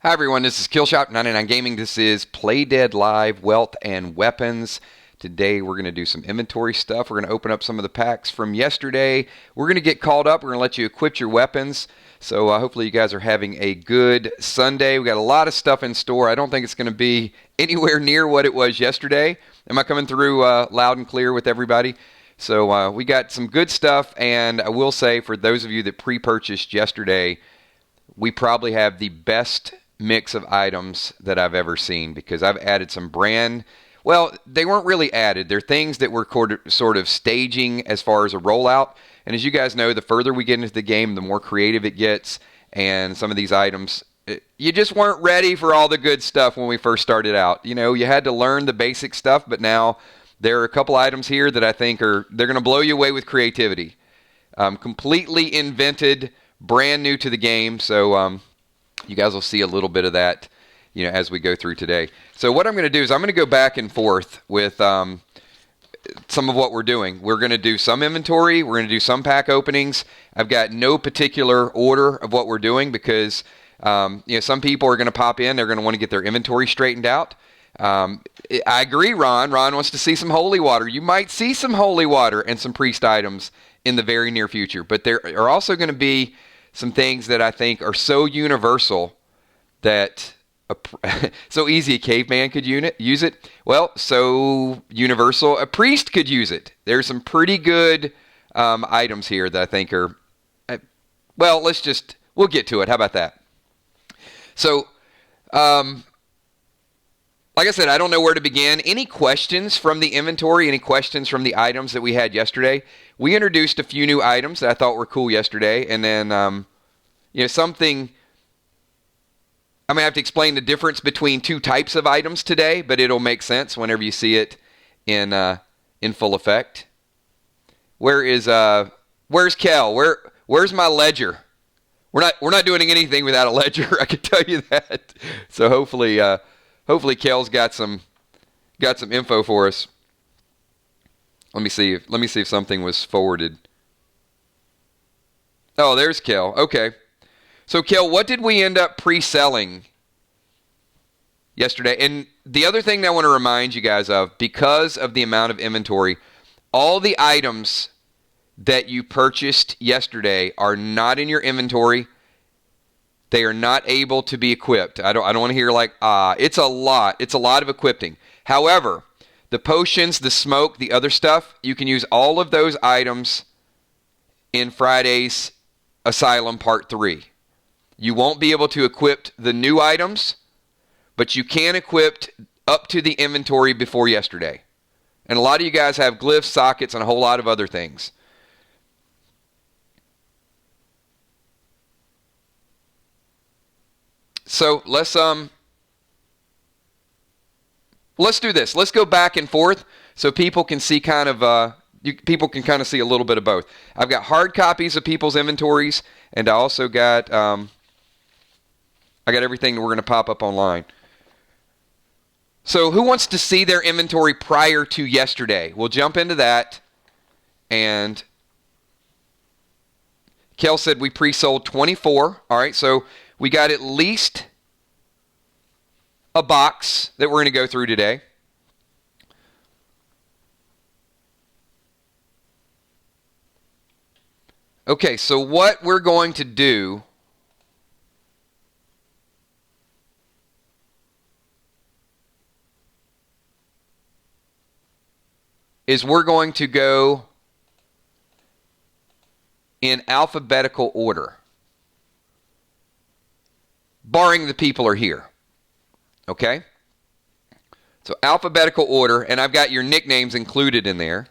Hi everyone, this is Killshot99 Gaming. This is Play Dead Live Wealth and Weapons. Today we're going to do some inventory stuff. We're going to open up some of the packs from yesterday. We're going to get called up. We're going to let you equip your weapons. So hopefully you guys are having a good Sunday. We got a lot of stuff in store. I don't think it's going to be anywhere near what it was yesterday. Am I coming through loud and clear with everybody? So we got some good stuff, and I will say for those of you that pre-purchased yesterday, we probably have the best mix of items that I've ever seen, because I've added some well, they weren't really added. They're things that we're sort of staging as far as a rollout. And as you guys know, the further we get into the game, the more creative it gets. And some of these items, you just weren't ready for all the good stuff when we first started out. You know, you had to learn the basic stuff, but now there are a couple items here that I think they're going to blow you away with creativity. Completely invented, brand new to the game. So, you guys will see a little bit of that, as we go through today. So what I'm going to do is I'm going to go back and forth with some of what we're doing. We're going to do some inventory. We're going to do some pack openings. I've got no particular order of what we're doing because, some people are going to pop in. They're going to want to get their inventory straightened out. I agree, Ron. Ron wants to see some holy water. You might see some holy water and some priest items in the very near future. But there are also going to be some things that I think are so universal that so easy a caveman could use it. Well, so universal a priest could use it. There's some pretty good items here that I think are, well, we'll get to it. How about that? So, like I said, I don't know where to begin. Any questions from the inventory? Any questions from the items that we had yesterday? We introduced a few new items that I thought were cool yesterday, and then, something. I'm going to have to explain the difference between two types of items today, but it'll make sense whenever you see it in full effect. Where's Kel? Where's my ledger? We're not doing anything without a ledger. I can tell you that. So hopefully Kel's got some info for us. Let me see if something was forwarded. Oh, there's Kel. Okay. So Kel, what did we end up pre-selling yesterday? And the other thing that I want to remind you guys of, because of the amount of inventory, all the items that you purchased yesterday are not in your inventory. They are not able to be equipped. I don't want to hear it's a lot. It's a lot of equipping. However, the potions, the smoke, the other stuff, you can use all of those items in Friday's Asylum Part 3. You won't be able to equip the new items, but you can equip up to the inventory before yesterday. And a lot of you guys have glyphs, sockets, and a whole lot of other things. So let's do this. Let's go back and forth so people can see people can kind of see a little bit of both. I've got hard copies of people's inventories, and I also got everything that we're going to pop up online. So who wants to see their inventory prior to yesterday? We'll jump into that. And Kel said we pre-sold 24. All right, so we got at least a box that we're going to go through today. Okay, so what we're going to do is we're going to go in alphabetical order, barring the people are here. Okay? So alphabetical order, and I've got your nicknames included in there,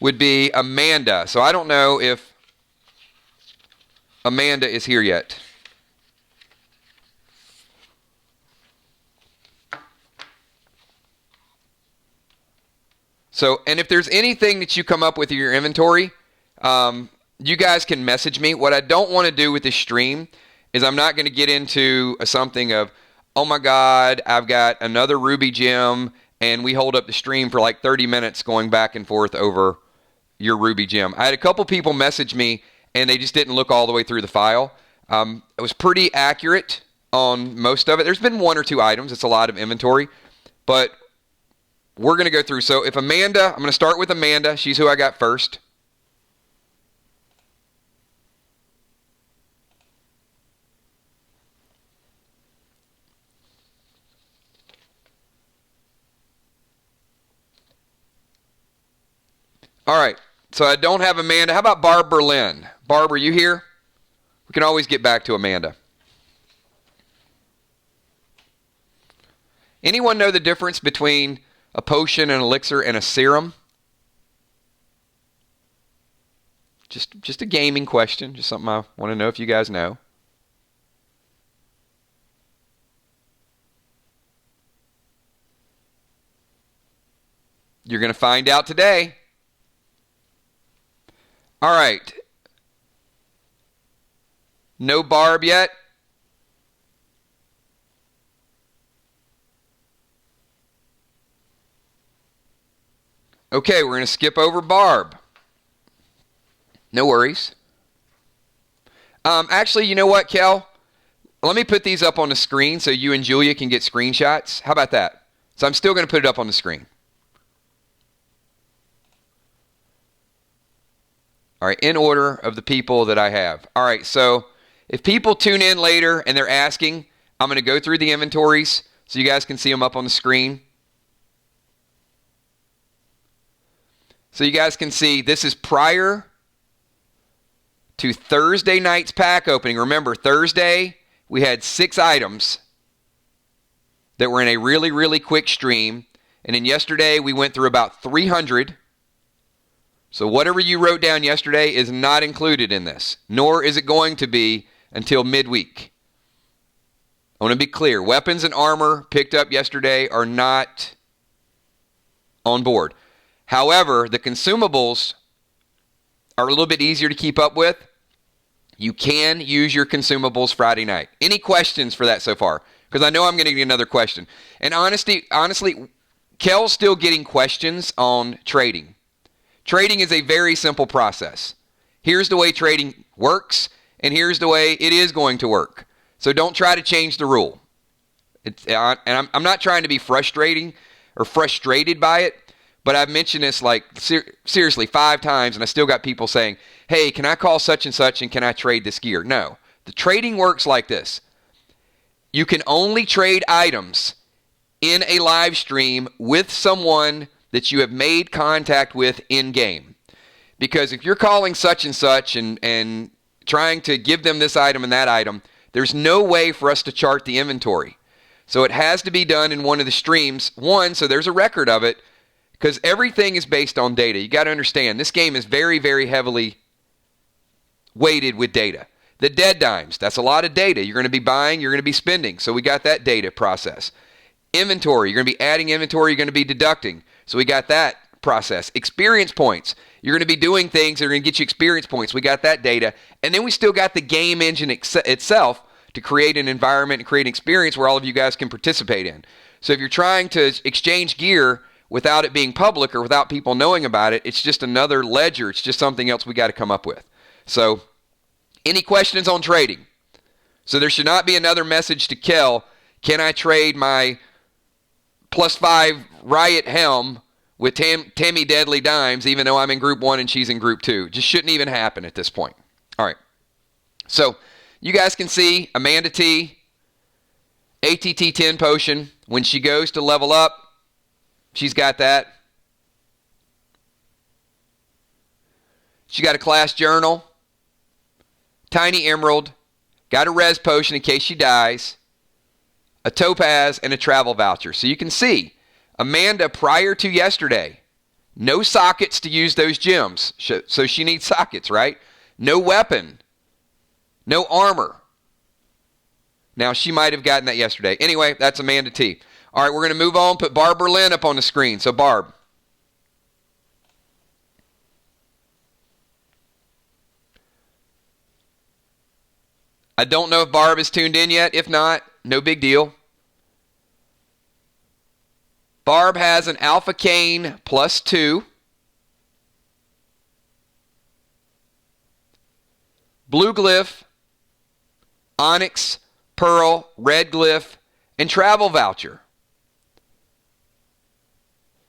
would be Amanda. So I don't know if Amanda is here yet. So, and if there's anything that you come up with in your inventory, you guys can message me. What I don't want to do with this stream is I'm not going to get into something of, oh my God, I've got another ruby gem, and we hold up the stream for like 30 minutes going back and forth over your ruby gem. I had a couple people message me, and they just didn't look all the way through the file. It was pretty accurate on most of it. There's been one or two items. It's a lot of inventory. But we're going to go through. So if Amanda, I'm going to start with Amanda. She's who I got first. All right, so I don't have Amanda. How about Barb Berlin? Barb, are you here? We can always get back to Amanda. Anyone know the difference between a potion, an elixir, and a serum? Just a gaming question. Just something I want to know if you guys know. You're going to find out today. All right. No Barb yet? Okay, we're going to skip over Barb. No worries. Actually, you know what, Kel? Let me put these up on the screen so you and Julia can get screenshots. How about that? So I'm still going to put it up on the screen. All right, in order of the people that I have. All right, so if people tune in later and they're asking, I'm going to go through the inventories so you guys can see them up on the screen. So you guys can see this is prior to Thursday night's pack opening. Remember, Thursday we had 6 items that were in a really, really quick stream. And then yesterday we went through about 300. So whatever you wrote down yesterday is not included in this, nor is it going to be until midweek. I want to be clear. Weapons and armor picked up yesterday are not on board. However, the consumables are a little bit easier to keep up with. You can use your consumables Friday night. Any questions for that so far? Because I know I'm going to get another question. And honestly, Kel's still getting questions on trading. Trading is a very simple process. Here's the way trading works, and here's the way it is going to work. So don't try to change the rule. I'm not trying to be frustrating or frustrated by it, but I've mentioned this like seriously 5 times, and I still got people saying, hey, can I call such and such, and can I trade this gear? No. The trading works like this. You can only trade items in a live stream with someone that you have made contact with in-game. Because if you're calling such and such and trying to give them this item and that item, there's no way for us to chart the inventory. So it has to be done in one of the streams. One, so there's a record of it, because everything is based on data. You got to understand, this game is very, very heavily weighted with data. The dead dimes, that's a lot of data. You're going to be buying, you're going to be spending. So we got that data process. Inventory, you're going to be adding inventory, you're going to be deducting. So we got that process. Experience points. You're going to be doing things that are going to get you experience points. We got that data. And then we still got the game engine itself to create an environment and create an experience where all of you guys can participate in. So if you're trying to exchange gear without it being public or without people knowing about it, it's just another ledger. It's just something else we got to come up with. So any questions on trading? So there should not be another message to Kel. Can I trade my +5 Riot Helm with Tammy Deadly Dimes, even though I'm in Group 1 and she's in Group 2? Just shouldn't even happen at this point. All right. So you guys can see Amanda T, ATT 10 potion. When she goes to level up, she's got that. She got a class journal, tiny emerald, got a res potion in case she dies, a topaz, and a travel voucher. So you can see, Amanda, prior to yesterday, no sockets to use those gems. So she needs sockets, right? No weapon. No armor. Now, she might have gotten that yesterday. Anyway, that's Amanda T. All right, we're going to move on. Put Barb Berlin up on the screen. So, Barb. I don't know if Barb is tuned in yet. If not, no big deal. Barb has an Alpha Cane +2. Blue Glyph Onyx, Pearl, Red Glyph, and Travel Voucher.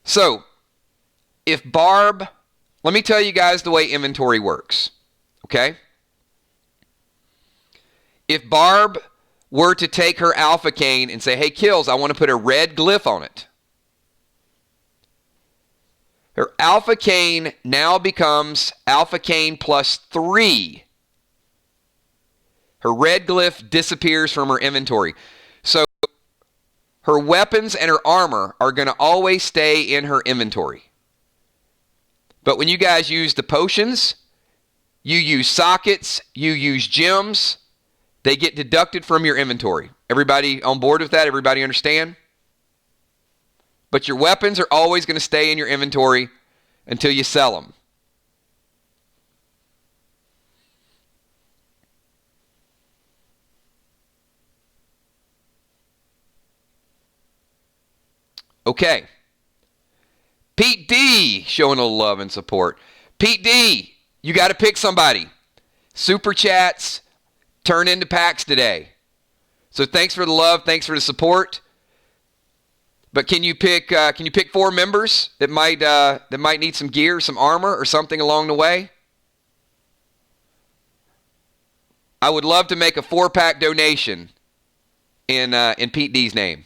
So, if Barb, let me tell you guys the way inventory works, okay? If Barb were to take her Alpha Cane and say, hey, Kills, I want to put a red glyph on it. Her Alpha Cane now becomes Alpha Cane plus 3. Her red glyph disappears from her inventory. So her weapons and her armor are going to always stay in her inventory. But when you guys use the potions, you use sockets, you use gems, they get deducted from your inventory. Everybody on board with that? Everybody understand? But your weapons are always going to stay in your inventory until you sell them. Okay. Pete D showing a little love and support. Pete D, you got to pick somebody. Super chats turn into packs today. So thanks for the love, thanks for the support. But can you pick 4 members that might need some gear, some armor, or something along the way? I would love to make a 4-pack donation in Pete D's name.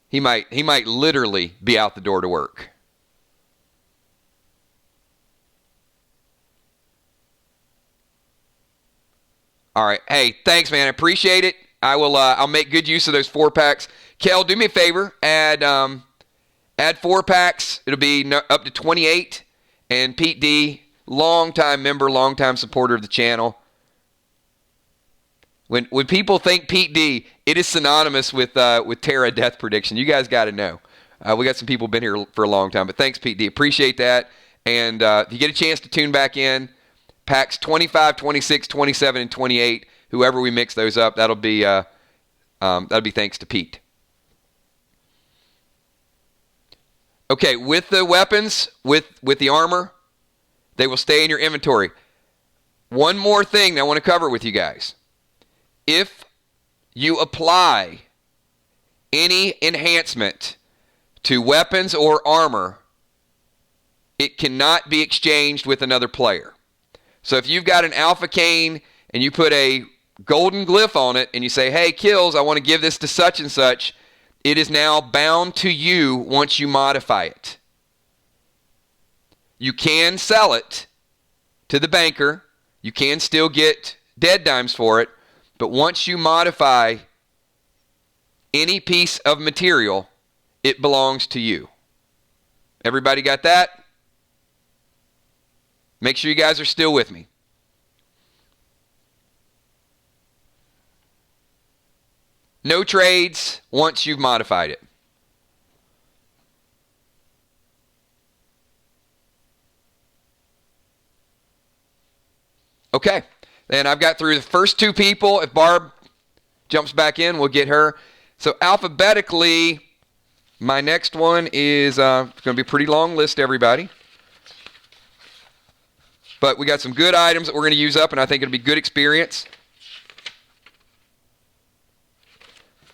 He might literally be out the door to work. All right. Hey, thanks, man. I appreciate it. I'll make good use of those 4 packs. Kel, do me a favor. Add 4 packs. It'll be up to 28. And Pete D, longtime member, longtime supporter of the channel. When people think Pete D, it is synonymous with Terra Death Prediction. You guys got to know. We got some people been here for a long time. But thanks, Pete D. Appreciate that. And if you get a chance to tune back in, packs 25, 26, 27, and 28, whoever we mix those up, that'll be thanks to Pete. Okay, with the weapons, with the armor, they will stay in your inventory. One more thing that I want to cover with you guys. If you apply any enhancement to weapons or armor, it cannot be exchanged with another player. So if you've got an Alpha Cane and you put a golden glyph on it and you say, hey, Kills, I want to give this to such and such, it is now bound to you once you modify it. You can sell it to the banker. You can still get dead dimes for it. But once you modify any piece of material, it belongs to you. Everybody got that? Make sure you guys are still with me. No trades once you've modified it. Okay. And I've got through the first 2 people. If Barb jumps back in, we'll get her. So alphabetically, my next one is going to be a pretty long list, everybody. But we got some good items that we're going to use up, and I think it'll be good experience.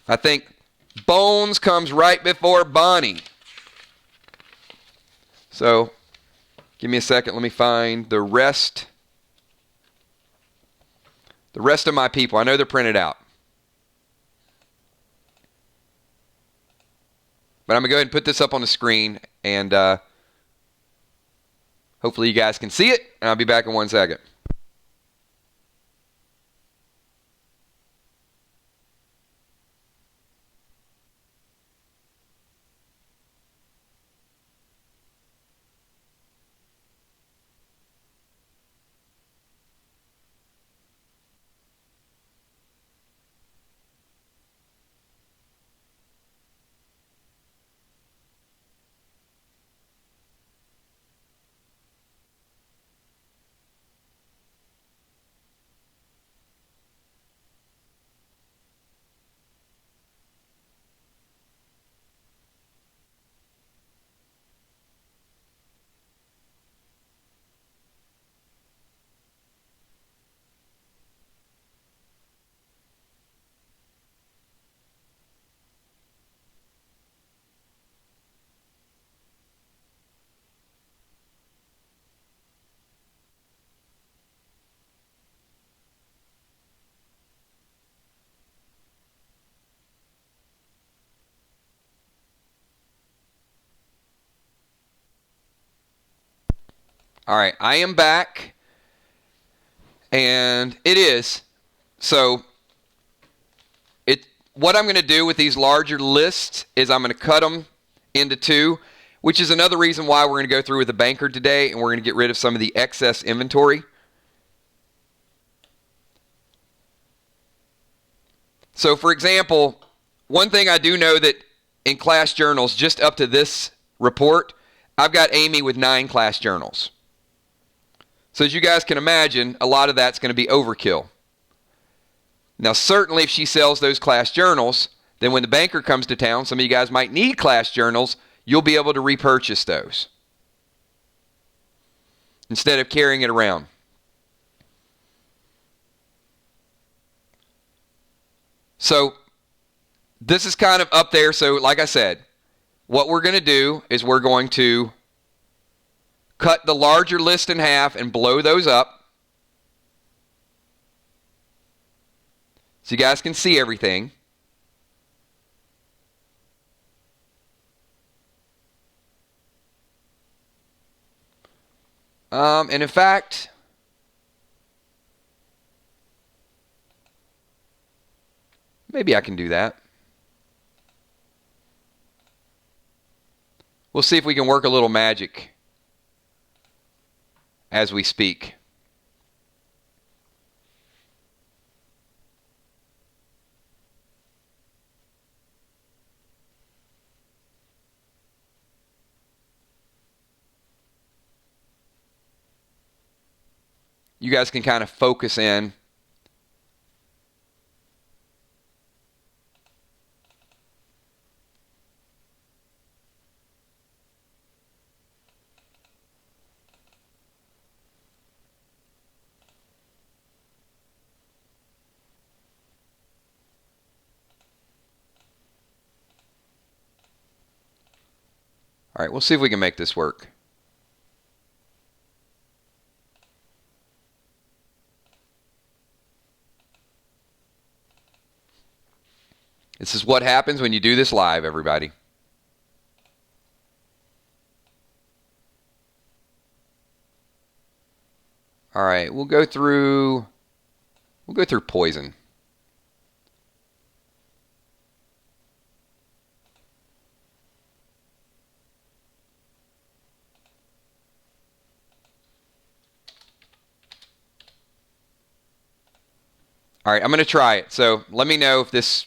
I think Bones comes right before Bonnie. So give me a second. Let me find the rest. The rest of my people, I know they're printed out. But I'm going to go ahead and put this up on the screen, and hopefully you guys can see it, and I'll be back in 1 second. All right, I am back, and it is. So what I'm going to do with these larger lists is I'm going to cut them into two, which is another reason why we're going to go through with the banker today, and we're going to get rid of some of the excess inventory. So, for example, one thing I do know that in class journals, just up to this report, I've got Amy with 9 class journals. So as you guys can imagine, a lot of that's going to be overkill. Now, certainly if she sells those class journals, then when the banker comes to town, some of you guys might need class journals, you'll be able to repurchase those instead of carrying it around. So this is kind of up there. So like I said, what we're going to do is we're going to cut the larger list in half and blow those up so you guys can see everything. And in fact, maybe I can do that. We'll see if we can work a little magic as we speak. You guys can kind of focus in. All right, we'll see if we can make this work. This is what happens when you do this live, everybody. All right, we'll go through poison. All right, I'm going to try it. So let me know if this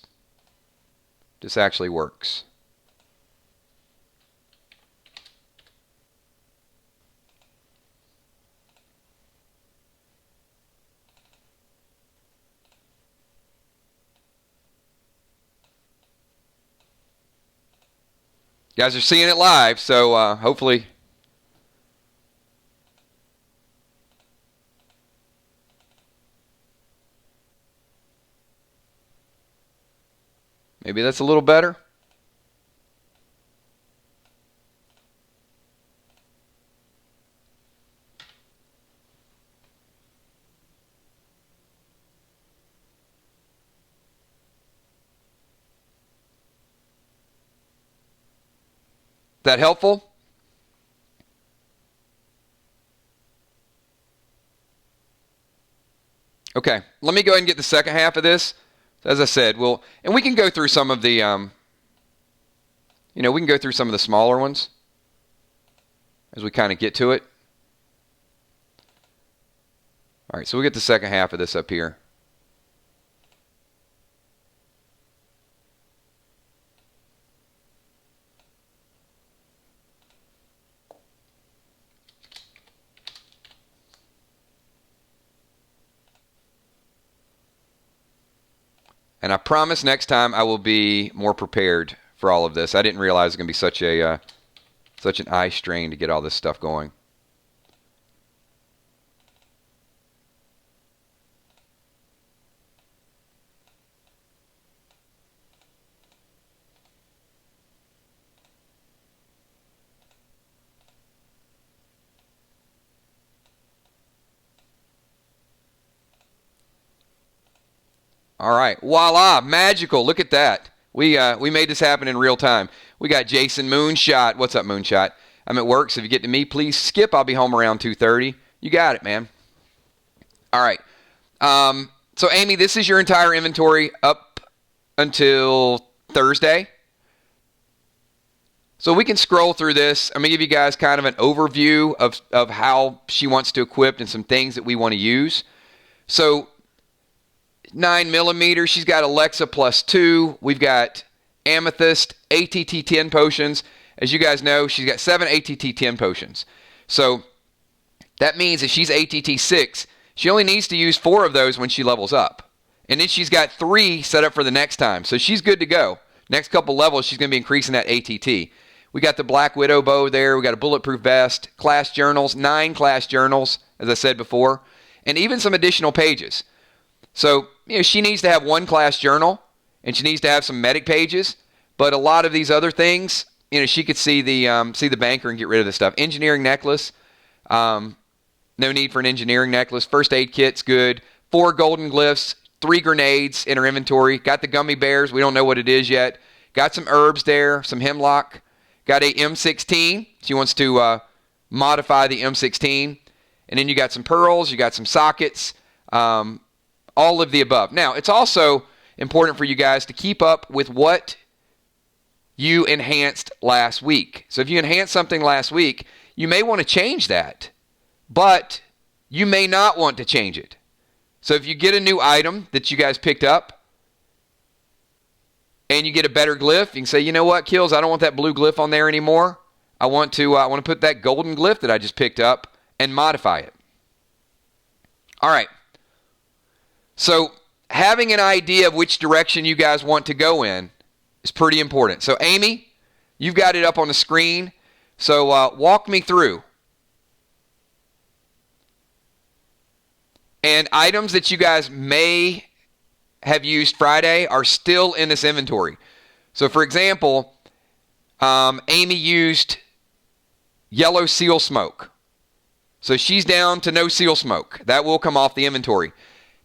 actually works. You guys are seeing it live, so hopefully. Maybe that's a little better. That helpful? Okay, let me go ahead and get the second half of this. As I said, we can go through some of the, we can go through some of the smaller ones as we kind of get to it. All right, so we'll get the second half of this up here. And I promise next time I will be more prepared for all of this. I didn't realize it's going to be such an eye strain to get all this stuff going. All right, voila, magical. Look at that. We made this happen in real time. We got Jason Moonshot. What's up, Moonshot? I'm at work, so if you get to me, please skip. I'll be home around 2:30. You got it, man. All right. So, Amy, this is your entire inventory up until Thursday. So we can scroll through this. I'm going to give you guys kind of an overview of how she wants to equip and some things that we want to use. So 9mm, she's got Alexa +2. We've got Amethyst, ATT 10 potions. As you guys know, she's got 7 ATT 10 potions. So that means if she's ATT 6, she only needs to use 4 of those when she levels up. And then she's got 3 set up for the next time. So she's good to go. Next couple levels, she's going to be increasing that ATT. We got the Black Widow bow there. We got a bulletproof vest, class journals, 9 class journals, as I said before, and even some additional pages. So, she needs to have 1 class journal, and she needs to have some medic pages. But a lot of these other things, she could see the banker and get rid of this stuff. Engineering necklace, no need for an engineering necklace. First aid kit's good. 4 golden glyphs, 3 grenades in her inventory. Got the gummy bears. We don't know what it is yet. Got some herbs there, some hemlock. Got a M16. She wants to modify the M16. And then you got some pearls. You got some sockets. All of the above. Now, it's also important for you guys to keep up with what you enhanced last week. So if you enhanced something last week, you may want to change that. But you may not want to change it. So if you get a new item that you guys picked up, and you get a better glyph, you can say, you know what, Kills, I don't want that blue glyph on there anymore. I want to put that golden glyph that I just picked up and modify it. All right. So having an idea of which direction you guys want to go in is pretty important. So Amy, you've got it up on the screen. So walk me through. And items that you guys may have used Friday are still in this inventory. So for example, Amy used yellow seal smoke. So she's down to no seal smoke. That will come off the inventory.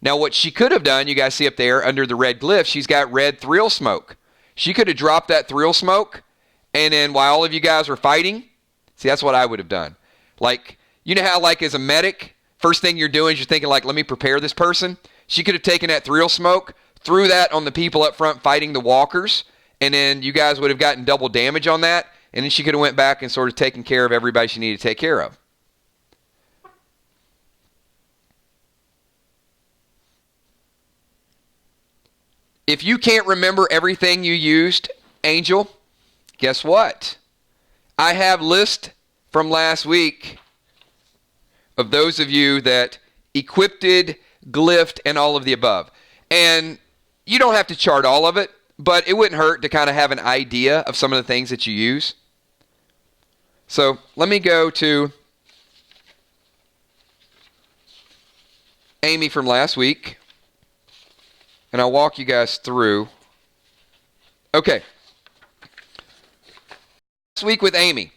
Now what she could have done, you guys see up there under the red glyph, she's got red thrill smoke. She could have dropped that thrill smoke, and then while all of you guys were fighting, see, that's what I would have done. Like, you know how like as a medic, first thing you're doing is you're thinking like, let me prepare this person. She could have taken that thrill smoke, threw that on the people up front fighting the walkers, and then you guys would have gotten double damage on that, and then she could have went back and sort of taken care of everybody she needed to take care of. If you can't remember everything you used, Angel, guess what? I have lists from last week of those of you that equipped, glyphed, and all of the above. And you don't have to chart all of it, but it wouldn't hurt to kind of have an idea of some of the things that you use. So let me go to Amy from last week, and I'll walk you guys through. Okay. Last week with Amy,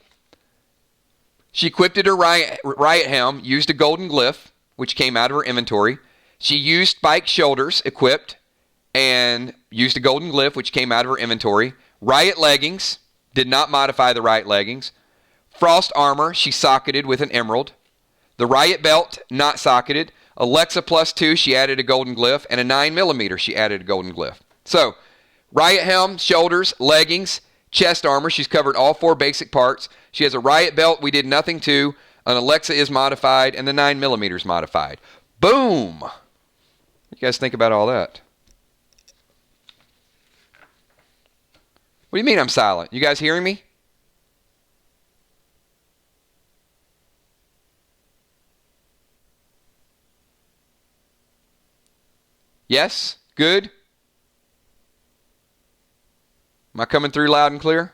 she equipped her riot helm, used a golden glyph, which came out of her inventory. She used spiked shoulders, equipped, and used a golden glyph, which came out of her inventory. Riot leggings, did not modify the riot leggings. Frost armor, she socketed with an emerald. The riot belt, not socketed. Alexa +2, she added a golden glyph. And a 9mm, she added a golden glyph. So, riot helm, shoulders, leggings, chest armor. She's covered all 4 basic parts. She has a riot belt we did nothing to. An Alexa is modified, and the 9mm is modified. Boom! What do you guys think about all that? What do you mean I'm silent? You guys hearing me? Yes? Good? Am I coming through loud and clear?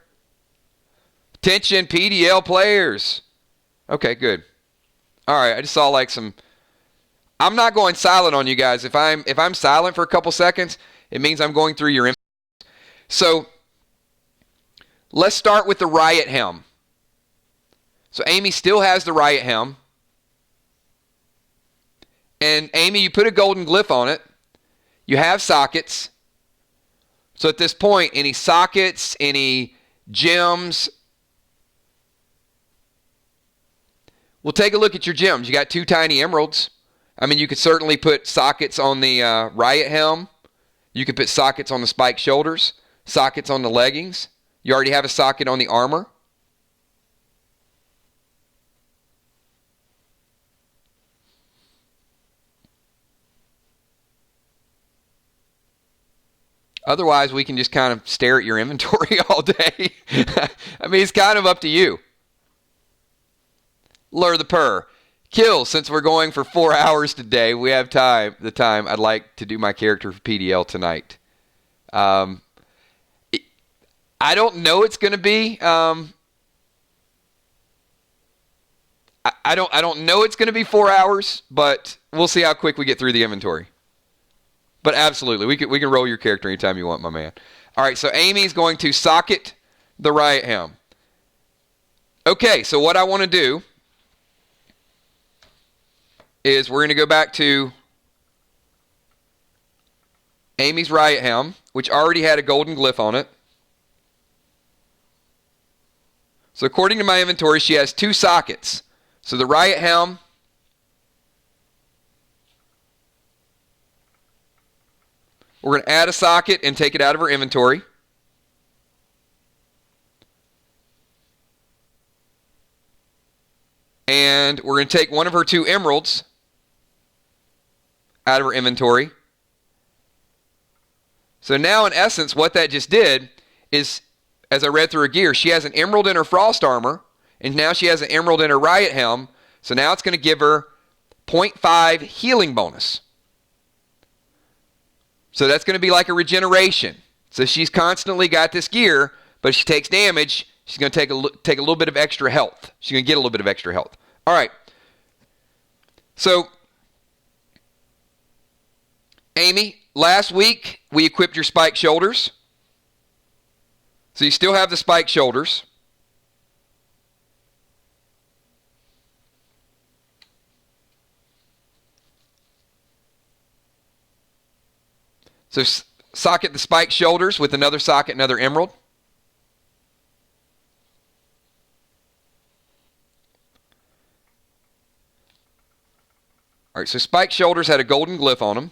Attention, PDL players. Okay, good. All right, I just saw like some... I'm not going silent on you guys. If I'm silent for a couple seconds, it means I'm going through your info. So, let's start with the riot helm. So Amy still has the riot helm. And Amy, you put a golden glyph on it. You have sockets. So at this point, any sockets, any gems, Well, take a look at your gems. You got 2 tiny emeralds. I mean, you could certainly put sockets on the riot helm. You could put sockets on the spiked shoulders, sockets on the leggings. You already have a socket on the armor. Otherwise, we can just kind of stare at your inventory all day. I mean, it's kind of up to you. Lure the purr. Kill, since we're going for 4 hours today, we have the time. I'd like to do my character for PDL tonight. I don't know it's going to be. I don't know it's going to be 4 hours, but we'll see how quick we get through the inventory. But absolutely, we can roll your character anytime you want, my man. All right, so Amy's going to socket the riot helm. Okay, so what I want to do is we're going to go back to Amy's riot helm, which already had a golden glyph on it. So according to my inventory, she has 2 sockets. So the riot helm, we're going to add a socket and take it out of her inventory. And we're going to take one of her 2 emeralds out of her inventory. So now, in essence, what that just did is, as I read through her gear, she has an emerald in her frost armor, and now she has an emerald in her riot helm. So now it's going to give her 0.5 healing bonus. So that's going to be like a regeneration. So she's constantly got this gear, but if she takes damage, she's going to take a little bit of extra health. She's going to get a little bit of extra health. All right. So, Amy, last week we equipped your spiked shoulders. So you still have the spiked shoulders. So socket the spiked shoulders with another socket, another emerald. All right, so spiked shoulders had a golden glyph on them.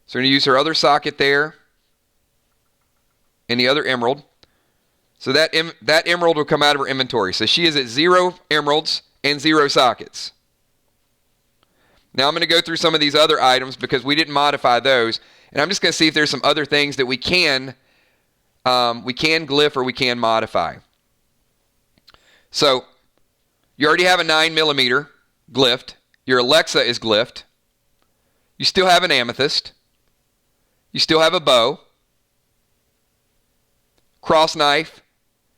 So we're going to use her other socket there and the other emerald. So that emerald will come out of her inventory. So she is at 0 emeralds and 0 sockets. Now I'm going to go through some of these other items because we didn't modify those. And I'm just going to see if there's some other things that we can glyph or we can modify. So you already have a 9mm glyphed. Your Alexa is glyphed. You still have an amethyst. You still have a bow. Cross knife.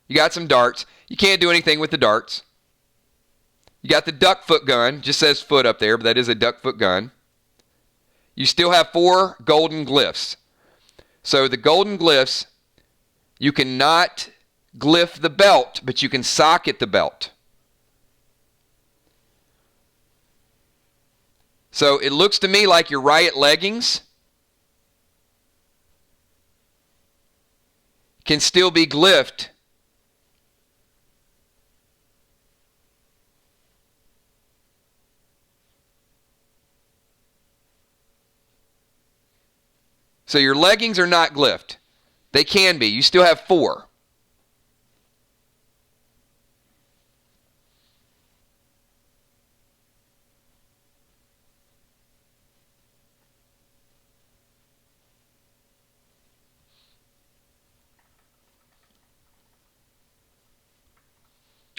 You got some darts. You can't do anything with the darts. You got the duck foot gun. Just says foot up there, but that is a duck foot gun. You still have 4 golden glyphs. So the golden glyphs, you cannot glyph the belt, but you can socket the belt. So it looks to me like your riot leggings can still be glyphed. So your leggings are not glyphed. They can be. You still have 4.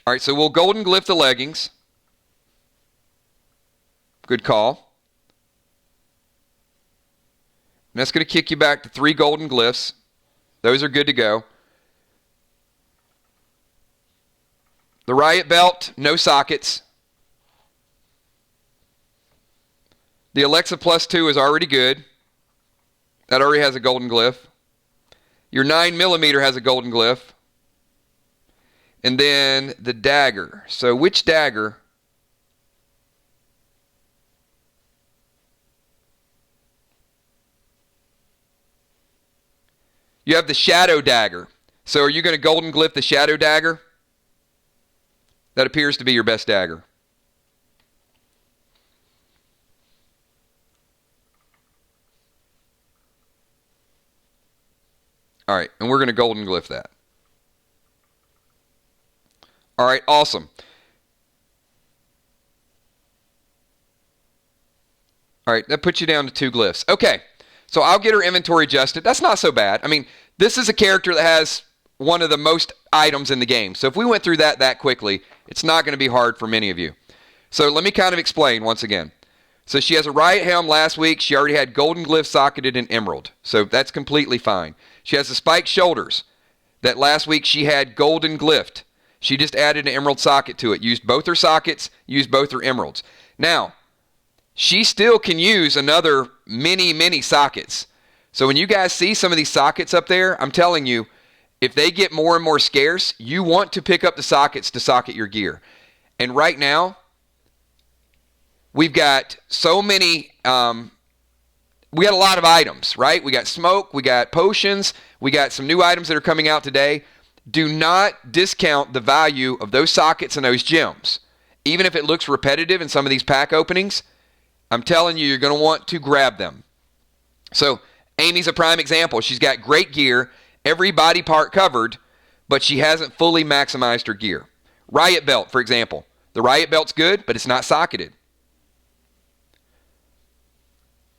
All right, so we'll golden glyph the leggings. Good call. And that's going to kick you back to 3 golden glyphs. Those are good to go. The riot belt, no sockets. The Alexa plus 2 is already good. That already has a golden glyph. Your 9mm has a golden glyph. And then the dagger. So which dagger? You have the shadow dagger. So are you going to golden glyph the shadow dagger? That appears to be your best dagger. All right, and we're going to golden glyph that. All right, awesome. All right, that puts you down to 2 glyphs. Okay, so I'll get her inventory adjusted. That's not so bad. I mean, this is a character that has one of the most items in the game. So if we went through that quickly, it's not going to be hard for many of you. So let me kind of explain once again. So she has a riot helm last week. She already had golden glyph socketed in emerald. So that's completely fine. She has the spiked shoulders that last week she had golden glyphed. She just added an emerald socket to it. Used both her sockets, used both her emeralds. Now, she still can use another many sockets. So when you guys see some of these sockets up there, I'm telling you, if they get more and more scarce, you want to pick up the sockets to socket your gear. And right now, we've got so many, we got a lot of items, right? We got smoke, we got potions, we got some new items that are coming out today. Do not discount the value of those sockets and those gems. Even if it looks repetitive in some of these pack openings, I'm telling you, you're going to want to grab them. So Amy's a prime example. She's got great gear, every body part covered, but she hasn't fully maximized her gear. Riot Belt, for example. The Riot Belt's good, but it's not socketed.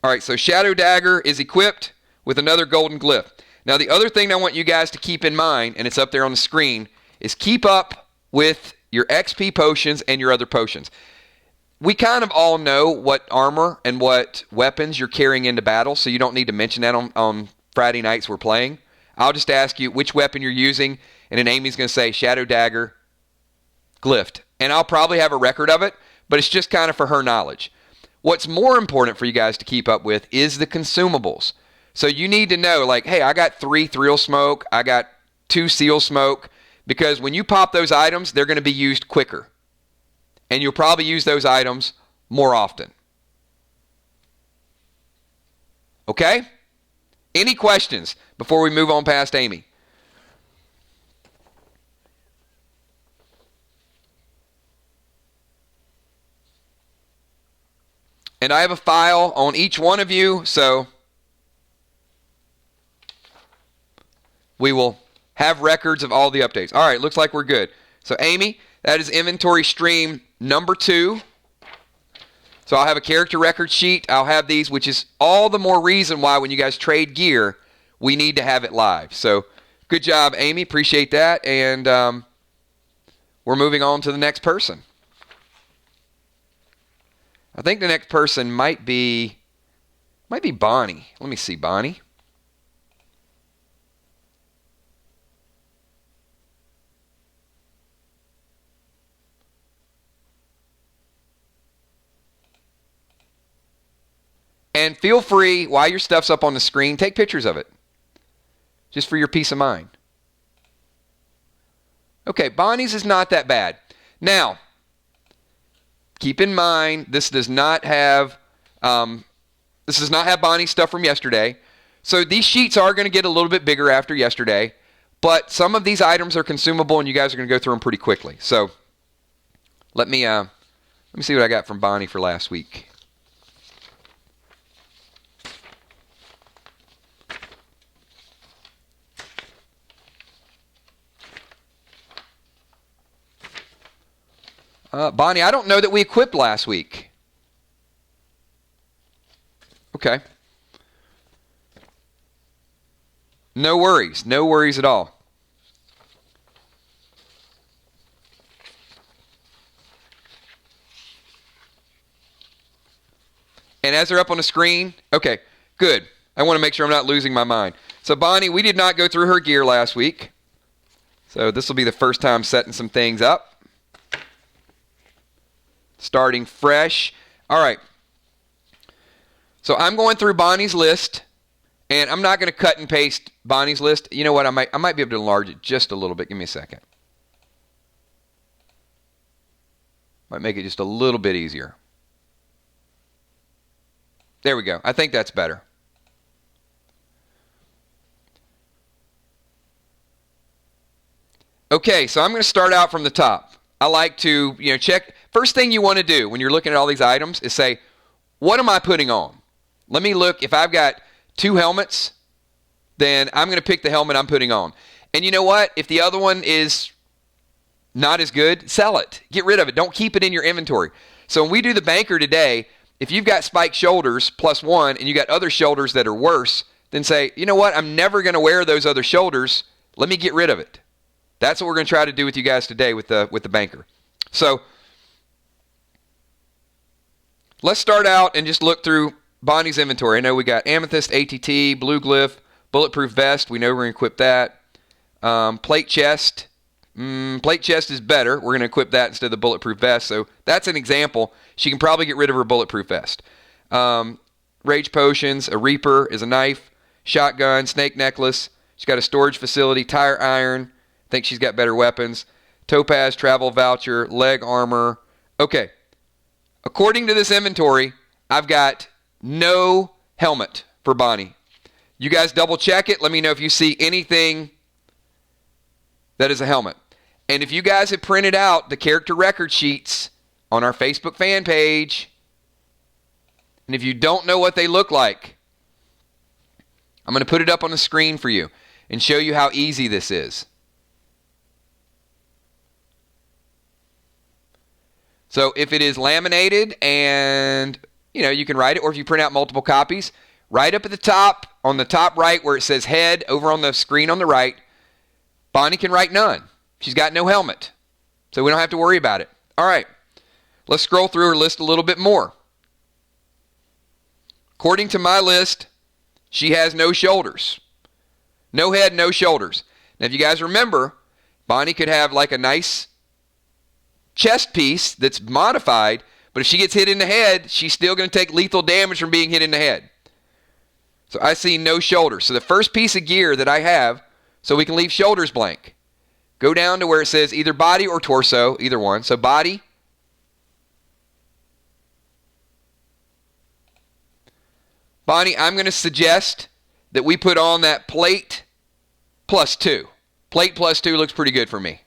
All right, so Shadow Dagger is equipped with another golden glyph. Now, the other thing I want you guys to keep in mind, and it's up there on the screen, is keep up with your XP potions and your other potions. We kind of all know what armor and what weapons you're carrying into battle, so you don't need to mention that on Friday nights we're playing. I'll just ask you which weapon you're using, and then Amy's going to say Shadow Dagger, glyphed. And I'll probably have a record of it, but it's just kind of for her knowledge. What's more important for you guys to keep up with is the consumables. So you need to know, like, hey, I got 3 Thrill Smoke, I got 2 Seal Smoke, because when you pop those items, they're going to be used quicker. And you'll probably use those items more often. Okay? Any questions before we move on past Amy? And I have a file on each one of you, so we will have records of all the updates. All right, looks like we're good. So Amy, that is inventory stream number 2. So I'll have a character record sheet. I'll have these, which is all the more reason why when you guys trade gear, we need to have it live. So good job, Amy. Appreciate that. And we're moving on to the next person. I think the next person might be Bonnie. Let me see, Bonnie. And feel free, while your stuff's up on the screen, take pictures of it. Just for your peace of mind. Okay, Bonnie's is not that bad. Now, keep in mind, this does not have Bonnie's stuff from yesterday. So these sheets are going to get a little bit bigger after yesterday, but some of these items are consumable, and you guys are going to go through them pretty quickly. So let me see what I got from Bonnie for last week. Bonnie, I don't know that we equipped last week. Okay. No worries. No worries at all. And as they're up on the screen, okay, good. I want to make sure I'm not losing my mind. So Bonnie, we did not go through her gear last week. So this will be the first time setting some things up. Starting fresh. All right. So I'm going through Bonnie's list, and I'm not going to cut and paste Bonnie's list. You know what? I might be able to enlarge it just a little bit. Give me a second. Might make it just a little bit easier. There we go. I think that's better. Okay, so I'm going to start out from the top. I like to, check. First thing you want to do when you're looking at all these items is say, what am I putting on? Let me look. If I've got 2 helmets, then I'm going to pick the helmet I'm putting on. And you know what? If the other one is not as good, sell it. Get rid of it. Don't keep it in your inventory. So when we do the banker today, if you've got spiked shoulders +1 and you got other shoulders that are worse, then say, you know what? I'm never going to wear those other shoulders. Let me get rid of it. That's what we're going to try to do with you guys today with the banker. So let's start out and just look through Bonnie's inventory. I know we got amethyst, ATT, blue glyph, bulletproof vest. We know we're going to equip that. Plate chest. Plate chest is better. We're going to equip that instead of the bulletproof vest. So that's an example. She can probably get rid of her bulletproof vest. Rage potions. A reaper is a knife. Shotgun. Snake necklace. She's got a storage facility. Tire iron. I think she's got better weapons. Topaz, travel voucher, leg armor. Okay. According to this inventory, I've got no helmet for Bonnie. You guys double check it. Let me know if you see anything that is a helmet. And if you guys have printed out the character record sheets on our Facebook fan page, and if you don't know what they look like, I'm going to put it up on the screen for you and show you how easy this is. So if it is laminated and, you can write it, or if you print out multiple copies, right up at the top, on the top right where it says head, over on the screen on the right, Bonnie can write none. She's got no helmet. So we don't have to worry about it. All right. Let's scroll through her list a little bit more. According to my list, she has no shoulders. No head, no shoulders. Now, if you guys remember, Bonnie could have like a nice chest piece that's modified, but if she gets hit in the head, she's still going to take lethal damage from being hit in the head. So I see no shoulders. So the first piece of gear that I have, so we can leave shoulders blank, go down to where it says either body or torso, either one. So body. Bonnie, I'm going to suggest that we put on that plate +2. Plate +2 looks pretty good for me.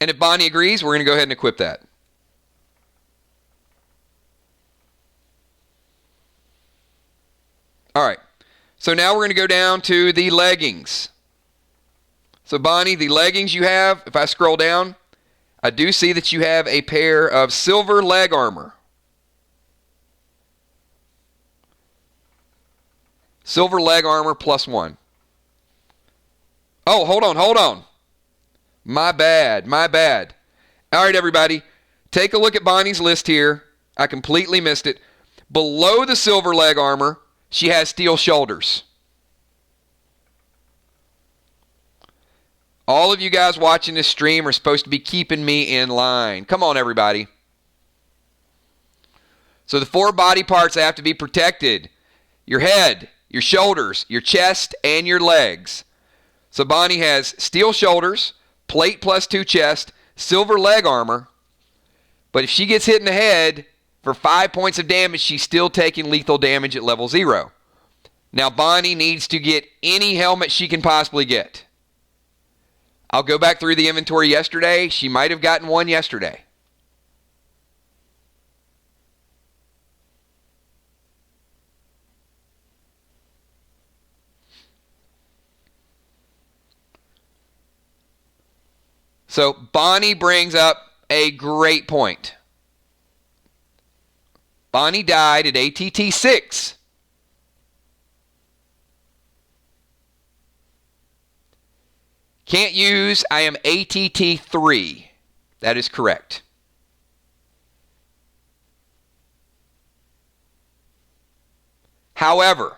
And if Bonnie agrees, we're going to go ahead and equip that. All right. So now we're going to go down to the leggings. So Bonnie, the leggings you have, if I scroll down, I do see that you have a pair of silver leg armor. Silver leg armor +1. Oh, hold on. My bad. All right, everybody. Take a look at Bonnie's list here. I completely missed it. Below the silver leg armor, she has steel shoulders. All of you guys watching this stream are supposed to be keeping me in line. Come on, everybody. So the 4 body parts have to be protected. Your head, your shoulders, your chest, and your legs. So Bonnie has steel shoulders, plate +2 chest, silver leg armor. But if she gets hit in the head for 5 points of damage, she's still taking lethal damage at level 0. Now Bonnie needs to get any helmet she can possibly get. I'll go back through the inventory yesterday. She might have gotten one yesterday. So Bonnie brings up a great point. Bonnie died at ATT 6. Can't use, I am ATT 3. That is correct. However,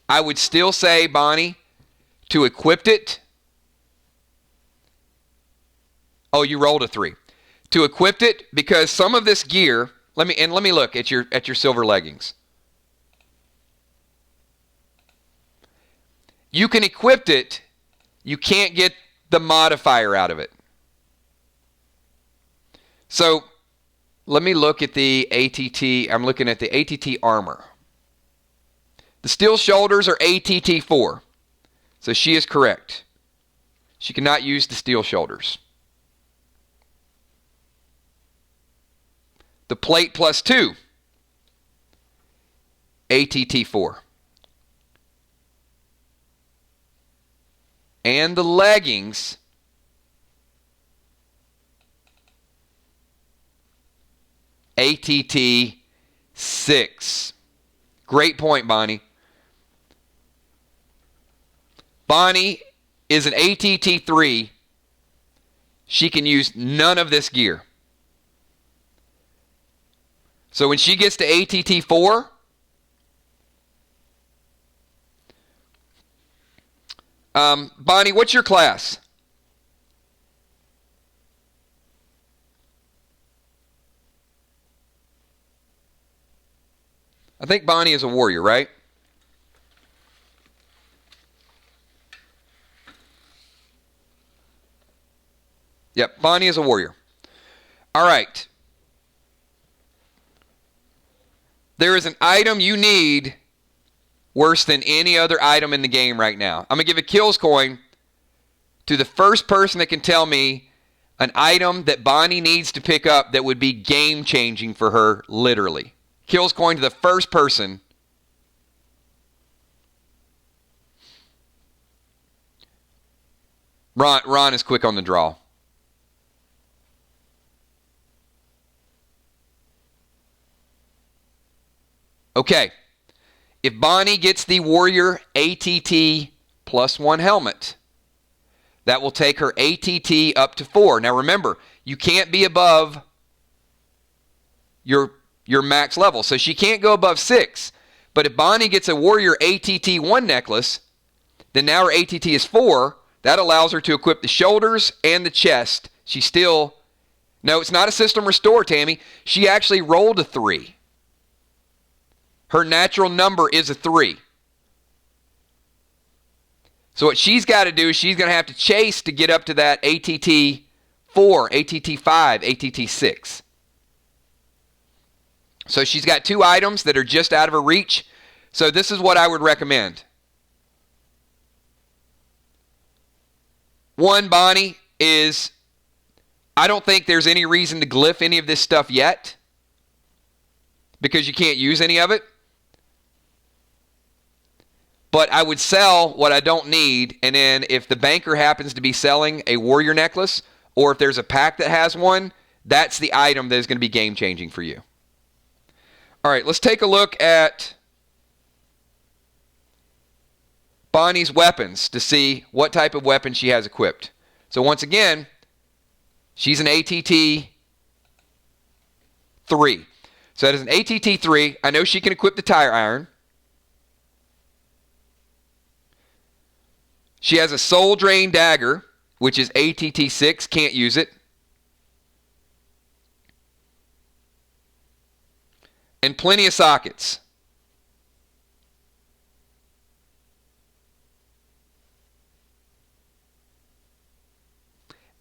I would still say, Bonnie, to equip it. Oh, you rolled a 3. To equip it, because some of this gear, let me look at your silver leggings. You can equip it. You can't get the modifier out of it. So let me look at the ATT. I'm looking at the ATT armor. The steel shoulders are ATT4. So she is correct. She cannot use the steel shoulders. The plate plus 2, ATT4. And the leggings, ATT6. Great point, Bonnie. Bonnie is an ATT3. She can use none of this gear. So when she gets to ATT4, Bonnie, what's your class? I think Bonnie is a warrior, right? Yep, Bonnie is a warrior. All right. There is an item you need worse than any other item in the game right now. I'm going to give a kills coin to the first person that can tell me an item that Bonnie needs to pick up that would be game-changing for her, literally. Kills coin to the first person. Ron is quick on the draw. Okay. If Bonnie gets the Warrior ATT plus 1 helmet, that will take her ATT up to 4. Now remember, you can't be above your max level. So she can't go above 6. But if Bonnie gets a Warrior ATT 1 necklace, then now her ATT is 4. That allows her to equip the shoulders and the chest. She still... No, it's not a system restore, Tammy. She actually rolled a 3. Her natural number is a 3. So what she's got to do is she's going to have to chase to get up to that ATT 4, ATT 5, ATT 6. So she's got 2 items that are just out of her reach. So this is what I would recommend. 1, Bonnie, is I don't think there's any reason to glyph any of this stuff yet because you can't use any of it. But I would sell what I don't need, and then if the banker happens to be selling a warrior necklace, or if there's a pack that has one, that's the item that is going to be game-changing for you. All right, let's take a look at Bonnie's weapons to see what type of weapon she has equipped. So once again, she's an ATT 3. So that is an ATT 3. I know she can equip the tire iron. She has a Soul Drain Dagger, which is ATT 6. Can't use it. And plenty of sockets.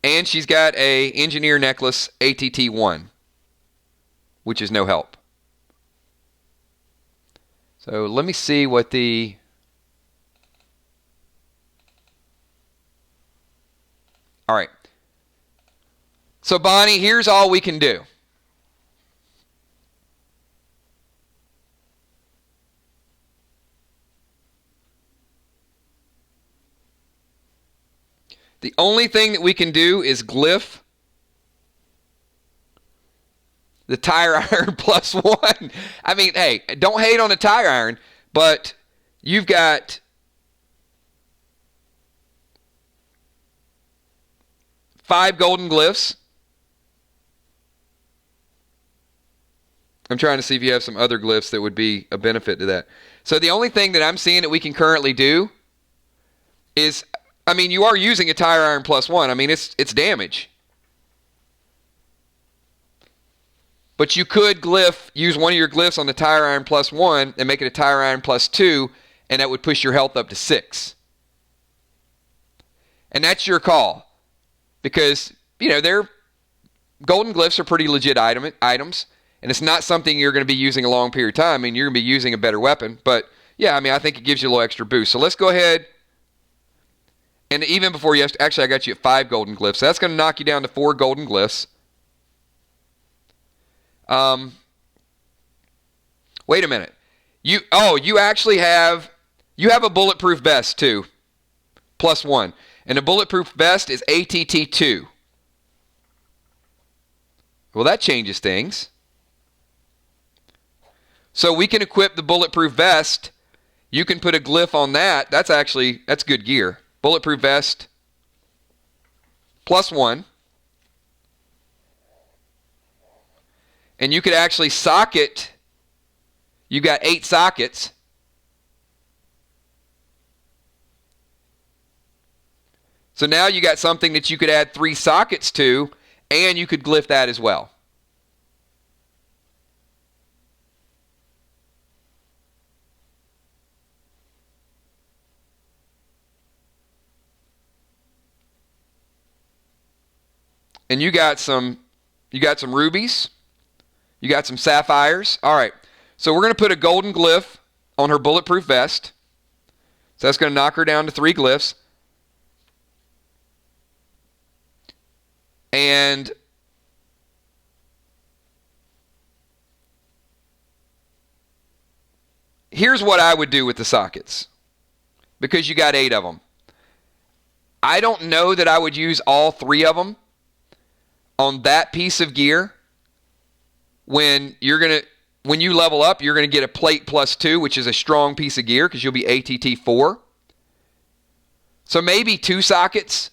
And she's got a Engineer Necklace ATT 1, which is no help. So let me see what the... All right. So, Bonnie, here's all we can do. The only thing that we can do is glyph the tire iron plus 1. I mean, hey, don't hate on the tire iron, but you've got 5 golden glyphs. I'm trying to see if you have some other glyphs that would be a benefit to that. So the only thing that I'm seeing that we can currently do is, I mean, you are using a tire iron plus 1. I mean, it's damage. But you could use one of your glyphs on the tire iron plus 1 and make it a tire iron plus 2, and that would push your health up to 6. And that's your call. Because, you know, their golden glyphs are pretty legit items, and it's not something you're going to be using a long period of time. I mean, you're going to be using a better weapon, but Yeah, I mean, I think it gives you a little extra boost. So let's go ahead. And even before you, actually, I got you at 5 golden glyphs. So that's going to knock you down to 4 golden glyphs. Wait a minute. You actually have a bulletproof vest too. +1. And a bulletproof vest is ATT2. Well, that changes things. So we can equip the bulletproof vest. You can put a glyph on that. That's good gear. Bulletproof vest +1. And you could actually socket. You got 8 sockets. So now you got something that you could add 3 sockets to, and you could glyph that as well. And you got some rubies. You got some sapphires. All right. So we're going to put a golden glyph on her bulletproof vest. So that's going to knock her down to 3 glyphs. And here's what I would do with the sockets, because you got 8 of them. I don't know that I would use all 3 of them on that piece of gear. When you level up, you're going to get a plate +2, which is a strong piece of gear because you'll be ATT4. So maybe 2 sockets,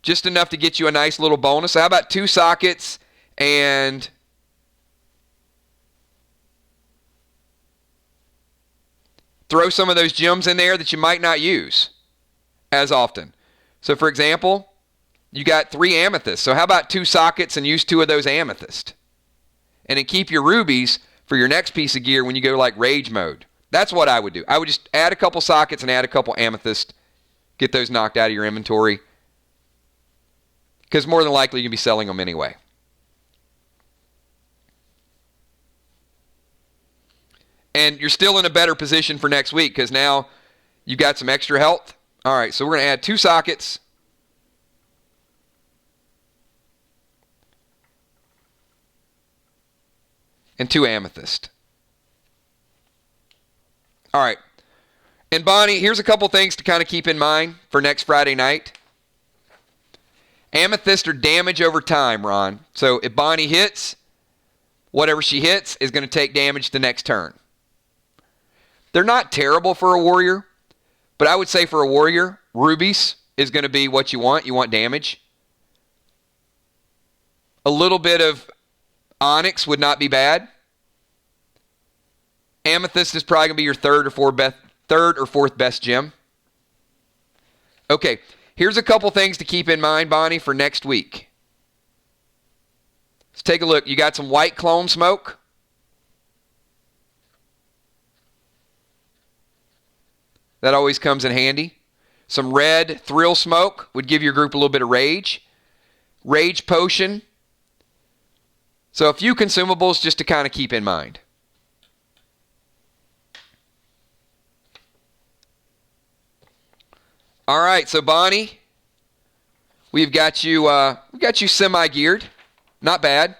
just enough to get you a nice little bonus. So how about 2 sockets and throw some of those gems in there that you might not use as often. So for example, you got 3 amethysts. So how about 2 sockets and use 2 of those amethysts? And then keep your rubies for your next piece of gear when you go like rage mode. That's what I would do. I would just add a couple sockets and add a couple amethysts. Get those knocked out of your inventory. Because more than likely you'll be selling them anyway. And you're still in a better position for next week because now you've got some extra health. All right, so we're going to add 2 sockets. And 2 amethyst. All right. And Bonnie, here's a couple things to kind of keep in mind for next Friday night. Amethyst are damage over time, Ron. So if Bonnie hits, whatever she hits is going to take damage the next turn. They're not terrible for a warrior, but I would say for a warrior, rubies is going to be what you want. You want damage. A little bit of onyx would not be bad. Amethyst is probably going to be your third or fourth best gem. Okay, here's a couple things to keep in mind, Bonnie, for next week. Let's take a look. You got some white clone smoke. That always comes in handy. Some red thrill smoke would give your group a little bit of rage. Rage potion. So a few consumables just to kind of keep in mind. All right, so Bonnie, we've got you semi-geared. Not bad.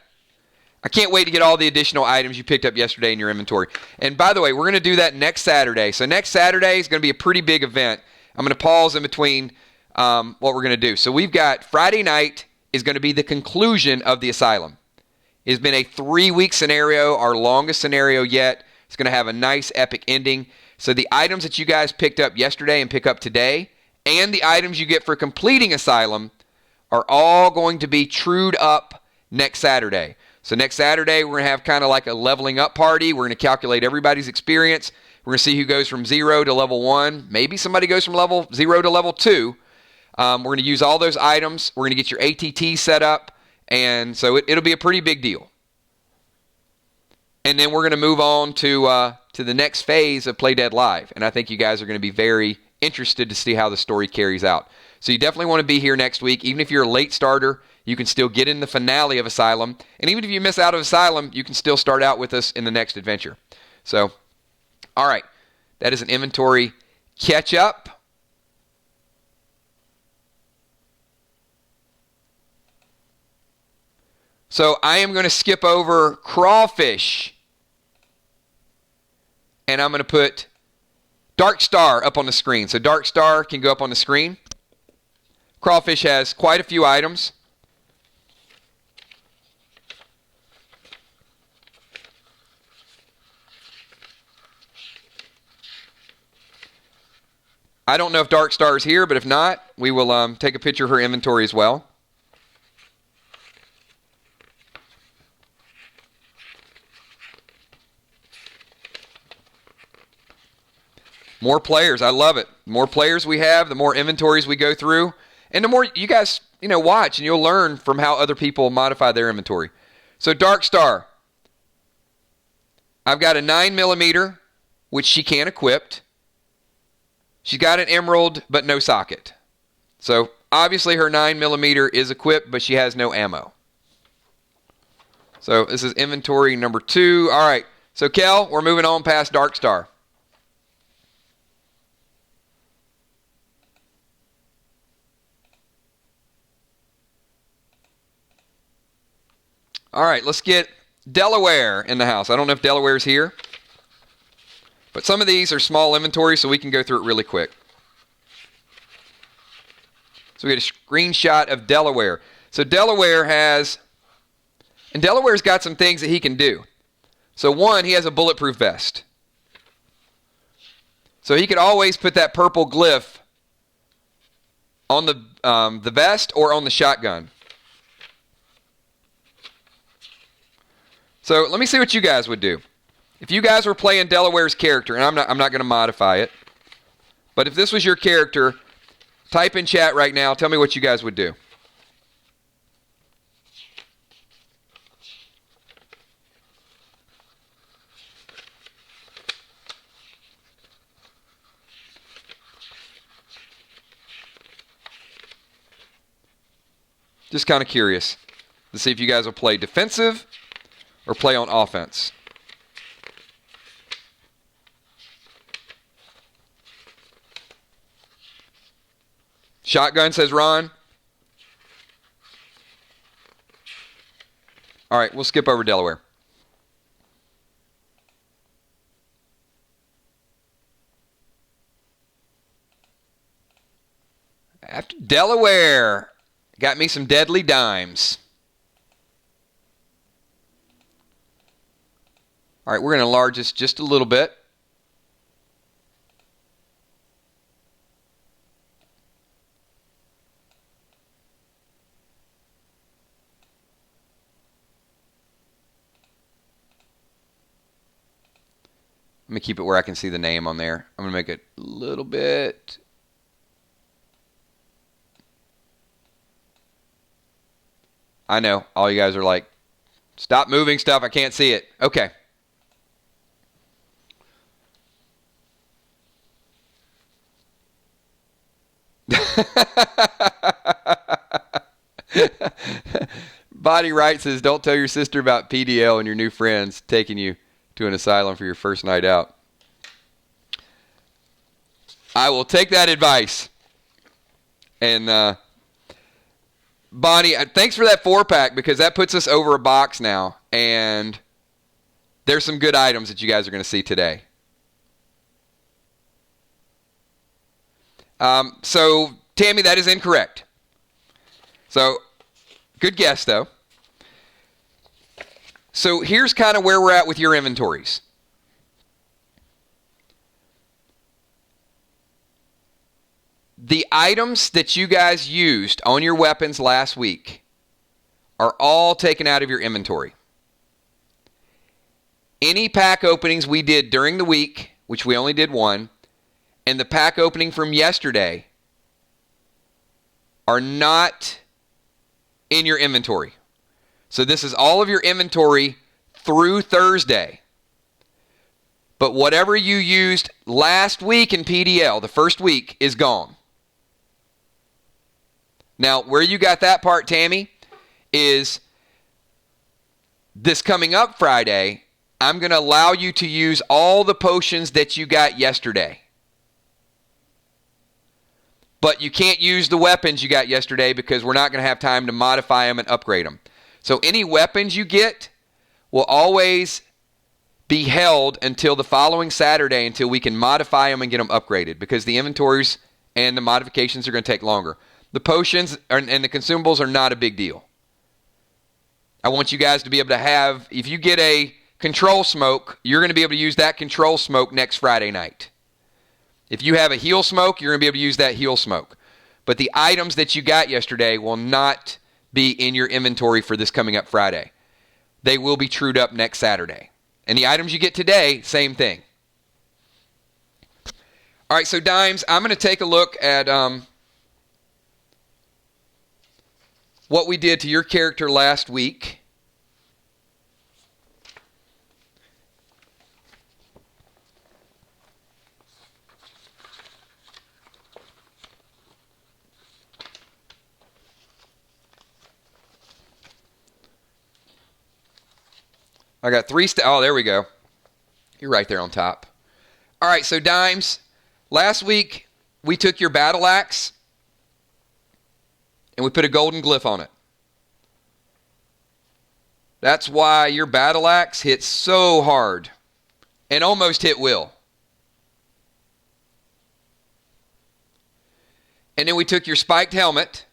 I can't wait to get all the additional items you picked up yesterday in your inventory. And by the way, we're going to do that next Saturday. So next Saturday is going to be a pretty big event. I'm going to pause in between what we're going to do. So we've got Friday night is going to be the conclusion of the asylum. It's been a 3-week scenario, our longest scenario yet. It's going to have a nice epic ending. So the items that you guys picked up yesterday and pick up today, and the items you get for completing asylum are all going to be trued up next Saturday. So next Saturday, we're going to have kind of like a leveling up party. We're going to calculate everybody's experience. We're going to see who goes from 0 to level 1. Maybe somebody goes from level 0 to level 2. We're going to use all those items. We're going to get your ATT set up. And so it'll be a pretty big deal. And then we're going to move on to the next phase of Play Dead Live. And I think you guys are going to be very interested to see how the story carries out. So you definitely want to be here next week. Even if you're a late starter, you can still get in the finale of Asylum. And even if you miss out of Asylum, you can still start out with us in the next adventure. So, All right. That is an inventory catch up. So I am going to skip over crawfish. And I'm going to put Dark Star up on the screen. So Dark Star can go up on the screen. Crawfish has quite a few items. I don't know if Dark Star is here, but if not, we will take a picture of her inventory as well. More players. I love it. The more players we have, the more inventories we go through, and the more you guys, watch, and you'll learn from how other people modify their inventory. So Dark Star. I've got a 9mm, which she can't equip. She's got an emerald, but no socket. So obviously her 9mm is equipped, but she has no ammo. So this is inventory number 2. All right. So Kel, we're moving on past Dark Star. All right, let's get Delaware in the house. I don't know if Delaware's here, but some of these are small inventory, so we can go through it really quick. So we get a screenshot of Delaware. So Delaware's got some things that he can do. So one, he has a bulletproof vest. So he could always put that purple glyph on the vest or on the shotgun. So let me see what you guys would do. If you guys were playing Delaware's character, and I'm not going to modify it, but if this was your character, type in chat right now. Tell me what you guys would do. Just kind of curious to see if you guys will play defensive or play on offense. Shotgun, says Ron. All right, we'll skip over Delaware. After Delaware, got me some deadly dimes. All right, we're going to enlarge this just a little bit. Let me keep it where I can see the name on there. I'm going to make it a little bit. I know, all you guys are like, stop moving stuff, I can't see it. Okay. Body Right says, don't tell your sister about PDL and your new friends taking you to an asylum for your first night out. I will take that advice. And Bonnie, thanks for that 4-pack, because that puts us over a box now. And there's some good items that you guys are going to see today. So, Tammy, that is incorrect. So, good guess, though. So, here's kind of where we're at with your inventories. The items that you guys used on your weapons last week are all taken out of your inventory. Any pack openings we did during the week, which we only did one, and the pack opening from yesterday are not in your inventory. So this is all of your inventory through Thursday. But whatever you used last week in PDL, the first week, is gone. Now, where you got that part, Tammy, is this coming up Friday, I'm going to allow you to use all the potions that you got yesterday. But you can't use the weapons you got yesterday because we're not going to have time to modify them and upgrade them. So any weapons you get will always be held until the following Saturday until we can modify them and get them upgraded, because the inventories and the modifications are going to take longer. The potions and the consumables are not a big deal. I want you guys to be able to have, if you get a control smoke, you're going to be able to use that control smoke next Friday night. If you have a heal smoke, you're going to be able to use that heal smoke. But the items that you got yesterday will not be in your inventory for this coming up Friday. They will be trued up next Saturday. And the items you get today, same thing. All right, so Dimes, I'm going to take a look at what we did to your character last week. I got oh, there we go. You're right there on top. All right, so Dimes, last week we took your battle axe and we put a golden glyph on it. That's why your battle axe hits so hard and almost hit Will. And then we took your spiked helmet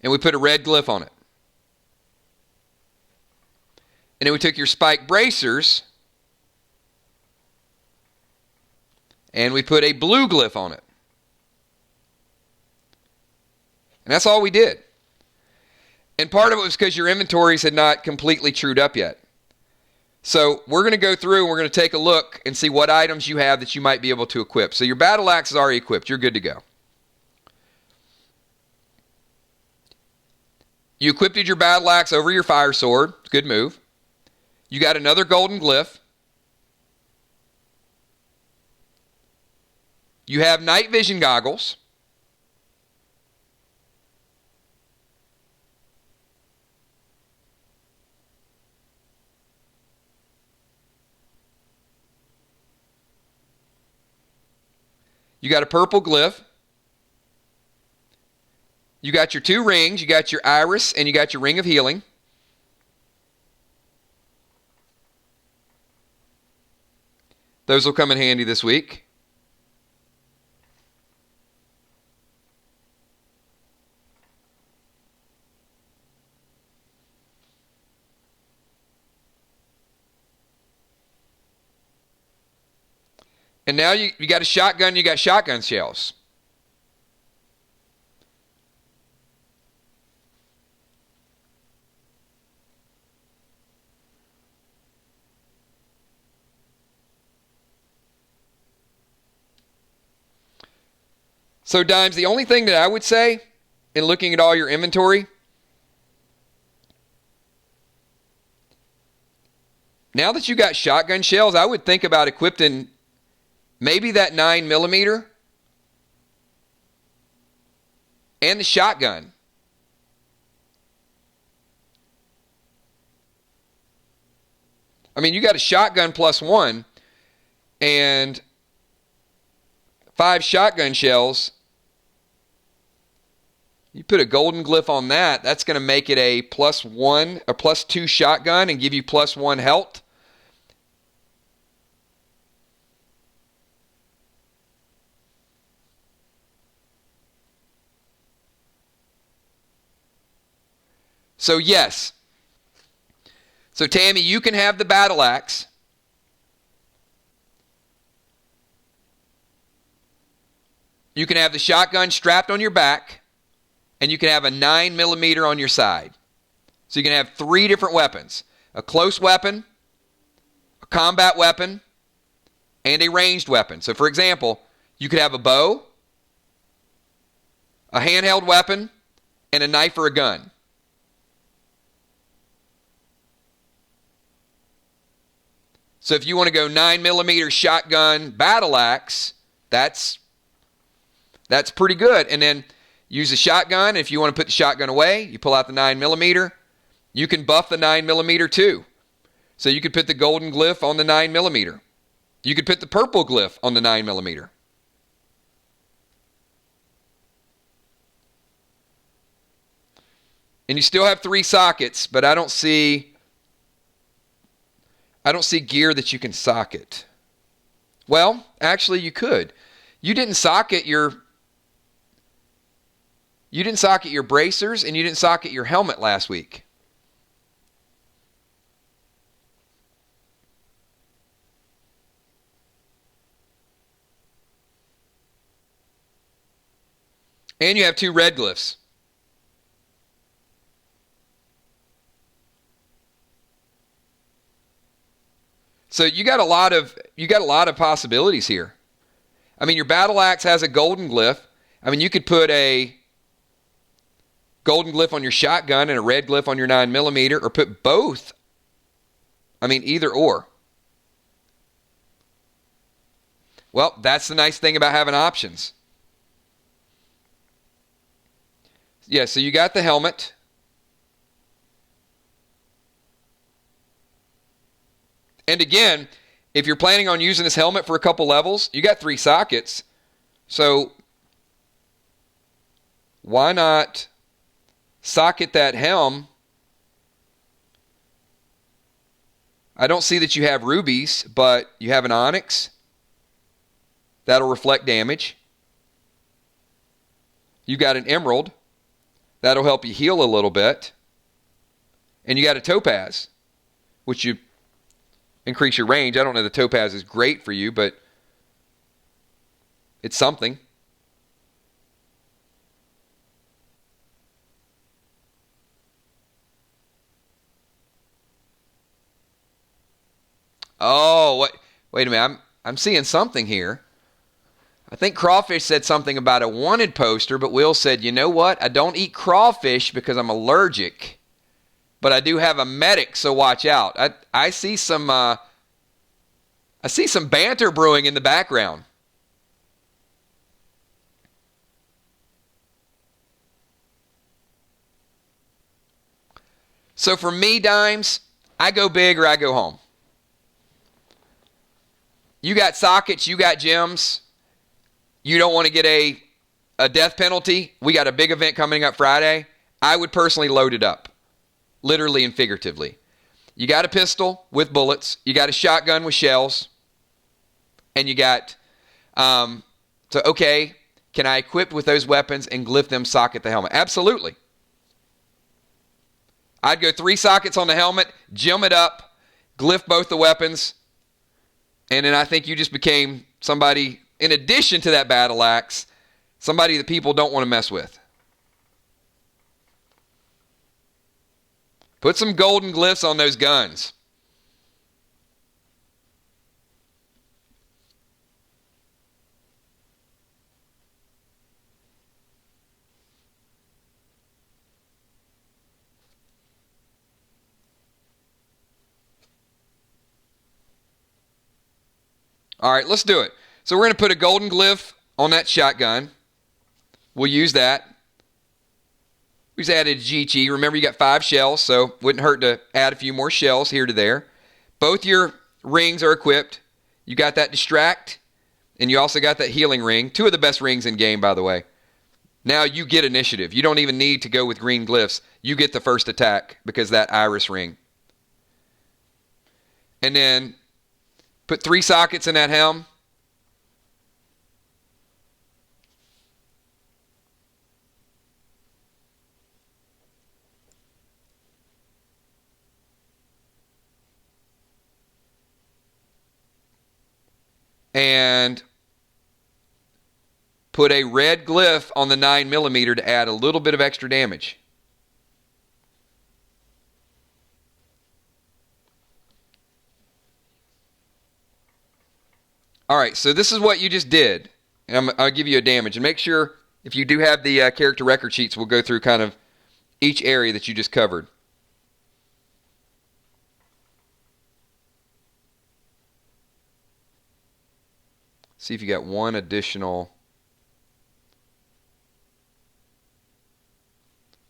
and we put a red glyph on it. And then we took your spiked bracers and we put a blue glyph on it. And that's all we did. And part of it was because your inventories had not completely trued up yet. So we're going to go through and we're going to take a look and see what items you have that you might be able to equip. So your battle axe is already equipped. You're good to go. You equipped your battle axe over your fire sword. Good move. You got another golden glyph. You have night vision goggles. You got a purple glyph. You got your 2 rings. You got your iris and you got your ring of healing. Those will come in handy this week. And now you got a shotgun, you got shotgun shells. So, Dimes, the only thing that I would say in looking at all your inventory, now that you got shotgun shells, I would think about equipping maybe that 9mm and the shotgun. I mean, you got a shotgun +1 and 5 shotgun shells. You put a golden glyph on that, that's going to make it a +1, a +2 shotgun and give you +1 health. So yes. So Tammy, you can have the battle axe. You can have the shotgun strapped on your back. And you can have a 9mm on your side. So you can have 3 different weapons. A close weapon, a combat weapon, and a ranged weapon. So for example, you could have a bow, a handheld weapon, and a knife or a gun. So if you want to go 9mm shotgun battle axe, that's pretty good. And then use a shotgun. If you want to put the shotgun away, you pull out the 9mm. You can buff the 9mm too. So you could put the golden glyph on the 9mm. You could put the purple glyph on the 9mm. And you still have 3 sockets, but I don't see gear that you can socket. Well, actually you could. You didn't socket your bracers and you didn't socket your helmet last week. And you have 2 red glyphs. So you got a lot of possibilities here. I mean, your battle axe has a golden glyph. I mean, you could put a golden glyph on your shotgun and a red glyph on your 9mm, or put both. I mean, either or. Well, that's the nice thing about having options. Yeah, so you got the helmet. And again, if you're planning on using this helmet for a couple levels, you got 3 sockets. So why not socket that helm? I don't see that you have rubies, but you have an onyx. That'll reflect damage. You got an emerald. That'll help you heal a little bit. And you got a topaz, which you increase your range. I don't know the topaz is great for you, but it's something. Oh, wait a minute. I'm seeing something here. I think Crawfish said something about a wanted poster, but Will said, you know what? I don't eat crawfish because I'm allergic. But I do have a medic, so watch out. I see some banter brewing in the background. So for me, Dimes, I go big or I go home. You got sockets, you got gems. You don't want to get a death penalty. We got a big event coming up Friday. I would personally load it up, literally and figuratively. You got a pistol with bullets. You got a shotgun with shells. And you got, okay, can I equip with those weapons and glyph them socket the helmet? Absolutely. I'd go 3 sockets on the helmet, gem it up, glyph both the weapons, and then I think you just became somebody, in addition to that battle axe, somebody that people don't want to mess with. Put some golden glyphs on those guns. All right, let's do it. So we're going to put a golden glyph on that shotgun. We'll use that. We just added GG. Remember, you got 5 shells, so wouldn't hurt to add a few more shells here to there. Both your rings are equipped. You got that distract, and you also got that healing ring. 2 of the best rings in game, by the way. Now you get initiative. You don't even need to go with green glyphs. You get the first attack because that iris ring. And then put 3 sockets in that helm. And put a red glyph on the 9mm to add a little bit of extra damage. All right, so this is what you just did. And I'll give you a damage. And make sure, if you do have the character record sheets, we'll go through kind of each area that you just covered. See if you got one additional.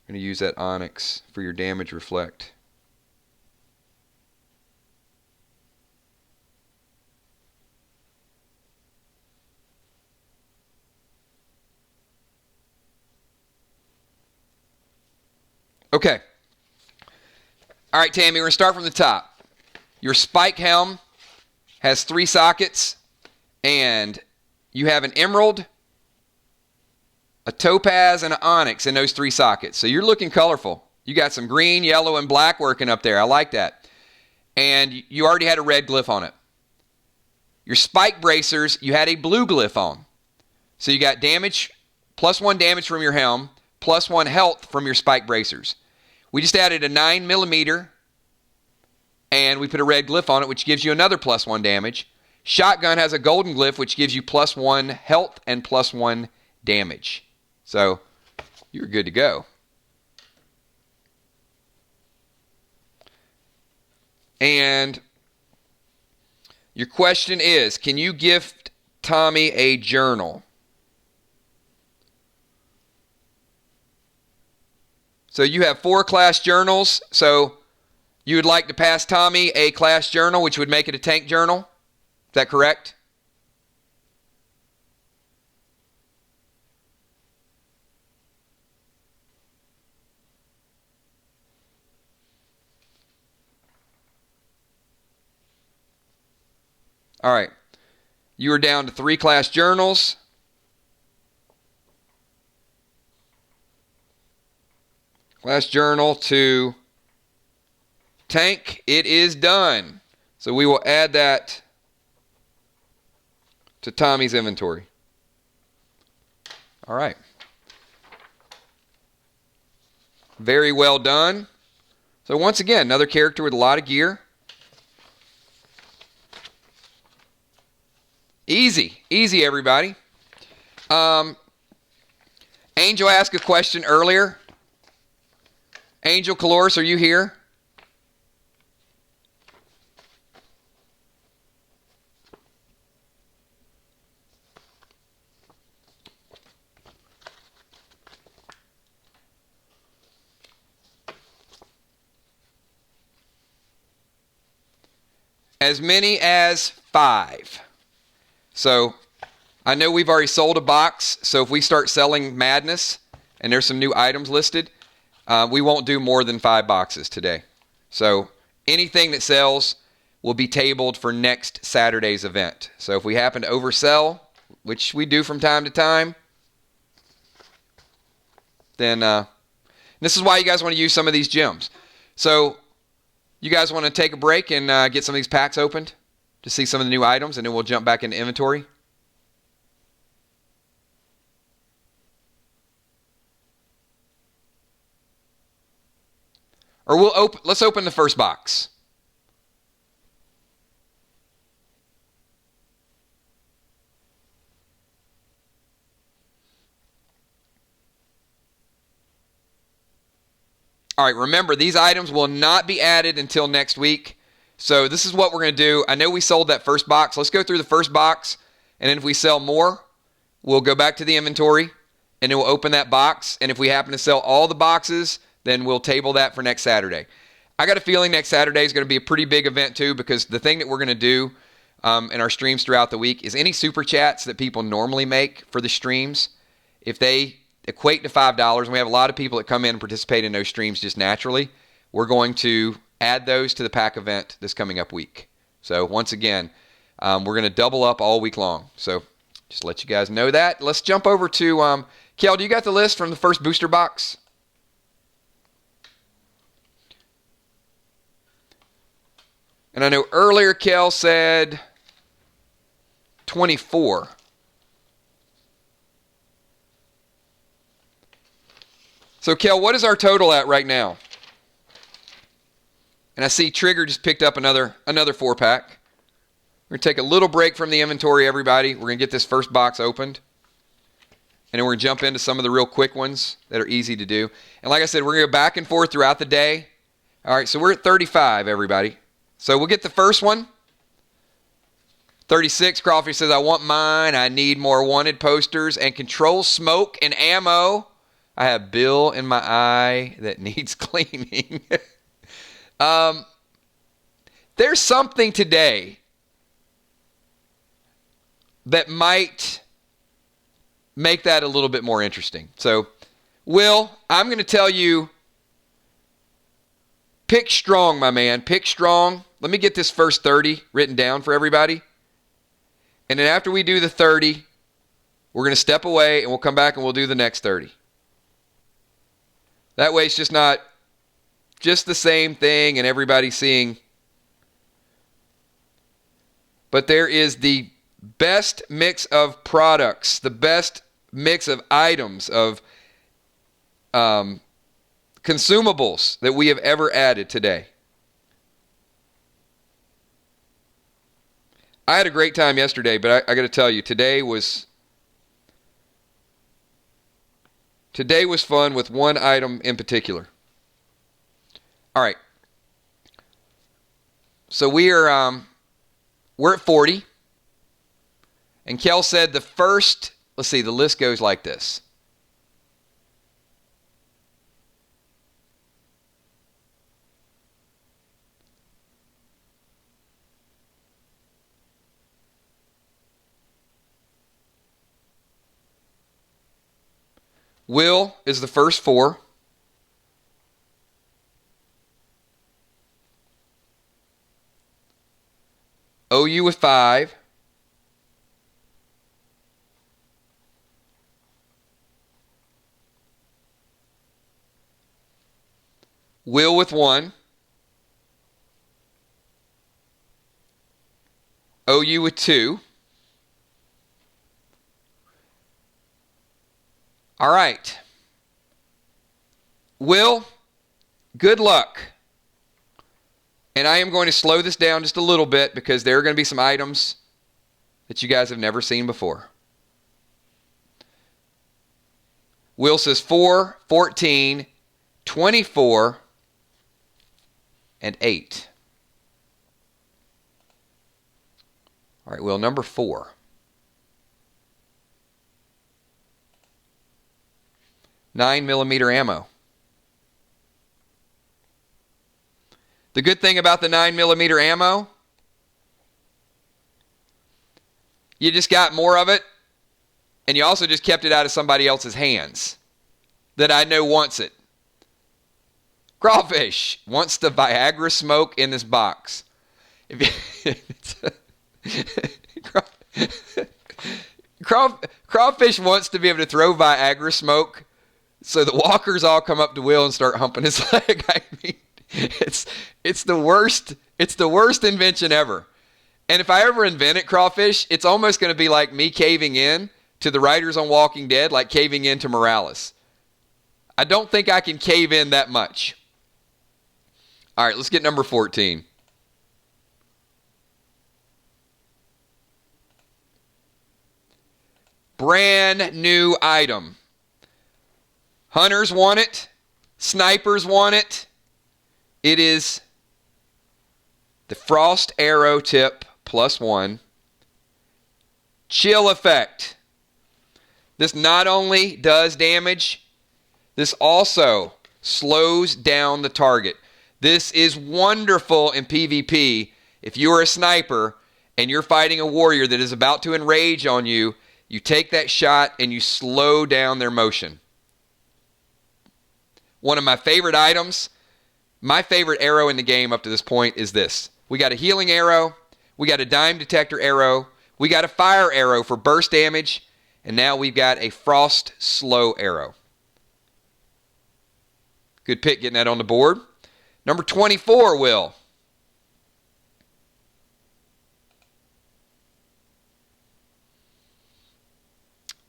I'm going to use that onyx for your damage reflect. Okay. All right, Tammy, we're going to start from the top. Your spike helm has 3 sockets, and you have an emerald, a topaz, and an onyx in those 3 sockets. So you're looking colorful. You got some green, yellow, and black working up there. I like that. And you already had a red glyph on it. Your spike bracers, you had a blue glyph on. So you got damage, +1 damage from your helm, +1 health from your spike bracers. We just added a 9mm, and we put a red glyph on it, which gives you another +1 damage. Shotgun has a golden glyph, which gives you +1 health and +1 damage. So you're good to go. And your question is, can you gift Tommy a journal? So you have 4 class journals. So you would like to pass Tommy a class journal, which would make it a tank journal. Is that correct? All right. You are down to 3 class journals. Class journal to tank. It is done. So we will add that to Tommy's inventory. All right. Very well done. So once again, another character with a lot of gear. Easy. Easy, everybody. Angel asked a question earlier. Angel Caloris, are you here? As many as 5. So I know we've already sold a box, so if we start selling Madness and there's some new items listed, we won't do more than 5 boxes today. So anything that sells will be tabled for next Saturday's event. So if we happen to oversell, which we do from time to time, then this is why you guys want to use some of these gems. So you guys want to take a break and get some of these packs opened to see some of the new items, and then we'll jump back into inventory. Or let's open the first box. All right, remember, these items will not be added until next week. So this is what we're going to do. I know we sold that first box. Let's go through the first box, and then if we sell more, we'll go back to the inventory, and then we'll open that box. And if we happen to sell all the boxes, then we'll table that for next Saturday. I got a feeling next Saturday is going to be a pretty big event too, because the thing that we're going to do in our streams throughout the week is any super chats that people normally make for the streams, if they equate to $5, and we have a lot of people that come in and participate in those streams just naturally, we're going to add those to the pack event this coming up week. So once again, we're going to double up all week long. So just let you guys know that. Let's jump over to, Kel, do you got the list from the first booster box? And I know earlier Kel said 24. So Kel, what is our total at right now? And I see Trigger just picked up another 4-pack. We're going to take a little break from the inventory, everybody. We're going to get this first box opened. And then we're going to jump into some of the real quick ones that are easy to do. And like I said, we're going to go back and forth throughout the day. All right, so we're at 35, everybody. So we'll get the first one. 36, Crawford says, I want mine. I need more wanted posters and control smoke and ammo. I have Bill in my eye that needs cleaning. There's something today that might make that a little bit more interesting. So, Will, I'm going to tell you Pick strong, my man. Pick strong. Let me get this first 30 written down for everybody. And then after we do the 30, we're going to step away and we'll come back and we'll do the next 30. That way it's just not just the same thing and everybody seeing. But there is the best mix of products, the best mix of items, of consumables that we have ever added today. I had a great time yesterday, but I got to tell you, today was fun with one item in particular. All right. So we're at 40. And Kel said the first, let's see, the list goes like this. Will is the first 4. OU with 5. Will with 1. OU with 2. All right. Will, good luck. And I am going to slow this down just a little bit because there are going to be some items that you guys have never seen before. Will says 4, 14, 24, and 8. All right, Will, number 4. $9mm ammo. The good thing about the 9mm ammo, you just got more of it, and you also just kept it out of somebody else's hands that I know wants it. Crawfish wants the Viagra smoke in this box. Crawfish wants to be able to throw Viagra smoke so the walkers all come up to Will and start humping his leg. I mean, it's the worst invention ever. And if I ever invent it, Crawfish, it's almost going to be like me caving in to the writers on Walking Dead, like caving in to Morales. I don't think I can cave in that much. All right, let's get number 14. Brand new item. Hunters want it. Snipers want it. It is the Frost Arrow Tip +1 Chill Effect. This not only does damage, this also slows down the target. This is wonderful in PvP. If you are a sniper and you're fighting a warrior that is about to enrage on you, you take that shot and you slow down their motion. One of my favorite items, my favorite arrow in the game up to this point is this. We got a healing arrow, we got a dime detector arrow, we got a fire arrow for burst damage, and now we've got a frost slow arrow. Good pick getting that on the board. Number 24, Will.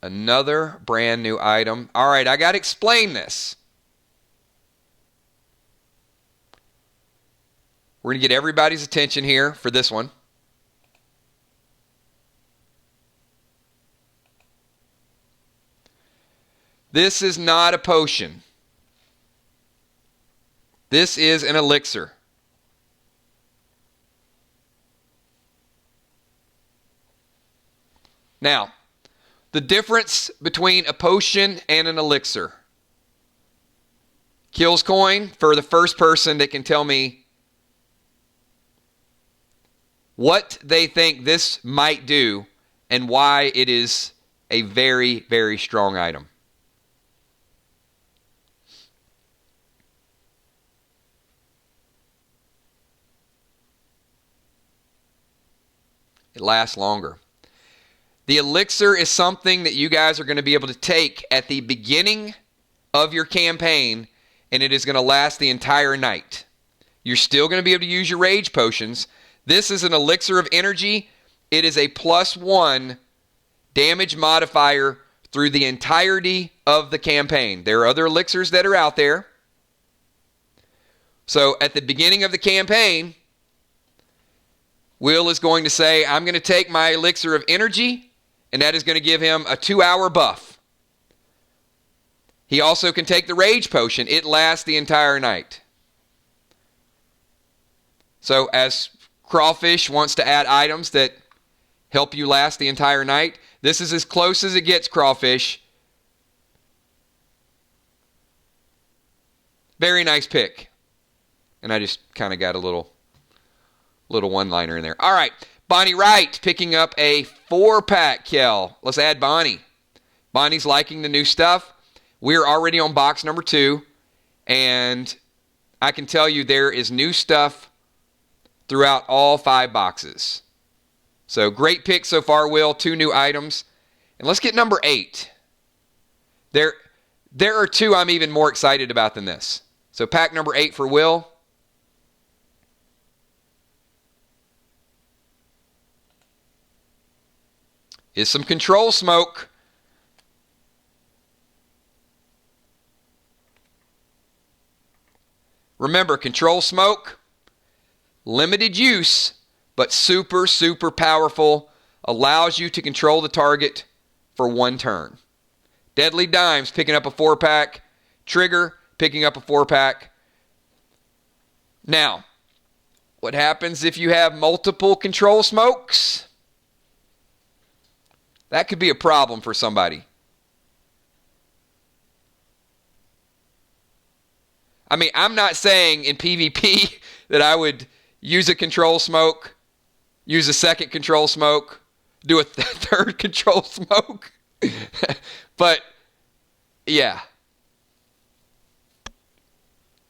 Another brand new item. All right, I got to explain this. We're going to get everybody's attention here for this one. This is not a potion. This is an elixir. Now, the difference between a potion and an elixir. Kills coin for the first person that can tell me what they think this might do and why it is a very, very strong item. It lasts longer. The elixir is something that you guys are going to be able to take at the beginning of your campaign, and it is going to last the entire night. You're still going to be able to use your rage potions. This is an elixir of energy. It is a +1 damage modifier through the entirety of the campaign. There are other elixirs that are out there. So at the beginning of the campaign, Will is going to say, I'm going to take my elixir of energy, and that is going to give him a 2-hour buff. He also can take the rage potion. It lasts the entire night. So as Crawfish wants to add items that help you last the entire night, this is as close as it gets, Crawfish. Very nice pick. And I just kind of got a little one-liner in there. All right, Bonnie Wright picking up a 4-pack, Kel. Let's add Bonnie. Bonnie's liking the new stuff. We're already on box number 2, and I can tell you there is new stuff throughout all 5 boxes. So great pick so far, Will. 2 new items. And let's get number 8. There are 2 I'm even more excited about than this. So pack number 8 for Will. Is some control smoke. Remember, control smoke, limited use, but super, super powerful. Allows you to control the target for 1 turn. Deadly Dimes picking up a 4-pack. Trigger picking up a 4-pack. Now, what happens if you have multiple control smokes? That could be a problem for somebody. I mean, I'm not saying in PvP that I would use a control smoke, use a second control smoke, do a third control smoke. But, yeah.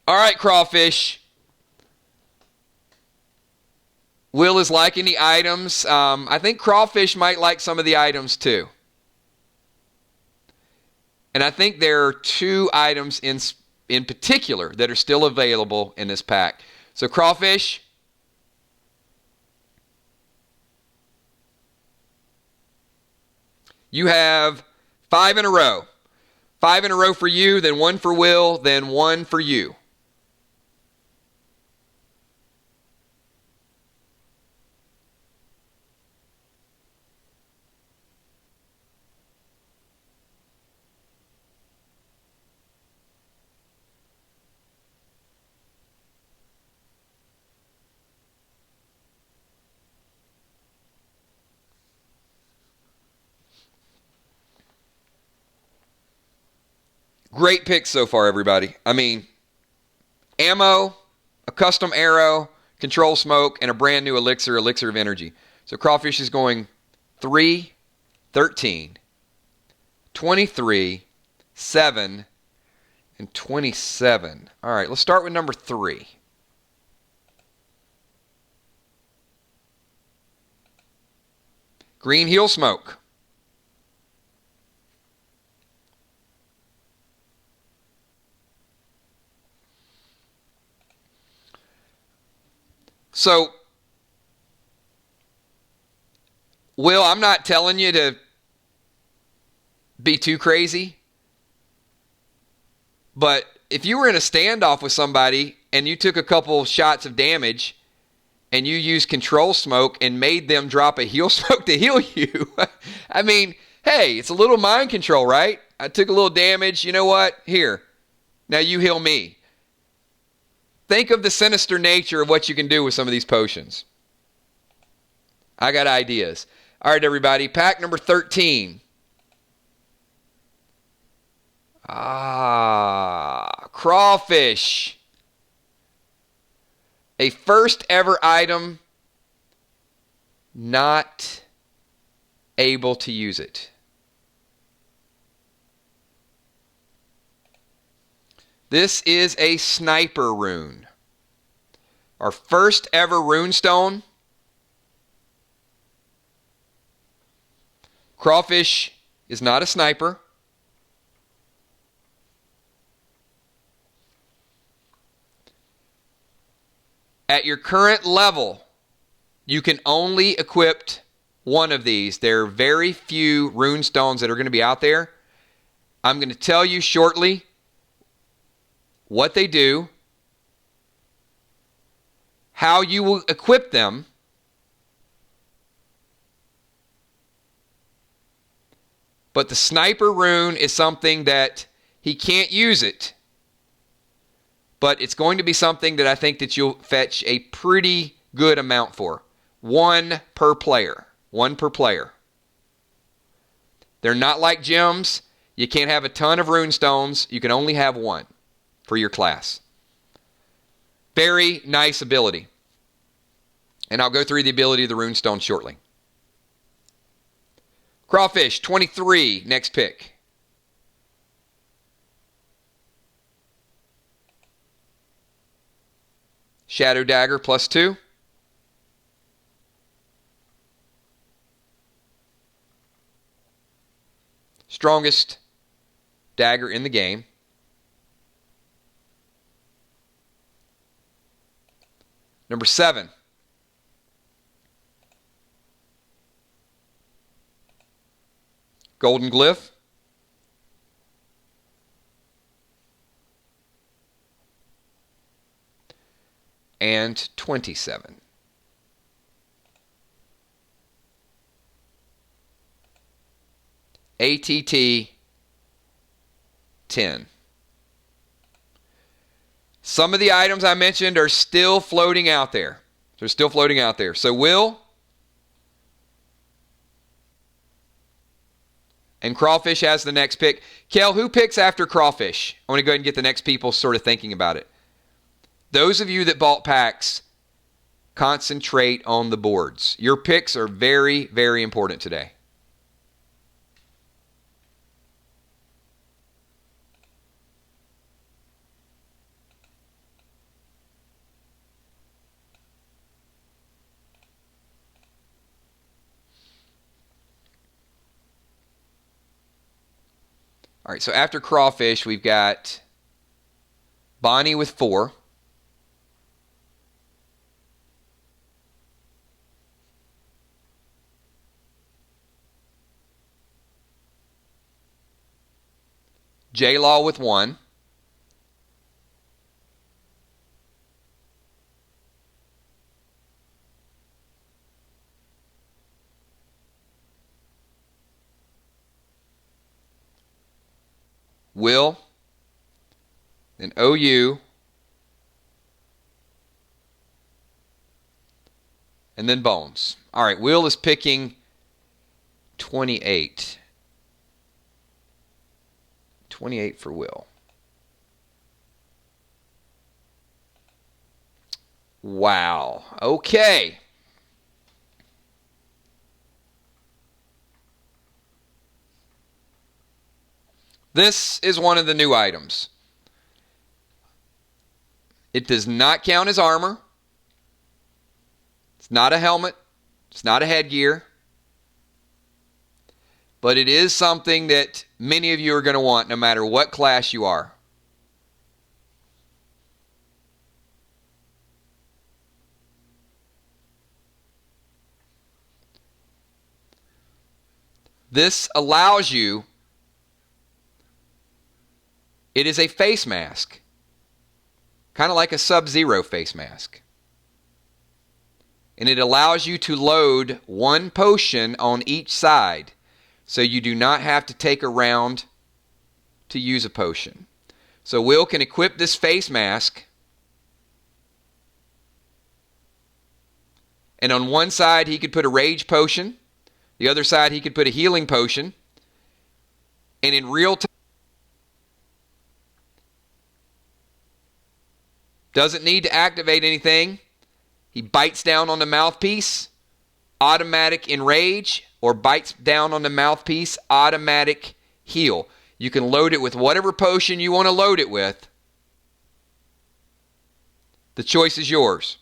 All right, Crawfish. Will is liking the items. I think Crawfish might like some of the items too. And I think there are 2 items in particular that are still available in this pack. So Crawfish, you have 5 in a row. 5 in a row for you, then 1 for Will, then 1 for you. Great picks so far, everybody. I mean, ammo, a custom arrow, control smoke, and a brand new elixir of energy. So Crawfish is going 3, 13, 23, 7, and 27. All right, let's start with number 3. Green Heel Smoke. So, Will, I'm not telling you to be too crazy, but if you were in a standoff with somebody and you took a couple shots of damage and you used control smoke and made them drop a heal smoke to heal you, I mean, hey, it's a little mind control, right? I took a little damage. You know what? Here, now you heal me. Think of the sinister nature of what you can do with some of these potions. I got ideas. All right, everybody. Pack number 13. Crawfish. A first ever item, not able to use it. This is a sniper rune. Our first ever rune stone. Crawfish is not a sniper. At your current level, you can only equip one of these. There are very few rune stones that are going to be out there. I'm going to tell you shortly what they do, how you will equip them, but the sniper rune is something that he can't use it, but it's going to be something that I think that you'll fetch a pretty good amount for. One per player. One per player. They're not like gems. You can't have a ton of rune stones. You can only have one for your class. Very nice ability. And I'll go through the ability of the rune stone shortly. Crawfish, 23, next pick. Shadow Dagger, +2. Strongest dagger in the game. Number 7. Golden Glyph. And 27. ATT 10. Some of the items I mentioned are still floating out there. They're still floating out there. So Will and Crawfish has the next pick. Kel, who picks after Crawfish? I want to go ahead and get the next people sort of thinking about it. Those of you that bought packs, concentrate on the boards. Your picks are very, very important today. All right, so after Crawfish, we've got Bonnie with 4. J-Law with 1. Will, then OU, and then Bones. All right, Will is picking 28. 28 for Will. Wow. Okay. This is one of the new items. It does not count as armor. It's not a helmet. It's not a headgear. But it is something that many of you are going to want no matter what class you are. This allows you. It is a face mask, kind of like a Sub-Zero face mask. And it allows you to load 1 potion on each side, so you do not have to take a round to use a potion. So Will can equip this face mask, and on one side he could put a rage potion, the other side he could put a healing potion, and in real time, doesn't need to activate anything. He bites down on the mouthpiece, automatic enrage, or bites down on the mouthpiece, automatic heal. You can load it with whatever potion you want to load it with. The choice is yours.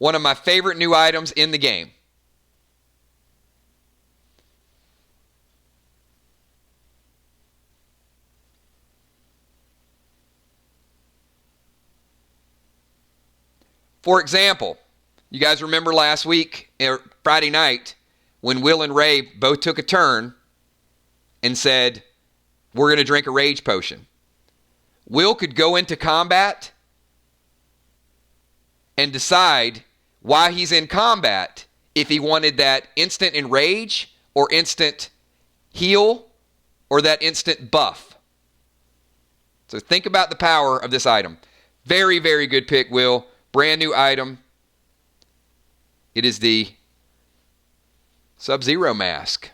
One of my favorite new items in the game. For example, you guys remember last week, or Friday night, when Will and Ray both took a turn and said, we're going to drink a rage potion. Will could go into combat and decide while he's in combat if he wanted that instant enrage or instant heal or that instant buff. So think about the power of this item. Very, very good pick, Will. Brand new item. It is the Sub-Zero mask.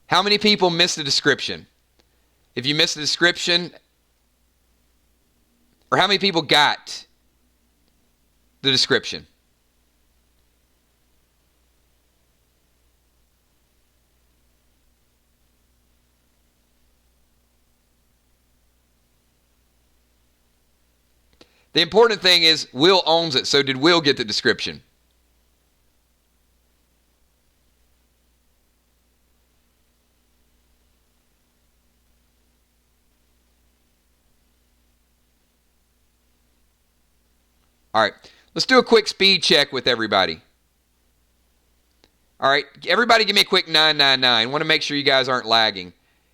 How many people missed the description? If you missed the description, or how many people got the description? The important thing is Will owns it, so did Will get the description? All right, let's do a quick speed check with everybody. All right, everybody give me a quick 999. I want to make sure you guys aren't lagging.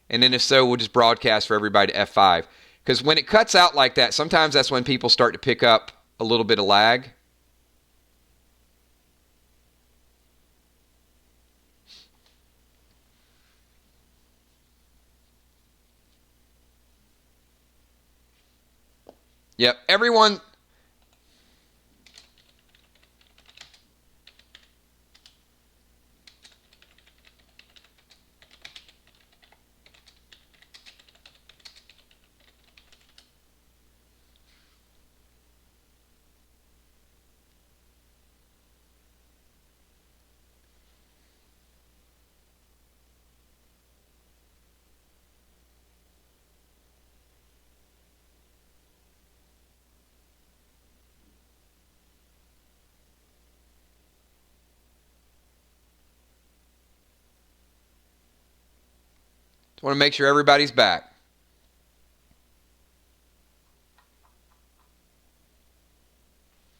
And then if so, we'll just broadcast for everybody to F5. Because when it cuts out like that, sometimes that's when people start to pick up a little bit of lag. Yep, everyone... Just want to make sure everybody's back.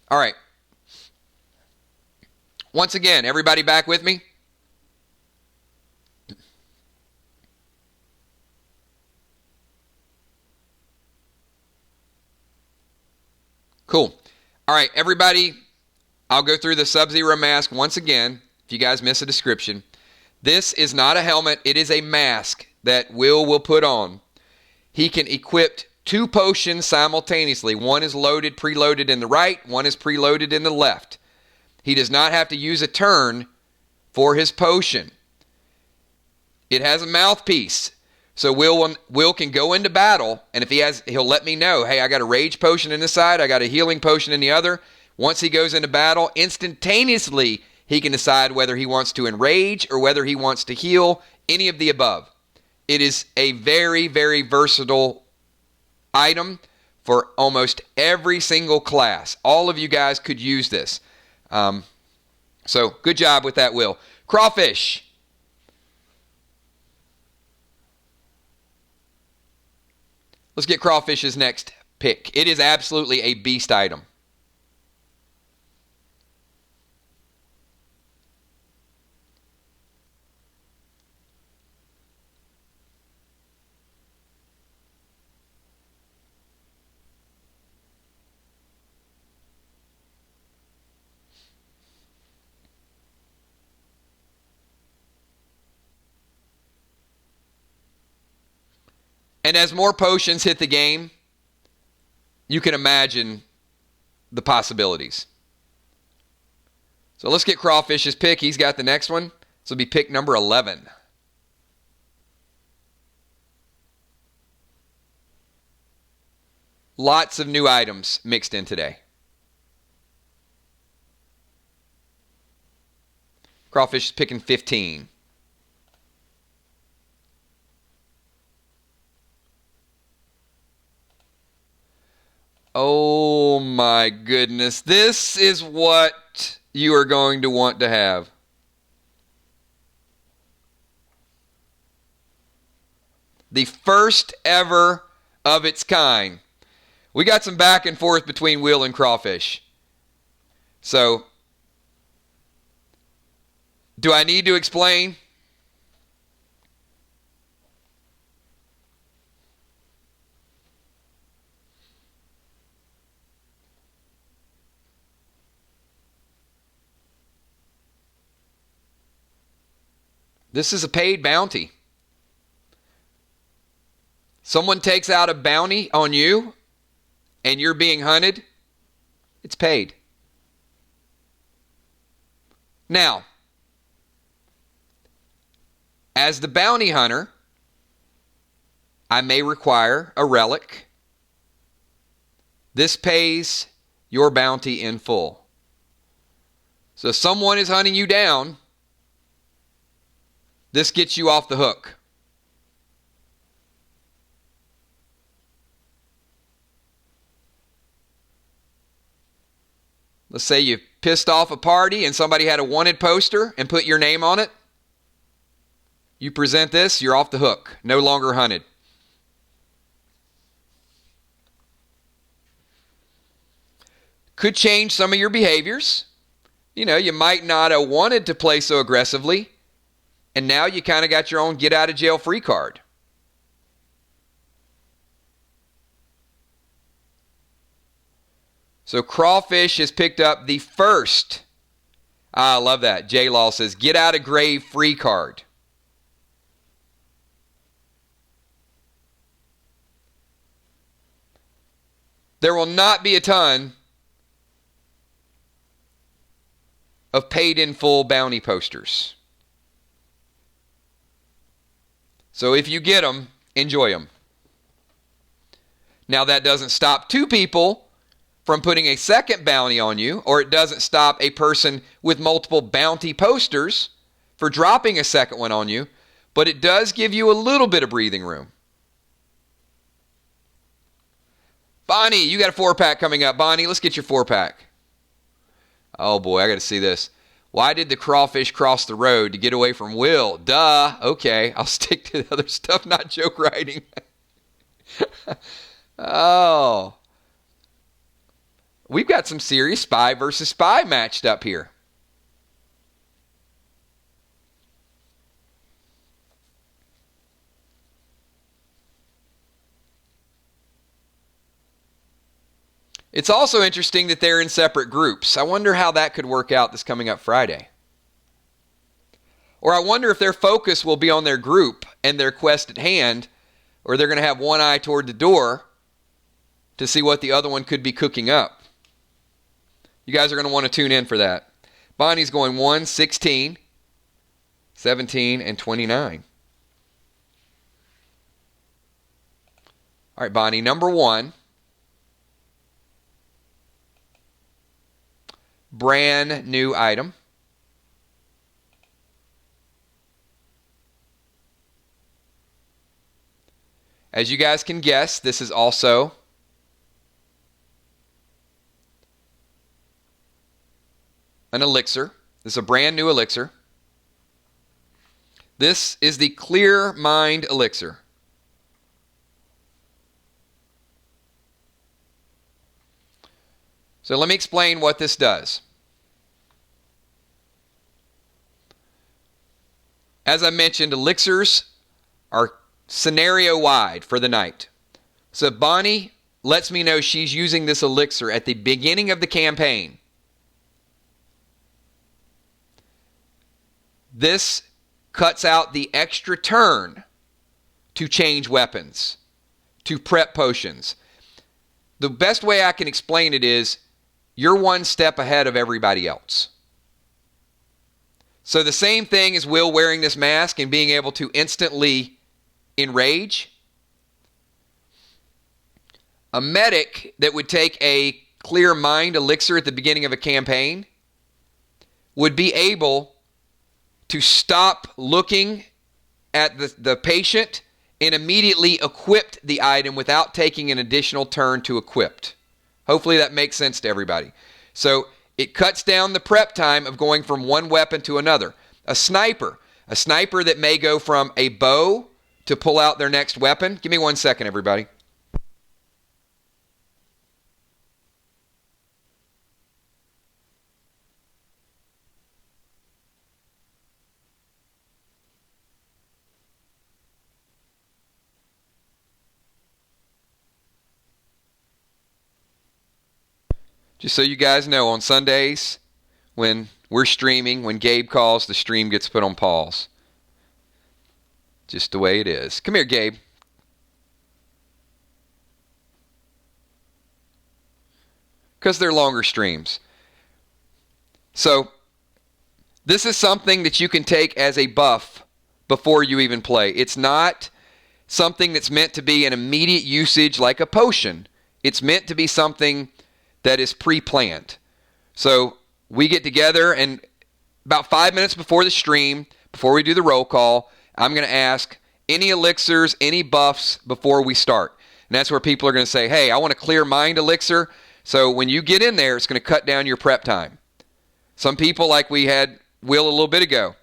All right. Once again, everybody back with me? Cool. All right, everybody, I'll go through the Sub-Zero mask once again, if you guys miss a description. This is not a helmet. It is a mask that Will put on. He can equip 2 potions simultaneously. One is loaded, preloaded in the right. One is preloaded in the left. He does not have to use a turn for his potion. It has a mouthpiece. So Will can go into battle, and if he'll let me know, hey, I got a rage potion in this side, I got a healing potion in the other. Once he goes into battle, instantaneously he can decide whether he wants to enrage or whether he wants to heal, any of the above. It is a very, very versatile item for almost every single class. All of you guys could use this. So good job with that, Will. Crawfish. Let's get Crawfish's next pick. It is absolutely a beast item. And as more potions hit the game, you can imagine the possibilities. So let's get Crawfish's pick. He's got the next one. This will be pick number 11. Lots of new items mixed in today. Crawfish is picking 15. Oh my goodness. This is what you are going to want to have. The first ever of its kind. We got some back and forth between Will and Crawfish. So, do I need to explain? This is a paid bounty. Someone takes out a bounty on you and you're being hunted, it's paid. Now, as the bounty hunter, I may require a relic. This pays your bounty in full. So if someone is hunting you down, this gets you off the hook. Let's say you pissed off a party and somebody had a wanted poster and put your name on it. You present this, you're off the hook. No longer hunted. Could change some of your behaviors. You know, you might not have wanted to play so aggressively, and now you kind of got your own get out of jail free card. So Crawfish has picked up the first, I love that, J-Law says, get out of grave free card. There will not be a ton of paid in full bounty posters. So if you get them, enjoy them. Now that doesn't stop two people from putting a second bounty on you, or it doesn't stop a person with multiple bounty posters for dropping a second one on you, but it does give you a little bit of breathing room. Bonnie, you got a 4-pack coming up. Bonnie, let's get your 4-pack. Oh boy, I got to see this. Why did the crawfish cross the road to get away from Will? Duh. Okay, I'll stick to the other stuff, not joke writing. Oh. We've got some serious spy versus spy matched up here. It's also interesting that they're in separate groups. I wonder how that could work out this coming up Friday. Or I wonder if their focus will be on their group and their quest at hand, or they're going to have one eye toward the door to see what the other one could be cooking up. You guys are going to want to tune in for that. Bonnie's going 1, 16, 17, and 29. All right, Bonnie, number 1. Brand new item. As you guys can guess, this is also an elixir. This is a brand new elixir. This is the Clear Mind elixir. So let me explain what this does. As I mentioned, elixirs are scenario-wide for the night. So Bonnie lets me know she's using this elixir at the beginning of the campaign. This cuts out the extra turn to change weapons, to prep potions. The best way I can explain it is you're one step ahead of everybody else. So the same thing as Will wearing this mask and being able to instantly enrage. A medic that would take a Clear Mind elixir at the beginning of a campaign would be able to stop looking at the patient and immediately equip the item without taking an additional turn to equip. Hopefully that makes sense to everybody. So it cuts down the prep time of going from one weapon to another. A sniper that may go from a bow to pull out their next weapon. Give me 1 second, everybody. Just so you guys know, on Sundays, when we're streaming, when Gabe calls, the stream gets put on pause. Just the way it is. Come here, Gabe. Because they're longer streams. So, this is something that you can take as a buff before you even play. It's not something that's meant to be an immediate usage like a potion. It's meant to be something that is pre-planned. So we get together, and about 5 minutes before the stream, before we do the roll call, I'm going to ask any elixirs, any buffs before we start. And that's where people are going to say, hey, I want a clear mind elixir. So when you get in there, it's going to cut down your prep time. Some people, like we had Will a little bit ago,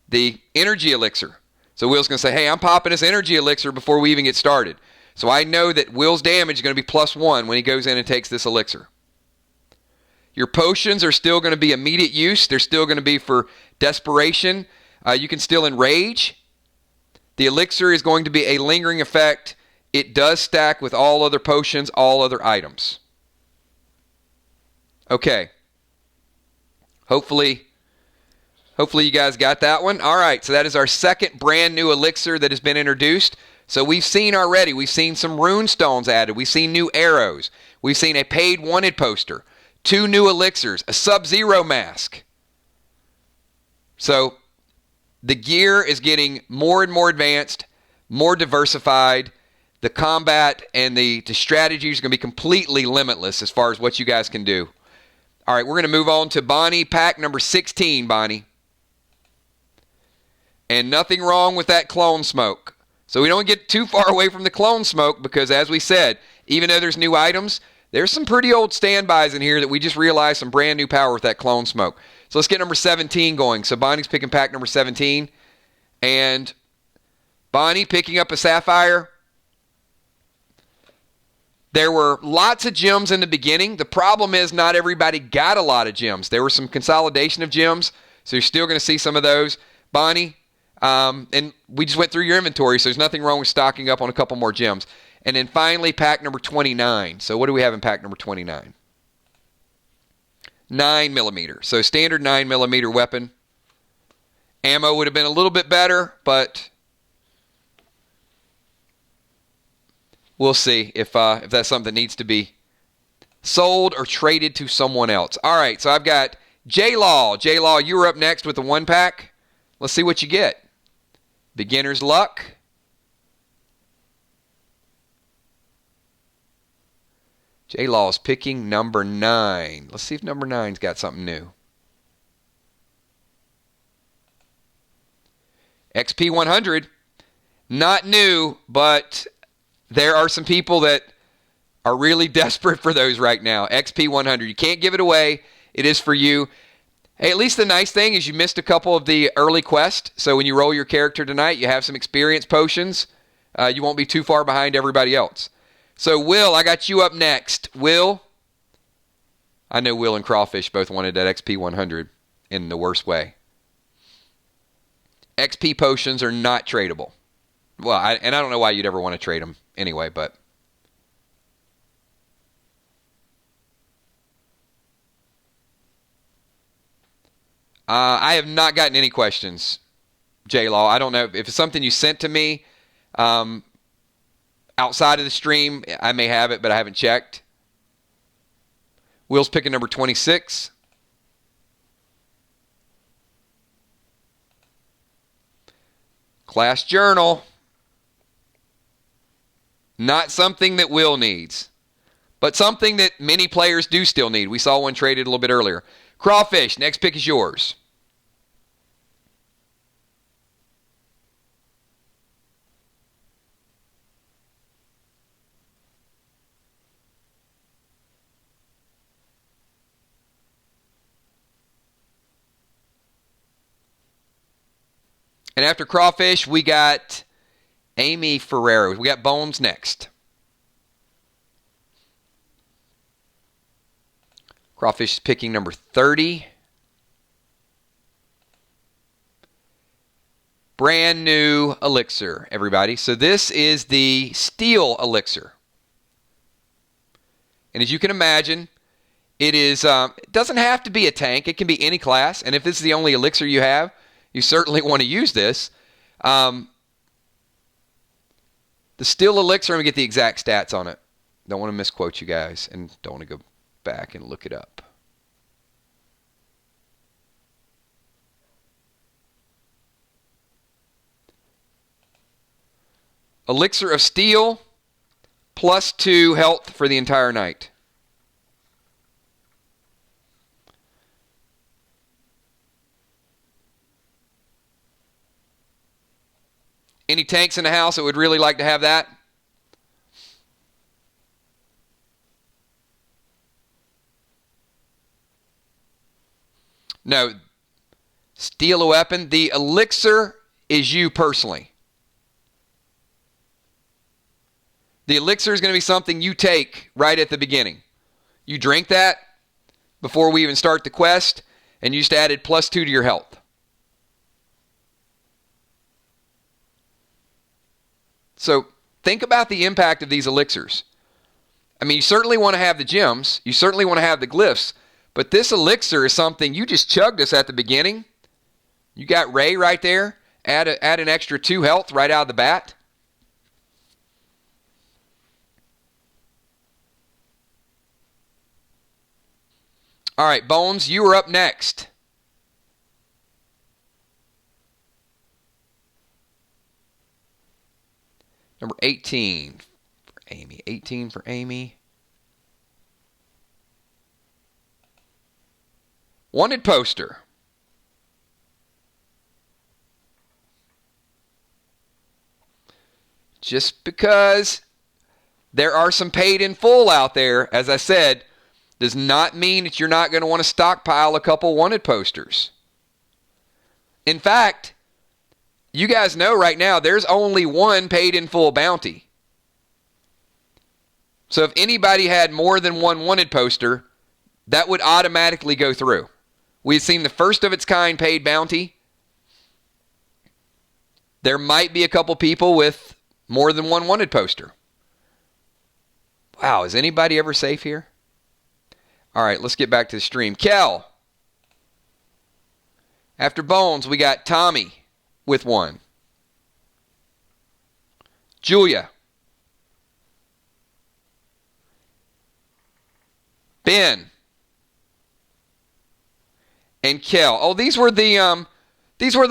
the energy elixir. So Will's going to say, hey, I'm popping this energy elixir before we even get started. So I know that Will's damage is going to be +1 when he goes in and takes this elixir. Your potions are still going to be immediate use. They're still going to be for desperation. You can still enrage. The elixir is going to be a lingering effect. It does stack with all other potions, all other items. Okay. Hopefully you guys got that one. All right, so that is our second brand new elixir that has been introduced. So we've seen some rune stones added. We've seen new arrows. We've seen a paid wanted poster. 2 new elixirs, a Sub-Zero mask. So the gear is getting more and more advanced, more diversified. The combat and the strategies are going to be completely limitless as far as what you guys can do. All right, we're going to move on to Bonnie, pack number 16, Bonnie. And nothing wrong with that clone smoke. So we don't get too far away from the clone smoke because, as we said, even though there's new items, there's some pretty old standbys in here that we just realized some brand new power with that clone smoke. So let's get number 17 going. So Bonnie's picking pack number 17. And Bonnie picking up a sapphire. There were lots of gems in the beginning. The problem is not everybody got a lot of gems. There was some consolidation of gems, so you're still going to see some of those. Bonnie, and we just went through your inventory, so there's nothing wrong with stocking up on a couple more gems. And then finally, pack number 29. So what do we have in pack number 29? 9mm. So standard 9mm weapon. Ammo would have been a little bit better, but we'll see if that's something that needs to be sold or traded to someone else. All right, so I've got J-Law. J-Law, you were up next with the 1-pack. Let's see what you get. Beginner's luck. J-Law's picking number 9. Let's see if number 9's got something new. XP 100. Not new, but there are some people that are really desperate for those right now. XP 100. You can't give it away. It is for you. Hey, at least the nice thing is you missed a couple of the early quests. So when you roll your character tonight, you have some experience potions. You won't be too far behind everybody else. So, Will, I got you up next. Will, I know Will and Crawfish both wanted that XP 100 in the worst way. XP potions are not tradable. Well, I don't know why you'd ever want to trade them anyway, but I have not gotten any questions, J-Law. I don't know if it's something you sent to me. Outside of the stream, I may have it, but I haven't checked. Will's picking number 26. Class journal. Not something that Will needs, but something that many players do still need. We saw one traded a little bit earlier. Crawfish, next pick is yours. And after crawfish, we got Amy Ferrero. We got bones next. Crawfish is picking number 30. Brand new elixir, everybody. So this is the steel elixir. And as you can imagine, it doesn't have to be a tank. It can be any class. And if this is the only elixir you have, you certainly want to use this. The steel elixir, I'm going to get the exact stats on it. Don't want to misquote you guys and don't want to go back and look it up. Elixir of Steel, +2 health for the entire night. Any tanks in the house that would really like to have that? No. Steal a weapon. The elixir is you personally. The elixir is going to be something you take right at the beginning. You drink that before we even start the quest, and you just added +2 to your health. So think about the impact of these elixirs. I mean, you certainly want to have the gems. You certainly want to have the glyphs. But this elixir is something you just chugged us at the beginning. You got Ray right there. Add an extra 2 health right out of the bat. All right, Bones, you are up next. Number 18 for Amy. 18 for Amy. Wanted poster. Just because there are some paid in full out there, as I said, does not mean that you're not going to want to stockpile a couple wanted posters. In fact, you guys know right now there's only one paid in full bounty. So if anybody had more than one wanted poster, that would automatically go through. We've seen the first of its kind paid bounty. There might be a couple people with more than one wanted poster. Wow, is anybody ever safe here? All right, let's get back to the stream. Kel. After Bones, we got Tommy with 1. Julia. Ben. And Kel. Oh, these were the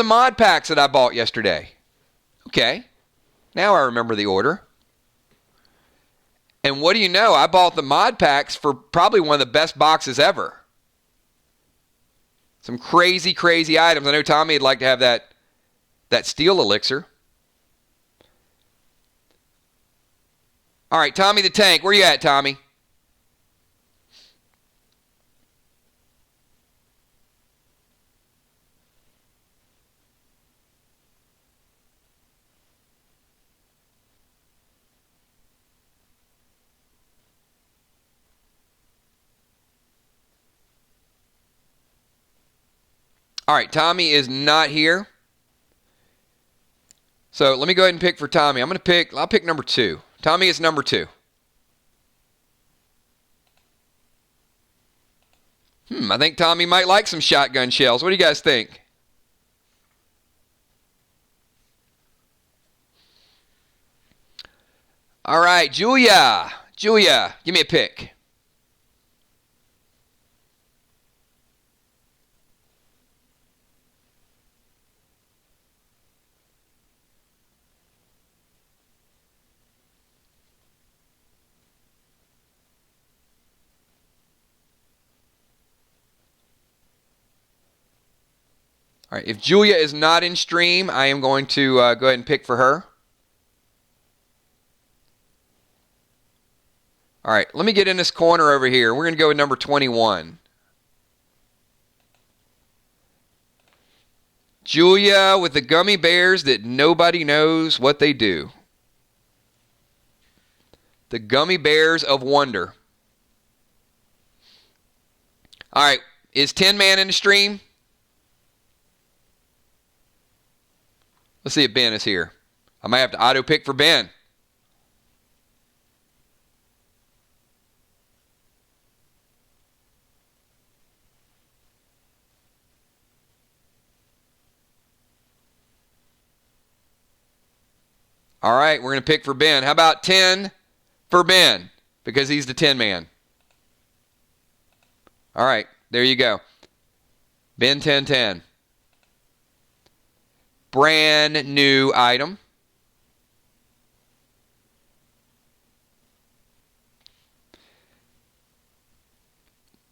mod packs that I bought yesterday. Okay. Now I remember the order. And what do you know? I bought the mod packs for probably one of the best boxes ever. Some crazy, crazy items. I know Tommy would like to have that steel elixir. All right, Tommy the Tank. Where you at, Tommy? All right, Tommy is not here. So let me go ahead and pick for Tommy. I'll pick number 2. Tommy is number 2. I think Tommy might like some shotgun shells. What do you guys think? All right, Julia. Julia, give me a pick. All right, if Julia is not in stream, I am going to go ahead and pick for her. All right, let me get in this corner over here. We're going to go with number 21. Julia with the gummy bears that nobody knows what they do. The gummy bears of wonder. All right, is 10 Man in the stream? Let's see if Ben is here. I might have to auto pick for Ben. All right, we're going to pick for Ben. How about 10 for Ben? Because he's the 10 Man. All right, there you go. Ben 1010. Brand new item.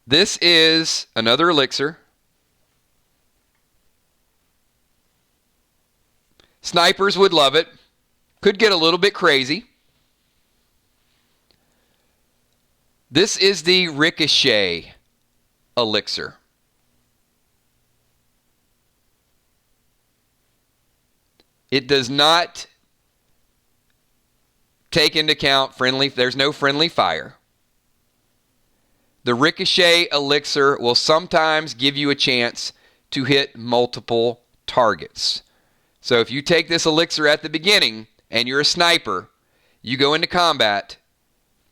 This is another elixir. Snipers would love it. Could get a little bit crazy. This is the Ricochet elixir. It does not take into account friendly, there's no friendly fire. The Ricochet elixir will sometimes give you a chance to hit multiple targets. So if you take this elixir at the beginning and you're a sniper, you go into combat,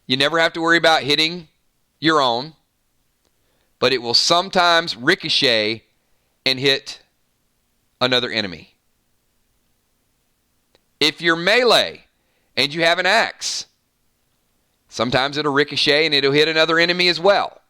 you never have to worry about hitting your own, but it will sometimes ricochet and hit another enemy. If you're melee and you have an axe, sometimes it'll ricochet and it'll hit another enemy as well.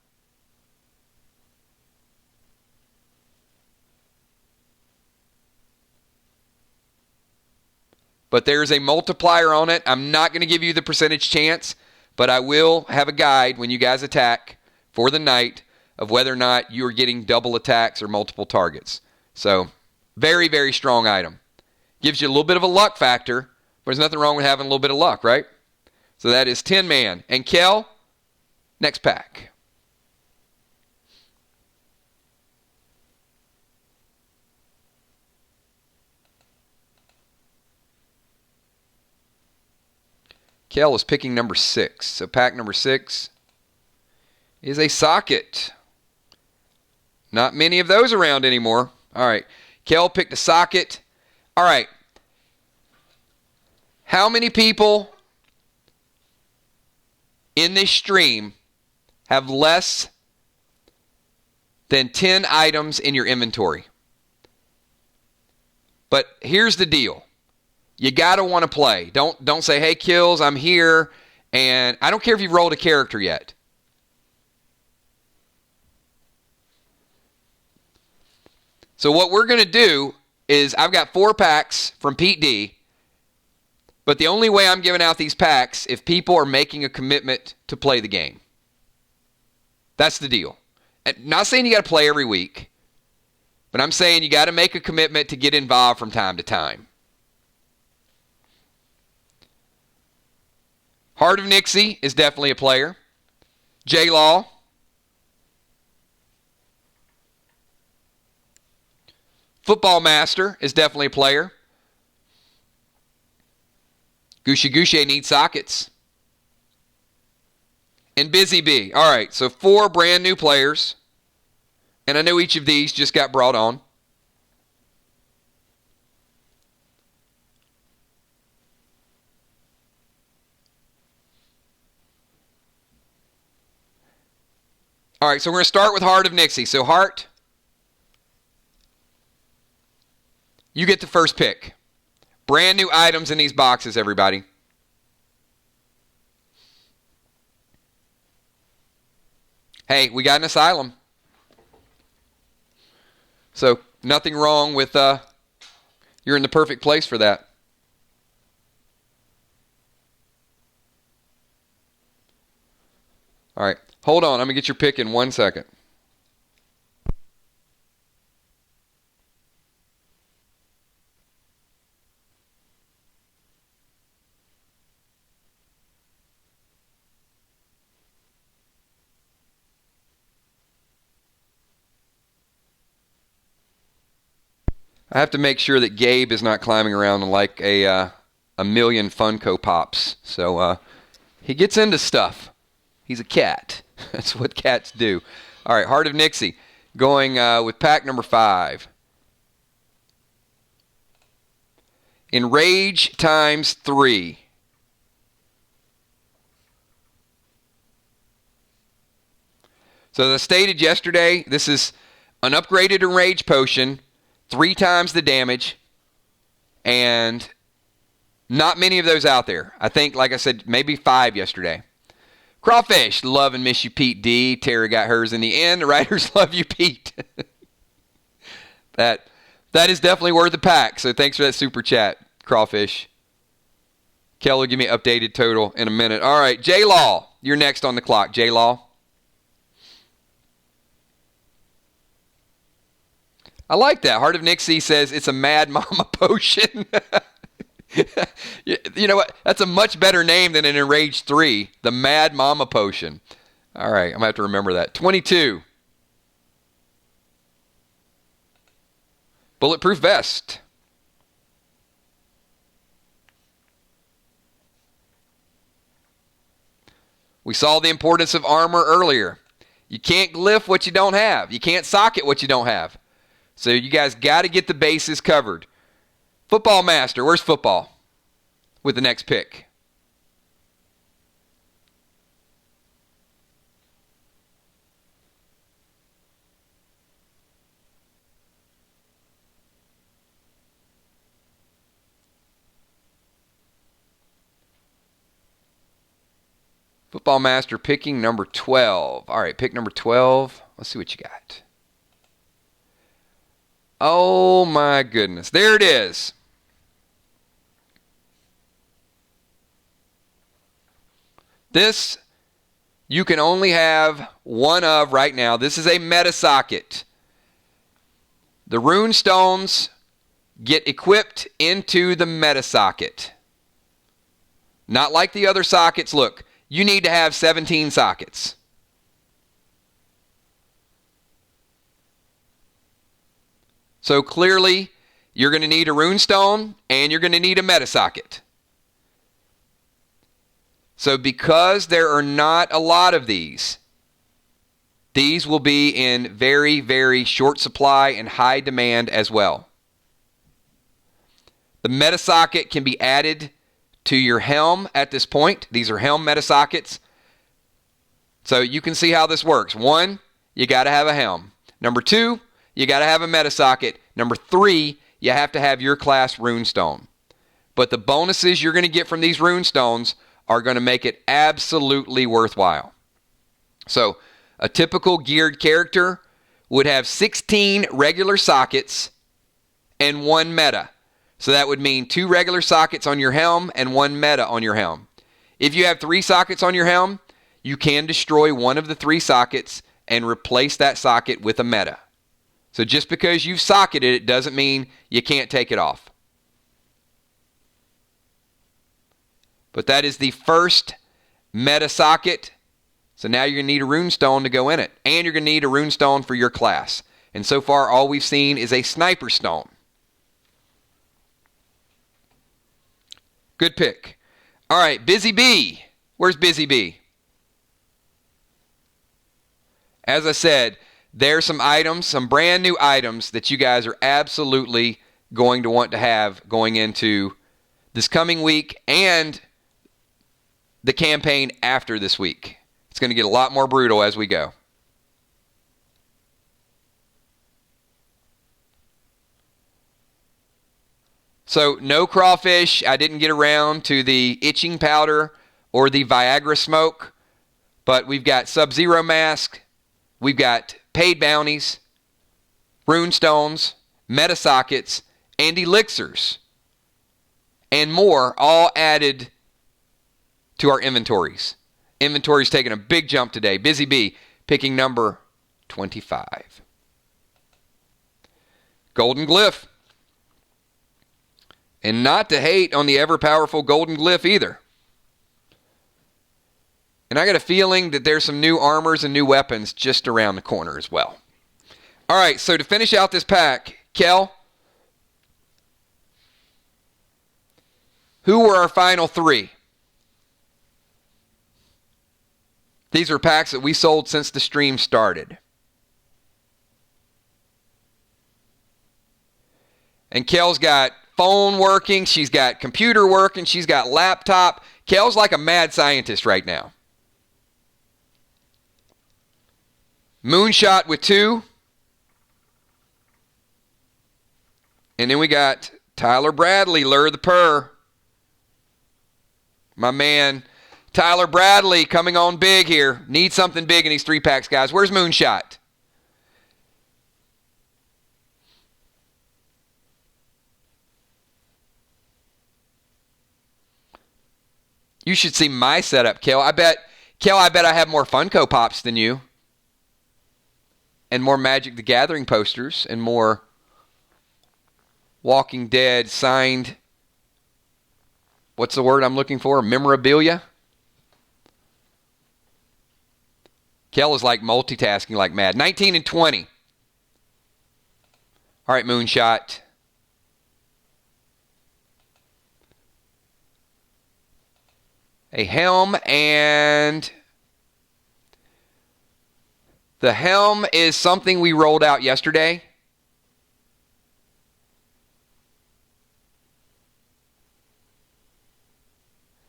But there's a multiplier on it. I'm not going to give you the percentage chance, but I will have a guide when you guys attack for the night of whether or not you're getting double attacks or multiple targets. So, very, very strong item. Gives you a little bit of a luck factor, but there's nothing wrong with having a little bit of luck, right? So that is 10 Man. And Kel, next pack. Kel is picking number 6. So pack number 6 is a socket. Not many of those around anymore. All right. Kel picked a socket. All right. How many people in this stream have less than 10 items in your inventory? But here's the deal. You got to want to play. Don't say, hey, Kills, I'm here. And I don't care if you've rolled a character yet. So what we're going to do is I've got 4 packs from Pete D. But the only way I'm giving out these packs if people are making a commitment to play the game. That's the deal. And not saying you got to play every week. But I'm saying you got to make a commitment to get involved from time to time. Heart of Nixie is definitely a player. J-Law. Football Master is definitely a player. Gushy Gushy needs sockets. And Busy Bee. All right, so 4 brand new players. And I know each of these just got brought on. All right, so we're going to start with Heart of Nixie. So Heart, you get the first pick. Brand new items in these boxes, everybody. Hey, we got an asylum. So nothing wrong with, you're in the perfect place for that. All right, hold on. I'm going to get your pick in 1 second. I have to make sure that Gabe is not climbing around like a million Funko Pops. So he gets into stuff. He's a cat. That's what cats do. All right, Heart of Nixie going with pack number 5. Enrage times 3. So as I stated yesterday, this is an upgraded Enrage potion, 3 times the damage, and not many of those out there. I think, like I said, maybe 5 yesterday. Crawfish, love and miss you, Pete D. Tara got hers in the end. The writers love you, Pete. That is definitely worth a pack, so thanks for that super chat, Crawfish. Kel will give me updated total in a minute. All right, J-Law, you're next on the clock, J-Law. I like that. Heart of Nixie says it's a Mad Mama potion. You know what? That's a much better name than an Enraged 3. The Mad Mama potion. All right, I'm going to have to remember that. 22. Bulletproof vest. We saw the importance of armor earlier. You can't glyph what you don't have. You can't socket what you don't have. So you guys got to get the bases covered. Football Master, where's football? With the next pick. Football Master picking number 12. All right, pick number 12. Let's see what you got. Oh my goodness. There it is. This you can only have one of right now. This is a meta socket. The rune stones get equipped into the meta socket. Not like the other sockets. Look, you need to have 17 sockets. So clearly, you're going to need a rune stone and you're going to need a meta socket. So because there are not a lot of these will be in very, very short supply and high demand as well. The meta socket can be added to your helm at this point. These are helm meta sockets. So you can see how this works. 1, you got to have a helm. Number 2, you got to have a meta socket. Number 3, you have to have your class runestone. But the bonuses you're going to get from these runestones are going to make it absolutely worthwhile. So a typical geared character would have 16 regular sockets and 1 meta. So that would mean 2 regular sockets on your helm and 1 meta on your helm. If you have 3 sockets on your helm, you can destroy one of the 3 sockets and replace that socket with a meta. So just because you've socketed it doesn't mean you can't take it off. But that is the first meta socket. So now you're going to need a runestone to go in it. And you're going to need a runestone for your class. And so far all we've seen is a sniper stone. Good pick. All right, Busy Bee. Where's Busy Bee? As I said, there's some items, some brand new items that you guys are absolutely going to want to have going into this coming week and the campaign after this week. It's going to get a lot more brutal as we go. So no crawfish. I didn't get around to the itching powder or the Viagra smoke, but we've got Sub-Zero mask, we've got paid bounties, runestones, meta sockets, and elixirs, and more, all added to our inventories. Inventory's taking a big jump today. Busy Bee picking number 25. Golden Glyph. And not to hate on the ever-powerful Golden Glyph either. And I got a feeling that there's some new armors and new weapons just around the corner as well. All right, so to finish out this pack, Kel, Who were our final three? These are packs that we sold since the stream started. And Kel's got phone working. She's got computer working. She's got laptop. Kel's like a mad scientist right now. Moonshot with 2. And then we got Tyler Bradley, Lure the Purr. My man, Tyler Bradley coming on big here. Needs something big in these 3-packs, guys. Where's Moonshot? You should see my setup, Kel. I bet I have more Funko Pops than you. And more Magic the Gathering posters. And more Walking Dead signed, what's the word I'm looking for? Memorabilia? Kel is like multitasking like mad. 19 and 20. All right, Moonshot. A helm, and the helm is something we rolled out yesterday.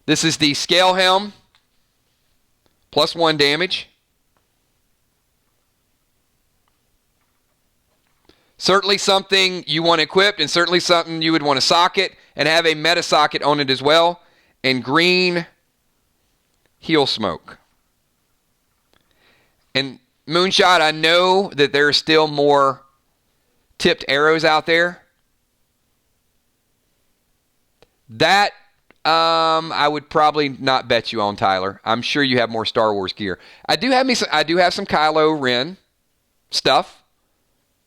This is the scale helm, +1 damage. Certainly something you want equipped, and certainly something you would want to socket and have a meta socket on it as well. And green heel smoke. And Moonshot, I know that there are still more tipped arrows out there. That I would probably not bet you on, Tyler. I'm sure you have more Star Wars gear. I do have some Kylo Ren stuff,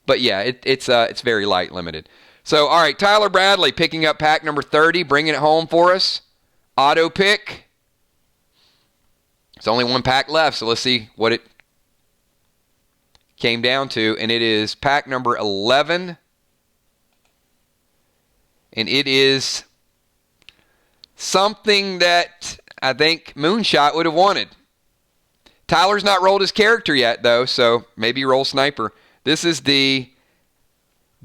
but yeah, it's very light limited. So all right, Tyler Bradley picking up pack number 30, bringing it home for us. Auto pick. There's only 1 pack left, so let's see what it came down to, and it is pack number 11, and it is something that I think Moonshot would have wanted. Tyler's not rolled his character yet, though, so maybe roll Sniper. This is the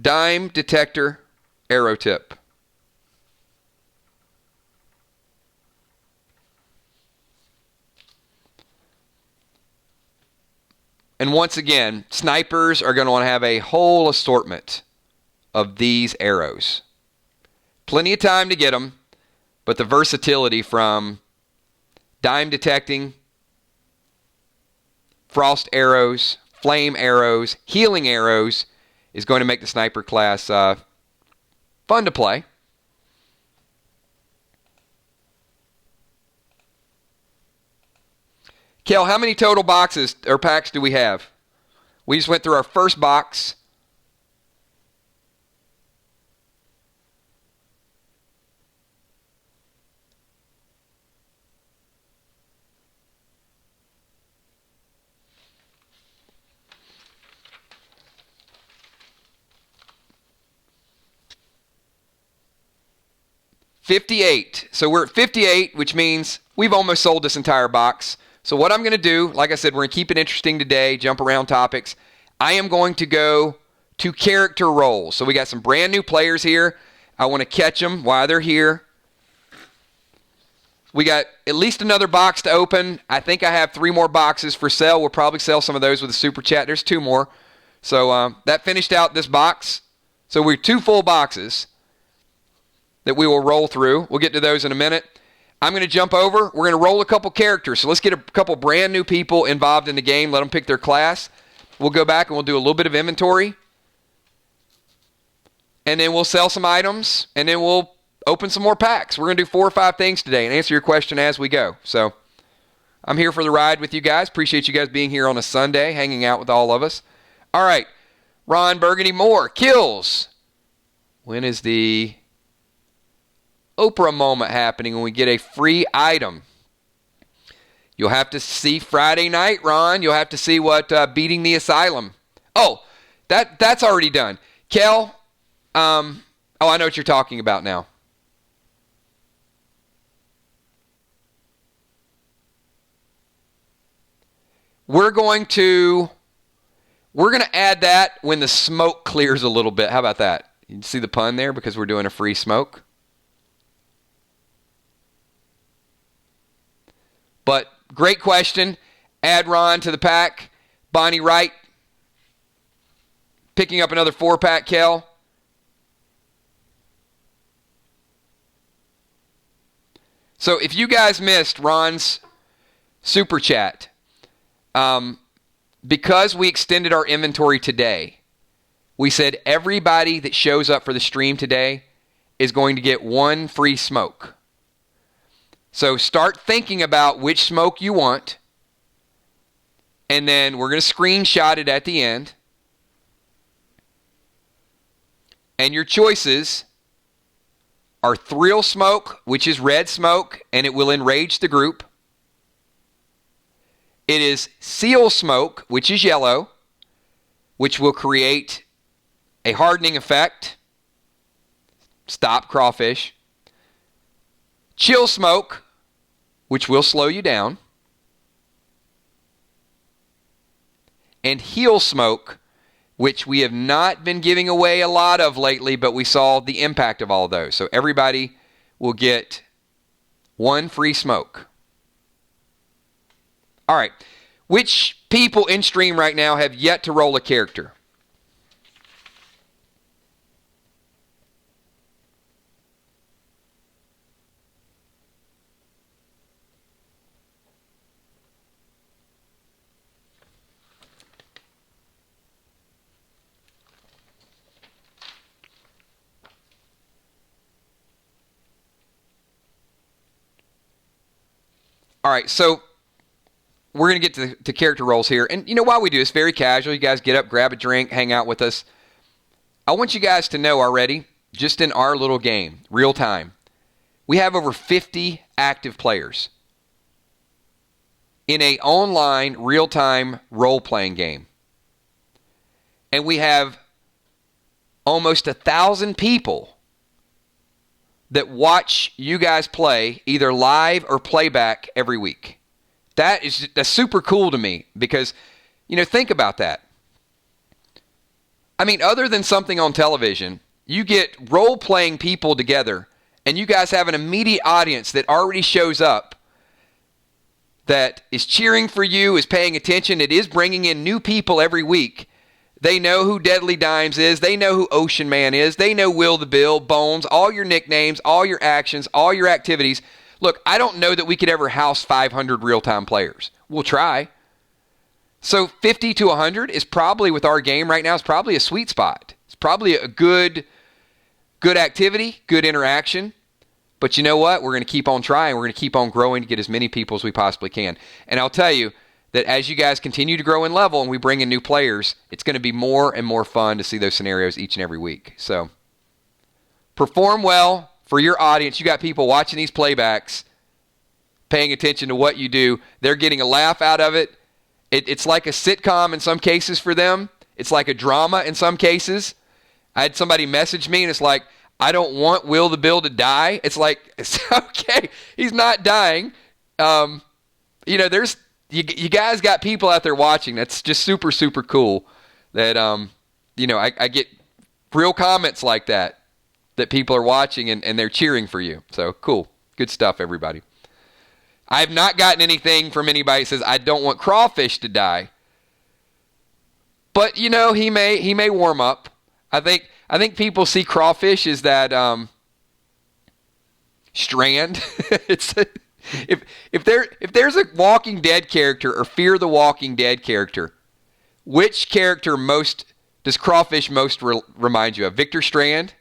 Dime Detector Arrow Tip. And once again, snipers are going to want to have a whole assortment of these arrows. Plenty of time to get them, but the versatility from dime detecting, frost arrows, flame arrows, healing arrows is going to make the sniper class fun to play. Kel, how many total boxes or packs do we have? We just went through our first box. $58. So we're at 58, which means we've almost sold this entire box. So what I'm going to do, like I said, we're going to keep it interesting today, jump around topics. I am going to go to character roles. So we got some brand new players here. I want to catch them while they're here. We got at least another box to open. I think I have 3 more boxes for sale. We'll probably sell some of those with a super chat. There's 2 more. So that finished out this box. So we're 2 full boxes that we will roll through. We'll get to those in a minute. I'm going to jump over. We're going to roll a couple characters. So let's get a couple brand new people involved in the game. Let them pick their class. We'll go back and we'll do a little bit of inventory. And then we'll sell some items. And then we'll open some more packs. We're going to do 4 or 5 things today and answer your question as we go. So I'm here for the ride with you guys. Appreciate you guys being here on a Sunday, hanging out with all of us. All right. Ron Burgundy Moore. Kills. When is the Oprah moment happening when we get a free item? You'll have to see Friday night, Ron. You'll have to see what beating the asylum. Oh, that's already done. Kel, I know what you're talking about now. We're going to add that when the smoke clears a little bit. How about that? You see the pun there because we're doing a free smoke? But great question. Add Ron to the pack. Bonnie Wright picking up another 4-pack, Kel. So if you guys missed Ron's super chat, because we extended our inventory today, we said everybody that shows up for the stream today is going to get 1 free smoke. So start thinking about which smoke you want, and then we're going to screenshot it at the end. And your choices are Thrill Smoke, which is red smoke, and it will enrage the group. It is Seal Smoke, which is yellow, which will create a hardening effect. Stop crawfish. Chill Smoke, which will slow you down. And Heal Smoke, which we have not been giving away a lot of lately, but we saw the impact of all of those. So everybody will get 1 free smoke. All right. Which people in stream right now have yet to roll a character? All right, so we're going to get to character roles here. And, while we do this, very casual. You guys get up, grab a drink, hang out with us. I want you guys to know already, just in our little game, real time, we have over 50 active players in an online, real-time role-playing game. And we have almost 1,000 people that watch you guys play either live or playback every week. That's super cool to me because, think about that. I mean, other than something on television, you get role-playing people together and you guys have an immediate audience that already shows up, that is cheering for you, is paying attention. It is bringing in new people every week. They know who Deadly Dimes is. They know who Ocean Man is. They know Will the Bill, Bones, all your nicknames, all your actions, all your activities. Look, I don't know that we could ever house 500 real-time players. We'll try. So 50 to 100 is probably, with our game right now, is probably a sweet spot. It's probably a good activity, good interaction. But you know what? We're going to keep on trying. We're going to keep on growing to get as many people as we possibly can. And I'll tell you that as you guys continue to grow in level and we bring in new players, it's going to be more and more fun to see those scenarios each and every week. So perform well for your audience. You got people watching these playbacks, paying attention to what you do. They're getting a laugh out of it. It's like a sitcom in some cases for them. It's like a drama in some cases. I had somebody message me and it's like, I don't want Will the Bill to die. It's like, it's okay. He's not dying. There's you guys got people out there watching. That's just super, super cool that, I get real comments like that people are watching and they're cheering for you. So cool. Good stuff, everybody. I have not gotten anything from anybody that says, I don't want Crawfish to die. But, he may warm up. I think people see Crawfish as that strand. If there's a Walking Dead character or Fear the Walking Dead character, which character does Crawfish most remind you of? Victor Strand?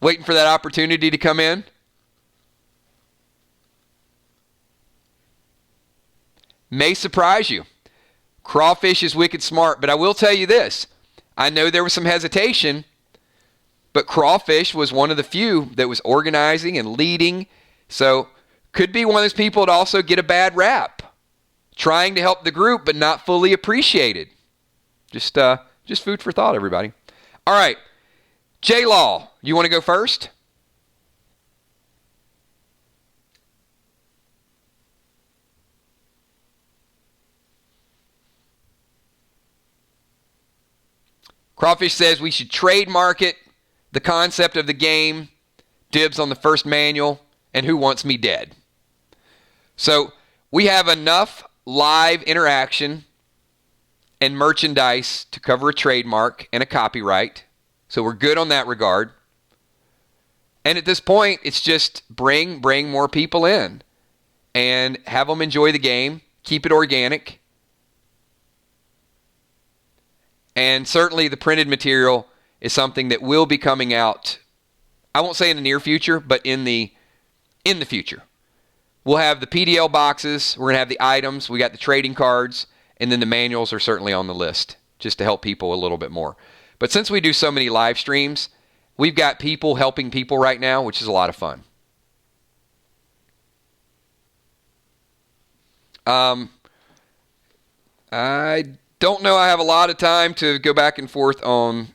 Waiting for that opportunity to come in? May surprise you. Crawfish is wicked smart, but I will tell you this. I know there was some hesitation, but Crawfish was one of the few that was organizing and leading. So could be one of those people that also get a bad rap, trying to help the group but not fully appreciated. Just food for thought, everybody. All right, J-Law, you want to go first? Crawfish says we should trademark it, the concept of the game, dibs on the first manual, and who wants me dead. So we have enough live interaction and merchandise to cover a trademark and a copyright. So we're good on that regard. And at this point, it's just bring more people in and have them enjoy the game, keep it organic. And certainly the printed material is something that will be coming out, I won't say in the near future, but in the future. We'll have the PDL boxes, we're going to have the items, we got the trading cards, and then the manuals are certainly on the list, just to help people a little bit more. But since we do so many live streams, we've got people helping people right now, which is a lot of fun. I don't know I have a lot of time to go back and forth on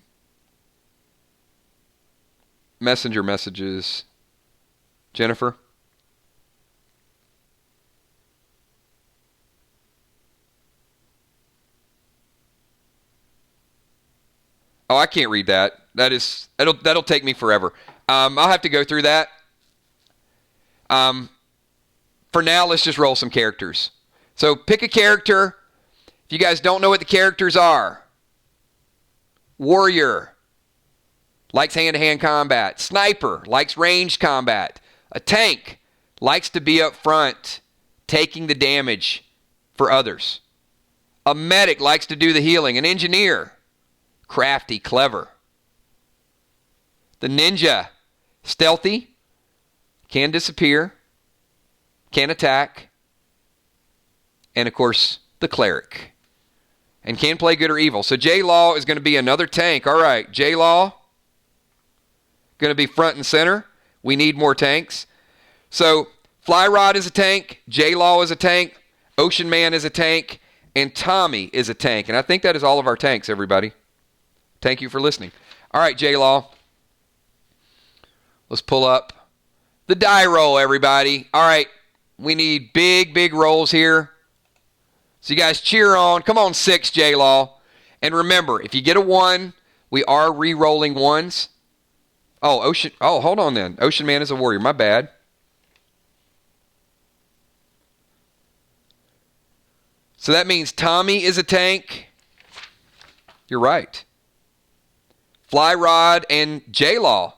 messenger messages. Jennifer? Oh, I can't read that. That'll take me forever. I'll have to go through that. For now, let's just roll some characters. So pick a character. If you guys don't know what the characters are, warrior likes hand-to-hand combat. Sniper likes ranged combat. A tank likes to be up front, taking the damage for others. A medic likes to do the healing. An engineer, crafty, clever. The ninja, stealthy, can disappear, can attack. And of course, the cleric, and can play good or evil. So J-Law is going to be another tank. All right, J-Law going to be front and center. We need more tanks. So Fly Rod is a tank, J-Law is a tank, Ocean Man is a tank, and Tommy is a tank. And I think that is all of our tanks, everybody. Thank you for listening. All right, J-Law. Let's pull up the die roll, everybody. All right, we need big rolls here. So you guys cheer on. Come on, 6, J-Law. And remember, if you get a 1, we are re-rolling 1s. Oh, hold on then. Ocean Man is a warrior. My bad. So that means Tommy is a tank. You're right. Fly Rod and J-Law.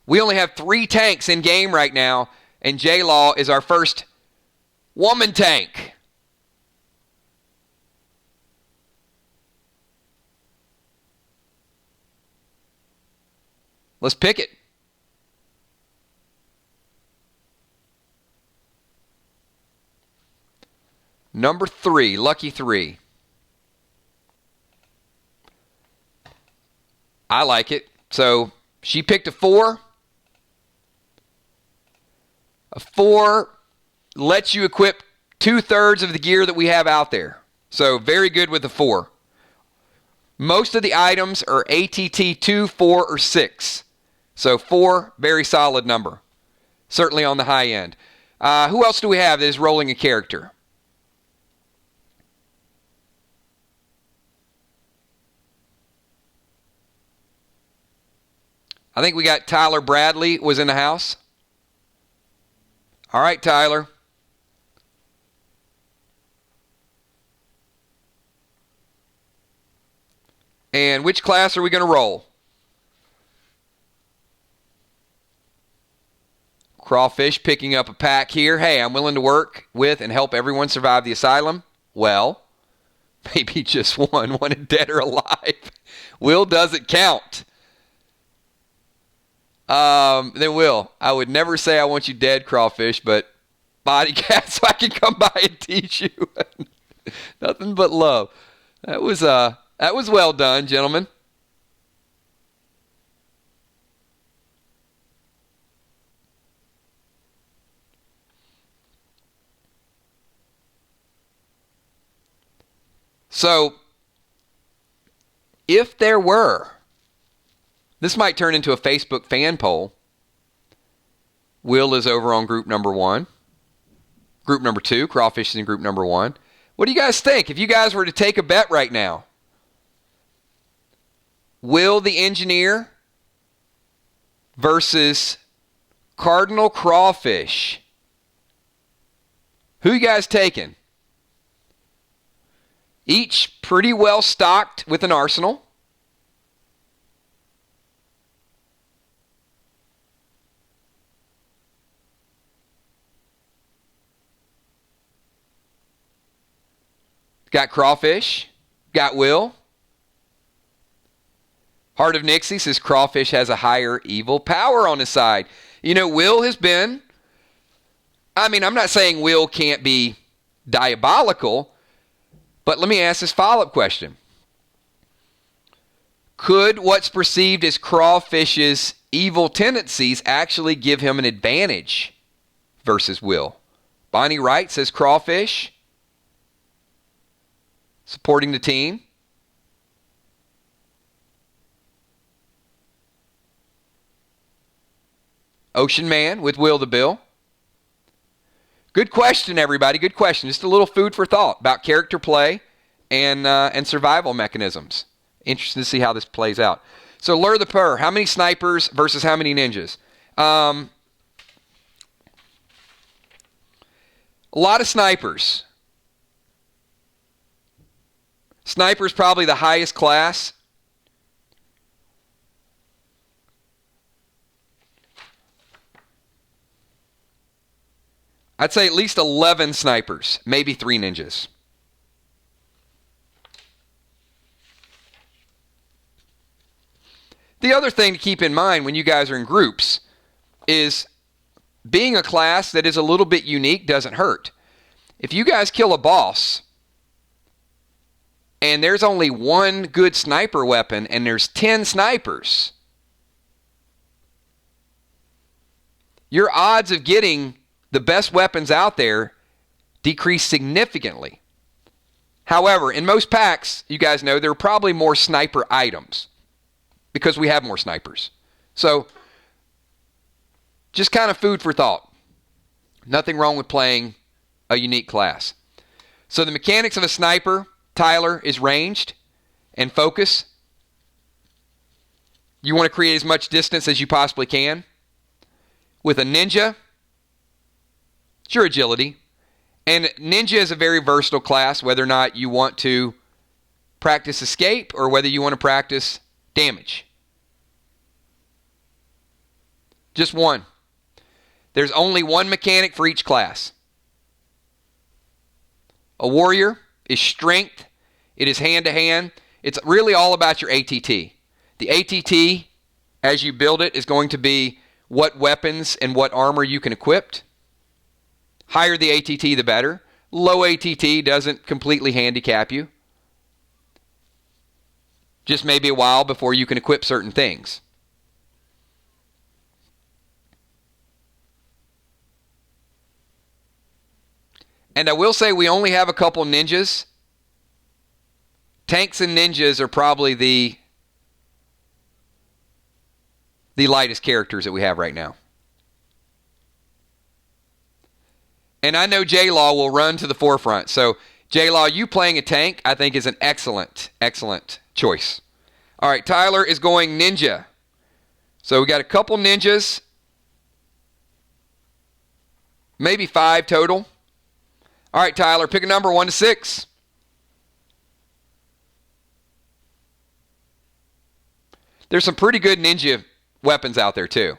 We only have 3 tanks in game right now, and J-Law is our first woman tank. Let's pick it. Number 3, lucky 3. I like it. So she picked a 4. A 4 lets you equip 2/3 of the gear that we have out there. So very good with the 4. Most of the items are ATT 2, 4, or 6. So 4, very solid number. Certainly on the high end. Who else do we have that is rolling a character? I think we got Tyler Bradley was in the house. All right, Tyler. And which class are we going to roll? Crawfish picking up a pack here. Hey, I'm willing to work with and help everyone survive the asylum. Well, maybe just one, wanted dead or alive. Will doesn't count. Then Will, I would never say I want you dead, Crawfish, but body cat so I can come by and teach you. Nothing but love. That was well done, gentlemen. So, if there were, this might turn into a Facebook fan poll. Will is over on group number 1. Group number 2, Crawfish is in group number 1. What do you guys think? If you guys were to take a bet right now, Will the Engineer versus Cardinal Crawfish. Who you guys taking? Each pretty well stocked with an arsenal. Got Crawfish. Got Will. Heart of Nixie says Crawfish has a higher evil power on his side. You know, Will has been, I'm not saying Will can't be diabolical, but let me ask this follow-up question. Could what's perceived as Crawfish's evil tendencies actually give him an advantage versus Will? Bonnie Wright says Crawfish. Supporting the team. Ocean Man with Will the Bill. Good question, everybody. Good question. Just a little food for thought about character play and survival mechanisms. Interesting to see how this plays out. So, Lure the Purr. How many snipers versus how many ninjas? A lot of snipers. Sniper's probably the highest class. I'd say at least 11 snipers, maybe 3 ninjas. The other thing to keep in mind when you guys are in groups is being a class that is a little bit unique doesn't hurt. If you guys kill a boss and there's only one good sniper weapon and there's 10 snipers, your odds of getting the best weapons out there decrease significantly. However, in most packs, you guys know there are probably more sniper items because we have more snipers. So, just kind of food for thought. Nothing wrong with playing a unique class. So the mechanics of a sniper, Tyler, is ranged and focus. You want to create as much distance as you possibly can. With a ninja, it's your agility. And ninja is a very versatile class, whether or not you want to practice escape or whether you want to practice damage. Just one. There's only one mechanic for each class. A warrior is strength. It is hand-to-hand. It's really all about your ATT. The ATT, as you build it, is going to be what weapons and what armor you can equip. Higher the ATT, the better. Low ATT doesn't completely handicap you. Just maybe a while before you can equip certain things. And I will say we only have a couple ninjas. Tanks and ninjas are probably the lightest characters that we have right now. And I know J-Law will run to the forefront. So, J-Law, you playing a tank, I think is an excellent, excellent choice. All right, Tyler is going ninja. So, we got a couple ninjas. Maybe 5 total. All right, Tyler, pick a number 1 to 6. There's some pretty good ninja weapons out there, too.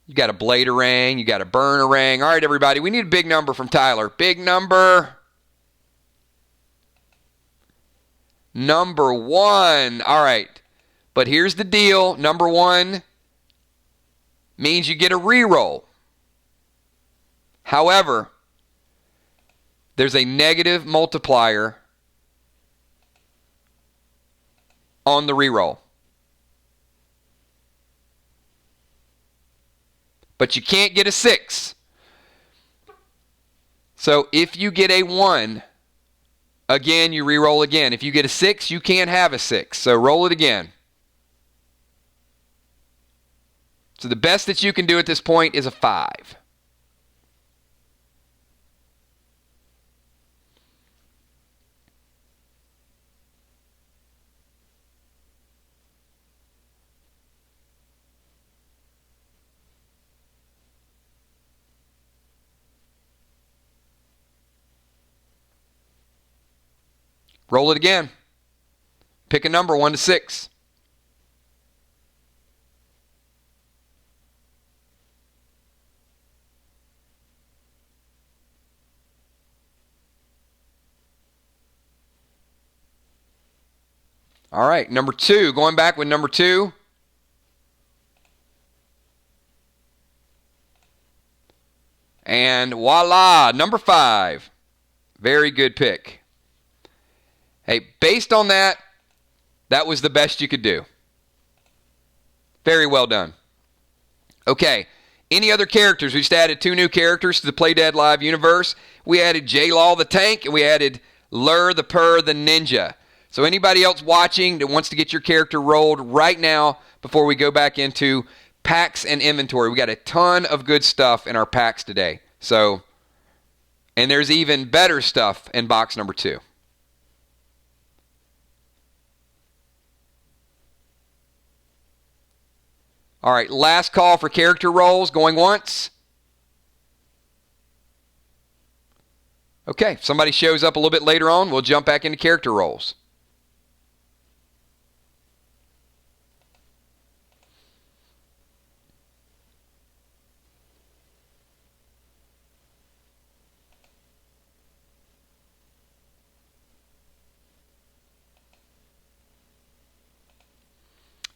You got a bladerang, you got a burnerang. All right, everybody, we need a big number from Tyler. Big number. Number 1. All right. But here's the deal. Number 1 means you get a reroll. However, there's a negative multiplier on the reroll. But you can't get a 6. So if you get a 1, again, you reroll again. If you get a 6, you can't have a 6. So roll it again. So the best that you can do at this point is a 5. Roll it again. Pick a number, 1 to 6. All right, number 2. Going back with number 2. And voila, number 5. Very good pick. Hey, based on that, that was the best you could do. Very well done. Okay, any other characters? We just added 2 new characters to the Play Dead Live universe. We added J-Law the Tank, and we added Lur the Purr the Ninja. So anybody else watching that wants to get your character rolled right now before we go back into packs and inventory. We got a ton of good stuff in our packs today. So, and there's even better stuff in box number 2. All right, last call for character rolls. Going once. Okay, if somebody shows up a little bit later on, we'll jump back into character rolls.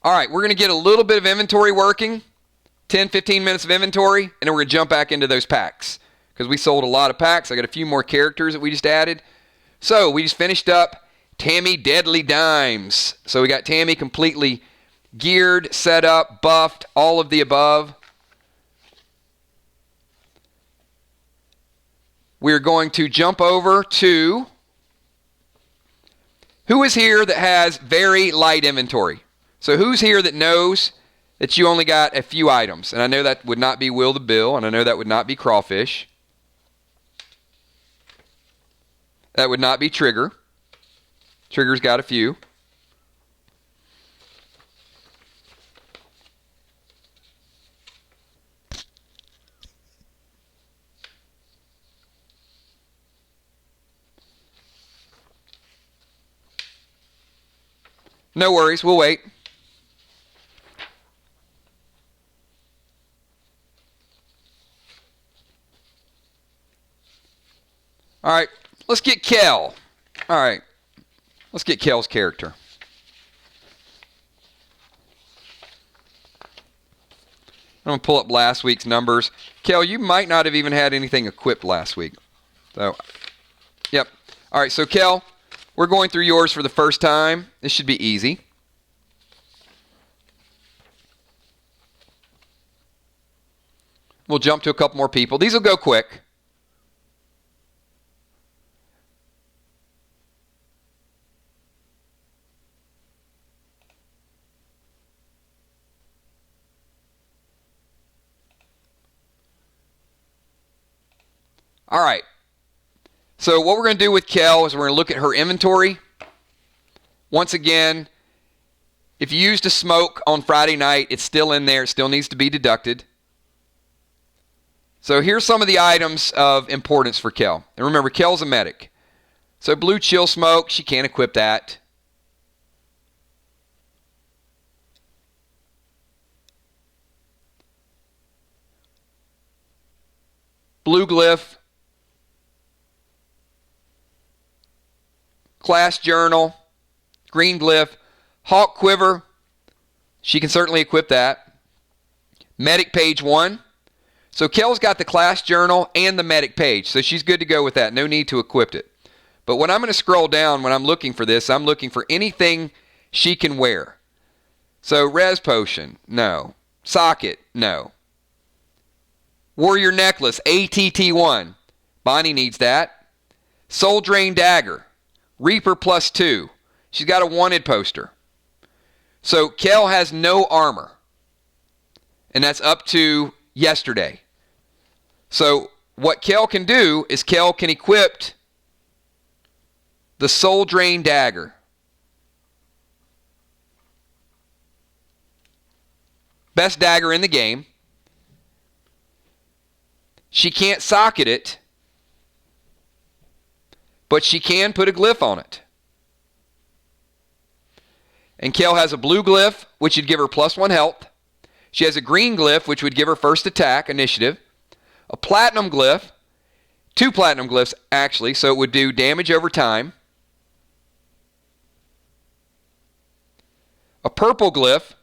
All right, we're going to get a little bit of inventory working, 10, 15 minutes of inventory, and then we're going to jump back into those packs because we sold a lot of packs. I got a few more characters that we just added. So we just finished up Tammy Deadly Dimes. So we got Tammy completely geared, set up, buffed, all of the above. We're going to jump over to who is here that has very light inventory? So who's here that knows that you only got a few items? And I know that would not be Will the Bill, and I know that would not be Crawfish. That would not be Trigger. Trigger's got a few. No worries, we'll wait. All right, let's get Kel. All right, let's get Kel's character. I'm going to pull up last week's numbers. Kel, you might not have even had anything equipped last week. So, yep. All right, so Kel, we're going through yours for the first time. This should be easy. We'll jump to a couple more people. These will go quick. All right. So what we're going to do with Kel is we're going to look at her inventory. Once again, if you used a smoke on Friday night, it's still in there. It still needs to be deducted. So here's some of the items of importance for Kel. And remember, Kel's a medic. So blue chill smoke, she can't equip that. Blue glyph. Class journal. Green glyph. Hawk quiver. She can certainly equip that. Medic page 1. So Kel's got the class journal and the medic page. So she's good to go with that. No need to equip it. But when I'm going to scroll down, when I'm looking for this, I'm looking for anything she can wear. So res potion, no. Socket, no. Warrior necklace, ATT1. Bonnie needs that. Soul drain dagger. Reaper +2. She's got a wanted poster. So Kel has no armor. And that's up to yesterday. So what Kel can do is Kel can equip the Soul Drain Dagger. Best dagger in the game. She can't socket it, but she can put a glyph on it. And Kel has a blue glyph, which would give her +1 health. She has a green glyph, which would give her first attack, initiative. A platinum glyph, 2 platinum glyphs actually, so it would do damage over time. A purple glyph.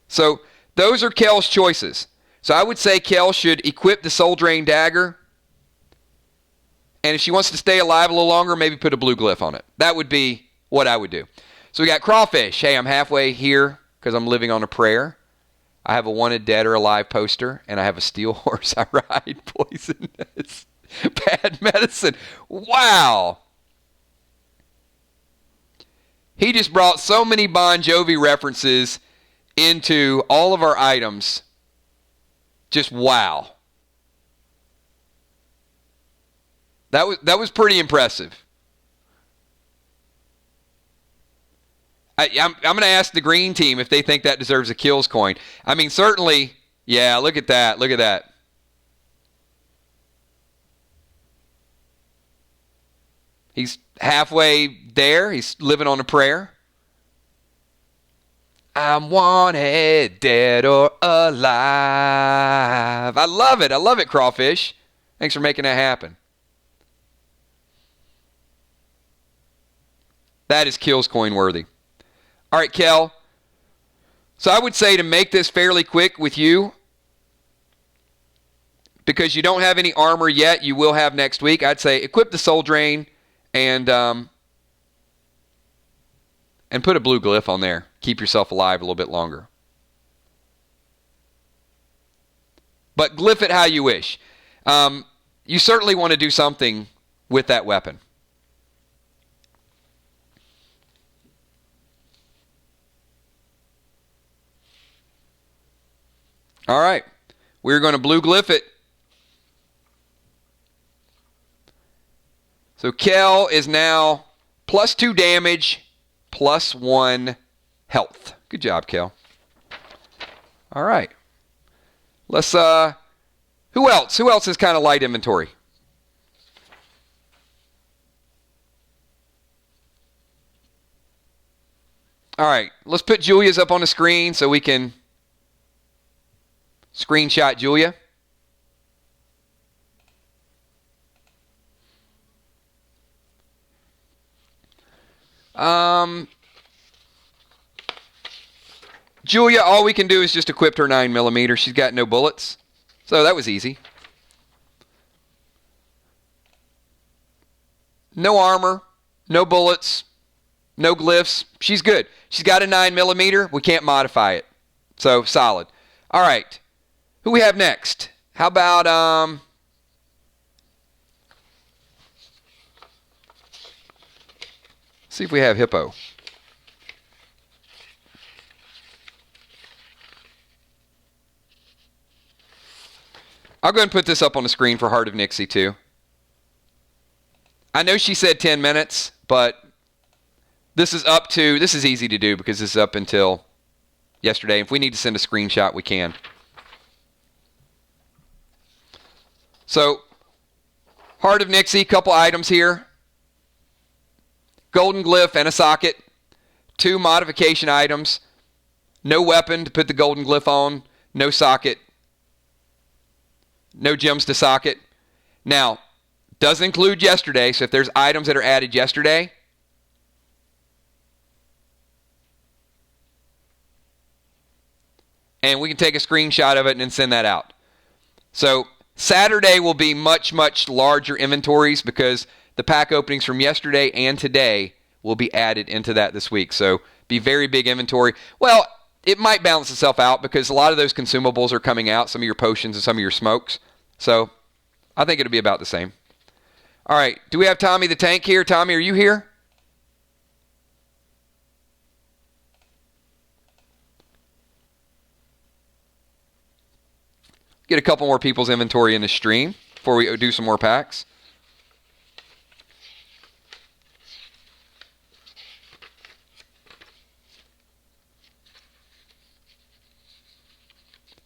So those are Kel's choices. So I would say Kel should equip the Soul Drain Dagger. And if she wants to stay alive a little longer, maybe put a blue glyph on it. That would be what I would do. So we got Crawfish. Hey, I'm halfway here because I'm living on a prayer. I have a wanted dead or alive poster, and I have a steel horse I ride. Poisonous. Bad medicine. Wow. He just brought so many Bon Jovi references into all of our items. Just wow. That was pretty impressive. I'm going to ask the green team if they think that deserves a kills coin. I mean, certainly, yeah, look at that. Look at that. He's halfway there. He's living on a prayer. I'm wanted, dead or alive. I love it. I love it, Crawfish. Thanks for making that happen. That is kills coin worthy. All right, Kel. So I would say to make this fairly quick with you, because you don't have any armor yet, you will have next week. I'd say equip the Soul Drain and put a blue glyph on there. Keep yourself alive a little bit longer. But glyph it how you wish. You certainly want to do something with that weapon. All right. We're going to blue glyph it. So Kel is now +2 damage, +1 health. Good job, Kel. All right. Let's, who else? Who else is kind of light inventory? All right. Let's put Julia's up on the screen so we can screenshot Julia. Julia, all we can do is just equip her 9mm. She's got no bullets. So that was easy. No armor, no bullets, no glyphs. She's good. She's got a 9mm. We can't modify it. So solid. All right. Who we have next? How about see if we have Hippo. I'll go ahead and put this up on the screen for Heart of Nixie too. I know she said 10 minutes, but this is easy to do because this is up until yesterday. If we need to send a screenshot, we can. So, Heart of Nixie, couple items here. Golden glyph and a socket. 2 modification items. No weapon to put the golden glyph on. No socket. No gems to socket. Now, does include yesterday, so if there's items that are added yesterday, and we can take a screenshot of it and then send that out. So, Saturday will be much, much larger inventories because the pack openings from yesterday and today will be added into that this week. So, be very big inventory. Well, it might balance itself out because a lot of those consumables are coming out, some of your potions and some of your smokes. So, I think it'll be about the same. All right, do we have Tommy the Tank here? Tommy, are you here? Get a couple more people's inventory in the stream before we do some more packs.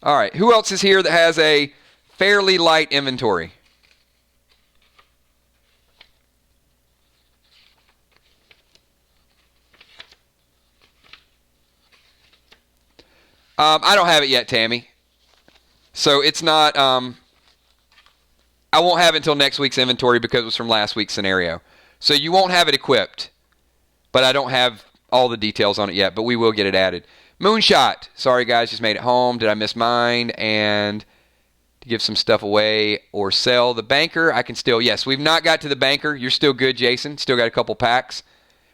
All right, who else is here that has a fairly light inventory? I don't have it yet, Tammy. So it's not, I won't have it until next week's inventory because it was from last week's scenario. So you won't have it equipped, but I don't have all the details on it yet, but we will get it added. Moonshot. Sorry, guys, just made it home. Did I miss mine? And to give some stuff away or sell. The banker, I can still, yes, we've not got to the banker. You're still good, Jason. Still got a couple packs.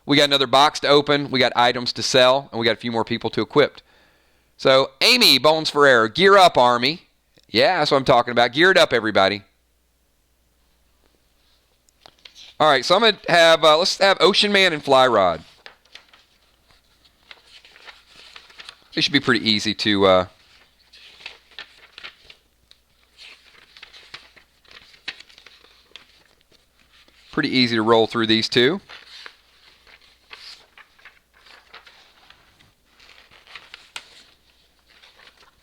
We got another box to open. We got items to sell, and we got a few more people to equip. So, Amy, Bones for Error, gear up, Army. Yeah, that's what I'm talking about. Gear it up, everybody. All right, so I'm going to have, let's have Ocean Man and Fly Rod. It should be pretty easy to, roll through these two.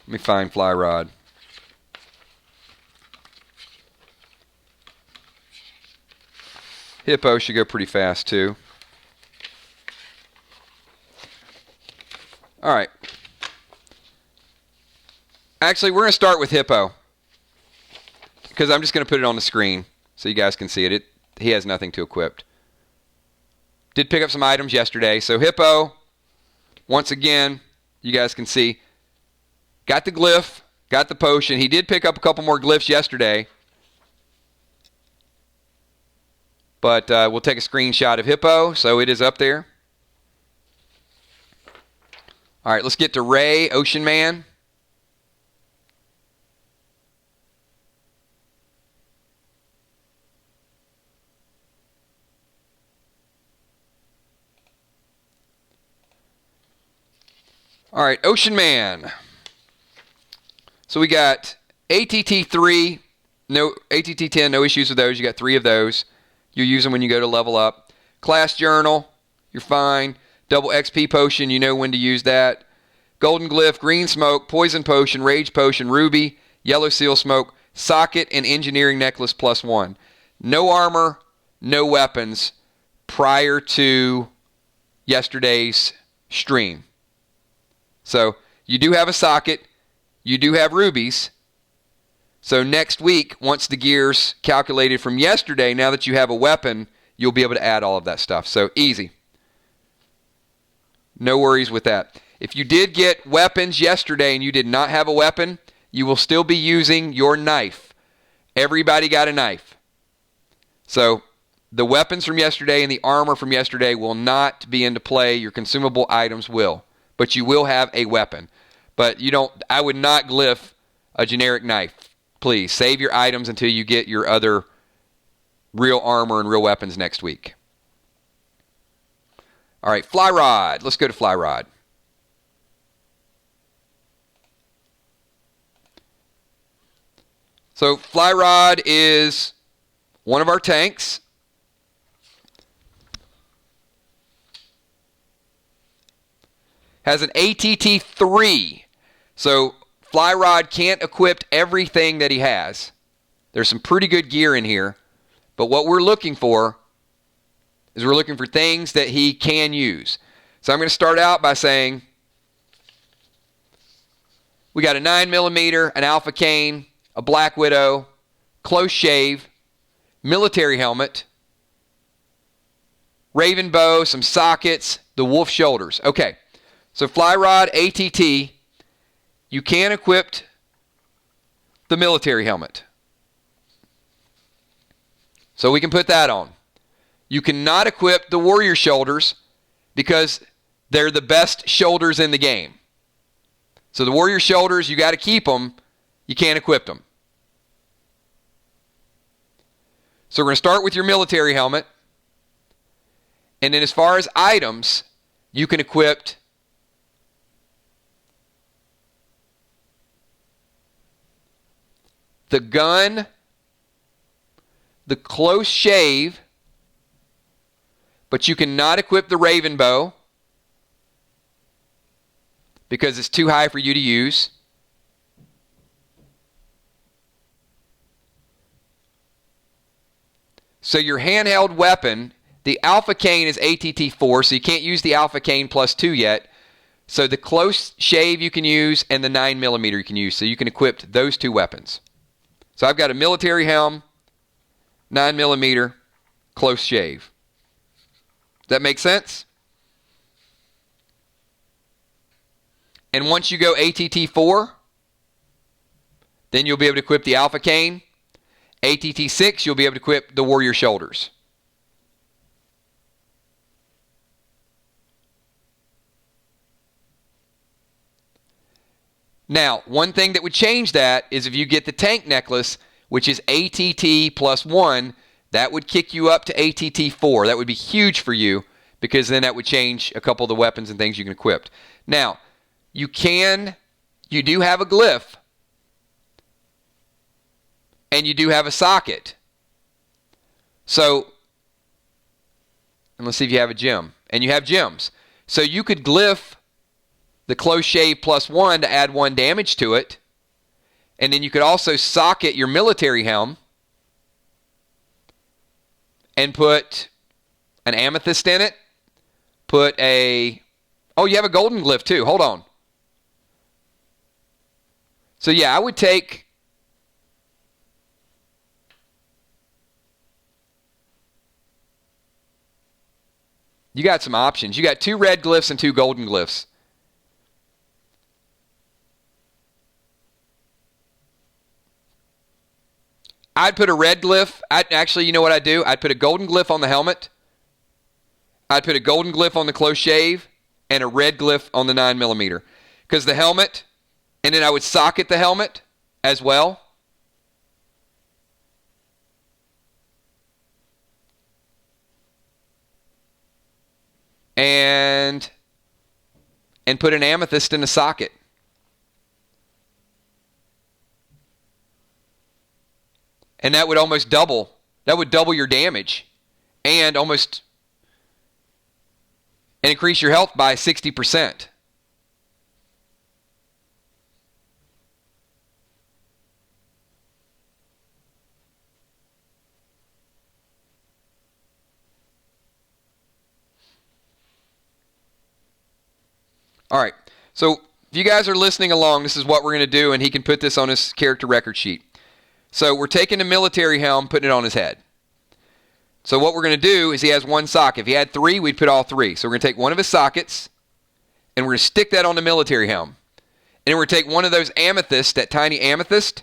Let me find Fly Rod. Hippo should go pretty fast too. All right. Actually, we're going to start with Hippo because I'm just going to put it on the screen so you guys can see it. He has nothing to equip. Did pick up some items yesterday. So Hippo, once again, you guys can see, got the glyph, got the potion. He did pick up a couple more glyphs yesterday. But we'll take a screenshot of Hippo, so it is up there. All right, let's get to Ray, Ocean Man. All right, Ocean Man. So we got ATT3, no ATT10, no issues with those. You got 3 of those. You use them when you go to level up. Class Journal, you're fine. Double XP Potion, you know when to use that. Golden Glyph, Green Smoke, Poison Potion, Rage Potion, Ruby, Yellow Seal Smoke, Socket, and Engineering Necklace +1. No armor, no weapons prior to yesterday's stream. So you do have a socket. You do have rubies. So next week, once the gear's calculated from yesterday, now that you have a weapon, you'll be able to add all of that stuff. So easy. No worries with that. If you did get weapons yesterday and you did not have a weapon, you will still be using your knife. Everybody got a knife. So the weapons from yesterday and the armor from yesterday will not be into play. Your consumable items will. But you will have a weapon. But I would not glyph a generic knife. Please, save your items until you get your other real armor and real weapons next week. All right, Fly Rod. Let's go to Fly Rod. So Fly Rod is one of our tanks. Has an ATT3. So Fly Rod can't equip everything that he has. There's some pretty good gear in here. But what we're looking for is we're looking for things that he can use. So I'm going to start out by saying we got a 9mm, an Alpha Cane, a Black Widow, close shave, military helmet, Raven bow, some sockets, the wolf shoulders. Okay. So Fly Rod ATT, you can equip the military helmet. So we can put that on. You cannot equip the warrior shoulders because they're the best shoulders in the game. So the warrior shoulders, you got to keep them. You can't equip them. So we're going to start with your military helmet. And then as far as items, you can equip the gun, the close shave, but you cannot equip the Raven bow because it's too high for you to use. So your handheld weapon, the Alpha Cane is ATT4, so you can't use the Alpha Cane +2 yet. So the close shave you can use and the 9mm you can use. So you can equip those two weapons. So I've got a military helm, 9mm, close shave. Does that make sense? And once you go ATT 4, then you'll be able to equip the Alpha Cane. ATT 6, you'll be able to equip the Warrior Shoulders. Now, one thing that would change that is if you get the tank necklace, which is ATT plus 1, that would kick you up to ATT 4. That would be huge for you because then that would change a couple of the weapons and things you can equip. Now, you do have a glyph, and you do have a socket. So, and let's see if you have a gem. And you have gems. So you could glyph the close shave plus 1 to add 1 damage to it. And then you could also socket your military helm and put an amethyst in it. Oh, you have a golden glyph too. Hold on. So yeah, I would take you got some options. You got 2 red glyphs and 2 golden glyphs. I'd put a red glyph. Actually, you know what I'd do? I'd put a golden glyph on the helmet. I'd put a golden glyph on the close shave and a red glyph on the 9mm. Because the helmet, and then I would socket the helmet as well. And put an amethyst in the socket. And that would almost double. That would double your damage and increase your health by 60%. All right. So if you guys are listening along, this is what we're going to do, and he can put this on his character record sheet. So we're taking the military helm, putting it on his head. So what we're going to do is he has 1 socket. If he had 3, we'd put all 3. So we're going to take one of his sockets, and we're going to stick that on the military helm. And then we're going to take one of those amethysts, that tiny amethyst,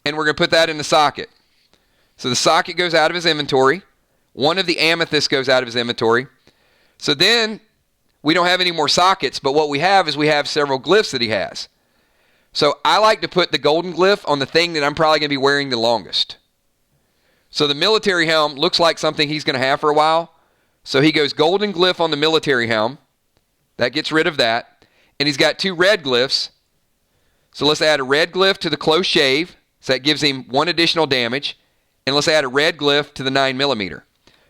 and we're going to put that in the socket. So the socket goes out of his inventory. One of the amethysts goes out of his inventory. So then we don't have any more sockets, but what we have is we have several glyphs that he has. So I like to put the golden glyph on the thing that I'm probably going to be wearing the longest. So the military helm looks like something he's going to have for a while. So he goes golden glyph on the military helm. That gets rid of that. And he's got 2 red glyphs. So let's add a red glyph to the close shave. So that gives him 1 additional damage. And let's add a red glyph to the 9mm.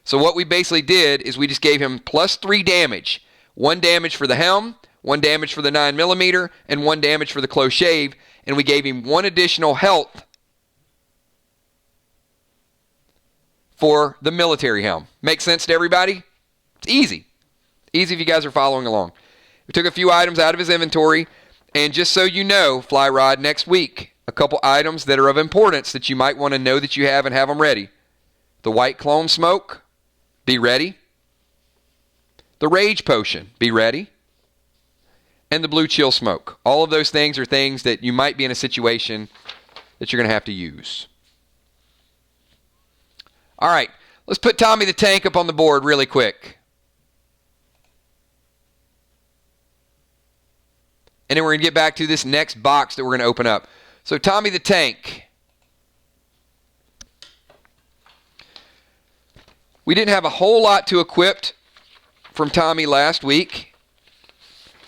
So what we basically did is we just gave him plus 3 damage. 1 damage for the helm, 1 damage for the 9mm, and 1 damage for the close shave. And we gave him 1 additional health for the military helm. Make sense to everybody? It's easy. Easy if you guys are following along. We took a few items out of his inventory. And just so you know, Fly Rod, next week, a couple items that are of importance that you might want to know that you have and have them ready. The white clone smoke, be ready. The rage potion, be ready. And the blue chill smoke. All of those things are things that you might be in a situation that you're going to have to use. All right, let's put Tommy the Tank up on the board really quick. And then we're going to get back to this next box that we're going to open up. So Tommy the Tank. We didn't have a whole lot to equip from Tommy last week.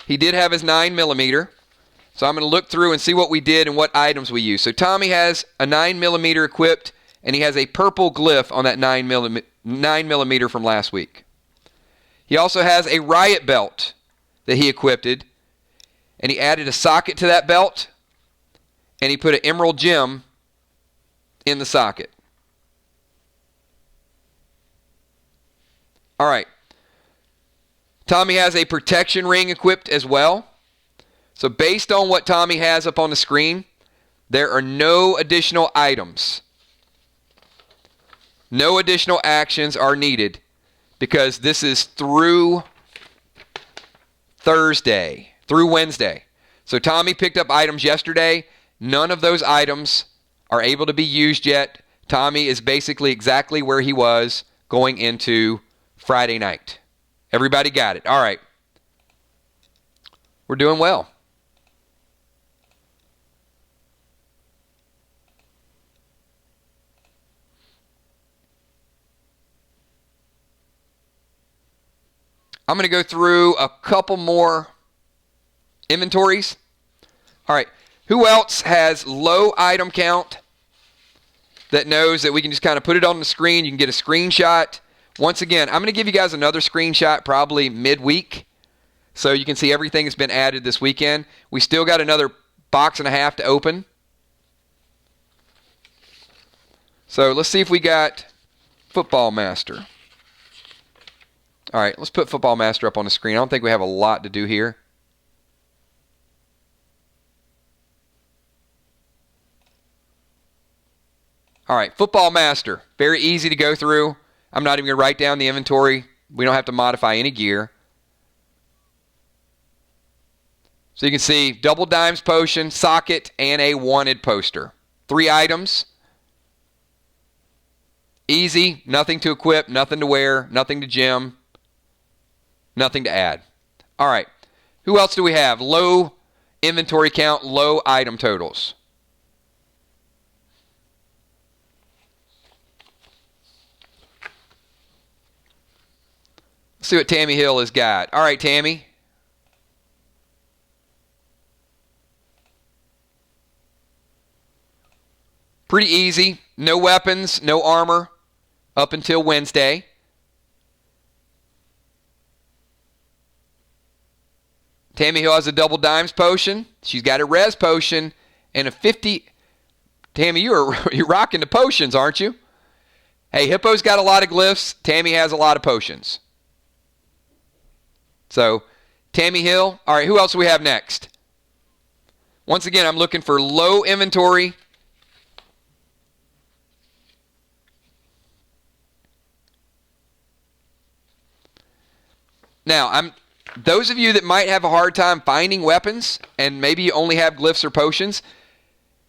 He did have his 9mm. So I'm going to look through and see what we did and what items we used. So Tommy has a 9mm equipped, and he has a purple glyph on that 9mm from last week. He also has a riot belt that he equipped, and he added a socket to that belt, and he put an emerald gem in the socket. All right. Tommy has a protection ring equipped as well. So based on what Tommy has up on the screen, there are no additional items. No additional actions are needed because this is through Thursday, through Wednesday. So Tommy picked up items yesterday. None of those items are able to be used yet. Tommy is basically exactly where he was going into Friday night. Everybody got it. All right. We're doing well. I'm going to go through a couple more inventories. All right. Who else has low item count that knows that we can just kind of put it on the screen? You can get a screenshot. Once again, I'm going to give you guys another screenshot probably midweek so you can see everything that's been added this weekend. We still got another box and a half to open. So let's see if we got Football Master. All right, let's put Football Master up on the screen. I don't think we have a lot to do here. All right, Football Master. Very easy to go through. I'm not even going to write down the inventory. We don't have to modify any gear. So you can see double dimes potion, socket, and a wanted poster. 3 items. Easy, nothing to equip, nothing to wear, nothing to gem, nothing to add. All right, who else do we have? Low inventory count, low item totals. Let's see what Tammy Hill has got. All right, Tammy. Pretty easy. No weapons, no armor up until Wednesday. Tammy Hill has a double dimes potion. She's got a res potion and a 50. Tammy, you're rocking the potions, aren't you? Hey, Hippo's got a lot of glyphs. Tammy has a lot of potions. So, Tammy Hill. All right, who else do we have next? Once again, I'm looking for low inventory. Now, those of you that might have a hard time finding weapons, and maybe you only have glyphs or potions,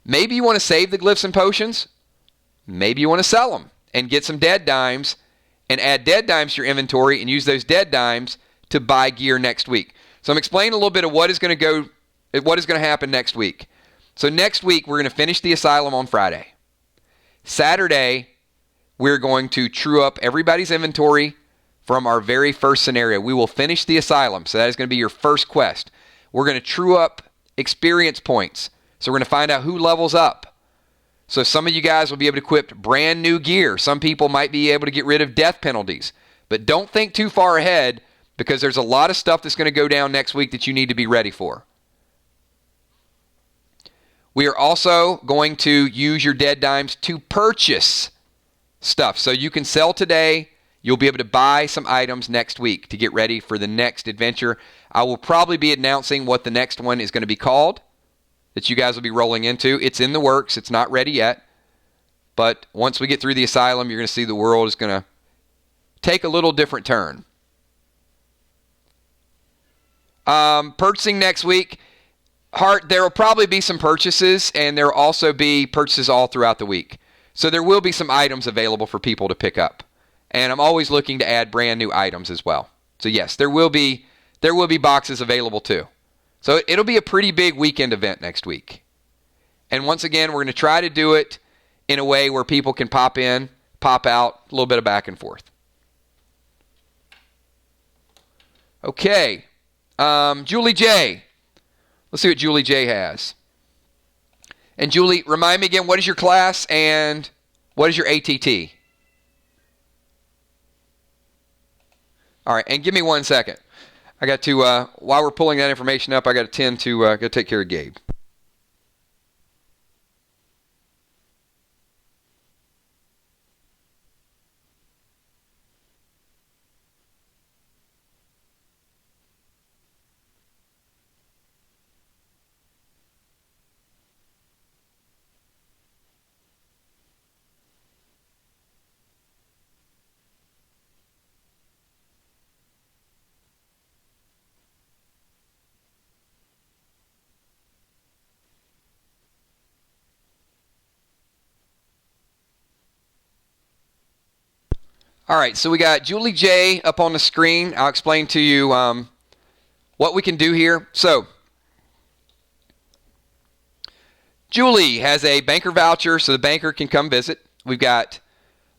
maybe you want to save the glyphs and potions. Maybe you want to sell them and get some dead dimes and add dead dimes to your inventory and use those dead dimes to buy gear next week. So I'm explaining a little bit of what is going to happen next week. So next week, we're going to finish the asylum on Friday. Saturday, we're going to true up everybody's inventory from our very first scenario. We will finish the asylum, so that is going to be your first quest. We're going to true up experience points, so we're going to find out who levels up. So some of you guys will be able to equip brand new gear. Some people might be able to get rid of death penalties. But don't think too far ahead because there's a lot of stuff that's going to go down next week that you need to be ready for. We are also going to use your dead dimes to purchase stuff. So you can sell today. You'll be able to buy some items next week to get ready for the next adventure. I will probably be announcing what the next one is going to be called that you guys will be rolling into. It's in the works. It's not ready yet. But once we get through the asylum, you're going to see the world is going to take a little different turn. Purchasing next week. There will probably be some purchases, and there will also be purchases all throughout the week. So there will be some items available for people to pick up. And I'm always looking to add brand new items as well. So yes, there will be boxes available too. So it'll be a pretty big weekend event next week. And once again, we're going to try to do it in a way where people can pop in, pop out, a little bit of back and forth. Okay. Julie J. Let's see what Julie J has. And Julie, remind me again, what is your class and what is your ATT? All right, and give me 1 second. I got to, while we're pulling that information up, I got to tend to go take care of Gabe. All right, so we got Julie J up on the screen. I'll explain to you what we can do here. So Julie has a banker voucher, so the banker can come visit. We've got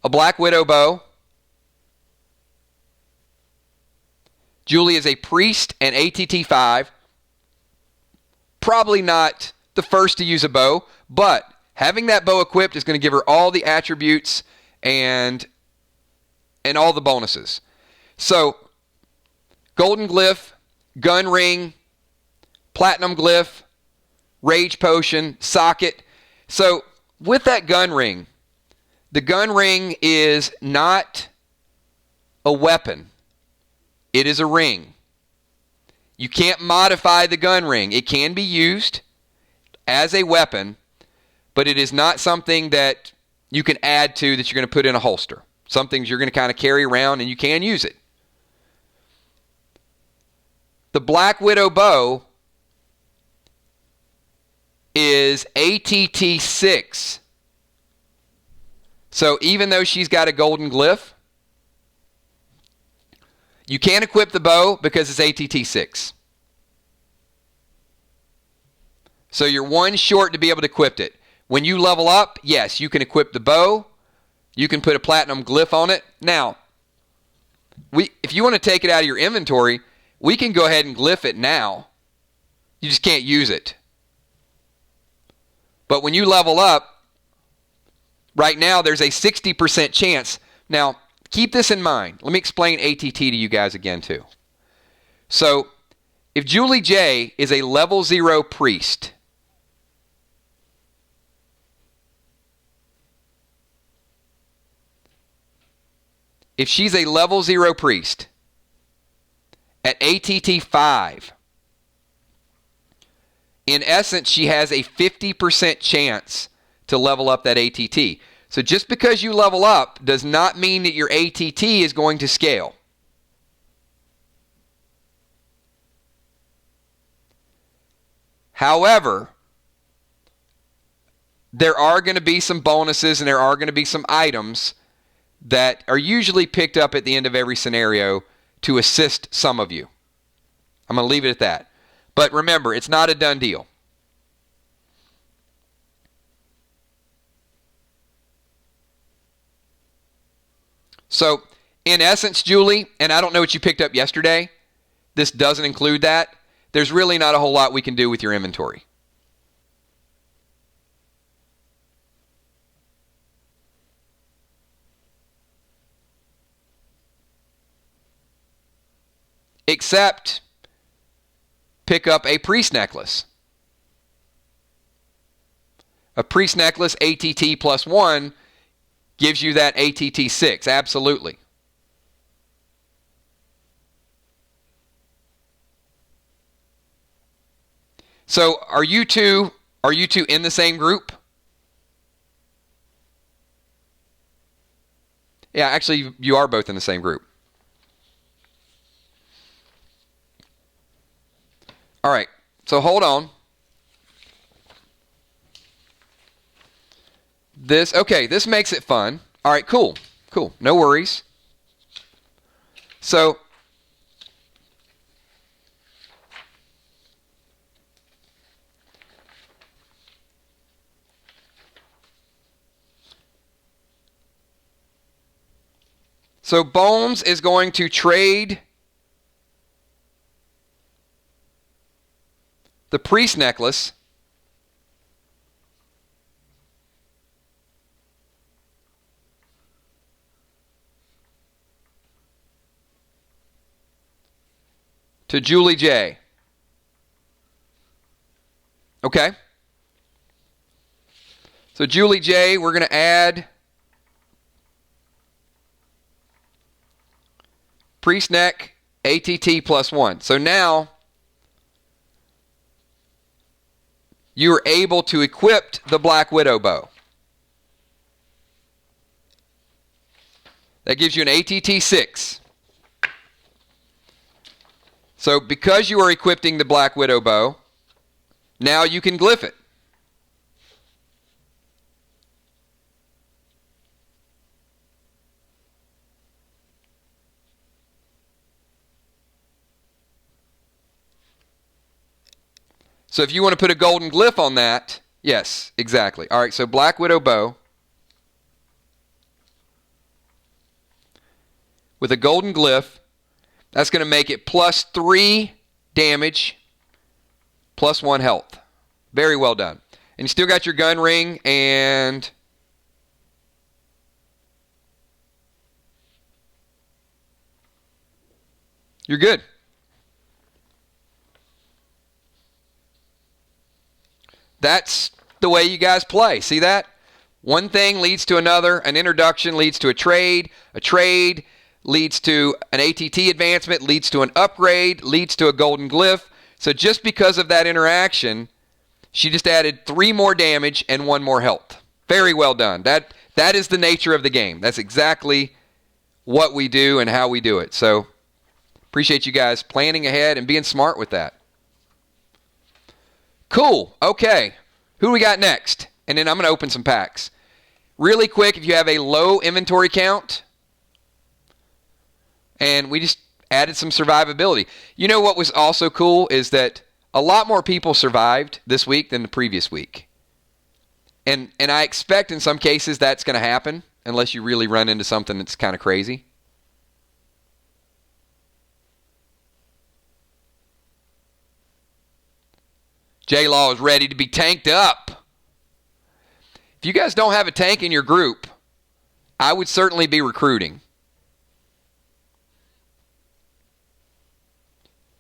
a Black Widow bow. Julie is a priest and ATT 5. Probably not the first to use a bow, but having that bow equipped is going to give her all the attributes and all the bonuses. So, golden glyph, gun ring, platinum glyph, rage potion, socket. So, with that gun ring, the gun ring is not a weapon. It is a ring. You can't modify the gun ring. It can be used as a weapon, but it is not something that you can add to that you're going to put in a holster. Some things you're going to kind of carry around and you can use it. The Black Widow bow is ATT 6. So even though she's got a golden glyph, you can't equip the bow because it's ATT 6. So you're one short to be able to equip it. When you level up, yes, you can equip the bow. You can put a platinum glyph on it. Now, if you want to take it out of your inventory, we can go ahead and glyph it now. You just can't use it. But when you level up, right now there's a 60% chance. Now, keep this in mind. Let me explain ATT to you guys again too. So, if Julie J is a level 0 priest, if she's a level 0 priest at ATT 5, in essence, she has a 50% chance to level up that ATT. So just because you level up does not mean that your ATT is going to scale. However, there are going to be some bonuses and there are going to be some items that are usually picked up at the end of every scenario to assist some of you. I'm going to leave it at that. But remember, it's not a done deal. So, in essence, Julie, and I don't know what you picked up yesterday, this doesn't include that. There's really not a whole lot we can do with your inventory. Except pick up a priest necklace. A priest necklace ATT plus 1 gives you that ATT 6, absolutely. So are you two in the same group? Yeah, actually you are both in the same group. All right, so hold on. This makes it fun. All right, cool, no worries. So, Bones is going to trade the priest necklace to Julie J. Okay? So Julie J, we're going to add priest neck ATT plus 1. So now you are able to equip the Black Widow bow. That gives you an ATT 6. So because you are equipping the Black Widow bow, now you can glyph it. So if you want to put a golden glyph on that, yes, exactly. All right, so Black Widow bow with a golden glyph, that's going to make it +3 damage, +1 health. Very well done. And you still got your gun ring, and you're good. That's the way you guys play. See that? One thing leads to another. An introduction leads to a trade. A trade leads to an ATT advancement, leads to an upgrade, leads to a golden glyph. So just because of that interaction, she just added 3 more damage and 1 more health. Very well done. That is the nature of the game. That's exactly what we do and how we do it. So appreciate you guys planning ahead and being smart with that. Cool. Okay. Who do we got next? And then I'm going to open some packs. Really quick, if you have a low inventory count, and we just added some survivability. You know what was also cool is that a lot more people survived this week than the previous week. And I expect in some cases that's going to happen unless you really run into something that's kind of crazy. J-Law is ready to be tanked up. If you guys don't have a tank in your group, I would certainly be recruiting.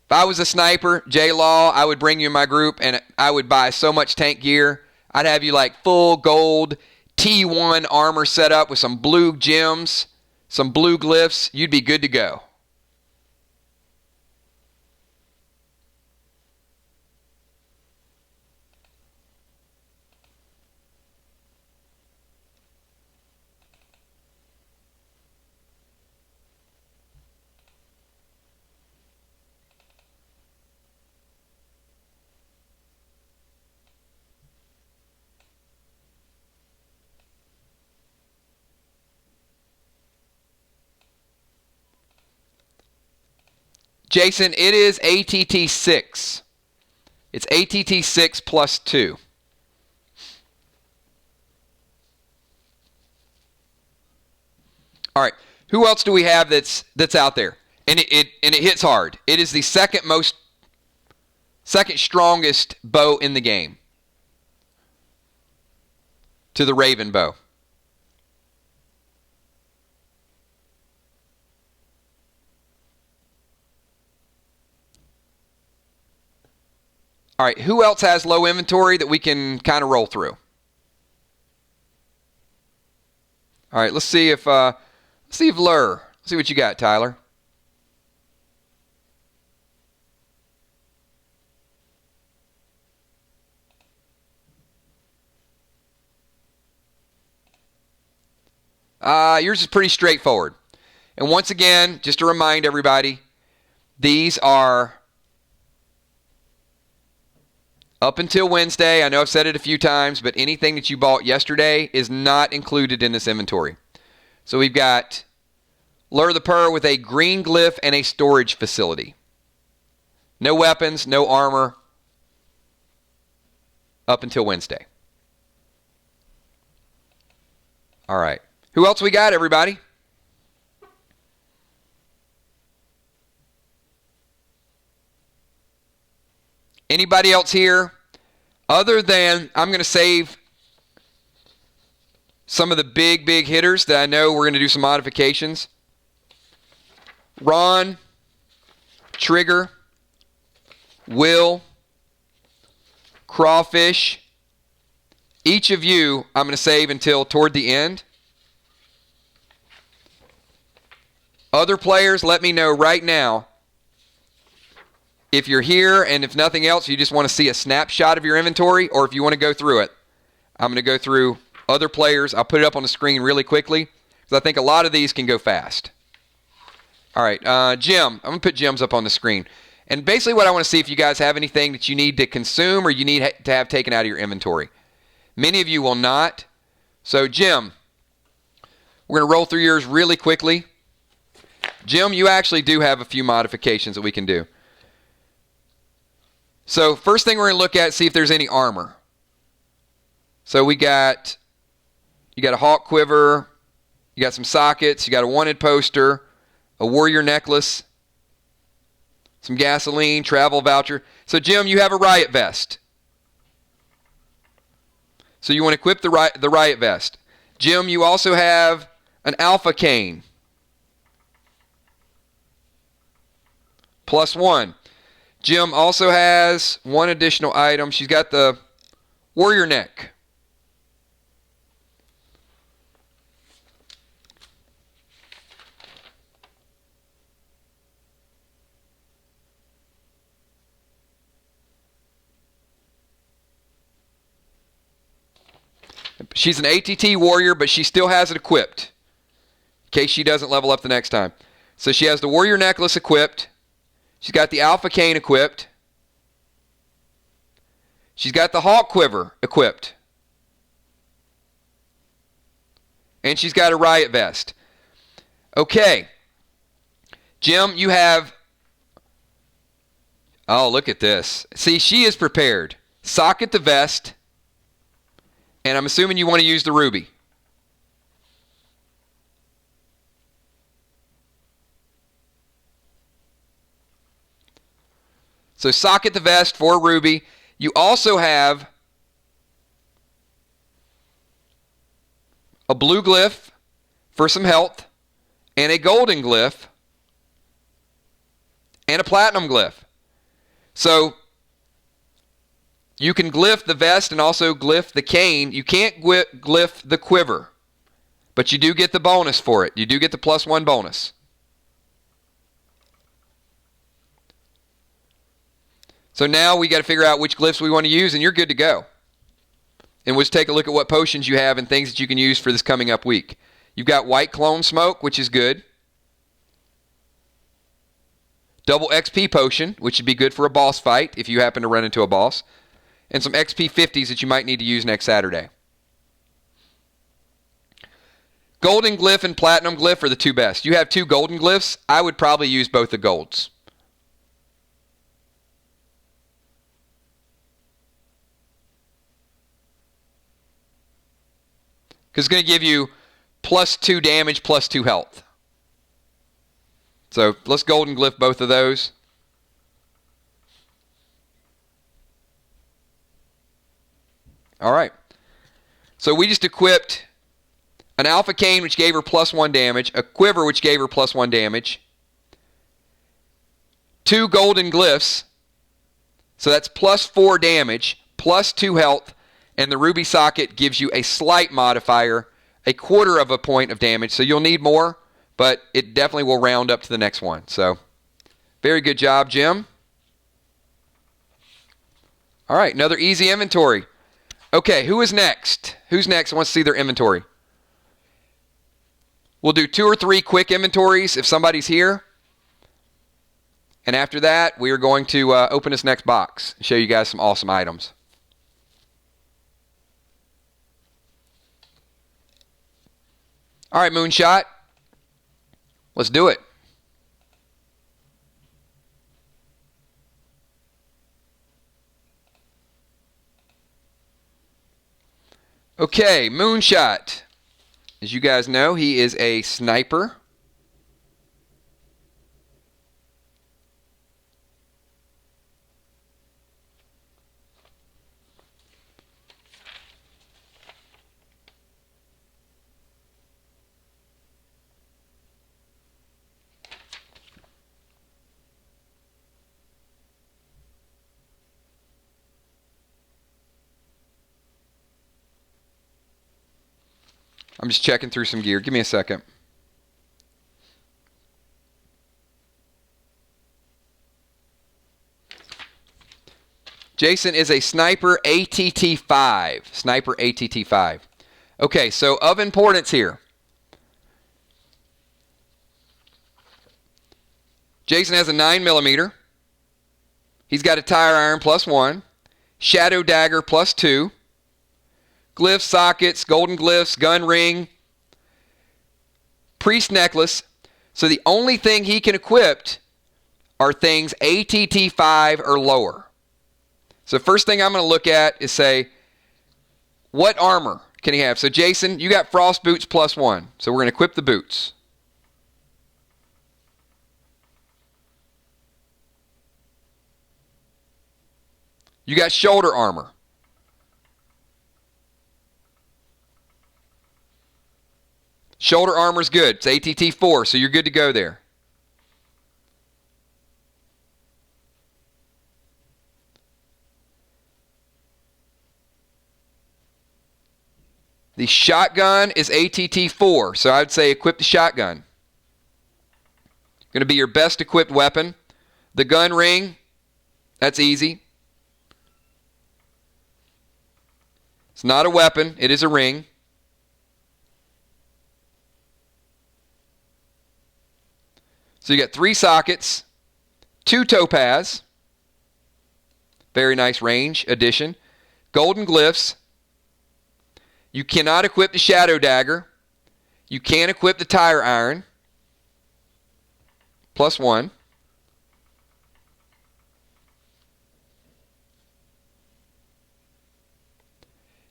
If I was a sniper, J-Law, I would bring you in my group and I would buy so much tank gear. I'd have you like full gold T1 armor set up with some blue gems, some blue glyphs. You'd be good to go. Jason, it is ATT 6. It's ATT 6 plus 2. All right. Who else do we have that's out there? And it hits hard. It is the second strongest bow in the game to the Raven bow. All right, who else has low inventory that we can kind of roll through? All right, let's see if Lur. Let's see what you got, Tyler. Yours is pretty straightforward. And once again, just to remind everybody, these are up until Wednesday. I know I've said it a few times, but anything that you bought yesterday is not included in this inventory. So we've got Lure the Purr with a green glyph and a storage facility. No weapons, no armor, up until Wednesday. All right. Who else we got, everybody? Anybody else here? Other than, I'm going to save some of the big hitters that I know we're going to do some modifications. Ron, Trigger, Will, Crawfish. Each of you I'm going to save until toward the end. Other players, let me know right now. If you're here and if nothing else, you just want to see a snapshot of your inventory, or if you want to go through it. I'm going to go through other players. I'll put it up on the screen really quickly because I think a lot of these can go fast. All right, Jim. I'm going to put Jim's up on the screen. And basically what I want to see if you guys have anything that you need to consume or you need to have taken out of your inventory. Many of you will not. So, Jim, we're going to roll through yours really quickly. Jim, you actually do have a few modifications that we can do. So first thing we're going to look at, see if there's any armor. So you got a hawk quiver, you got some sockets, you got a wanted poster, a warrior necklace, some gasoline, travel voucher. So Jim, you have a riot vest. So you want to equip the riot vest. Jim, you also have an alpha cane. +1. Jim also has one additional item. She's got the warrior neck. She's an ATT warrior, but she still has it equipped in case she doesn't level up the next time. So she has the warrior necklace equipped. She's got the alpha cane equipped. She's got the hawk quiver equipped. And she's got a riot vest. Okay. Jim, you have... Oh, look at this. See, she is prepared. Socket the vest. And I'm assuming you want to use the ruby. So socket the vest for ruby. You also have a blue glyph for some health, and a golden glyph, and a platinum glyph. So you can glyph the vest and also glyph the cane. You can't glyph the quiver, but you do get the bonus for it. You do get the +1 bonus. So now we got to figure out which glyphs we want to use, and you're good to go. And we'll just take a look at what potions you have and things that you can use for this coming up week. You've got white clone smoke, which is good. Double XP potion, which would be good for a boss fight if you happen to run into a boss. And some XP 50s that you might need to use next Saturday. Golden glyph and platinum glyph are the two best. You have two golden glyphs. I would probably use both the golds. Because it's going to give you +2 damage, +2 health. So let's golden glyph both of those. All right. So we just equipped an alpha cane, which gave her +1 damage, a quiver, which gave her +1 damage, 2 golden glyphs, so that's +4 damage, +2 health, and the ruby socket gives you a slight modifier, a 1/4 of a point of damage, so you'll need more, but it definitely will round up to the next one. So very good job, Jim. All right, another easy inventory. Okay, who is next? Who's next? Wants to see their inventory. We'll do 2 or 3 quick inventories if somebody's here. And after that, we are going to open this next box and show you guys some awesome items. All right, Moonshot. Let's do it. Okay, Moonshot. As you guys know, he is a sniper. I'm just checking through some gear. Give me a second. Jason is a sniper ATT-5. Sniper ATT-5. Okay, so of importance here. Jason has a 9mm. He's got a tire iron +1. Shadow dagger +2. Glyphs, sockets, golden glyphs, gun ring, priest necklace. So the only thing he can equip are things ATT-5 or lower. So first thing I'm going to look at is say, what armor can he have? So Jason, you got frost boots +1. So we're going to equip the boots. You got shoulder armor. Shoulder armor is good. It's ATT 4, so you're good to go there. The shotgun is ATT 4, so I would say equip the shotgun. Going to be your best equipped weapon. The gun ring, that's easy. It's not a weapon, it is a ring. So you got 3 sockets, 2 topaz, very nice range addition, golden glyphs. You cannot equip the shadow dagger. You can equip the tire iron, +1.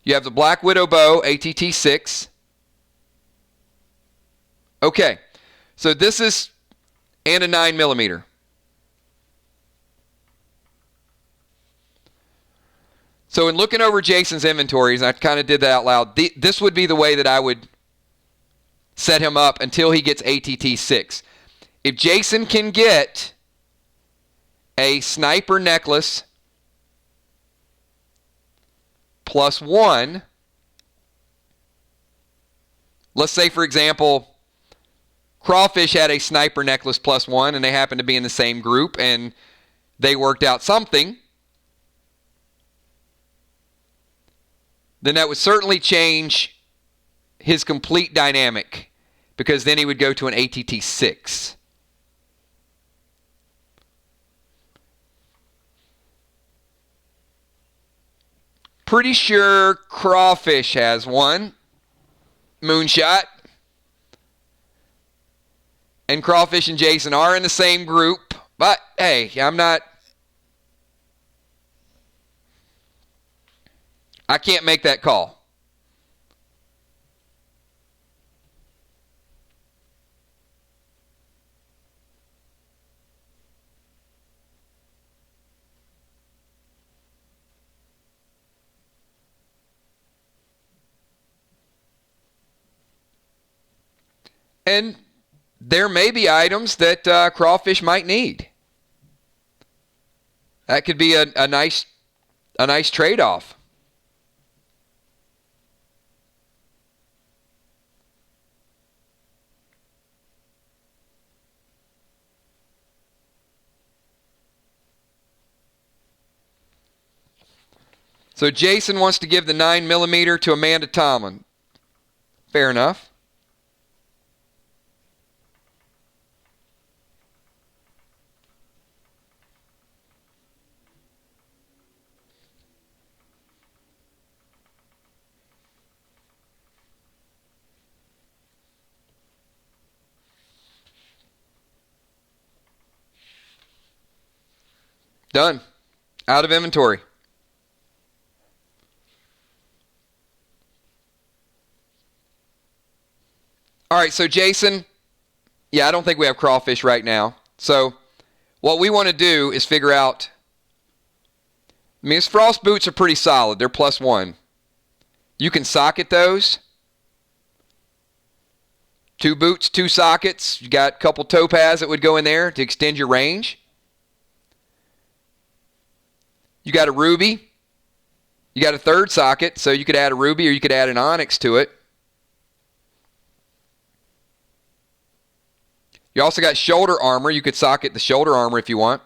You have the Black Widow bow, ATT 6. Okay, so this is, and a 9mm. So in looking over Jason's inventories, I kind of did that out loud, this would be the way that I would set him up until he gets ATT 6. If Jason can get a sniper necklace +1, let's say, for example, Crawfish had a sniper necklace +1 and they happened to be in the same group and they worked out something, then that would certainly change his complete dynamic, because then he would go to an ATT 6. Pretty sure Crawfish has one. Moonshot. And Crawfish and Jason are in the same group. But, hey, I can't make that call. And there may be items that Crawfish might need. That could be a nice trade-off. So Jason wants to give the 9mm to Amanda Tomlin. Fair enough. Done. Out of inventory. All right, so Jason, I don't think we have Crawfish right now. So what we want to do is figure out, his frost boots are pretty solid. They're +1. You can socket those. 2 boots, 2 sockets. You got a couple topaz that would go in there to extend your range. You got a ruby. You got a 3rd socket, so you could add a ruby or you could add an onyx to it. You also got shoulder armor. You could socket the shoulder armor if you want.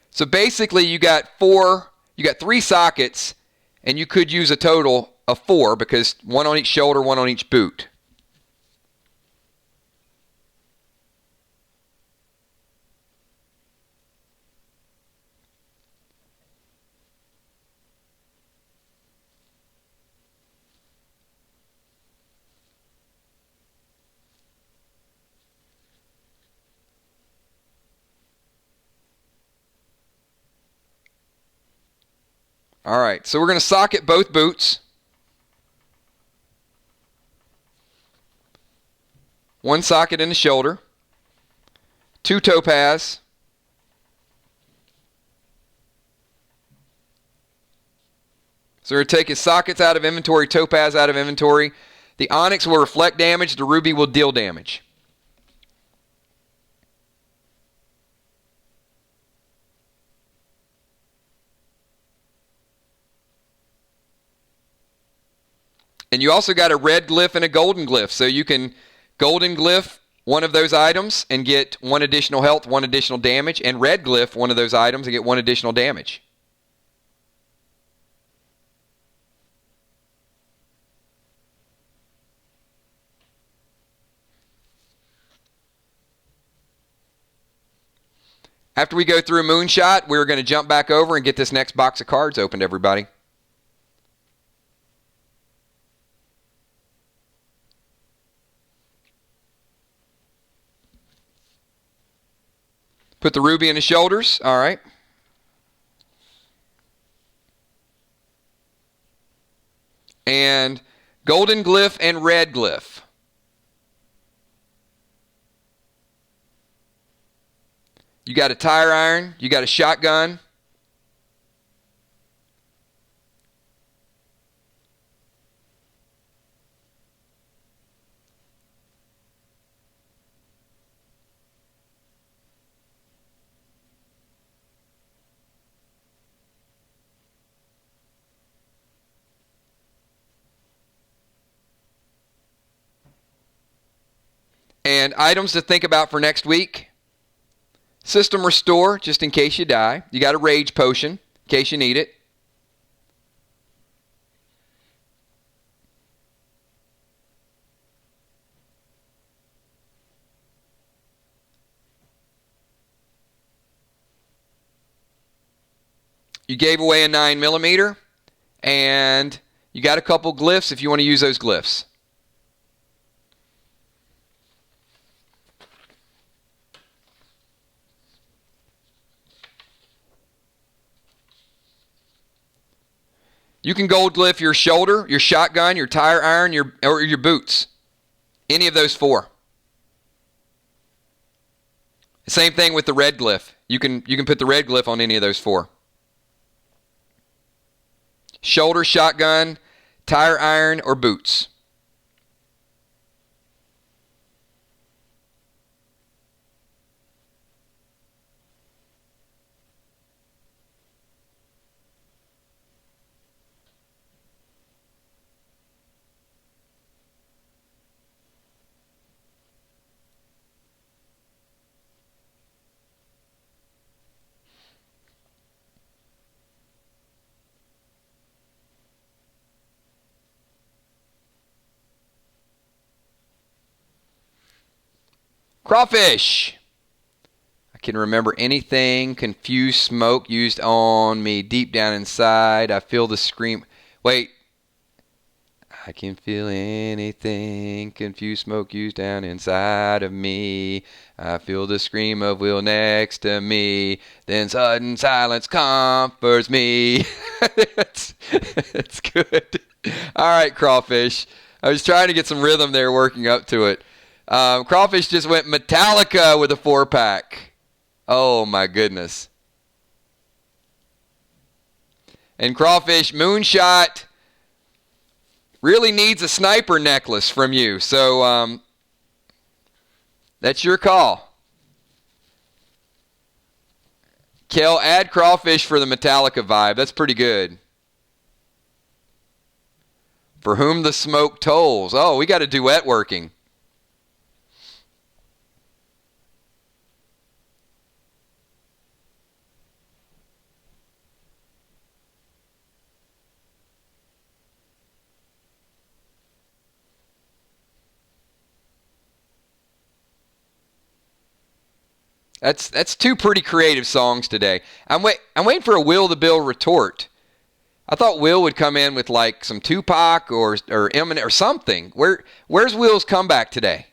So basically you got 3 sockets, and you could use a total of 4 because 1 on each shoulder, 1 on each boot. All right, so we're going to socket both boots. One socket in the shoulder. 2 topaz. So we're going to take his sockets out of inventory, topaz out of inventory. The onyx will reflect damage. The ruby will deal damage. And you also got a red glyph and a golden glyph. So you can golden glyph one of those items and get 1 additional health, 1 additional damage, and red glyph one of those items and get 1 additional damage. After we go through a moonshot, we're going to jump back over and get this next box of cards opened, everybody. Put the ruby in the shoulders. All right. And golden glyph and red glyph. You got a tire iron. You got a shotgun. And items to think about for next week. System restore, just in case you die. You got a rage potion, in case you need it. You gave away a 9mm. And you got a couple glyphs if you want to use those glyphs. You can gold glyph your shoulder, your shotgun, your tire iron, or your boots. Any of those 4. Same thing with the red glyph. You can put the red glyph on any of those 4. Shoulder, shotgun, tire iron, or boots. Crawfish. I can remember anything. Confused smoke used on me deep down inside. I feel the scream. Wait. I can feel anything. Confused smoke used down inside of me. I feel the scream of Will next to me. Then sudden silence comforts me. It's good. All right, Crawfish. I was trying to get some rhythm there working up to it. Crawfish just went Metallica with a 4-pack. Oh, my goodness. And Crawfish, Moonshot really needs a sniper necklace from you. So that's your call. Kel, add Crawfish for the Metallica vibe. That's pretty good. For whom the smoke tolls. Oh, we got a duet working. That's 2 pretty creative songs today. I'm waiting for a Will the Bill retort. I thought Will would come in with like some Tupac or Eminem or something. Where's Will's comeback today?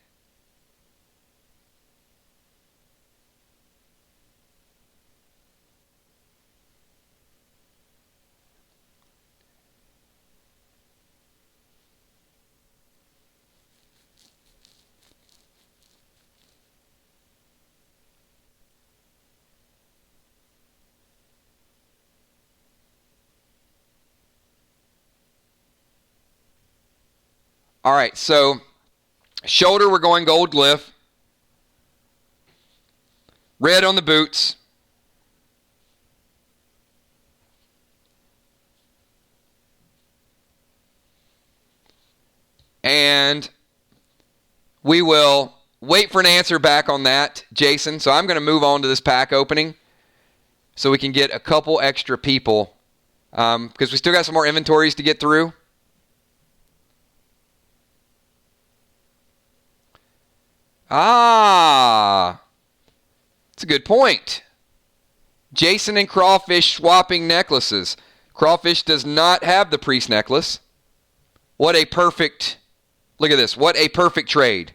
All right, so shoulder, we're going gold glyph. Red on the boots. And we will wait for an answer back on that, Jason. So I'm going to move on to this pack opening so we can get a couple extra people because we still got some more inventories to get through. Ah, that's a good point. Jason and Crawfish swapping necklaces. Crawfish does not have the priest necklace. What a perfect, look at this, what a perfect trade.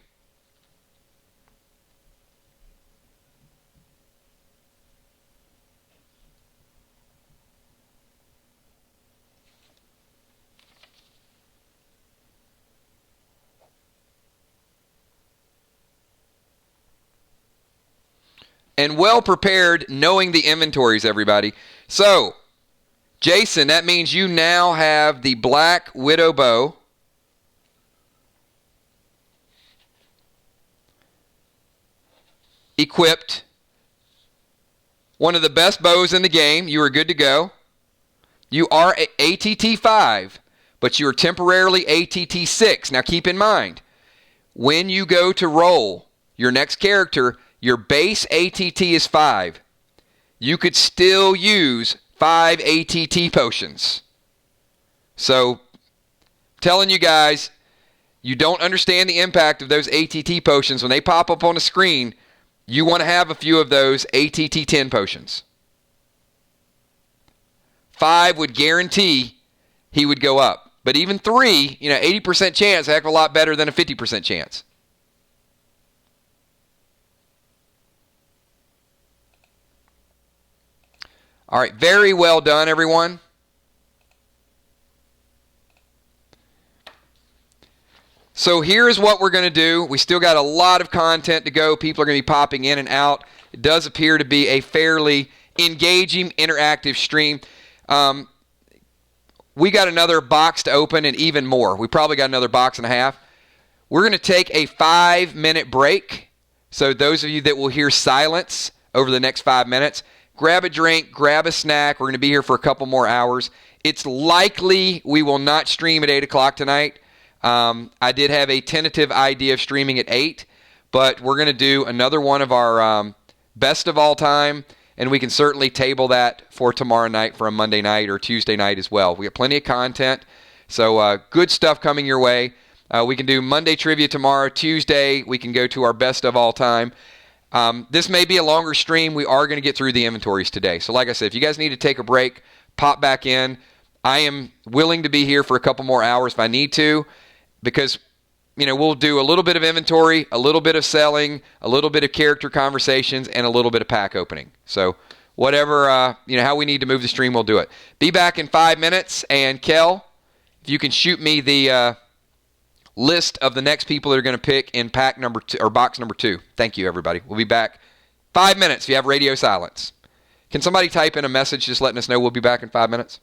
And well prepared, knowing the inventories, everybody. So, Jason, that means you now have the Black Widow bow. Equipped. One of the best bows in the game. You are good to go. You are ATT 5, but you are temporarily ATT 6. Now keep in mind, when you go to roll your next character, your base ATT is 5. You could still use 5 ATT potions. So, telling you guys, you don't understand the impact of those ATT potions. When they pop up on the screen, you want to have a few of those ATT 10 potions. 5 would guarantee he would go up. But even 3, 80% chance, a heck of a lot better than a 50% chance. All right, very well done, everyone. So here's what we're going to do. We still got a lot of content to go. People are going to be popping in and out. It does appear to be a fairly engaging, interactive stream. We got another box to open and even more. We probably got another box and a half. We're going to take a 5-minute break. So those of you that will hear silence over the next 5 minutes, grab a drink, grab a snack. We're going to be here for a couple more hours. It's likely we will not stream at 8 o'clock tonight. I did have a tentative idea of streaming at 8, but we're going to do another one of our best of all time, and we can certainly table that for tomorrow night for a Monday night or Tuesday night as well. We have plenty of content, so good stuff coming your way. We can do Monday trivia tomorrow. Tuesday, we can go to our best of all time. This may be a longer stream. We are going to get through the inventories today. So like I said, if you guys need to take a break, pop back in. I am willing to be here for a couple more hours if I need to, because we'll do a little bit of inventory, a little bit of selling, a little bit of character conversations, and a little bit of pack opening. So whatever, how we need to move the stream, we'll do it. Be back in 5 minutes, and Kel, if you can shoot me the list of the next people that are going to pick in pack number 2 or box number 2. Thank you, everybody. We'll be back 5 minutes if you have radio silence. Can somebody type in a message just letting us know we'll be back in 5 minutes?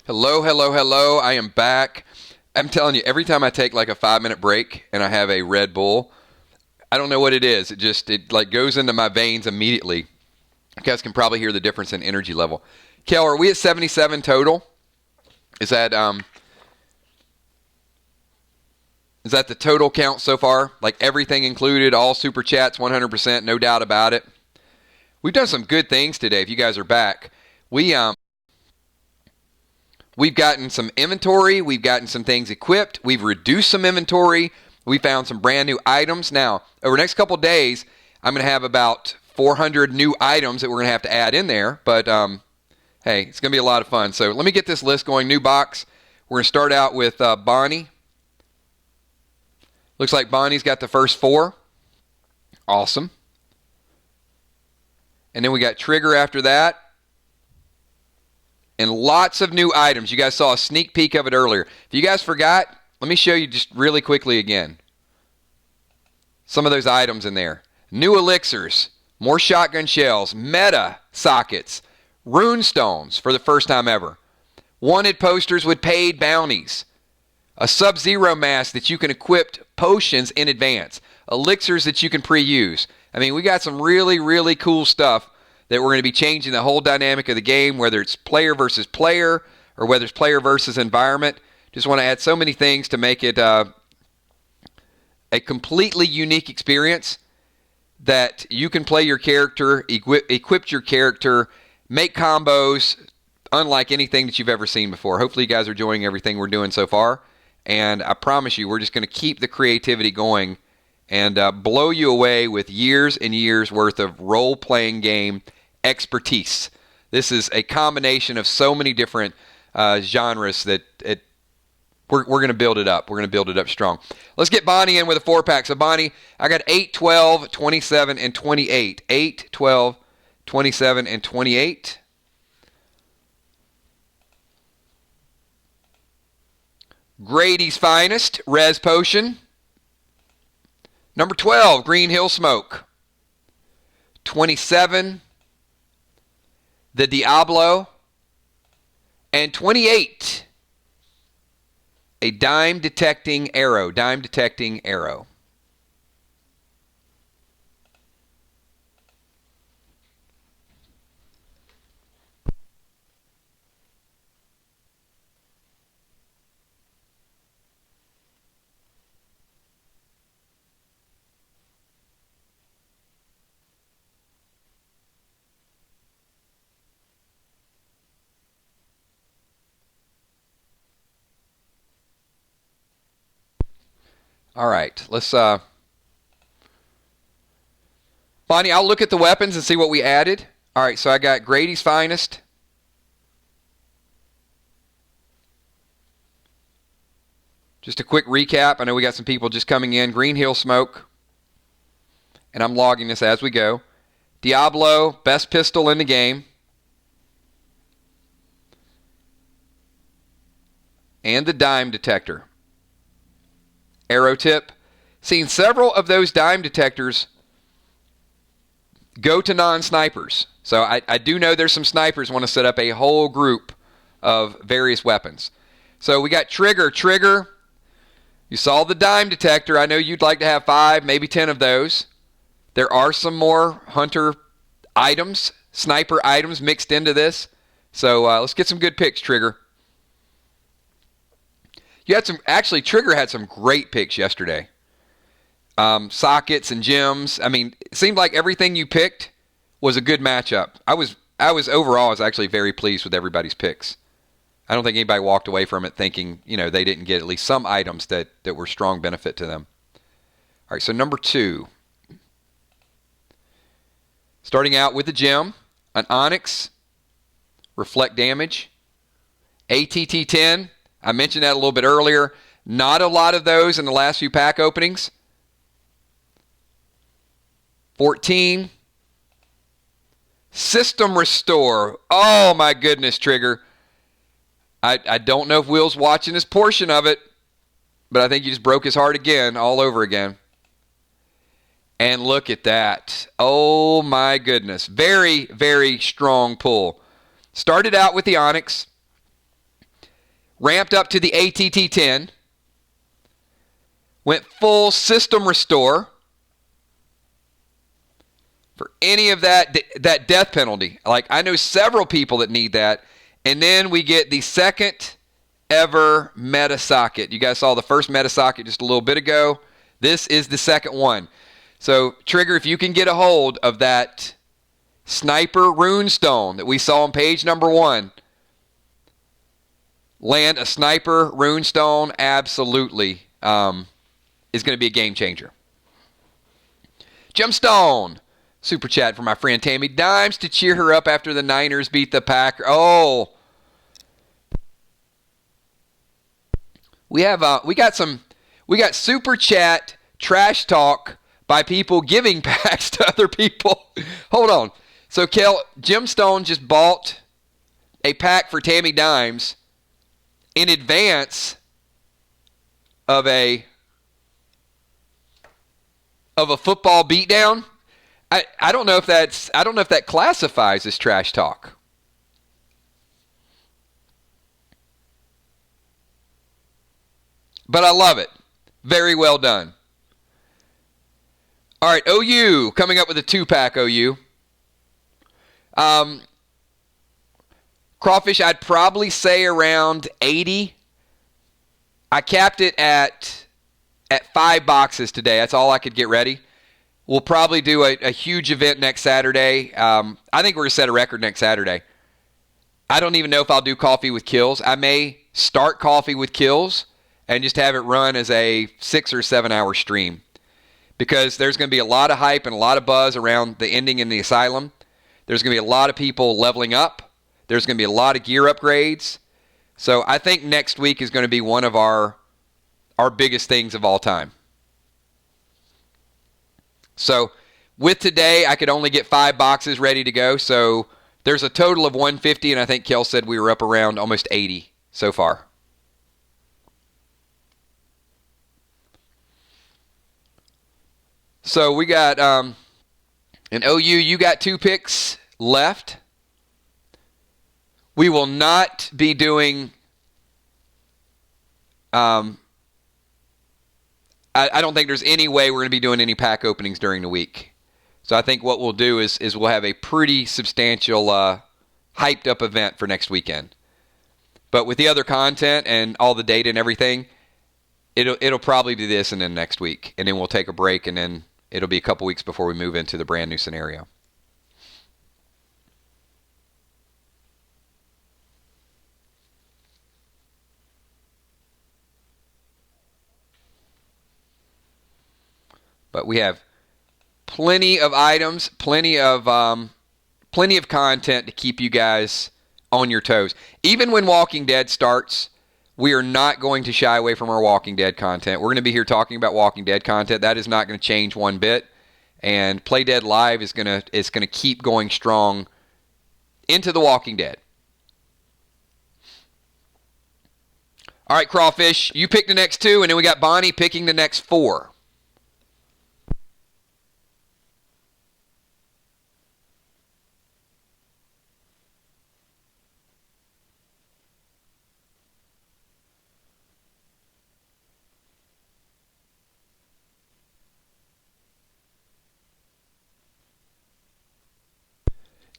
Hello, hello, hello. I am back. I'm telling you, every time I take like a 5-minute break and I have a Red Bull, I don't know what it is. It like goes into my veins immediately. You guys can probably hear the difference in energy level. Kel, are we at 77 total? Is that the total count so far? Like everything included, all super chats, 100%, no doubt about it. We've done some good things today. If you guys are back, we've gotten some inventory. We've gotten some things equipped. We've reduced some inventory. We found some brand new items. Now, over the next couple of days, I'm going to have about 400 new items that we're going to have to add in there. But, hey, it's going to be a lot of fun. So let me get this list going. New box. We're going to start out with Bonnie. Looks like Bonnie's got the first 4. Awesome. And then we got Trigger after that. And lots of new items. You guys saw a sneak peek of it earlier. If you guys forgot, let me show you just really quickly again. Some of those items in there. New elixirs, more shotgun shells, meta sockets, rune stones for the first time ever. Wanted posters with paid bounties. A Sub-Zero mask that you can equip potions in advance. Elixirs that you can pre-use. I mean, we got some really, really cool stuff that we're going to be changing the whole dynamic of the game, whether it's player versus player or whether it's player versus environment. Just want to add so many things to make it a completely unique experience that you can play your character, equip your character, make combos unlike anything that you've ever seen before. Hopefully you guys are enjoying everything we're doing so far. And I promise you, we're just going to keep the creativity going and blow you away with years and years worth of role-playing game expertise. This is a combination of so many different genres that we're going to build it up. We're going to build it up strong. Let's get Bonnie in with a 4-pack. So Bonnie, I got 8, 12, 27, and 28. 8, 12, 27, and 28. Grady's Finest, Res Potion. Number 12, Green Hill Smoke. 27, the Diablo. And 28, a Dime Detecting Arrow. Dime Detecting Arrow. All right, let's Bonnie, I'll look at the weapons and see what we added. All right, so I got Grady's Finest. Just a quick recap. I know we got some people just coming in. Green Hill Smoke. And I'm logging this as we go. Diablo, best pistol in the game. And the Dime Detector. Arrow tip. Seen several of those dime detectors go to non-snipers. So I do know there's some snipers want to set up a whole group of various weapons. So we got Trigger. Trigger, you saw the dime detector. I know you'd like to have 5, maybe 10 of those. There are some more hunter items, sniper items mixed into this. So let's get some good picks, Trigger. Trigger had some great picks yesterday. Sockets and gems. I mean, it seemed like everything you picked was a good matchup. I was actually very pleased with everybody's picks. I don't think anybody walked away from it thinking, they didn't get at least some items that were strong benefit to them. All right, so number 2. Starting out with the gem, an Onyx, reflect damage, ATT-10. I mentioned that a little bit earlier. Not a lot of those in the last few pack openings. 14. System Restore. Oh, my goodness, Trigger. I don't know if Will's watching this portion of it, but I think you just broke his heart again, all over again. And look at that. Oh, my goodness. Very, very strong pull. Started out with the Onyx. ramped up to the ATT-10, went full system restore for any of that death penalty. Like, I know several people that need that. And then we get the second ever meta socket. You guys saw the first meta socket just a little bit ago. This is the second one. So, Trigger, if you can get a hold of that sniper runestone that we saw on page number 1, land a sniper runestone, absolutely is going to be a game changer. Gemstone. Super chat for my friend Tammy Dimes to cheer her up after the Niners beat the Packers. Oh. We got super chat trash talk by people giving packs to other people. Hold on. So, Kel, Gemstone just bought a pack for Tammy Dimes in advance of a football beatdown. I don't know if that classifies as trash talk. But I love it. Very well done. All right, OU coming up with a 2-pack. OU. Crawfish, I'd probably say around 80. I capped it at 5 boxes today. That's all I could get ready. We'll probably do a huge event next Saturday. I think we're going to set a record next Saturday. I don't even know if I'll do coffee with kills. I may start coffee with kills and just have it run as a 6 or 7 hour stream, because there's going to be a lot of hype and a lot of buzz around the ending in the asylum. There's going to be a lot of people leveling up. There's going to be a lot of gear upgrades. So I think next week is going to be one of our biggest things of all time. So with today, I could only get 5 boxes ready to go. So there's a total of 150, and I think Kel said we were up around almost 80 so far. So we got an OU, you got 2 picks left. We will not be doing I don't think there's any way we're going to be doing any pack openings during the week. So I think what we'll do is we'll have a pretty substantial hyped up event for next weekend. But with the other content and all the data and everything, it'll probably do this and then next week. And then we'll take a break, and then it'll be a couple weeks before we move into the brand new scenario. But we have plenty of items, plenty of content to keep you guys on your toes. Even when Walking Dead starts, we are not going to shy away from our Walking Dead content. We're going to be here talking about Walking Dead content. That is not going to change one bit. And Play Dead Live is going to keep going strong into the Walking Dead. All right, Crawfish, you pick the next 2, and then we got Bonnie picking the next 4.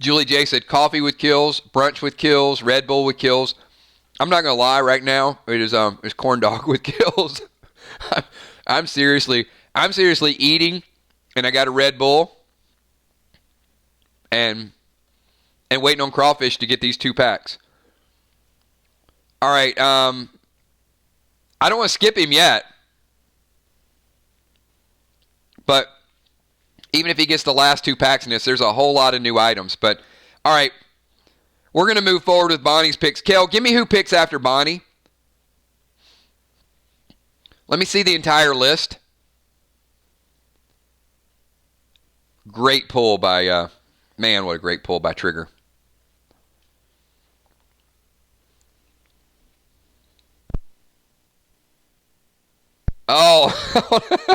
Julie J said coffee with kills, brunch with kills, Red Bull with kills. I'm not gonna lie, right now it is it's corn dog with kills. I'm seriously eating, and I got a Red Bull, and waiting on Crawfish to get these 2 packs. All right, I don't want to skip him yet, but even if he gets the last 2 packs in this, there's a whole lot of new items. But, all right, we're going to move forward with Bonnie's picks. Kel, give me who picks after Bonnie. Let me see the entire list. Great pull by, man, what a great pull by Trigger. Oh.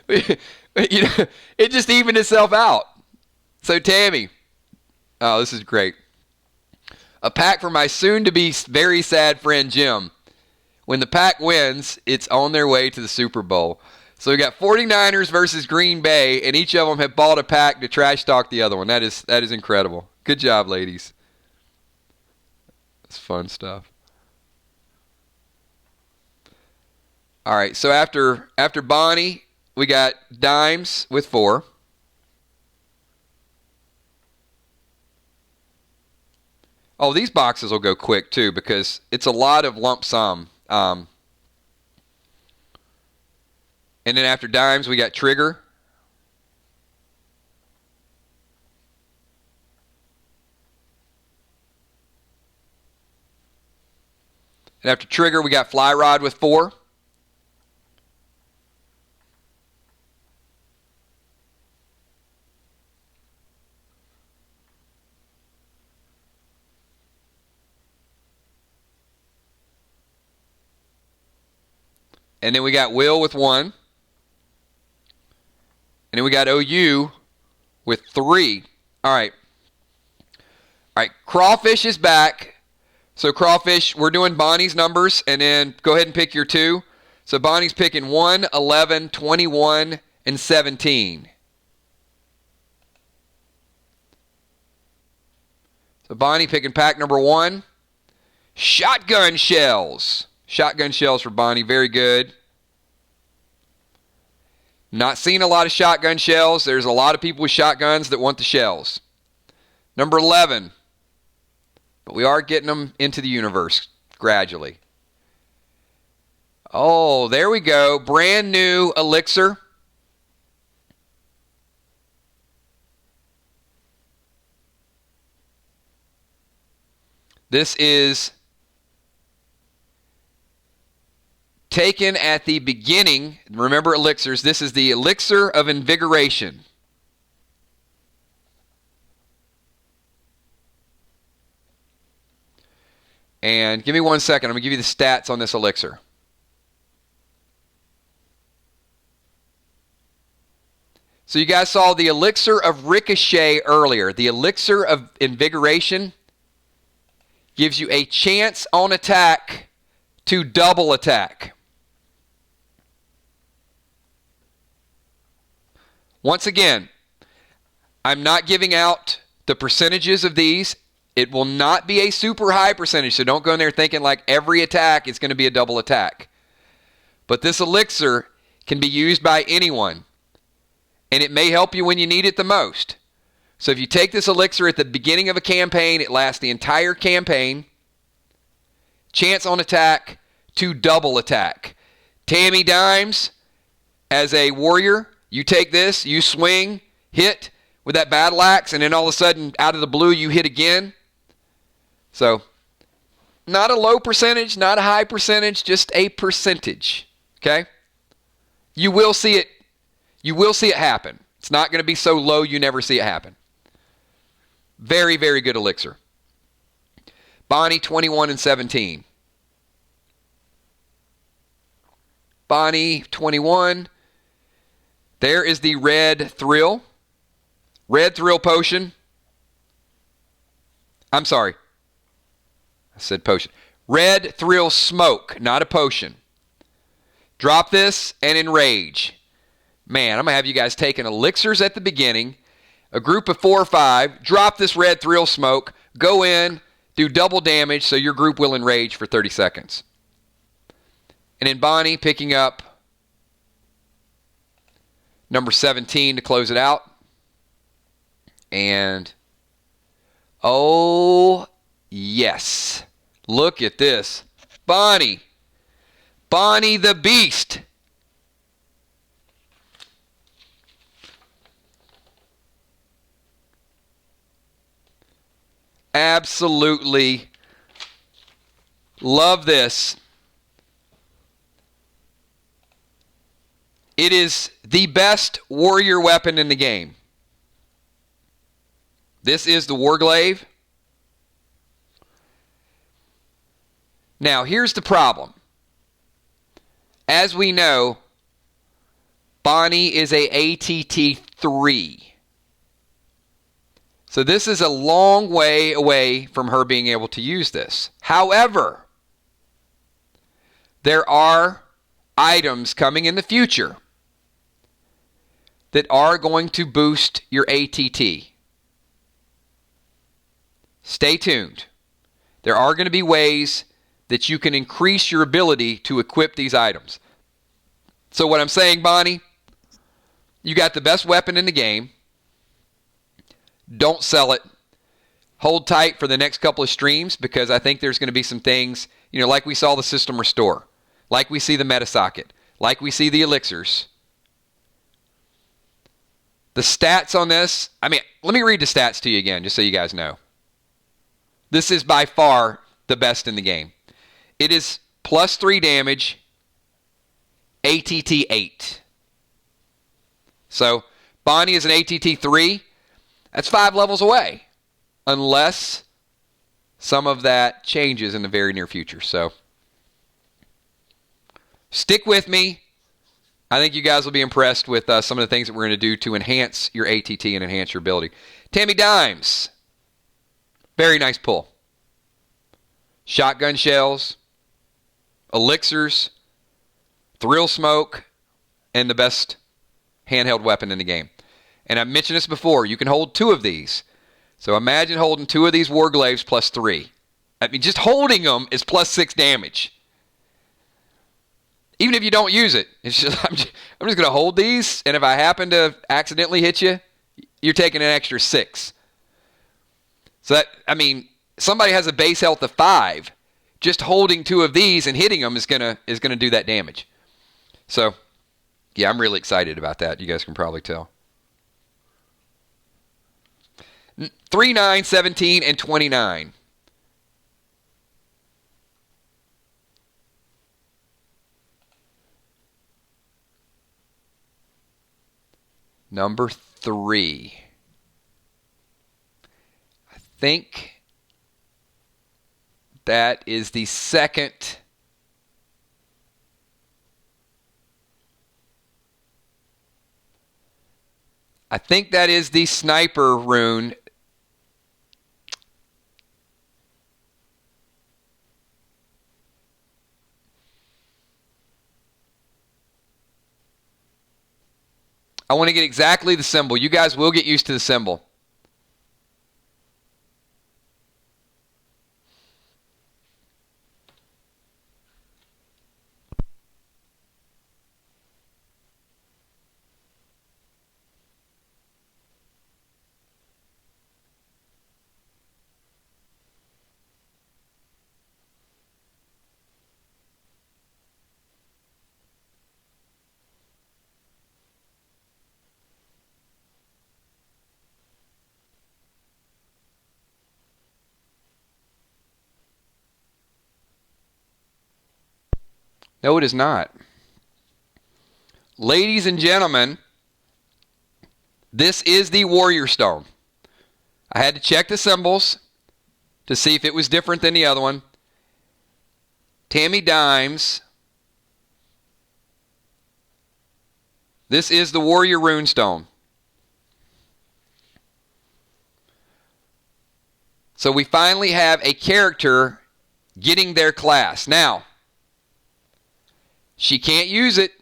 It just evened itself out. So Tammy, Oh, this is great. A pack for my soon-to-be very sad friend Jim. When the pack wins, it's on their way to the Super Bowl. So we got 49ers versus Green Bay, and each of them have bought a pack to trash talk the other one. That is incredible. Good job, ladies. It's fun stuff. All right, so after Bonnie, we got Dimes with 4. Oh, these boxes will go quick, too, because it's a lot of lump sum. And then after Dimes, we got Trigger. And after Trigger, we got Fly Rod with 4. And then we got Will with 1. And then we got OU with 3. All right. All right. Crawfish is back. So Crawfish, we're doing Bonnie's numbers. And then go ahead and pick your 2. So Bonnie's picking 1, 11, 21, and 17. So Bonnie picking pack number 1. Shotgun shells. Shotgun shells for Bonnie. Very good. Not seeing a lot of shotgun shells. There's a lot of people with shotguns that want the shells. Number 11. But we are getting them into the universe gradually. Oh, there we go. Brand new Elixir. This is taken at the beginning. Remember elixirs. This is the Elixir of Invigoration. And give me 1 second. I'm going to give you the stats on this elixir. So you guys saw the Elixir of Ricochet earlier. The Elixir of Invigoration gives you a chance on attack to double attack. Once again, I'm not giving out the percentages of these. It will not be a super high percentage, so don't go in there thinking like every attack is going to be a double attack. But this elixir can be used by anyone, and it may help you when you need it the most. So if you take this elixir at the beginning of a campaign, it lasts the entire campaign. Chance on attack to double attack. Tammy Dimes, as a warrior, you take this, you swing, hit with that battle axe, and then all of a sudden, out of the blue, you hit again. So, not a low percentage, not a high percentage, just a percentage. Okay? You will see it. You will see it happen. It's not going to be so low you never see it happen. Very, very good elixir. Bonnie, 21 and 17. Bonnie, 21. There is the Red Thrill. Red Thrill Potion. I'm sorry. I said potion. Red Thrill Smoke, not a potion. Drop this and enrage. Man, I'm going to have you guys taking elixirs at the beginning. A group of 4 or 5. Drop this Red Thrill Smoke. Go in. Do double damage so your group will enrage for 30 seconds. And then Bonnie picking up number 17 to close it out. And, oh, yes. Look at this. Bonnie. Bonnie the Beast. Absolutely love this. It is the best warrior weapon in the game. This is the Warglaive. Now, here's the problem. As we know, Bonnie is a ATT 3. So this is a long way away from her being able to use this. However, there are items coming in the future that are going to boost your ATT. Stay tuned. There are going to be ways that you can increase your ability to equip these items. So what I'm saying, Bonnie, you got the best weapon in the game. Don't sell it. Hold tight for the next couple of streams, because I think there's going to be some things, like we saw the system restore, like we see the meta socket, like we see the elixirs. The stats on this, let me read the stats to you again, just so you guys know. This is by far the best in the game. It is plus 3 damage, ATT 8. So, Bonnie is an ATT 3. That's 5 levels away, unless some of that changes in the very near future. So, stick with me. I think you guys will be impressed with some of the things that we're going to do to enhance your ATT and enhance your ability. Tammy Dimes. Very nice pull. Shotgun shells, elixirs, thrill smoke, and the best handheld weapon in the game. And I've mentioned this before. You can hold 2 of these. So imagine holding 2 of these Warglaives plus 3. Just holding them is plus 6 damage. Even if you don't use it, it's just I'm just going to hold these, and if I happen to accidentally hit you, you're taking an extra 6. So that, somebody has a base health of 5. Just holding 2 of these and hitting them is gonna do that damage. So, yeah, I'm really excited about that. You guys can probably tell. 3, 9, 17, and 29. Number 3. I think that is the second. I think that is the sniper rune. I want to get exactly the symbol. You guys will get used to the symbol. No, it is not. Ladies and gentlemen, this is the Warrior Stone. I had to check the symbols to see if it was different than the other one. Tammy Dimes. This is the Warrior Runestone. So we finally have a character getting their class. Now, she can't use it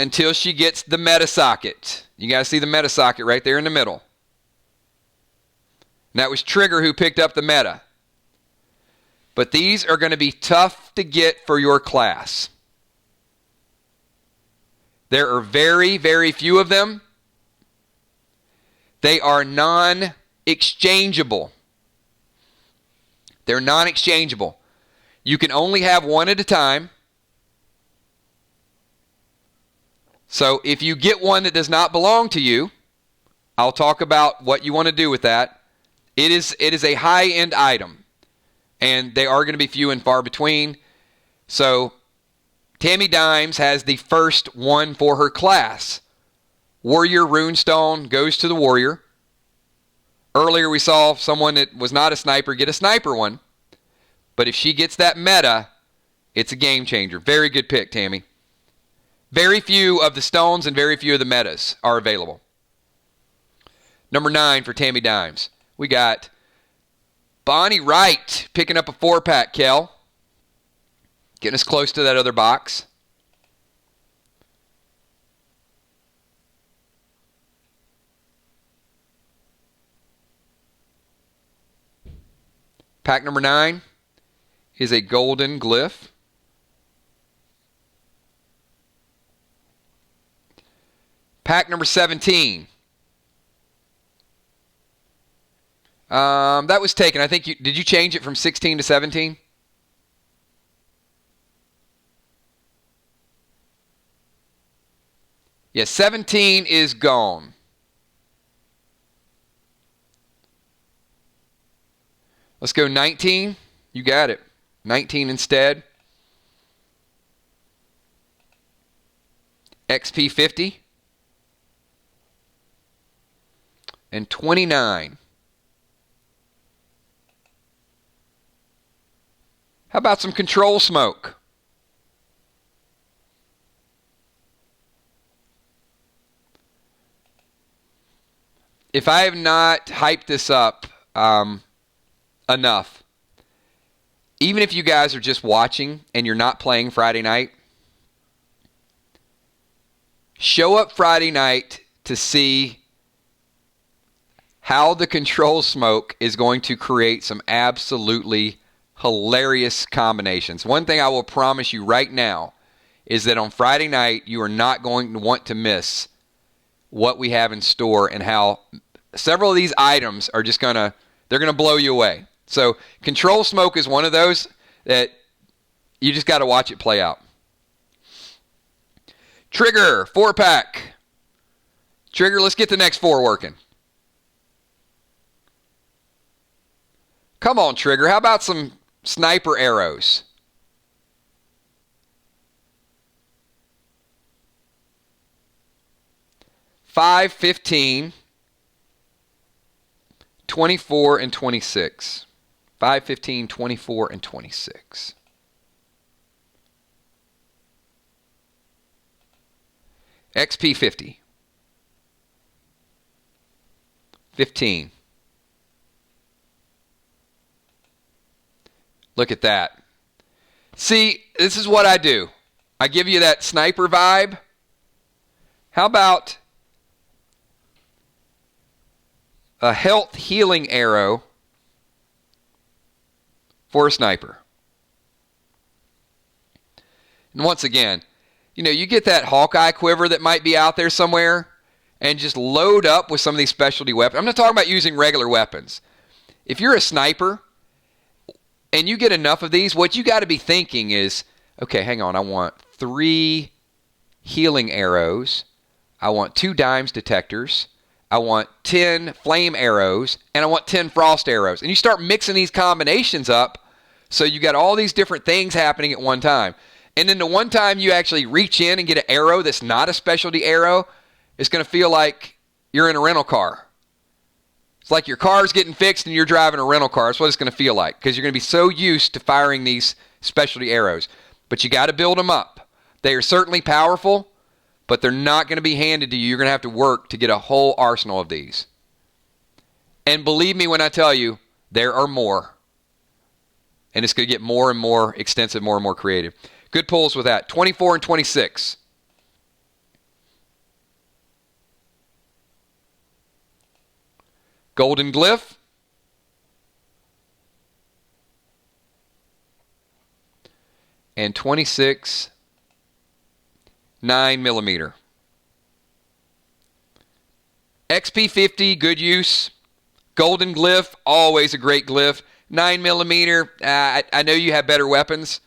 until she gets the meta socket. You guys see the meta socket right there in the middle. And that was Trigger who picked up the meta. But these are going to be tough to get for your class. There are very, very few of them. They are non-exchangeable. They're non-exchangeable. You can only have one at a time. So if you get one that does not belong to you, I'll talk about what you want to do with that. It is a high-end item, and they are going to be few and far between. So Tammy Dimes has the first one for her class. Warrior Runestone goes to the Warrior. Earlier we saw someone that was not a sniper get a sniper one. But if she gets that meta, it's a game changer. Very good pick, Tammy. Very few of the stones and very few of the metas are available. Number 9 for Tammy Dimes. We got Bonnie Wright picking up a 4-pack, Kel. Getting us close to that other box. Pack number 9 is a golden glyph. Pack number 17. That was taken. I think did you change it from 16 to 17? Yes, 17 is gone. Let's go 19. You got it. 19 instead. XP 50. And 29. How about some control smoke? If I have not hyped this up enough, even if you guys are just watching and you're not playing Friday night, show up Friday night to see how the control smoke is going to create some absolutely hilarious combinations. One thing I will promise you right now is that on Friday night, you are not going to want to miss what we have in store and how several of these items are just they're going to blow you away. So control smoke is one of those that you just got to watch it play out. Trigger, 4-pack. Trigger, let's get the next 4 working. Come on, Trigger. How about some sniper arrows? $5, $15, $24, and $26. $5, $15, $24, and $26. XP 50. 15. Look at that. See, this is what I do. I give you that sniper vibe. How about a health healing arrow for a sniper? And once again, you get that Hawkeye quiver that might be out there somewhere and just load up with some of these specialty weapons. I'm not talking about using regular weapons. If you're a sniper and you get enough of these, what you got to be thinking is, okay, hang on, I want 3 healing arrows. I want 2 dimes detectors. I want 10 flame arrows. And I want 10 frost arrows. And you start mixing these combinations up so you got all these different things happening at one time. And then the one time you actually reach in and get an arrow that's not a specialty arrow, it's going to feel like you're in a rental car. It's like your car's getting fixed and you're driving a rental car. That's what it's going to feel like because you're going to be so used to firing these specialty arrows. But you got to build them up. They are certainly powerful, but they're not going to be handed to you. You're going to have to work to get a whole arsenal of these. And believe me when I tell you, there are more. And it's going to get more and more extensive, more and more creative. Good pulls with that. 24 and 26. Golden glyph. And 26, 9mm. XP 50, good use. Golden glyph, always a great glyph. 9mm, I know you have better weapons.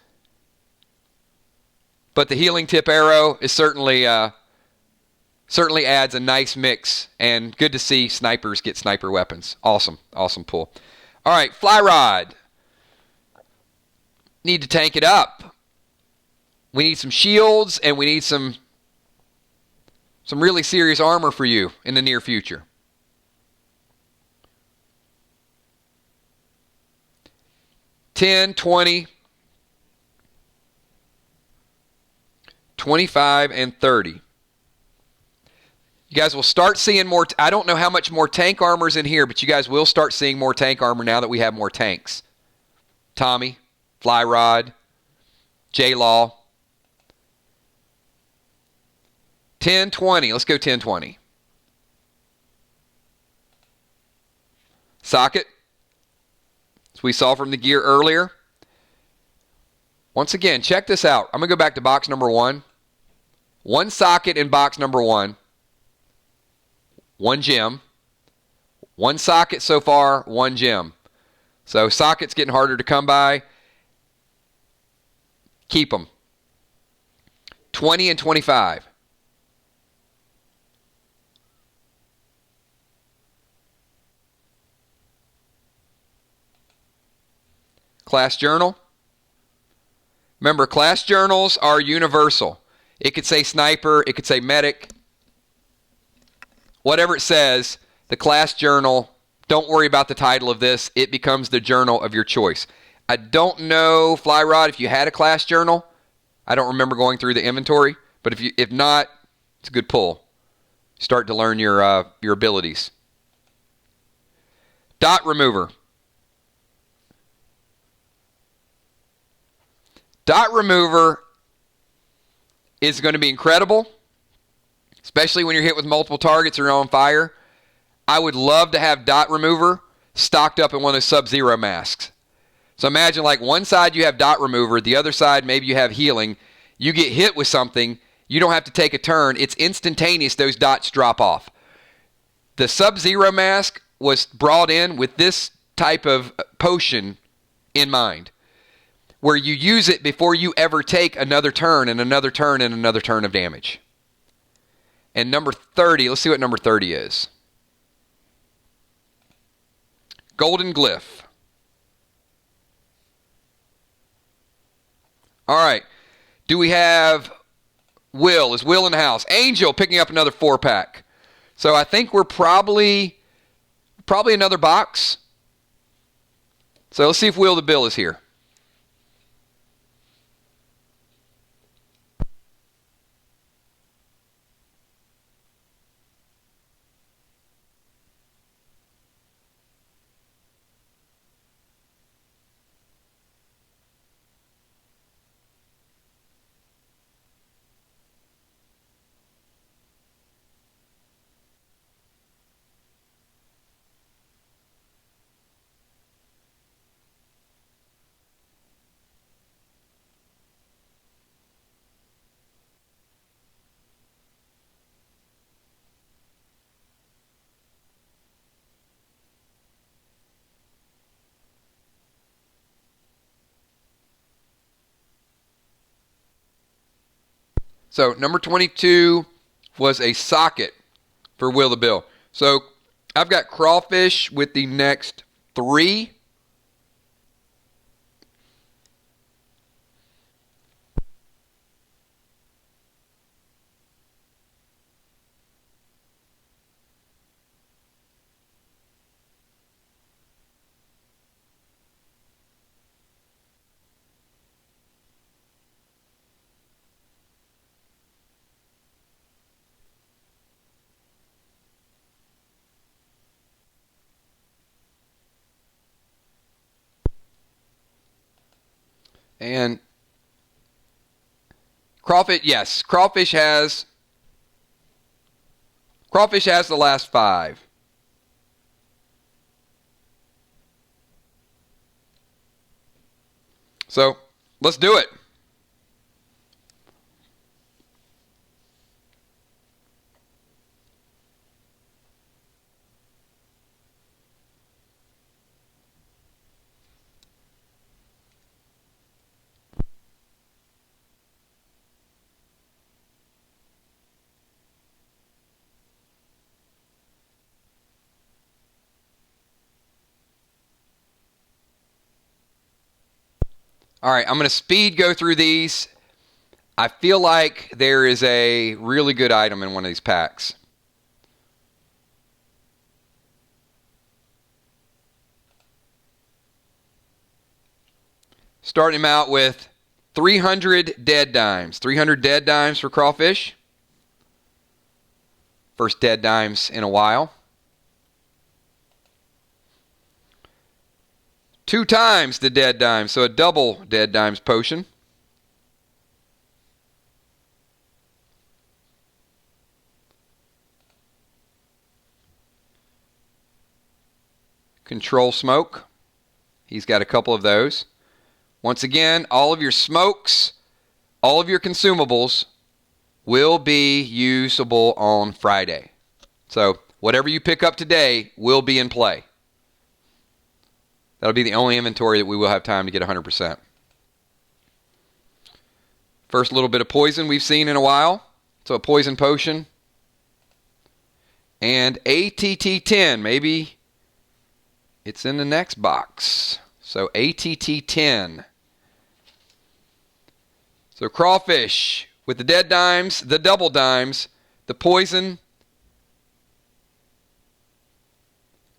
But the healing tip arrow is certainly adds a nice mix, and good to see snipers get sniper weapons. Awesome pull. All right, fly rod. Need to tank it up. We need some shields, and we need some really serious armor for you in the near future. $10, $20, $25, and $30. You guys will start seeing more. I don't know how much more tank armor is in here, but you guys will start seeing more tank armor now that we have more tanks. Tommy, Fly Rod, J-Law. 1020. Let's go 1020. Socket, as we saw from the gear earlier. Once again, check this out. I'm going to go back to box number 1. One socket in box number 1. One gem. One socket so far, one gem. So sockets getting harder to come by. Keep them. 20 and 25. Class journal. Remember, class journals are universal. It could say sniper, it could say medic. Whatever it says, the class journal, don't worry about the title of this. It becomes the journal of your choice. I don't know, Fly Rod, if you had a class journal. I don't remember going through the inventory. But if not, it's a good pull. Start to learn your abilities. Dot remover. Dot remover is going to be incredible, especially when you're hit with multiple targets or you're on fire. I would love to have dot remover stocked up in one of those Sub-Zero masks. So imagine like one side you have dot remover, the other side maybe you have healing. You get hit with something, you don't have to take a turn. It's instantaneous, those dots drop off. The Sub-Zero mask was brought in with this type of potion in mind, where you use it before you ever take another turn and another turn and another turn of damage. And number 30, let's see what number 30 is. Golden Glyph. All right. Do we have Will? Is Will in the house? Angel picking up another 4-pack. So I think we're probably another box. So let's see if Will the Bill is here. So number 22 was a socket for Will the Bill. So I've got crawfish with the next 3. And crawfish, yes, crawfish has the last 5. So let's do it. All right, I'm going to speed go through these. I feel like there is a really good item in one of these packs. Starting him out with 300 dead dimes. 300 dead dimes for crawfish. First dead dimes in a while. 2 times the dead dimes, so a double dead dimes potion. Control smoke. He's got a couple of those. Once again, all of your smokes, all of your consumables will be usable on Friday. So whatever you pick up today will be in play. That'll be the only inventory that we will have time to get 100%. First little bit of poison we've seen in a while. So a poison potion. And ATT10. Maybe it's in the next box. So ATT10. So crawfish with the dead dimes, the double dimes, the poison,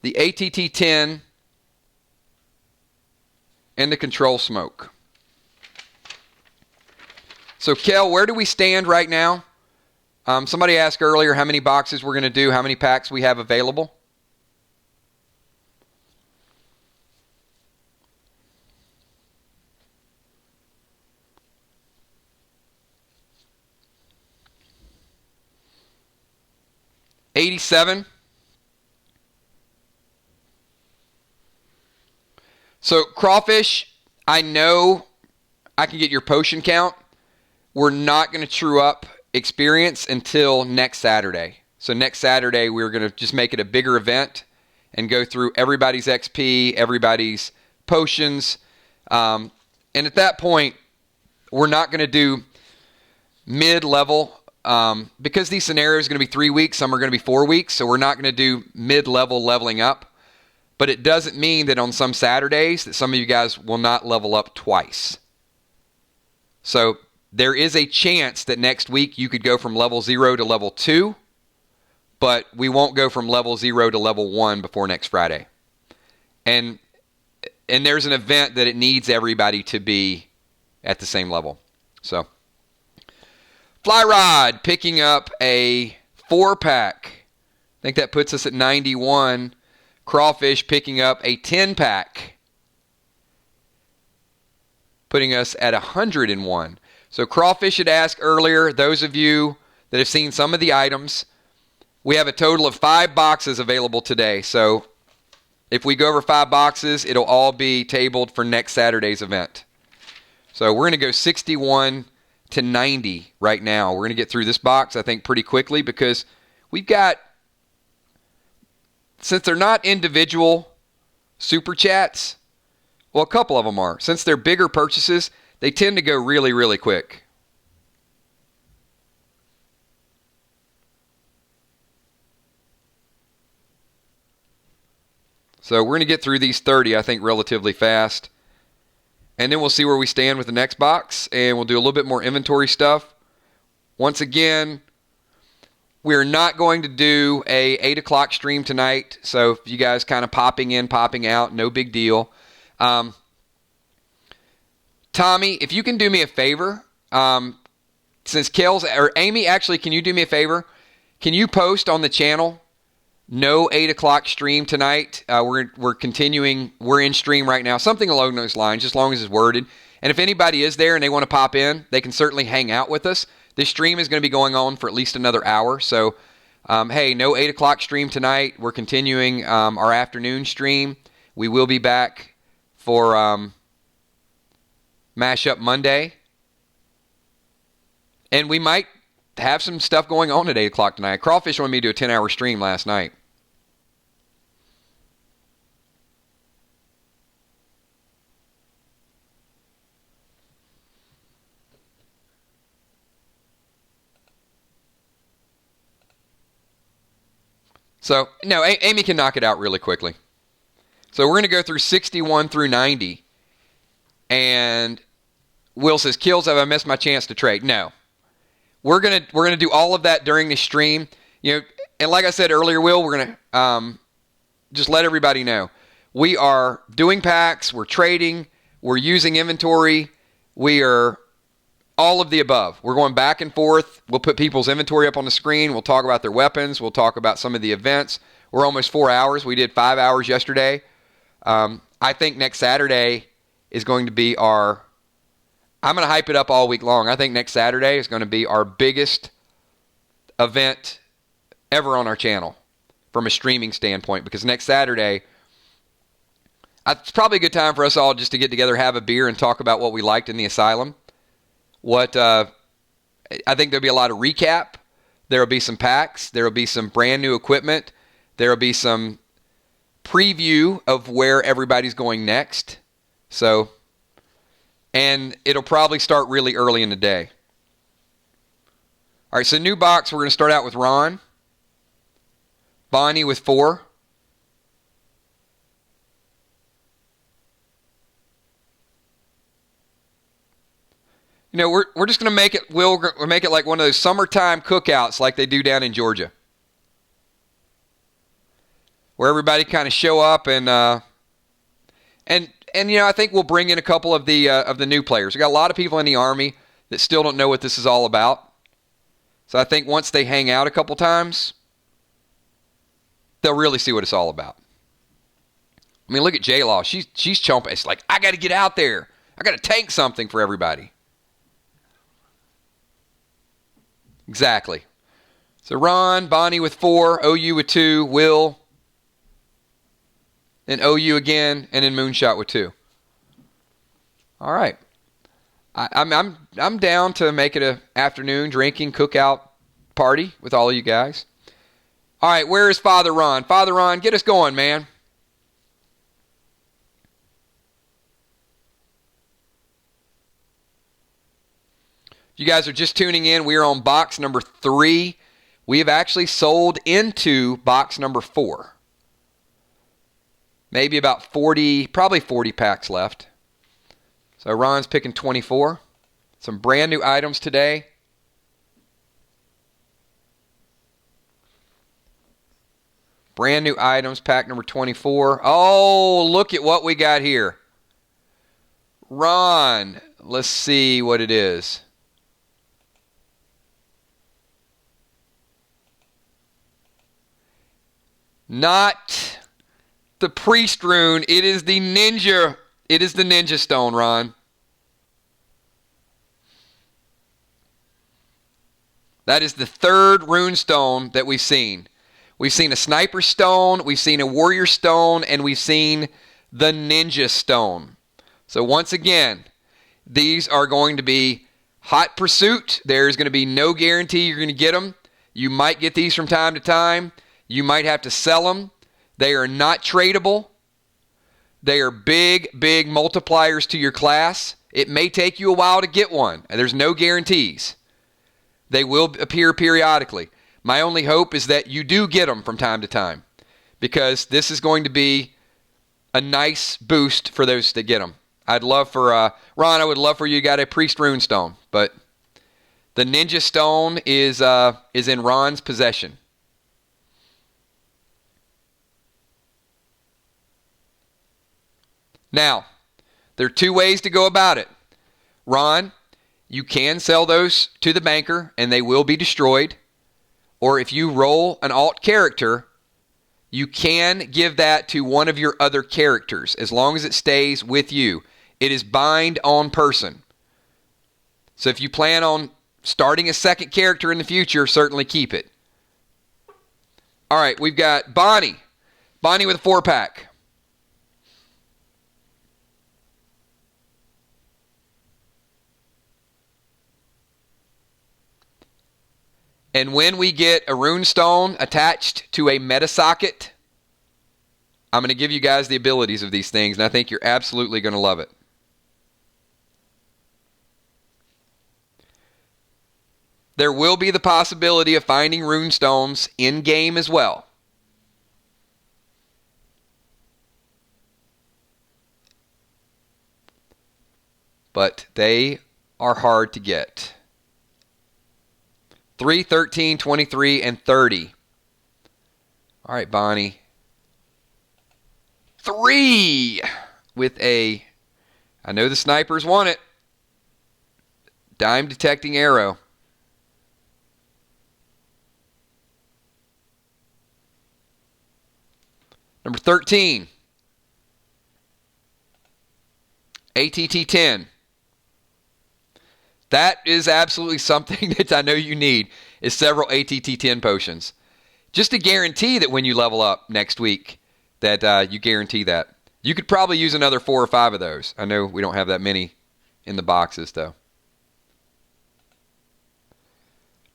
the ATT10, and the control smoke. So Kel, where do we stand right now? Somebody asked earlier how many boxes we're going to do, how many packs we have available. $87. So crawfish, I know I can get your potion count. We're not going to true up experience until next Saturday. So next Saturday, we're going to just make it a bigger event and go through everybody's XP, everybody's potions. And at that point, we're not going to do mid-level because these scenarios are going to be 3 weeks. Some are going to be 4 weeks. So we're not going to do mid-level leveling up. But it doesn't mean that on some Saturdays that some of you guys will not level up twice. So there is a chance that next week you could go from level 0 to level 2, but we won't go from level 0 to level 1 before next Friday. And there's an event that it needs everybody to be at the same level. So Fly Rod picking up a 4-pack. I think that puts us at 91. Crawfish picking up a 10-pack, putting us at 101. So Crawfish had asked earlier, those of you that have seen some of the items, we have a total of 5 boxes available today. So if we go over 5 boxes, it'll all be tabled for next Saturday's event. So we're going to go 61 to 90 right now. We're going to get through this box, I think, pretty quickly because we've got, since they're not individual super chats, well, a couple of them are. Since they're bigger purchases, they tend to go really, really quick. So we're going to get through these 30, I think, relatively fast. And then we'll see where we stand with the next box, and we'll do a little bit more inventory stuff. Once again, we're not going to do a 8 o'clock stream tonight, so if you guys kind of popping in, popping out, no big deal. Tommy, if you can do me a favor, since Kel's, or Amy, actually, can you do me a favor? Can you post on the channel, no 8 o'clock stream tonight? We're continuing, we're in stream right now, something along those lines, just as long as it's worded. And if anybody is there and they want to pop in, they can certainly hang out with us. This stream is going to be going on for at least another hour. So, hey, no 8 o'clock stream tonight. We're continuing our afternoon stream. We will be back for Mashup Monday. And we might have some stuff going on at 8 o'clock tonight. Crawfish wanted me to do a 10-hour stream last night. So, no, Amy can knock it out really quickly. So we're going to go through 61 through 90. And Will says, Kills, have I missed my chance to trade? No. We're gonna do all of that during the stream. You know, and like I said earlier, Will, we're gonna just let everybody know. We are doing packs, we're trading, we're using inventory, we are all of the above. We're going back and forth. We'll put people's inventory up on the screen. We'll talk about their weapons. We'll talk about some of the events. We're almost 4 hours. We did 5 hours yesterday. I think next Saturday is going to be our... I'm going to hype it up all week long. I think next Saturday is going to be our biggest event ever on our channel from a streaming standpoint, because next Saturday, it's probably a good time for us all just to get together, have a beer, and talk about what we liked in the asylum. I think there'll be a lot of recap. There'll be some packs. There'll be some brand new equipment. There'll be some preview of where everybody's going next. And it'll probably start really early in the day. All right, so new box, we're going to start out with Ron. Bonnie with 4. You know, we're just going to make it, we'll make it like one of those summertime cookouts like they do down in Georgia, where everybody kind of show up and you know, I think we'll bring in a couple of the new players. We got a lot of people in the Army that still don't know what this is all about. So I think once they hang out a couple times, they'll really see what it's all about. I mean, look at J-Law. She's chomping. It's like, I got to get out there. I got to tank something for everybody. Exactly. So Ron, Bonnie with 4, OU with 2, Will, then OU again, and then Moonshot with 2. All right. I'm down to make it an afternoon drinking cookout party with all of you guys. All right, where is Father Ron? Father Ron, get us going, man. If you guys are just tuning in, we are on box number 3. We have actually sold into box number 4. Maybe about 40, probably 40 packs left. So Ron's picking 24. Some brand new items today. Brand new items, pack number 24. Oh, look at what we got here. Ron, let's see what it is. Not the priest rune. It is the ninja. It is the ninja stone, Ron. That is the 3rd rune stone that we've seen. We've seen a sniper stone, we've seen a warrior stone, and we've seen the ninja stone. So once again, these are going to be hot pursuit. There's going to be no guarantee you're going to get them. You might get these from time to time. You might have to sell them. They are not tradable. They are big, big multipliers to your class. It may take you a while to get one. There's no guarantees. They will appear periodically. My only hope is that you do get them from time to time, because this is going to be a nice boost for those that get them. I'd love for, Ron, I would love for you to get a priest rune stone, but the ninja stone is in Ron's possession. Now, there are 2 ways to go about it. Ron, you can sell those to the banker and they will be destroyed. Or if you roll an alt character, you can give that to one of your other characters as long as it stays with you. It is bind on person. So if you plan on starting a second character in the future, certainly keep it. All right, we've got Bonnie. Bonnie with a 4-pack. And when we get a rune stone attached to a meta socket, I'm going to give you guys the abilities of these things, and I think you're absolutely going to love it. There will be the possibility of finding rune stones in-game as well. But they are hard to get. 3, 13, 23, and 30. All right, Bonnie. 3 with a, I know the snipers want it, Dime detecting arrow. Number 13. ATT10. That is absolutely something that I know you need, is several ATT10 potions. Just to guarantee that when you level up next week, that you guarantee that. You could probably use another 4 or 5 of those. I know we don't have that many in the boxes, though.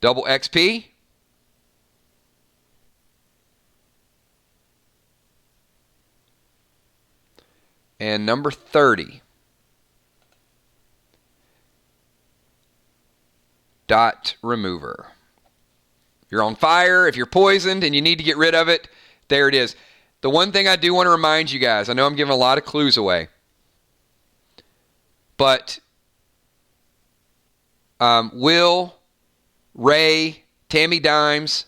Double XP. And number 30. Dot remover. You're on fire, if you're poisoned and you need to get rid of it, there it is. The one thing I do want to remind you guys, I know I'm giving a lot of clues away, but Will, Ray, Tammy Dimes,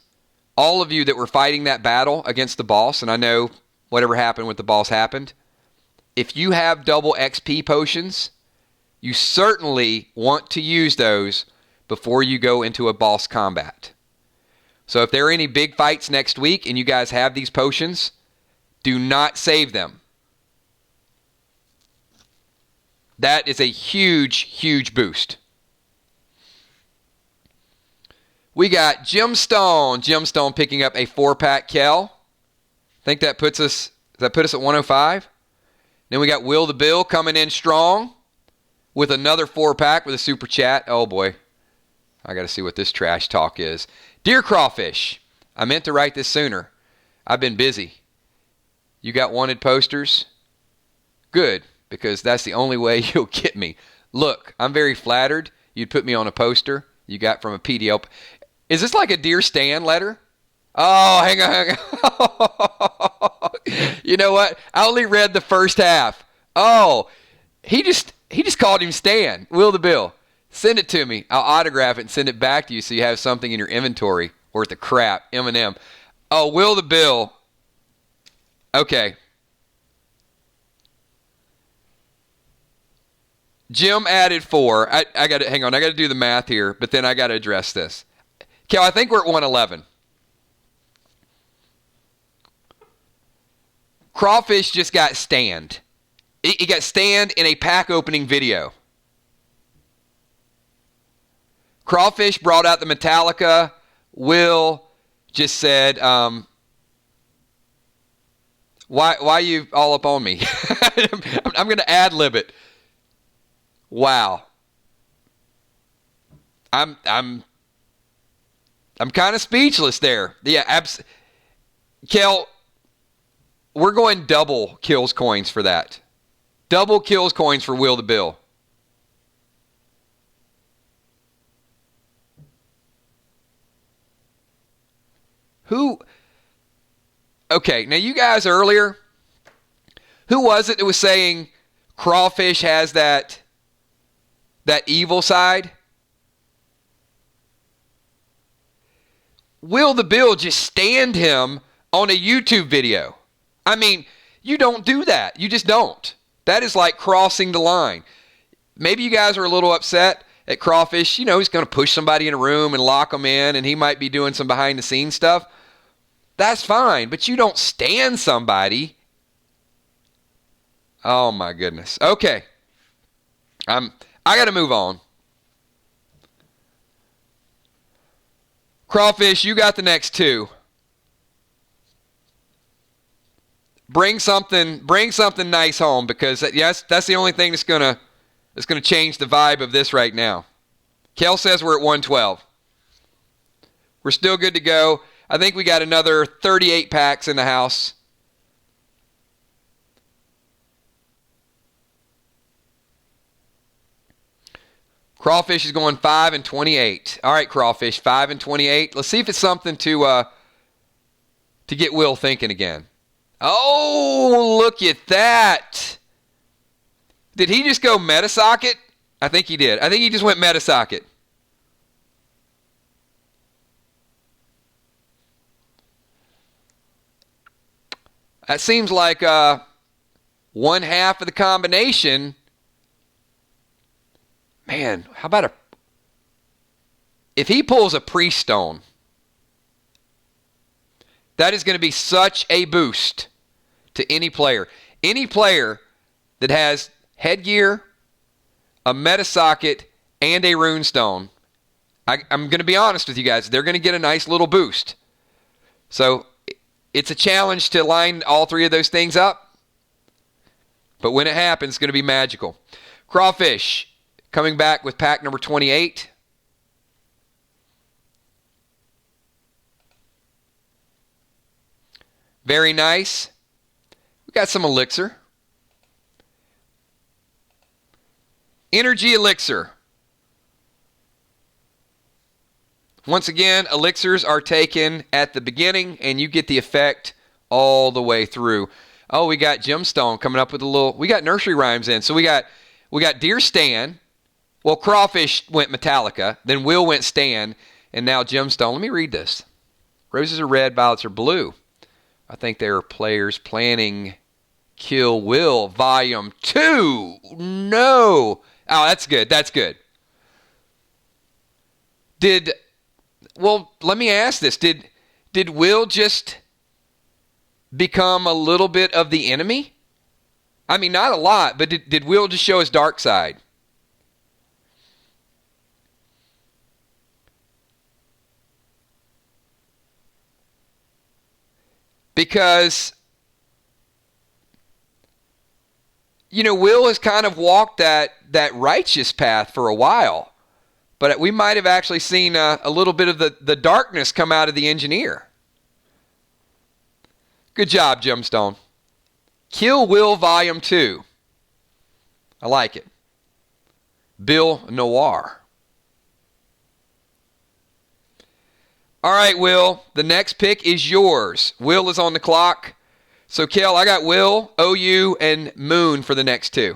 all of you that were fighting that battle against the boss, and I know whatever happened with the boss happened, if you have double XP potions, you certainly want to use those before you go into a boss combat. So if there are any big fights next week and you guys have these potions, do not save them. That is a huge, huge boost. We got Gemstone. Gemstone picking up a 4-pack Kel. I think that puts us, does that put us at 105? Then we got Will the Bill coming in strong with another 4-pack with a super chat. Oh boy. I got to see what this trash talk is. Dear Crawfish, I meant to write this sooner. I've been busy. You got wanted posters? Good, because that's the only way you'll get me. Look, I'm very flattered you'd put me on a poster you got from a PDL. Is this like a Dear Stan letter? Oh, hang on. You know what? I only read the first half. Oh, he just called him Stan. Will the Bill. Send it to me. I'll autograph it and send it back to you so you have something in your inventory worth of crap. M&M. Oh, Will the Bill. Okay. Jim added 4. I got to hang on. I got to do the math here, but then I got to address this. Cal, I think we're at 111. Crawfish just got stand. He got stand in a pack opening video. Crawfish brought out the Metallica. Will just said, why you all up on me? I'm going to ad-lib it. Wow. I'm kind of speechless there. Yeah, Kel, we're going double kills coins for that. Double kills coins for Will the Bill. Who? Okay, now you guys earlier, who was it that was saying Crawfish has that evil side? Will the Bill just stand him on a YouTube video? I mean, you don't do that. You just don't. That is like crossing the line. Maybe you guys are a little upset at Crawfish. You know, he's going to push somebody in a room and lock them in, and he might be doing some behind-the-scenes stuff. That's fine, but you don't stand somebody. Oh, my goodness. Okay. I got to move on. Crawfish, you got the next 2. Bring something nice home, because yes, that's the only thing that's gonna change the vibe of this right now. Kel says we're at 112. We're still good to go. I think we got another 38 packs in the house. Crawfish is going 5 and 28. All right, Crawfish, 5 and 28. Let's see if it's something to get Will thinking again. Oh, look at that. Did he just go Metasocket? I think he did. I think he just went Metasocket. That seems like one half of the combination. Man, how about if he pulls a priest stone, that is going to be such a boost to any player. Any player that has headgear, a meta socket, and a rune stone, I'm going to be honest with you guys, they're going to get a nice little boost. So it's a challenge to line all three of those things up. But when it happens, it's going to be magical. Crawfish coming back with pack number 28. Very nice. We got some elixir. Energy elixir. Once again, elixirs are taken at the beginning, and you get the effect all the way through. Oh, we got Gemstone coming up with a little... We got nursery rhymes in. So we got Dear Stan. Well, Crawfish went Metallica. Then Will went Stan. And now Gemstone. Let me read this. Roses are red, violets are blue. I think there are players planning Kill Will Volume 2. No. Oh, that's good. That's good. Well, let me ask this. Did Will just become a little bit of the enemy? I mean, not a lot, but did Will just show his dark side? Because, Will has kind of walked that righteous path for a while. But we might have actually seen a little bit of the darkness come out of the engineer. Good job, Gemstone. Kill Will Volume 2. I like it. Bill Noir. All right, Will. The next pick is yours. Will is on the clock. So, Kel, I got Will, OU, and Moon for the next two.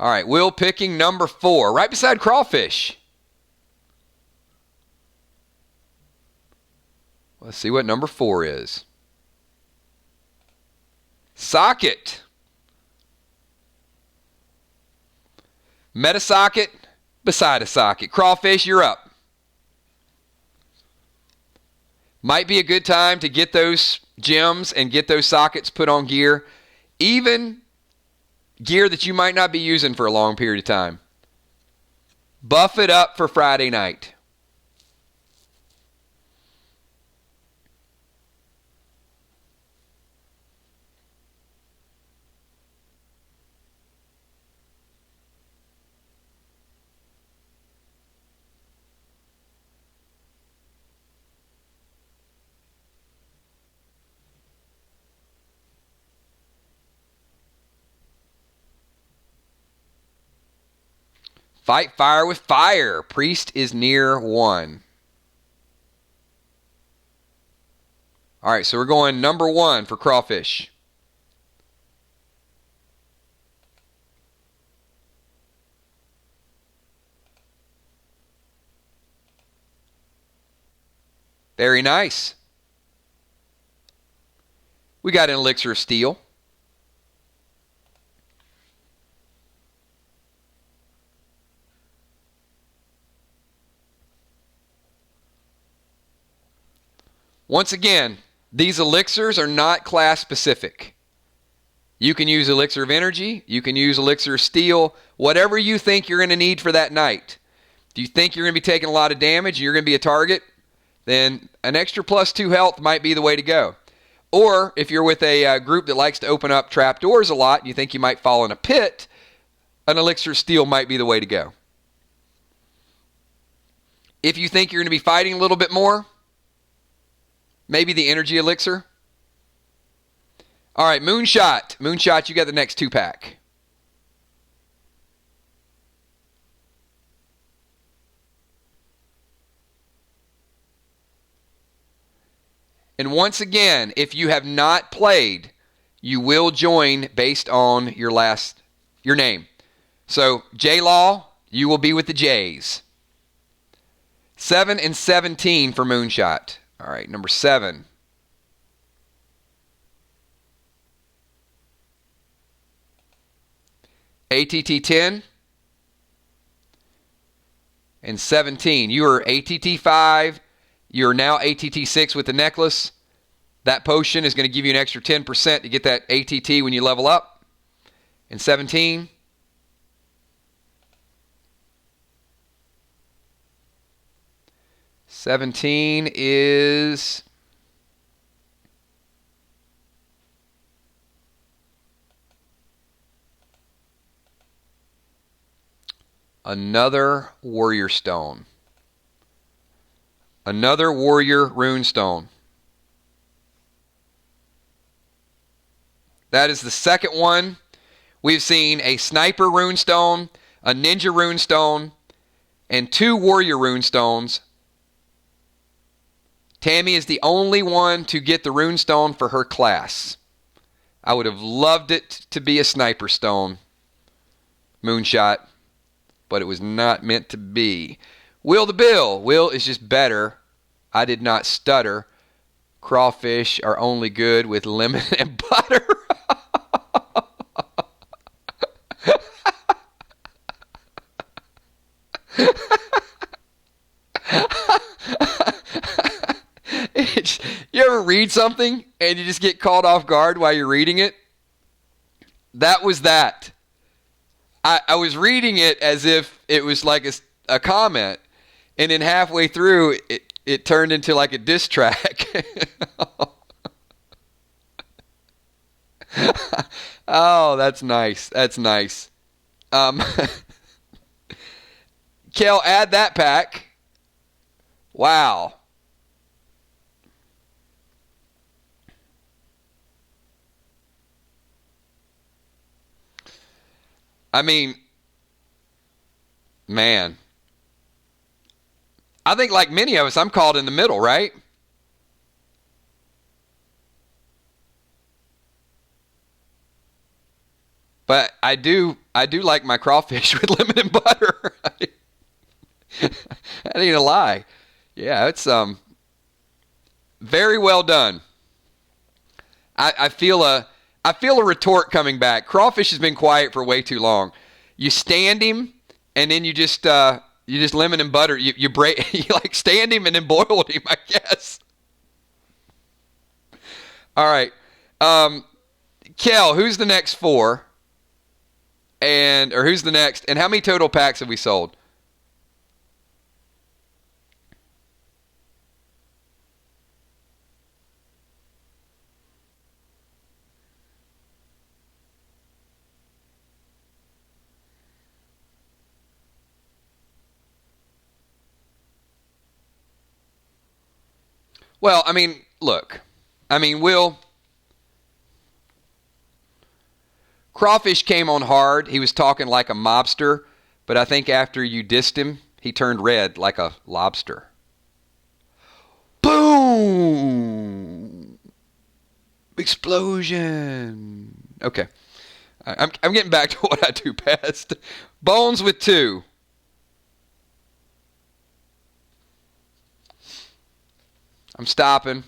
All right, Will picking number 4, right beside Crawfish. Let's see what number 4 is. Socket. Meta socket beside a socket. Crawfish, you're up. Might be a good time to get those gems and get those sockets put on gear. Even gear that you might not be using for a long period of time. Buff it up for Friday night. Fight fire with fire. Priest is near 1. All right, so we're going number 1 for Crawfish. Very nice. We got an Elixir of Steel. Once again, these elixirs are not class specific. You can use Elixir of Energy. You can use Elixir of Steel. Whatever you think you're going to need for that night. If you think you're going to be taking a lot of damage and you're going to be a target, then an extra +2 health might be the way to go. Or if you're with a group that likes to open up trapdoors a lot and you think you might fall in a pit, an Elixir of Steel might be the way to go. If you think you're going to be fighting a little bit more, maybe the Energy Elixir. All right, Moonshot. Moonshot, you got the next 2-pack. And once again, if you have not played, you will join based on your name. So, J-Law, you will be with the Jays. 7 and 17 for Moonshot. All right, number 7. ATT 10 and 17. You are ATT 5. You're now ATT 6 with the necklace. That potion is going to give you an extra 10% to get that ATT when you level up. And 17. Seventeen is another warrior stone. Another warrior rune stone. That is the second one. We've seen a sniper rune stone, a ninja rune stone, and 2 warrior rune stones. Tammy is the only one to get the rune stone for her class. I would have loved it to be a sniper stone. Moonshot. But it was not meant to be. Will the Bill. Will is just better. I did not stutter. Crawfish are only good with lemon and butter. You ever read something and you just get caught off guard while you're reading it? That was that. I was reading it as if it was like a comment, and then halfway through, it turned into like a diss track. Oh, that's nice. That's nice. Kel, add that pack. Wow. I mean, man. I think like many of us, I'm caught in the middle, right? But I do like my crawfish with lemon and butter. That ain't a lie. Yeah, it's very well done. I feel a retort coming back. Crawfish has been quiet for way too long. You stand him, and then you just lemon and butter. You break, you like stand him and then boiled him, I guess. All right, Kel, who's the next 4? Or who's the next? And how many total packs have we sold? Well, I mean, look. I mean, Crawfish came on hard. He was talking like a mobster, but I think after you dissed him, he turned red like a lobster. Boom! Explosion. Okay. I'm getting back to what I do best. Bones with 2. I'm stopping.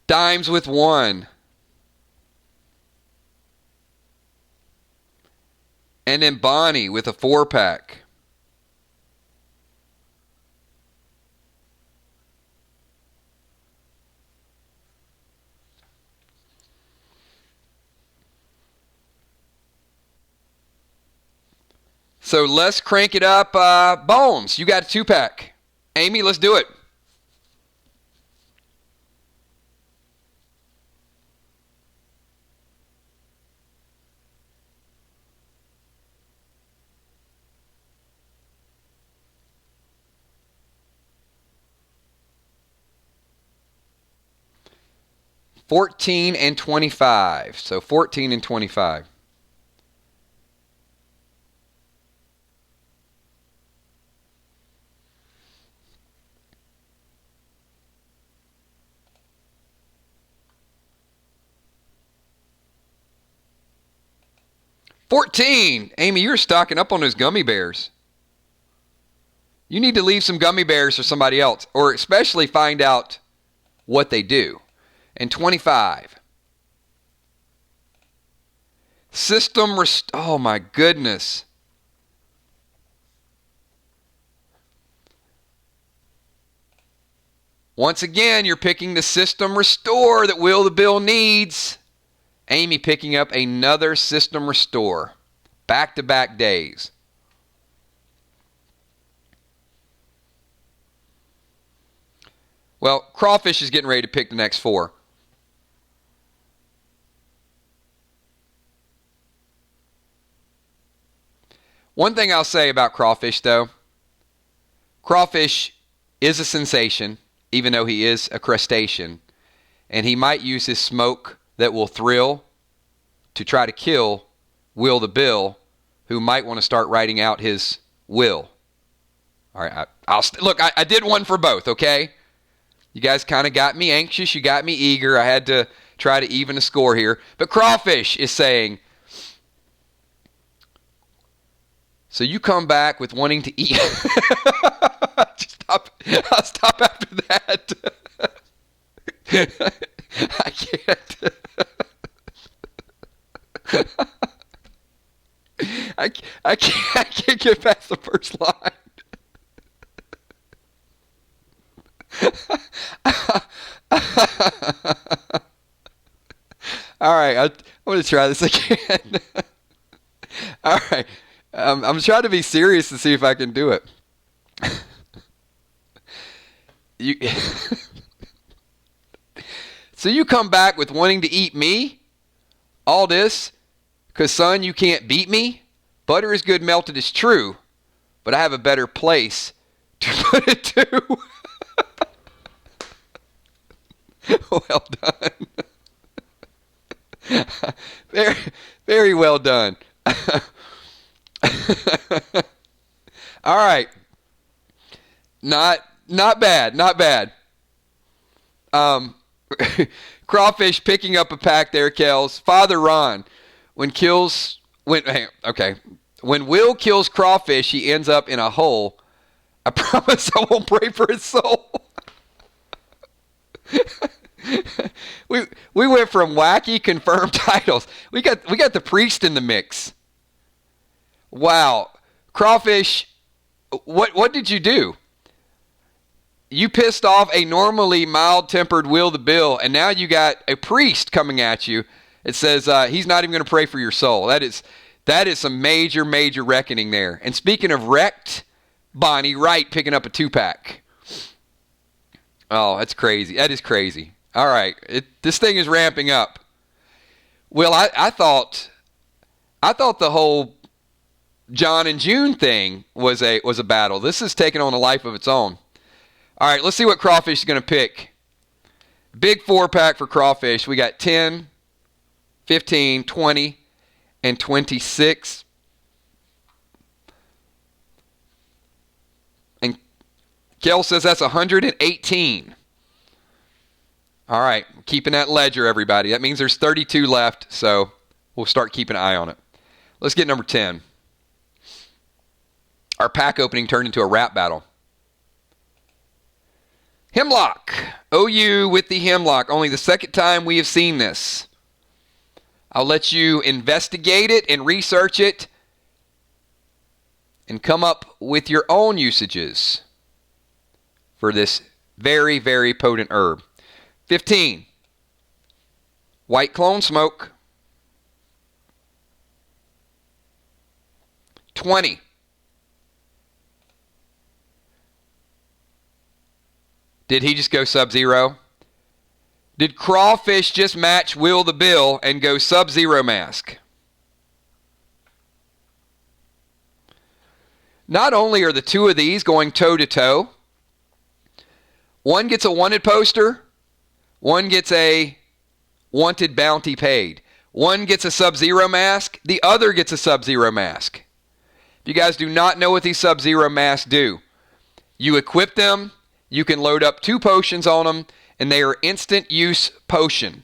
Dimes with 1. And then Bonnie with a 4-pack. So let's crank it up. Bones, you got a 2-pack. Amy, let's do it. $14 and $25. So 14 and 25. 14. Amy, you're stocking up on those gummy bears. You need to leave some gummy bears for somebody else, or especially find out what they do. And 25. Oh my goodness. Once again, you're picking the system restore that Will the Bill needs. Amy picking up another system restore. Back-to-back days. Well, Crawfish is getting ready to pick the next 4. One thing I'll say about Crawfish, though, Crawfish is a sensation, even though he is a crustacean, and he might use his smoke that will thrill to try to kill Will the Bill, who might want to start writing out his will. All right, look, I did one for both, okay? You guys kind of got me anxious. You got me eager. I had to try to even the score here. But Crawfish is saying, so you come back with wanting to eat. I'll stop after that. I can't. I can't get past the first line. All right, I'm going to try this again. All right, I'm trying to be serious to see if I can do it. So you come back with wanting to eat me? All this? Because, son, you can't beat me? Butter is good melted is true, but I have a better place to put it to. Well done. Very, very well done. All right. Not bad. Not bad. Crawfish picking up a pack there, Kels. Father Ron, when Will kills Crawfish, he ends up in a hole. I promise I won't pray for his soul. we went from wacky confirmed titles. We got the priest in the mix. Wow. Crawfish, what did you do? You pissed off a normally mild-tempered Will the Bill, and now you got a priest coming at you. It says he's not even going to pray for your soul. That is some major, major reckoning there. And speaking of wrecked, Bonnie Wright picking up a 2-pack. Oh, that's crazy. That is crazy. All right, this thing is ramping up. Well, I thought the whole John and June thing was a battle. This is taking on a life of its own. All right, let's see what Crawfish is going to pick. Big 4-pack for Crawfish. We got 10, 15, 20, and 26. And Kel says that's 118. All right, keeping that ledger, everybody. That means there's 32 left, so we'll start keeping an eye on it. Let's get number 10. Our pack opening turned into a rap battle. Hemlock. OU with the Hemlock. Only the second time we have seen this. I'll let you investigate it and research it and come up with your own usages for this very, very potent herb. 15. White clone smoke. 20. Did he just go Sub-Zero? Did Crawfish just match Will the Bill and go Sub-Zero mask? Not only are the two of these going toe-to-toe, one gets a wanted poster, one gets a wanted bounty paid. One gets a Sub-Zero mask, the other gets a Sub-Zero mask. If you guys do not know what these Sub-Zero masks do, you equip them. You can load up 2 potions on them, and they are instant use potion.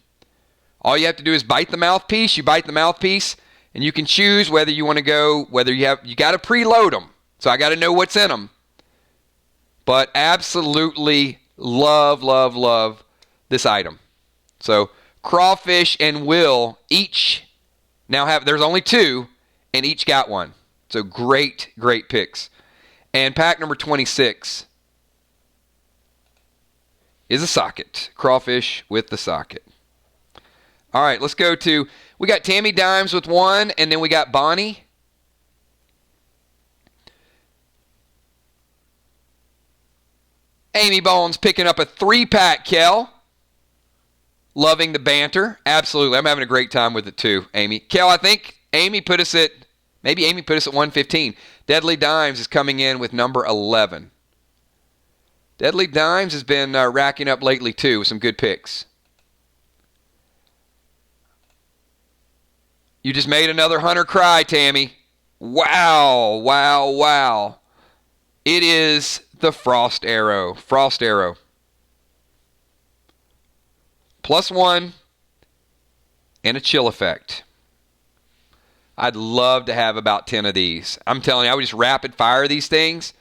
All you have to do is bite the mouthpiece. You bite the mouthpiece, And you can choose whether you want to go, you got to preload them. So I got to know what's in them. But absolutely love, love, love this item. So Crawfish and Will each now have, there's only 2, and each got one. So great, great picks. And pack number 26 is a socket. Crawfish with the socket. All right, let's go to, we got Tammy Dimes with 1, and then we got Bonnie. Amy Bones picking up a 3-pack, Kel. Loving the banter. Absolutely. I'm having a great time with it too, Amy. Kel, I think Amy put us at 115. Deadly Dimes is coming in with number 11. Deadly Dimes has been racking up lately too with some good picks. You just made another hunter cry, Tammy. Wow, wow, wow. It is the Frost Arrow. Frost Arrow. +1 and a chill effect. I'd love to have about 10 of these. I'm telling you, I would just rapid fire these things.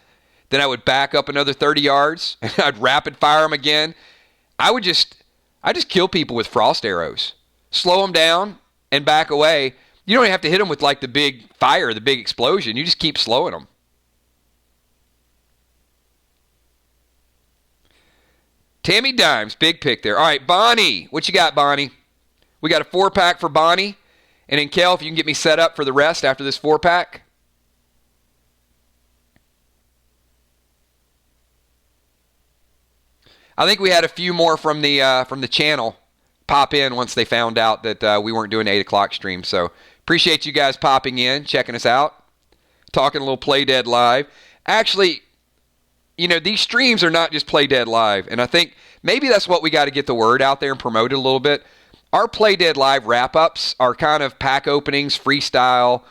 Then I would back up another 30 yards, and I'd rapid fire them again. I just kill people with frost arrows. Slow them down and back away. You don't have to hit them with like the big fire, the big explosion. You just keep slowing them. Tammy Dimes, big pick there. All right, Bonnie. What you got, Bonnie? We got a 4-pack for Bonnie. And then, Kel, if you can get me set up for the rest after this 4-pack. I think we had a few more from the channel pop in once they found out that we weren't doing the 8 o'clock stream. So appreciate you guys popping in, checking us out, talking a little Play Dead Live. Actually, you know, these streams are not just Play Dead Live, and I think maybe that's what we got to get the word out there and promote it a little bit. Our Play Dead Live wrap-ups are kind of pack openings, freestyle.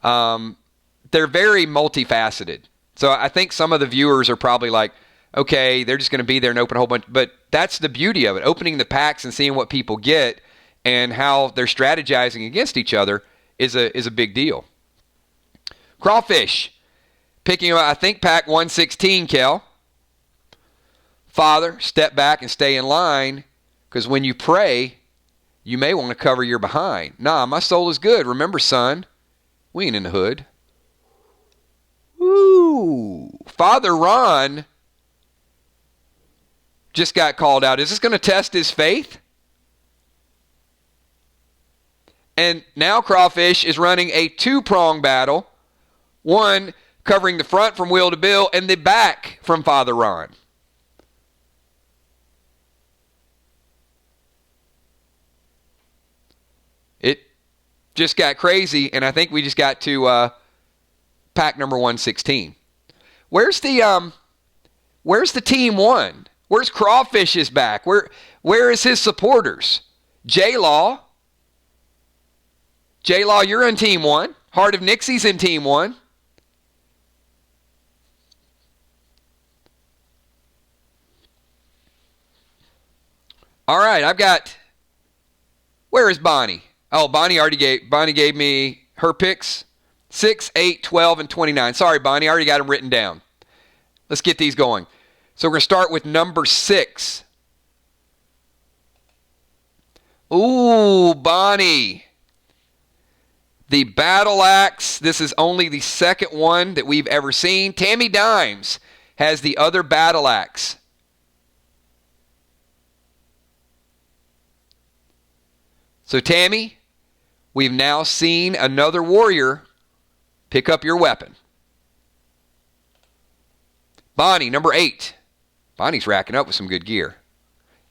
They're very multifaceted. So I think some of the viewers are probably like, okay, they're just going to be there and open a whole bunch. But that's the beauty of it. Opening the packs and seeing what people get and how they're strategizing against each other is a big deal. Crawfish. Picking up, I think, pack 116, Kel. Father, step back and stay in line, because when you pray, you may want to cover your behind. Nah, my soul is good. Remember, son, we ain't in the hood. Woo! Father Ron just got called out. Is this going to test his faith? And now Crawfish is running a 2-prong battle. One covering the front from Will to Bill and the back from Father Ron. It just got crazy, and I think we just got to pack number 116. Where's the team one? Where's Crawfish's back? Where is his supporters? J-Law. J-Law, you're in team one. Heart of Nixie's in team one. All right, I've got, where is Bonnie? Oh, Bonnie gave me her picks, 6, 8, 12, and 29. Sorry, Bonnie, I already got them written down. Let's get these going. So we're going to start with number 6. Ooh, Bonnie. The Battle Axe. This is only the second one that we've ever seen. Tammy Dimes has the other Battle Axe. So, Tammy, we've now seen another warrior pick up your weapon. Bonnie, number 8. Bonnie's racking up with some good gear.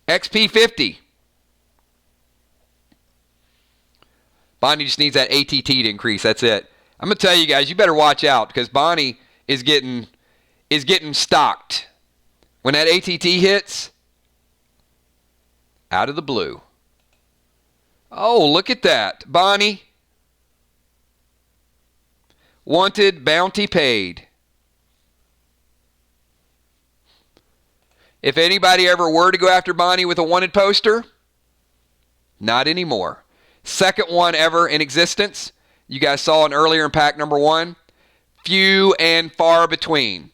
XP 50. Bonnie just needs that ATT to increase. That's it. I'm going to tell you guys, you better watch out because Bonnie is getting stocked. When that ATT hits, out of the blue. Oh, look at that. Bonnie. Wanted, bounty paid. If anybody ever were to go after Bonnie with a wanted poster, not anymore. Second one ever in existence. you guys saw it earlier in pack number 1. Few and far between.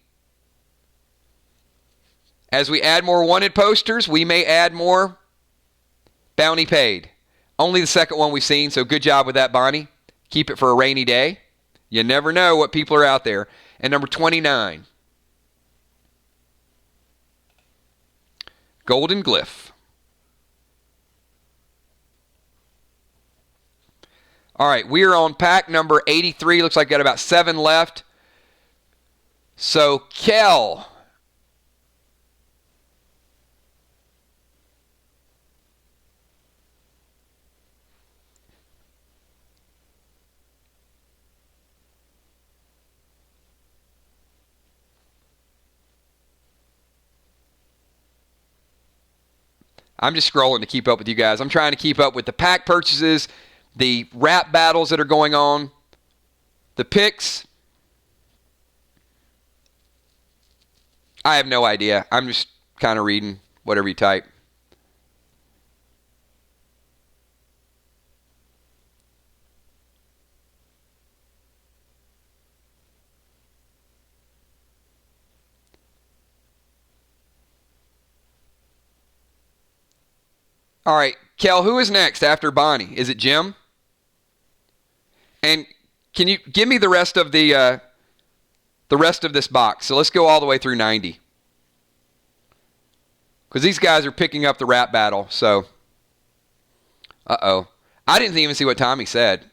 As we add more wanted posters, we may add more bounty paid. Only the second one we've seen, so good job with that, Bonnie. Keep it for a rainy day. You never know what people are out there. And number 29. Golden Glyph. All right, we are on pack number 83. Looks like got about 7 left. So, Kel. I'm just scrolling to keep up with you guys. I'm trying to keep up with the pack purchases, the rap battles that are going on, the picks. I have no idea. I'm just kind of reading whatever you type. All right, Kel, who is next after Bonnie? Is it Jim? And can you give me the rest of this box? So let's go all the way through 90. Because these guys are picking up the rap battle, so. Uh-oh. I didn't even see what Tommy said.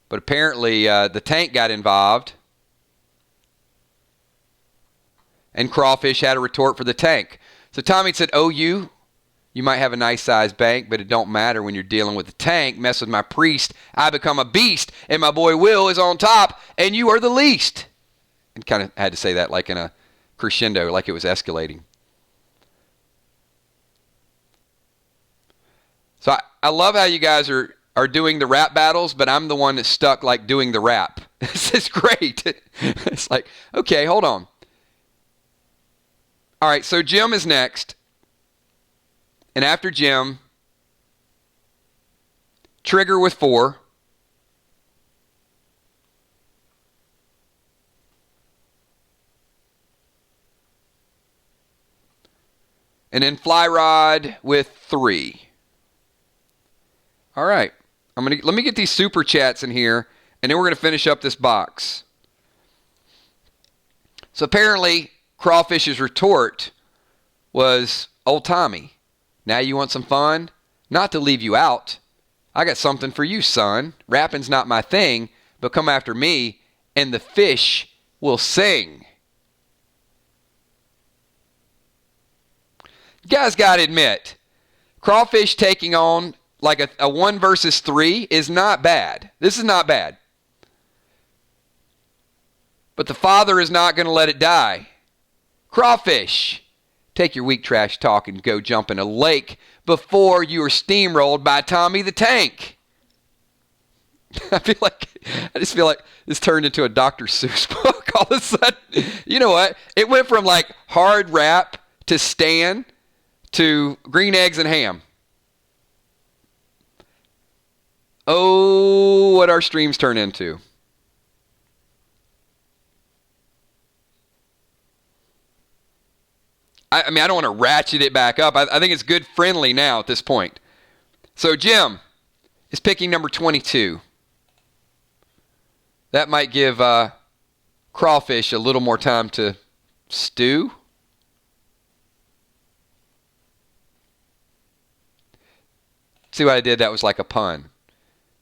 But apparently the tank got involved. And Crawfish had a retort for the tank. So Tommy said, oh, you might have a nice sized bank, but it don't matter when you're dealing with the tank. Mess with my priest, I become a beast, and my boy Will is on top, and you are the least. And kind of had to say that like in a crescendo, like it was escalating. So I love how you guys are doing the rap battles, but I'm the one that's stuck like doing the rap. This is great. It's like, okay, hold on. All right, so Jim is next. And after Jim, Trigger with 4. And then Fly Rod with 3. All right. Let me get these super chats in here, and then we're going to finish up this box. So apparently, Crawfish's retort was, old Tommy, now you want some fun? Not to leave you out. I got something for you, son. Rapping's not my thing, but come after me, and the fish will sing. You guys got to admit, Crawfish taking on like a 1 versus 3 is not bad. This is not bad. But the father is not going to let it die. Crawfish, take your weak trash talk and go jump in a lake before you are steamrolled by Tommy the Tank. I just feel like this turned into a Dr. Seuss book all of a sudden. You know what? It went from like hard rap to Stan to green eggs and ham. Oh, what our streams turn into. I mean, I don't want to ratchet it back up. I think it's good friendly now at this point. So Jim is picking number 22. That might give Crawfish a little more time to stew. See what I did? That was like a pun.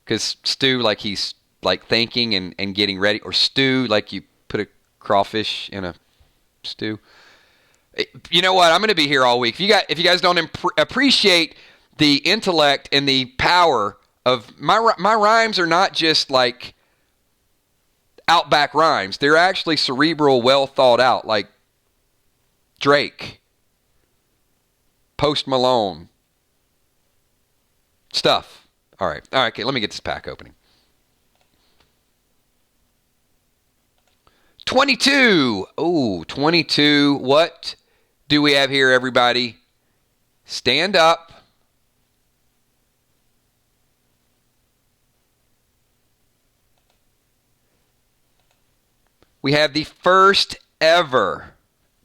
Because stew, like he's like thinking and getting ready. Or stew, like you put a crawfish in a stew. You know what? I'm going to be here all week. If you guys don't appreciate the intellect and the power of my rhymes are not just like outback rhymes. They're actually cerebral, well thought out, like Drake, Post Malone stuff. All right, okay, let me get this pack opening. 22. Oh, 22. What do we have here, everybody? Stand up. we have the first ever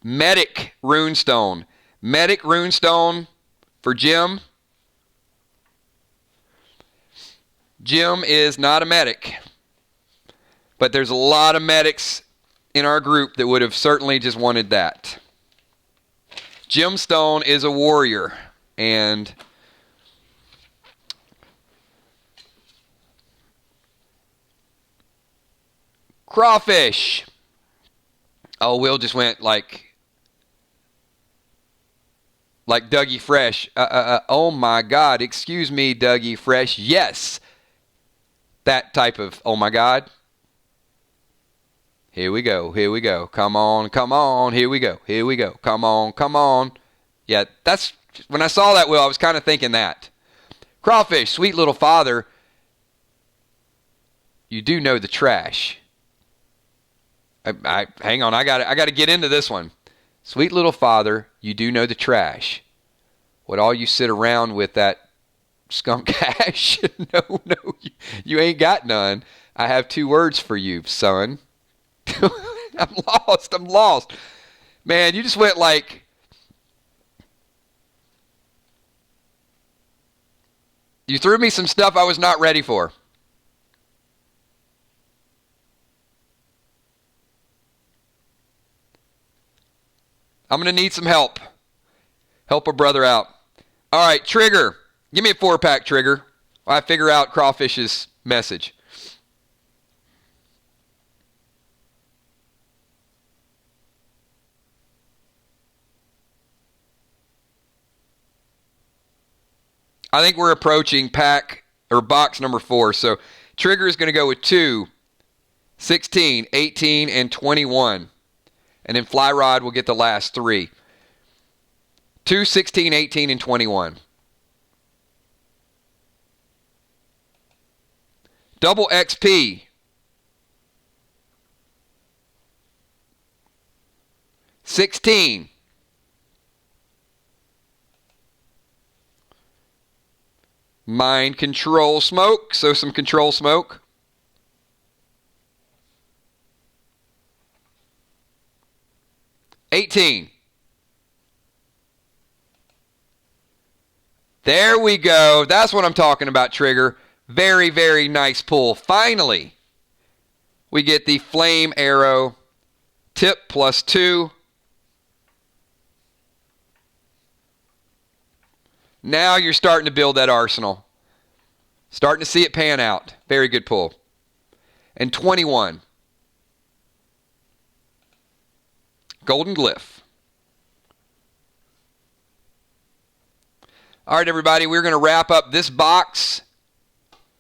Medic runestone. Medic runestone for Jim. Jim is not a medic, but there's a lot of medics in our group that would have certainly just wanted that. Jim Stone is a warrior, and crawfish. Oh, Will just went like Dougie Fresh. Oh my God, excuse me, Dougie Fresh. Yes, that type of, oh my God. Here we go. Come on. Here we go. Come on. Yeah, that's, when I saw that, Will, I was kind of thinking that. Crawfish, sweet little father, you do know the trash. Hang on, I got to get into this one. Sweet little father, you do know the trash. What all you sit around with that skunk hash? No, you ain't got none. I have 2 words for you, son. I'm lost. Man, you just went like, you threw me some stuff I was not ready for. I'm going to need some help. Help a brother out. All right, Trigger. Give me a 4-pack, Trigger, while I figure out Crawfish's message. I think we're approaching pack or box number 4. So Trigger is going to go with 2, 16, 18, and 21. And then Fly Rod will get the last 3. 2, 16, 18, and 21. Double XP. 16. Mind control smoke, so some control smoke. $18. There we go. That's what I'm talking about, Trigger. Very, very nice pull. Finally, we get the Flame Arrow tip +2. Now you're starting to build that arsenal. Starting to see it pan out. Very good pull. And 21. Golden Glyph. All right, everybody, we're going to wrap up this box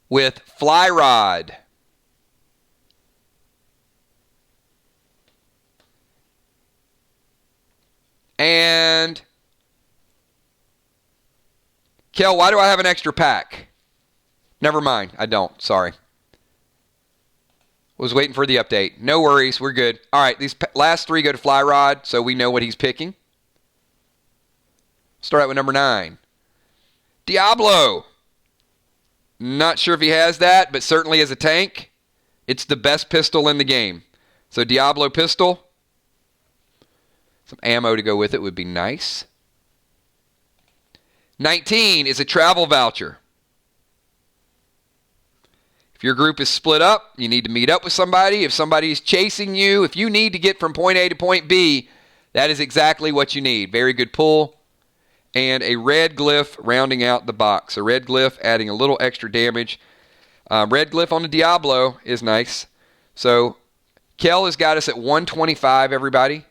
with Fly Rod. And Kel, why do I have an extra pack? Never mind. I don't. Sorry. Was waiting for the update. No worries. We're good. All right. These last 3 go to Fly Rod, so we know what he's picking. Start out with number 9. Diablo. Not sure if he has that, but certainly as a tank, it's the best pistol in the game. So Diablo pistol. Some ammo to go with it would be nice. 19 is a travel voucher. If your group is split up, you need to meet up with somebody. If somebody is chasing you, if you need to get from point A to point B, that is exactly what you need. Very good pull. And a red glyph rounding out the box. A red glyph adding a little extra damage. Red glyph on the Diablo is nice. So Kel has got us at 125, everybody.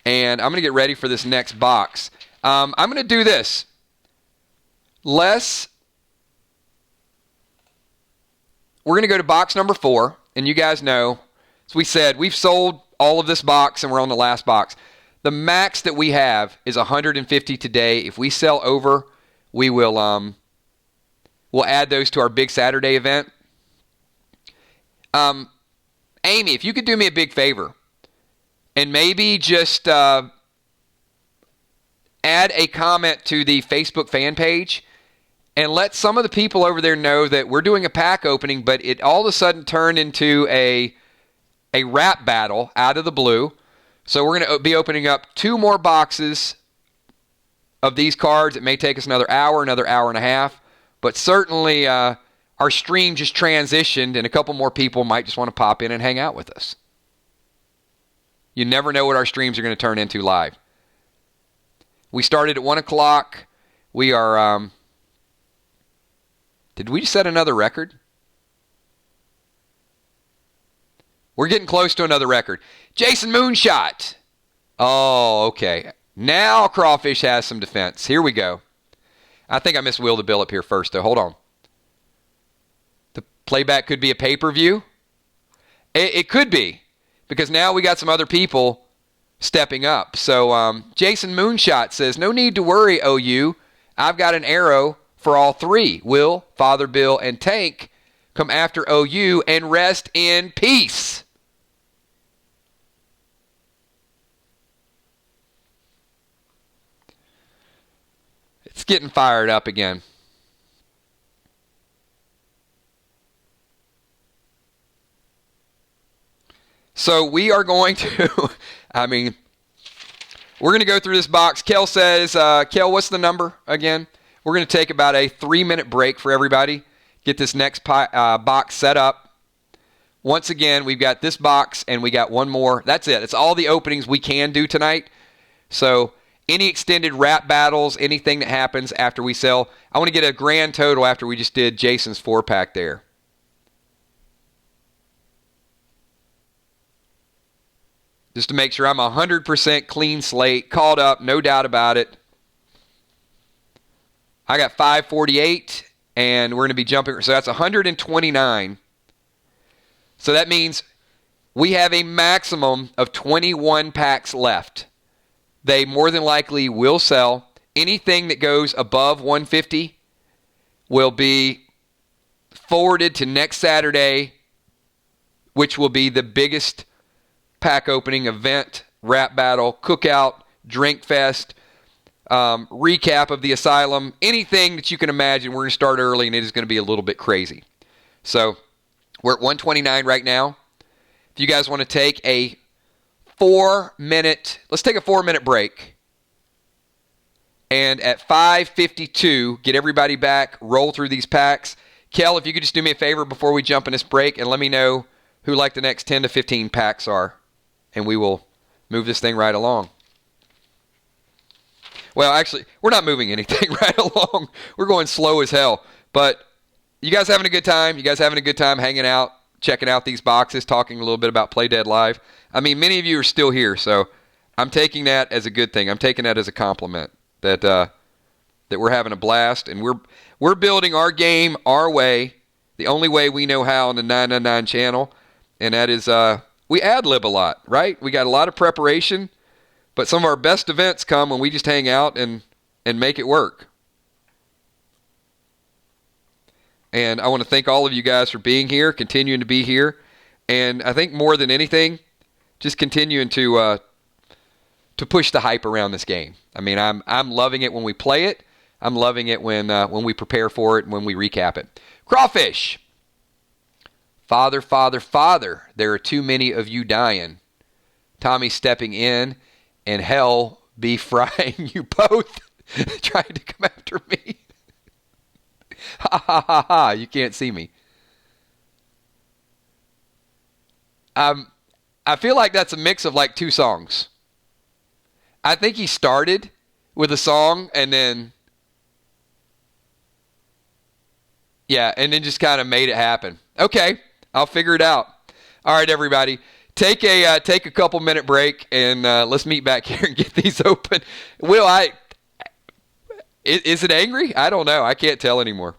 And I'm going to get ready for this next box. I'm going to do this. We're going to go to box number 4. And you guys know, as we said, we've sold all of this box and we're on the last box. The max that we have is 150 today. If we sell over, we will we'll add those to our Big Saturday event. Amy, if you could do me a big favor and maybe just add a comment to the Facebook fan page and let some of the people over there know that we're doing a pack opening, but it all of a sudden turned into a rap battle out of the blue. So we're going to be opening up 2 more boxes of these cards. It may take us another hour and a half, but certainly our stream just transitioned, and a couple more people might just want to pop in and hang out with us. You never know what our streams are going to turn into live. We started at 1 o'clock. We are... did we set another record? We're getting close to another record. Jason Moonshot. Oh, okay. Now Crawfish has some defense. Here we go. I think I missed Will the Bill up here first, though. Hold on. The playback could be a pay-per-view. It could be, because now we got some other people stepping up. So Jason Moonshot says, no need to worry, OU. I've got an arrow for all 3. Will, Father Bill, and Tank come after OU and rest in peace. It's getting fired up again. So we are going to, we're going to go through this box. Kel says, Kel, what's the number again? We're going to take about a 3-minute break for everybody. Get this next box set up. Once again, we've got this box and we got one more. That's it. It's all the openings we can do tonight. So any extended rap battles, anything that happens after we sell, I want to get a grand total after we just did Jason's 4-pack there. Just to make sure I'm 100% clean slate, called up, no doubt about it. I got 548, and we're going to be jumping. So that's 129. So that means we have a maximum of 21 packs left. They more than likely will sell. Anything that goes above 150 will be forwarded to next Saturday, which will be the biggest pack opening event, rap battle, cookout, drink fest, recap of the asylum, anything that you can imagine. We're going to start early, and it is going to be a little bit crazy. So we're at 129 right now. If you guys want to take a 4-minute, let's take a 4-minute break. And at 5:52, get everybody back, roll through these packs. Kel, if you could just do me a favor before we jump in this break and let me know who like the next 10 to 15 packs are, and we will move this thing right along. Well, actually, we're not moving anything right along. We're going slow as hell. But you guys having a good time? You guys having a good time hanging out, checking out these boxes, talking a little bit about Play Dead Live? I mean, many of you are still here, so I'm taking that as a good thing. I'm taking that as a compliment that we're having a blast, and we're building our game our way, the only way we know how on the 999 channel, and that is we ad-lib a lot, right? We got a lot of preparation, but some of our best events come when we just hang out and make it work. And I want to thank all of you guys for being here, continuing to be here, and I think more than anything, just continuing to push the hype around this game. I mean, I'm loving it when we play it. I'm loving it when we prepare for it and when we recap it. Crawfish. Father, Father, Father, there are too many of you dying. Tommy stepping in, and hell be frying you both. Trying to come after me. Ha ha ha ha, you can't see me. I feel like that's a mix of like 2 songs. I think he started with a song and then just kind of made it happen. Okay, I'll figure it out. All right, everybody, take a couple minute break and let's meet back here and get these open. Will, is it angry? I don't know. I can't tell anymore.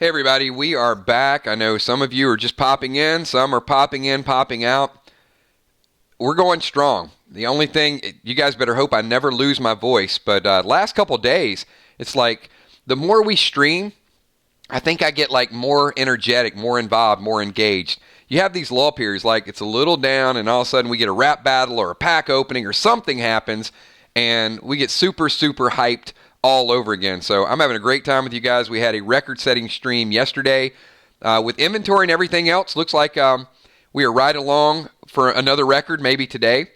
Hey everybody, we are back. I know some of you are just popping in, some are popping in, popping out. We're going strong. The only thing, you guys better hope I never lose my voice, but last couple days, it's like the more we stream, I think I get like more energetic, more involved, more engaged. You have these lull periods, like it's a little down and all of a sudden we get a rap battle or a pack opening or something happens and we get super, super hyped all over again. So I'm having a great time with you guys. We had a record-setting stream yesterday with inventory and everything else. Looks like we are right along for another record maybe today.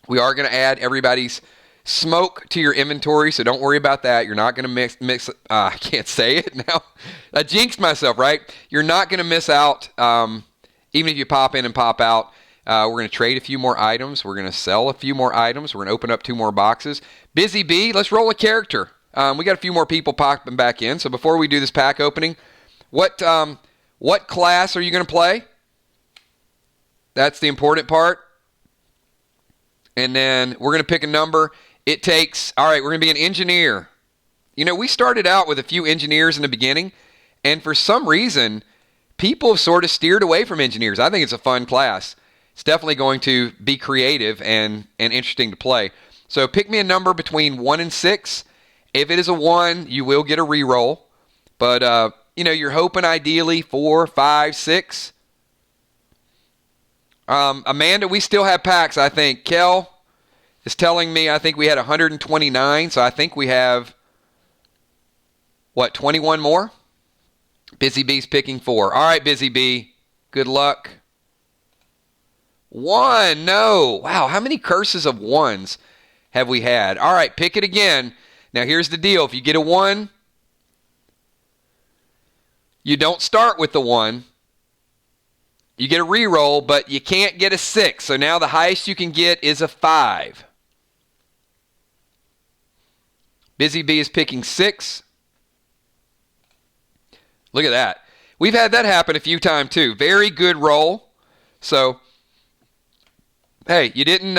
We are going to add everybody's smoke to your inventory, so don't worry about that. You're not going to mix I can't say it now. I jinxed myself, right? You're not going to miss out even if you pop in and pop out. We're going to trade a few more items. We're going to sell a few more items. We're going to open up 2 more boxes. Busy Bee, let's roll a character. We got a few more people popping back in. So before we do this pack opening, what class are you going to play? That's the important part. And then we're going to pick a number. It takes, all right, we're going to be an engineer. You know, we started out with a few engineers in the beginning, and for some reason, people have sort of steered away from engineers. I think it's a fun class. It's definitely going to be creative and interesting to play. So pick me a number between 1 and 6. If it is a 1, you will get a reroll. But, you know, you're hoping ideally 4, 5, 6. Amanda, we still have packs, I think. Kel is telling me I think we had 129. So I think we have, 21 more? Busy Bee's picking 4. All right, Busy Bee. Good luck. 1. No. Wow, how many curses of 1s have we had? All right, pick it again. Now, here's the deal. If you get a 1, you don't start with the 1. You get a reroll, but you can't get a 6. So now the highest you can get is a 5. Busy Bee is picking 6. Look at that. We've had that happen a few times, too. Very good roll. So, hey, you didn't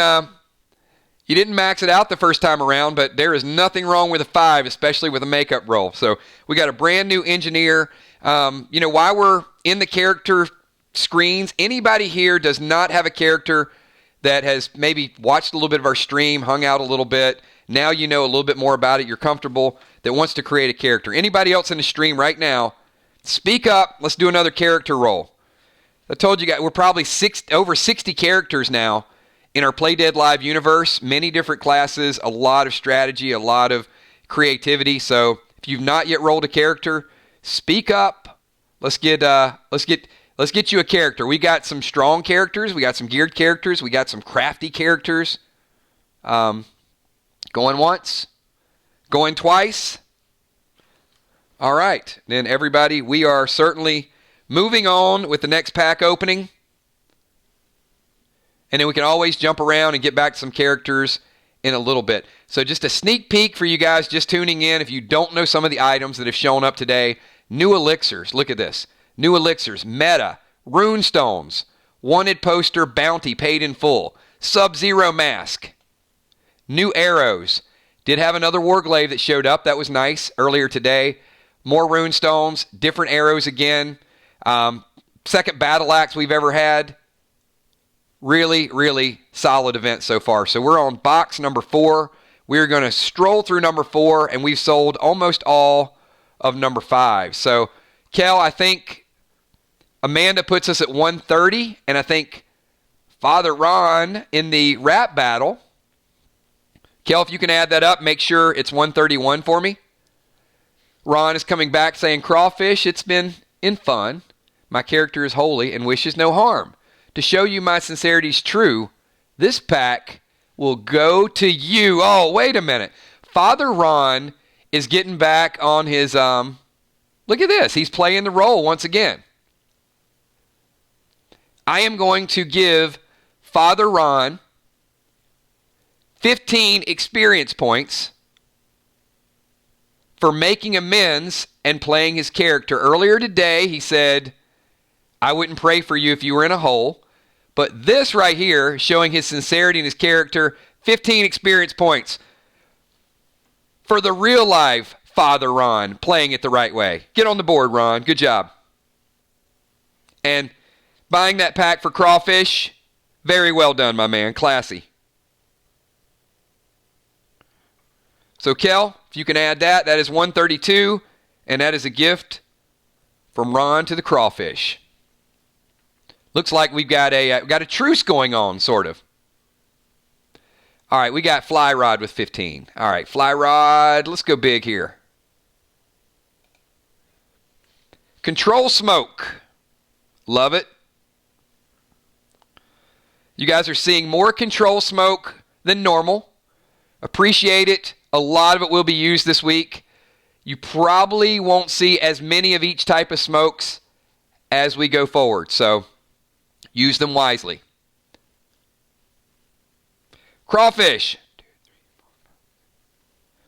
max it out the first time around, but there is nothing wrong with a 5, especially with a makeup roll. So we got a brand new engineer. You know, while we're in the character screens, anybody here does not have a character that has maybe watched a little bit of our stream, hung out a little bit, now you know a little bit more about it, you're comfortable, that wants to create a character. Anybody else in the stream right now, speak up. Let's do another character roll. I told you guys, we're probably over 60 characters now in our Play Dead Live universe, many different classes, a lot of strategy, a lot of creativity. So if you've not yet rolled a character, speak up. Let's get you a character. We got some strong characters, we got some geared characters, we got some crafty characters. Going once, going twice. All right, then everybody, we are certainly moving on with the next pack opening. And then we can always jump around and get back to some characters in a little bit. So just a sneak peek for you guys just tuning in. If you don't know some of the items that have shown up today, new elixirs. Look at this. New elixirs, meta, runestones, wanted poster, bounty paid in full, Sub-Zero mask, new arrows. Did have another warglaive that showed up. That was nice earlier today. More runestones, different arrows again. Second battle axe we've ever had. Really, really solid event so far. So we're on box number 4. We're going to stroll through number 4, and we've sold almost all of number 5. So, Kel, I think Amanda puts us at 130, and I think Father Ron in the rap battle. Kel, if you can add that up, make sure it's 131 for me. Ron is coming back saying, Crawfish, it's been in fun. My character is holy and wishes no harm. To show you my sincerity is true, this pack will go to you. Oh, wait a minute. Father Ron is getting back on his, look at this. He's playing the role once again. I am going to give Father Ron 15 experience points for making amends and playing his character. Earlier today, he said, I wouldn't pray for you if you were in a hole. But this right here, showing his sincerity and his character, 15 experience points. For the real life Father Ron playing it the right way. Get on the board, Ron. Good job. And buying that pack for crawfish, very well done, my man. Classy. So, Kel, if you can add that, that is 132, and that is a gift from Ron to the crawfish. Looks like we've got a truce going on, sort of. All right, we got Fly Rod with 15. All right, Fly Rod, let's go big here. Control Smoke. Love it. You guys are seeing more Control Smoke than normal. Appreciate it. A lot of it will be used this week. You probably won't see as many of each type of smokes as we go forward, so use them wisely. Crawfish.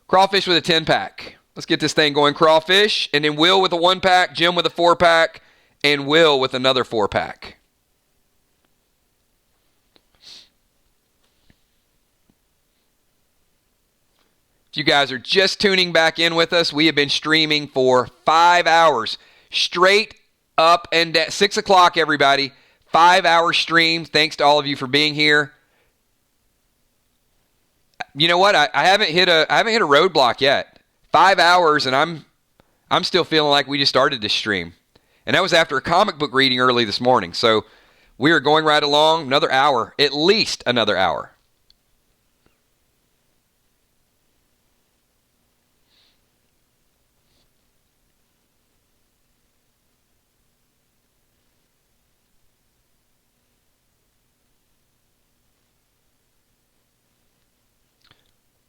Crawfish with a 10-pack. Let's get this thing going. Crawfish, and then Will with a 1-pack, Jim with a 4-pack, and Will with another 4-pack. If you guys are just tuning back in with us, we have been streaming for 5 hours. Straight up and down. 6 o'clock, everybody. 5-hour stream. Thanks to all of you for being here. You know what? I haven't hit a roadblock yet. 5 hours, and I'm still feeling like we just started this stream. And that was after a comic book reading early this morning. So we are going right along. Another hour. At least another hour.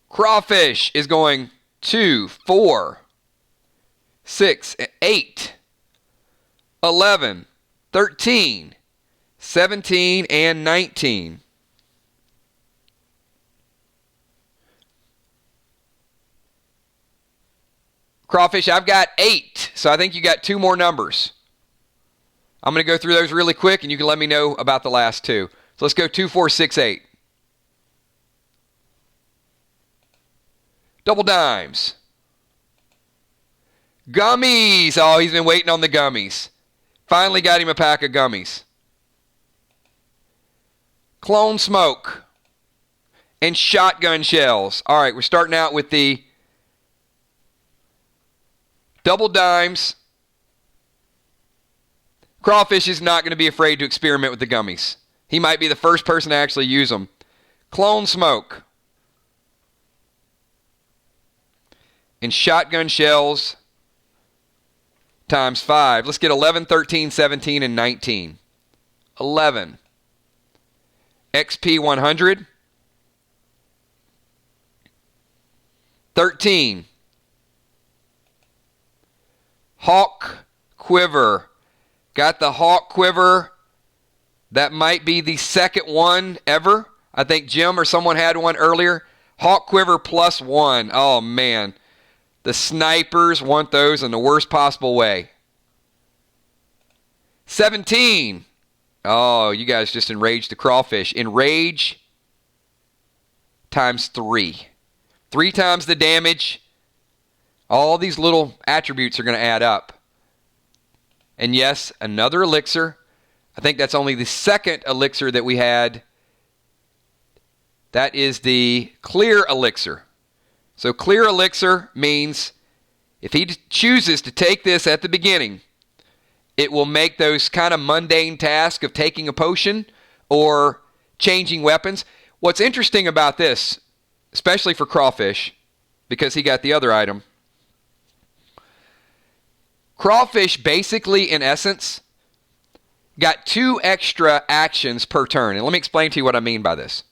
Crawfish is going 2, 4, 6, 8, 11, 13, 17, and 19. Crawfish, I've got 8, so I think you got 2 more numbers. I'm going to go through those really quick, and you can let me know about the last 2. So let's go 2, 4, 6, 8. Double dimes. Gummies. Oh, he's been waiting on the gummies. Finally got him a pack of gummies. Clone Smoke. And shotgun shells. All right, we're starting out with the double dimes. Crawfish is not going to be afraid to experiment with the gummies. He might be the first person to actually use them. Clone Smoke. And shotgun shells times 5. Let's get 11, 13, 17, and 19. 11. XP 100. 13. Hawk Quiver. Got the Hawk Quiver. That might be the second one ever. I think Jim or someone had one earlier. Hawk Quiver +1. Oh, man. The snipers want those in the worst possible way. 17. Oh, you guys just enraged the crawfish. Enrage times 3. 3 times the damage. All these little attributes are going to add up. And yes, another elixir. I think that's only the second elixir that we had. That is the clear elixir. So clear elixir means if he chooses to take this at the beginning, it will make those kind of mundane tasks of taking a potion or changing weapons. What's interesting about this, especially for crawfish, because he got the other item, crawfish basically, in essence, got 2 extra actions per turn. And let me explain to you what I mean by this.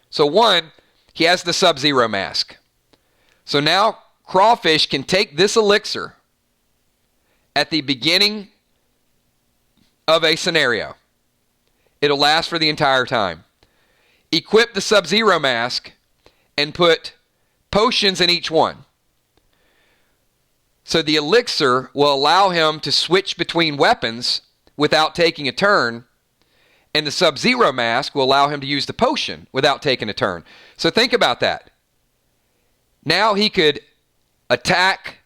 So one, he has the Sub-Zero mask. So now crawfish can take this elixir at the beginning of a scenario. It'll last for the entire time. Equip the Sub-Zero mask and put potions in each one. So the elixir will allow him to switch between weapons without taking a turn, and the Sub-Zero mask will allow him to use the potion without taking a turn. So think about that. Now he could attack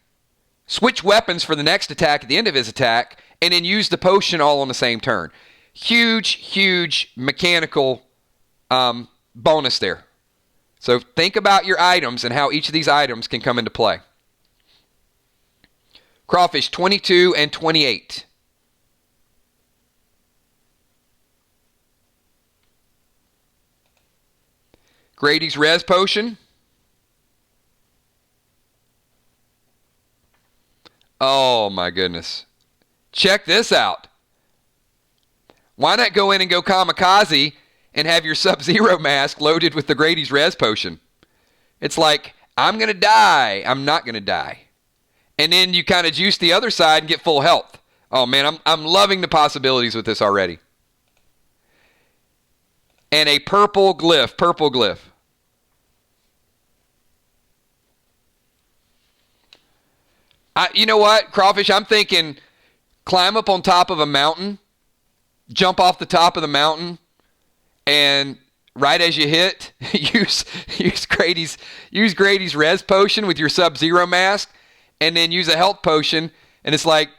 switch weapons for the next attack at the end of his attack, and then use the potion all on the same turn. Huge, huge mechanical bonus there. So think about your items and how each of these items can come into play. Crawfish 22 and 28. Grady's Res Potion. Oh my goodness. Check this out. Why not go in and go kamikaze and have your Sub-Zero mask loaded with the Grady's Res Potion? It's like, I'm going to die. I'm not going to die. And then you kind of juice the other side and get full health. Oh man, I'm loving the possibilities with this already. And a purple glyph. Purple glyph. You know what, Crawfish? I'm thinking climb up on top of a mountain, jump off the top of the mountain, and right as you hit, use Grady's Res Potion with your Sub-Zero mask, and then use a health potion, and it's like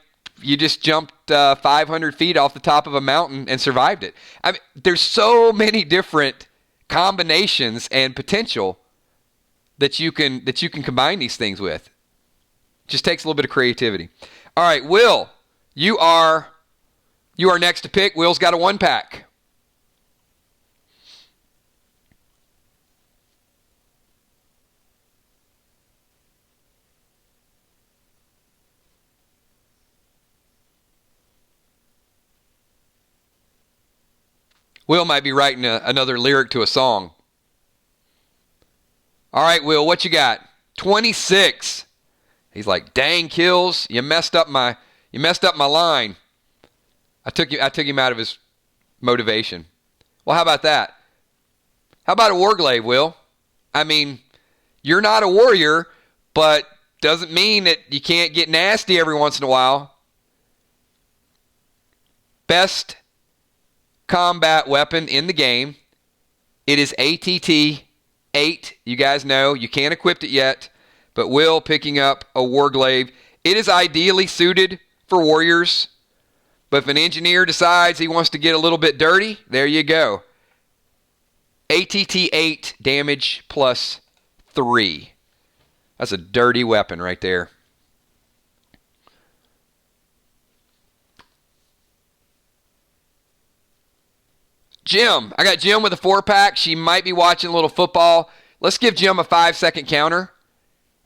you just jumped 500 feet off the top of a mountain and survived it. I mean, there's so many different combinations and potential that you can combine these things with. Just takes a little bit of creativity. All right, Will, you are next to pick. Will's got a 1-pack. Will might be writing another lyric to a song. All right, Will, what you got? 26. He's like, dang, Kills, you messed up my line. I took him out of his motivation. Well, how about that? How about a Warglaive, Will? I mean, you're not a warrior, but doesn't mean that you can't get nasty every once in a while. Best combat weapon in the game. It is ATT 8. You guys know you can't equip it yet. But Will picking up a Warglaive. It is ideally suited for warriors. But if an engineer decides he wants to get a little bit dirty, there you go. ATT 8 damage plus 3. That's a dirty weapon right there. Jim. I got Jim with a 4-pack. She might be watching a little football. Let's give Jim a 5-second counter.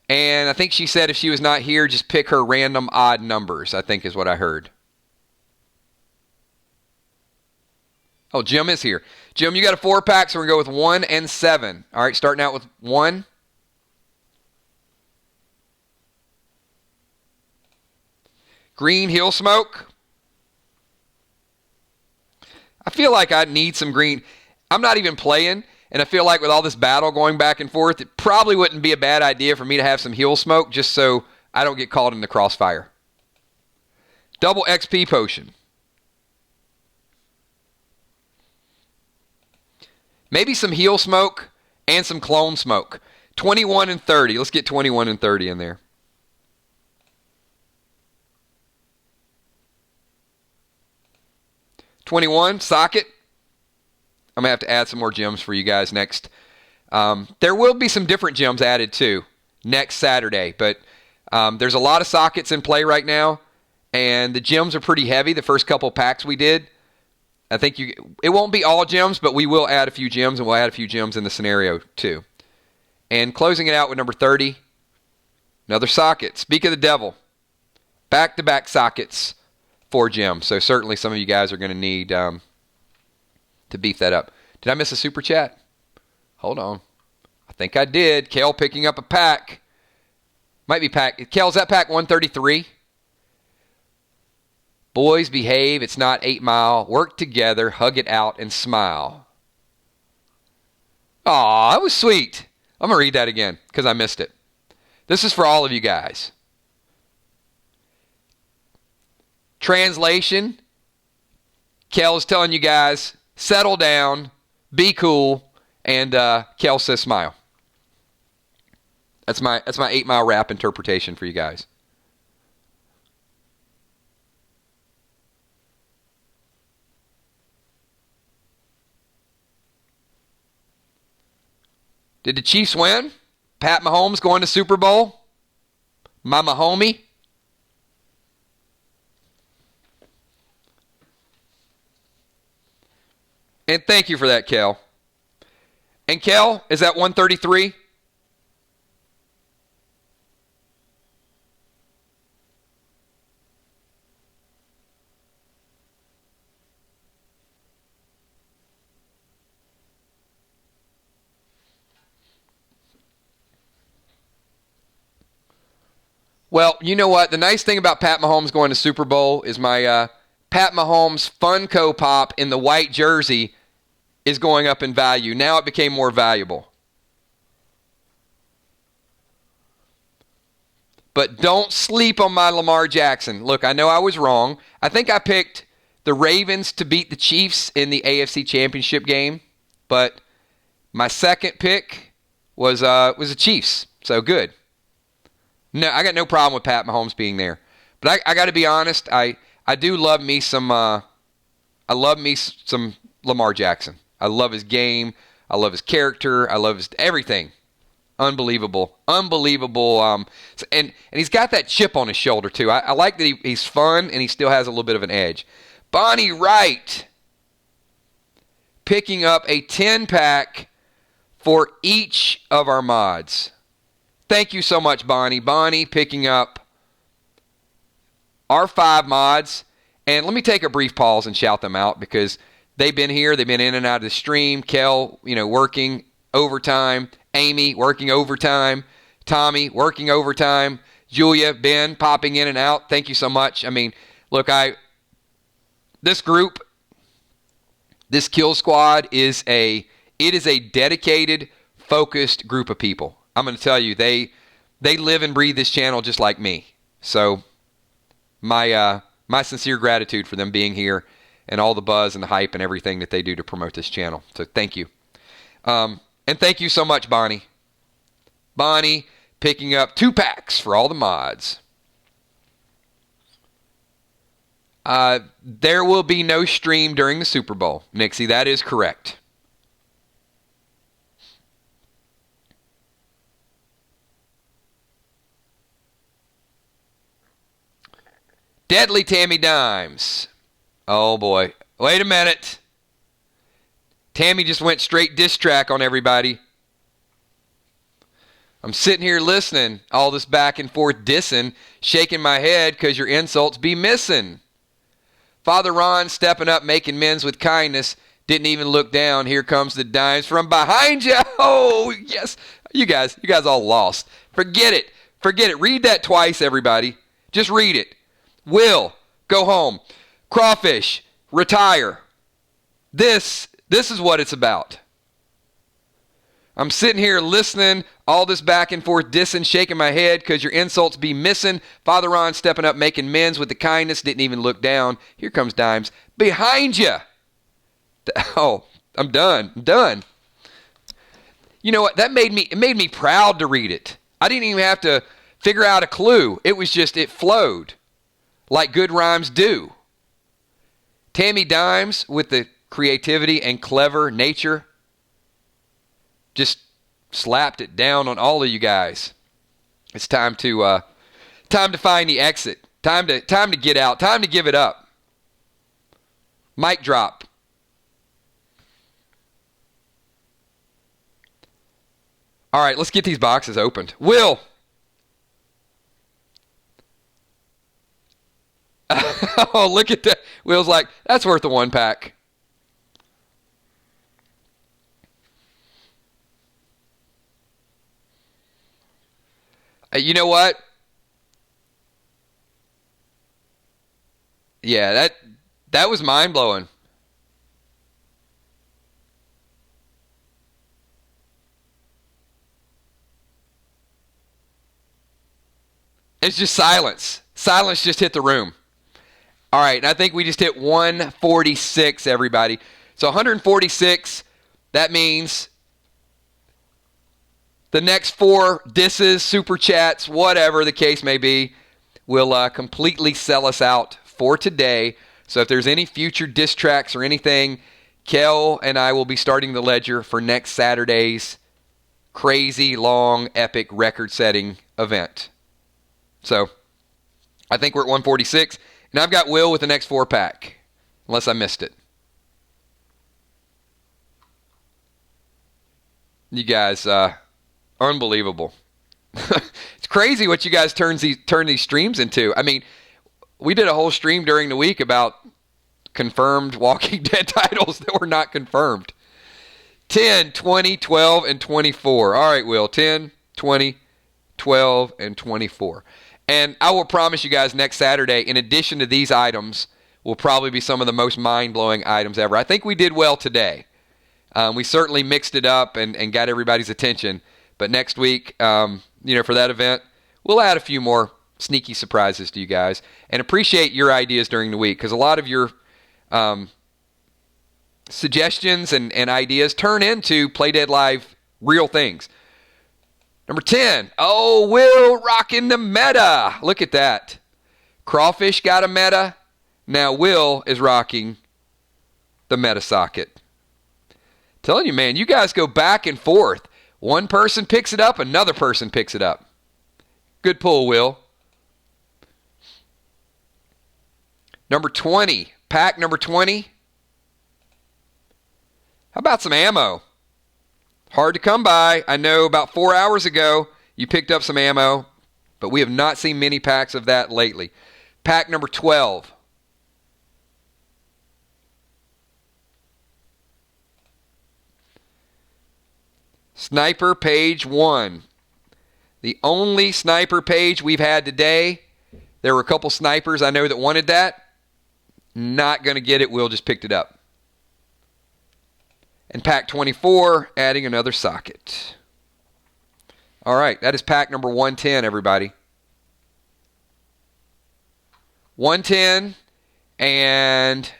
And I think she said if she was not here, just pick her random odd numbers, I think is what I heard. Oh, Jim is here. Jim, you got a 4-pack, so we're going to go with 1 and 7. All right, starting out with 1. Green Hill Smoke. I feel like I need some green. I'm not even playing. And I feel like with all this battle going back and forth, it probably wouldn't be a bad idea for me to have some heal smoke just so I don't get caught in the crossfire. Double XP potion. Maybe some heal smoke and some clone smoke. 21 and 30. Let's get 21 and 30 in there. $21 socket. I'm going to have to add some more gems for you guys next. There will be some different gems added too next Saturday. But there's a lot of sockets in play right now. And the gems are pretty heavy. The first couple packs we did. I think it won't be all gems, but we will add a few gems. And we'll add a few gems in the scenario too. And closing it out with number 30. Another socket. Speak of the devil. Back-to-back sockets for gems. So certainly some of you guys are going to need... to beef that up. Did I miss a super chat? Hold on. I think I did. Kale picking up a pack. Might be pack. Kale, is that pack 133? Boys, behave. It's not 8 Mile. Work together. Hug it out and smile. Aw, that was sweet. I'm going to read that again because I missed it. This is for all of you guys. Translation. Kel is telling you guys, settle down, be cool, and Kel says smile. That's my 8 Mile rap interpretation for you guys. Did the Chiefs win? Pat Mahomes going to Super Bowl? My Mahomie? And thank you for that, Kel. And Kel, is that 133? Well, you know what? The nice thing about Pat Mahomes going to Super Bowl is my Pat Mahomes Funko Pop in the white jersey is going up in value. Now it became more valuable. But don't sleep on my Lamar Jackson. Look, I know I was wrong. I think I picked the Ravens to beat the Chiefs in the AFC Championship game, but my second pick was the Chiefs. So good. No, I got no problem with Pat Mahomes being there. But I got to be honest, I do love me some some Lamar Jackson. I love his game. I love his character. I love his everything. Unbelievable. And he's got that chip on his shoulder, too. I like that he's fun and he still has a little bit of an edge. Bonnie Wright picking up a 10-pack for each of our mods. Thank you so much, Bonnie. Bonnie picking up our 5 mods. And let me take a brief pause and shout them out because they've been here. They've been in and out of the stream. Kel, working overtime. Amy, working overtime. Tommy, working overtime. Julia, Ben, popping in and out. Thank you so much. I mean, look, this group, this Kill Squad is a dedicated, focused group of people. I'm going to tell you, they live and breathe this channel just like me. So my sincere gratitude for them being here and all the buzz and the hype and everything that they do to promote this channel. So thank you. And thank you so much, Bonnie. Bonnie picking up 2 packs for all the mods. There will be no stream during the Super Bowl. Nixie, that is correct. Deadly Tammy Dimes. Oh, boy. Wait a minute. Tammy just went straight diss track on everybody. I'm sitting here listening, all this back and forth dissing, shaking my head because your insults be missing. Father Ron stepping up, making amends with kindness, didn't even look down. Here comes the dimes from behind you. Oh, yes. You guys all lost. Forget it. Read that twice, everybody. Just read it. Will, go home. Crawfish, retire. This is what it's about. I'm sitting here listening, all this back and forth dissing, shaking my head because your insults be missing. Father Ron stepping up, making amends with the kindness, didn't even look down. Here comes Dimes. Behind you. Oh, I'm done. You know what? It made me proud to read it. I didn't even have to figure out a clue. It was just, it flowed like good rhymes do. Tammy Dimes with the creativity and clever nature just slapped it down on all of you guys. It's time to find the exit. Time to get out. Time to give it up. Mic drop. All right, let's get these boxes opened. Will. Oh, look at that. Will's like, that's worth a 1-pack. You know what? Yeah, that was mind-blowing. It's just silence. Silence just hit the room. All right, and I think we just hit 146, everybody. So 146, that means the next 4 disses, super chats, whatever the case may be, will completely sell us out for today. So if there's any future diss tracks or anything, Kel and I will be starting the ledger for next Saturday's crazy, long, epic, record-setting event. So, I think we're at 146. And I've got Will with the next 4-pack, unless I missed it. You guys, unbelievable. It's crazy what you guys turn these streams into. I mean, we did a whole stream during the week about confirmed Walking Dead titles that were not confirmed. 10, 20, 12, and 24. All right, Will. 10, 20, 12, and 24. And I will promise you guys next Saturday, in addition to these items, will probably be some of the most mind-blowing items ever. I think we did well today. We certainly mixed it up and got everybody's attention. But next week, for that event, we'll add a few more sneaky surprises to you guys. And appreciate your ideas during the week, because a lot of your suggestions and ideas turn into Play Dead Live real things. Number 10. Oh, Will rocking the meta. Look at that. Crawfish got a meta. Now Will is rocking the meta socket. Telling you, man, you guys go back and forth. One person picks it up, another person picks it up. Good pull, Will. Number 20. Pack number 20. How about some ammo? Hard to come by. I know about 4 hours ago you picked up some ammo, but we have not seen many packs of that lately. Pack number 12. Sniper page 1. The only sniper page we've had today. There were a couple snipers I know that wanted that. Not going to get it. Will just picked it up. And pack 24, adding another socket. All right, that is pack number 110, everybody. 110, and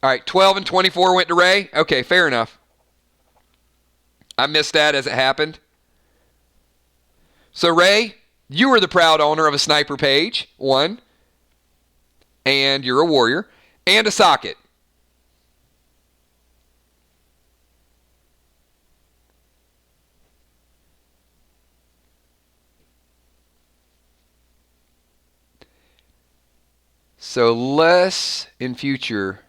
all right, 12 and 24 went to Ray. Okay, fair enough. I missed that as it happened. So, Ray, you are the proud owner of a sniper page, 1, and you're a warrior, and a socket. So less in future.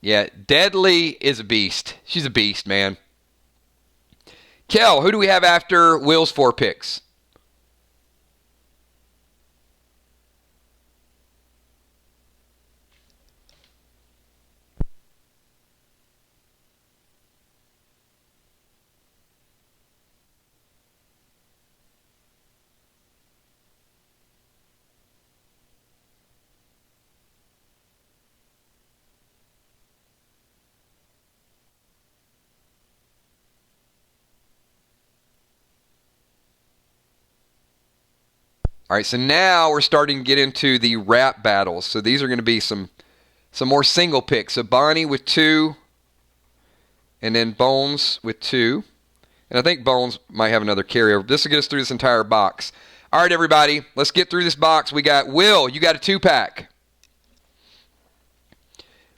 Yeah, Deadly is a beast. She's a beast, man. Kel, who do we have after Will's 4 picks? All right, so now we're starting to get into the rap battles. So these are going to be some more single picks. So Bonnie with 2, and then Bones with 2. And I think Bones might have another carryover. This will get us through this entire box. All right, everybody, let's get through this box. We got Will. You got a 2-pack.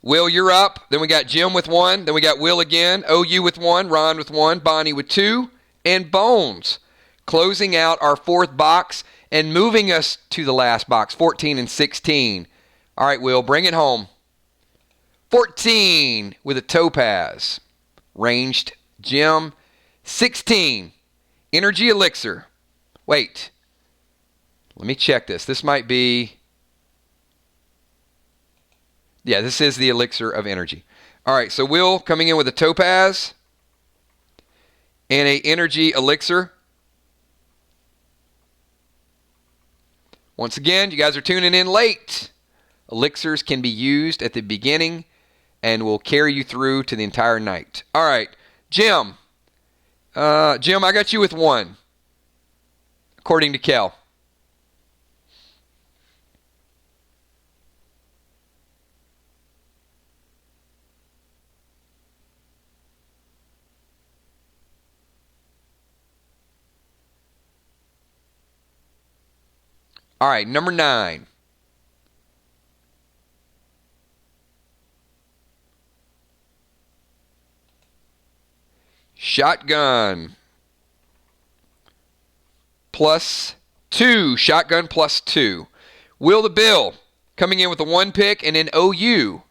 Will, you're up. Then we got Jim with 1. Then we got Will again. OU with 1. Ron with 1. Bonnie with 2. And Bones closing out our 4th box and moving us to the last box, 14 and 16. All right, Will, bring it home. 14 with a topaz. Ranged gem. 16, energy elixir. Wait, let me check this. This might be, yeah, this is the elixir of energy. All right, so Will coming in with a topaz and a energy elixir. Once again, you guys are tuning in late. Elixirs can be used at the beginning and will carry you through to the entire night. All right, Jim. Jim, I got you with 1, according to Kel. All right, number 9. Shotgun. +2. Shotgun +2. Will the Bill coming in with a 1 pick and then OU.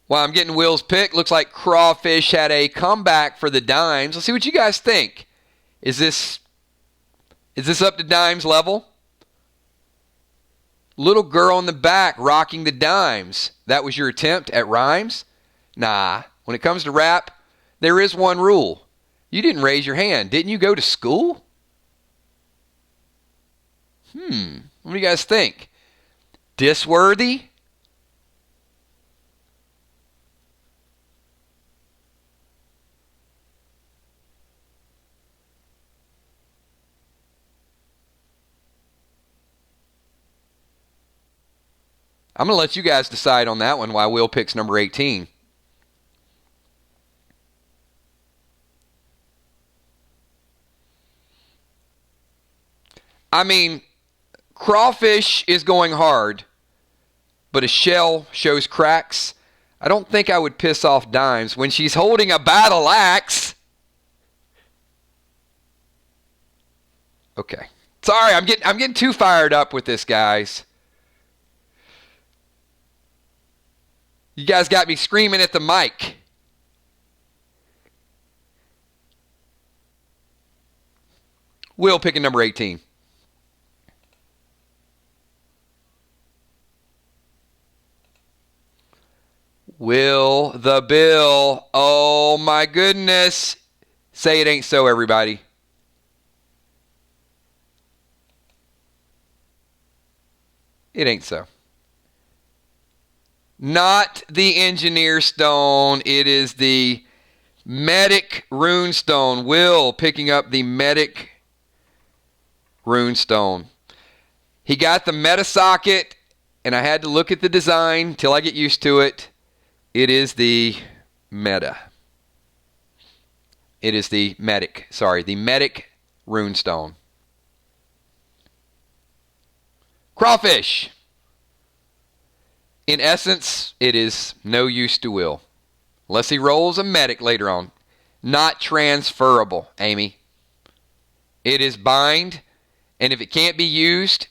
Well, I'm getting Will's pick. Looks like Crawfish had a comeback for the Dimes. Let's see what you guys think. Is this up to Dimes level? Little girl in the back rocking the Dimes. That was your attempt at rhymes? Nah. When it comes to rap, there is one rule. You didn't raise your hand. Didn't you go to school? What do you guys think? Disworthy? I'm going to let you guys decide on that one while Will picks number 18. I mean, Crawfish is going hard, but a shell shows cracks. I don't think I would piss off Dimes when she's holding a battle axe. Okay. Sorry, I'm getting too fired up with this, guys. You guys got me screaming at the mic. Will picking number 18. Will the Bill. Oh my goodness. Say it ain't so, everybody. It ain't so. Not the Engineer Stone. It is the Medic Runestone. Will picking up the Medic Runestone. He got the Meta socket, and I had to look at the design till I get used to it. It is the Meta. It is the Medic. Sorry, the Medic Runestone. Crawfish. In essence, it is no use to Will. Unless he rolls a Medic later on. Not transferable, Amy. It is bind, and if it can't be used,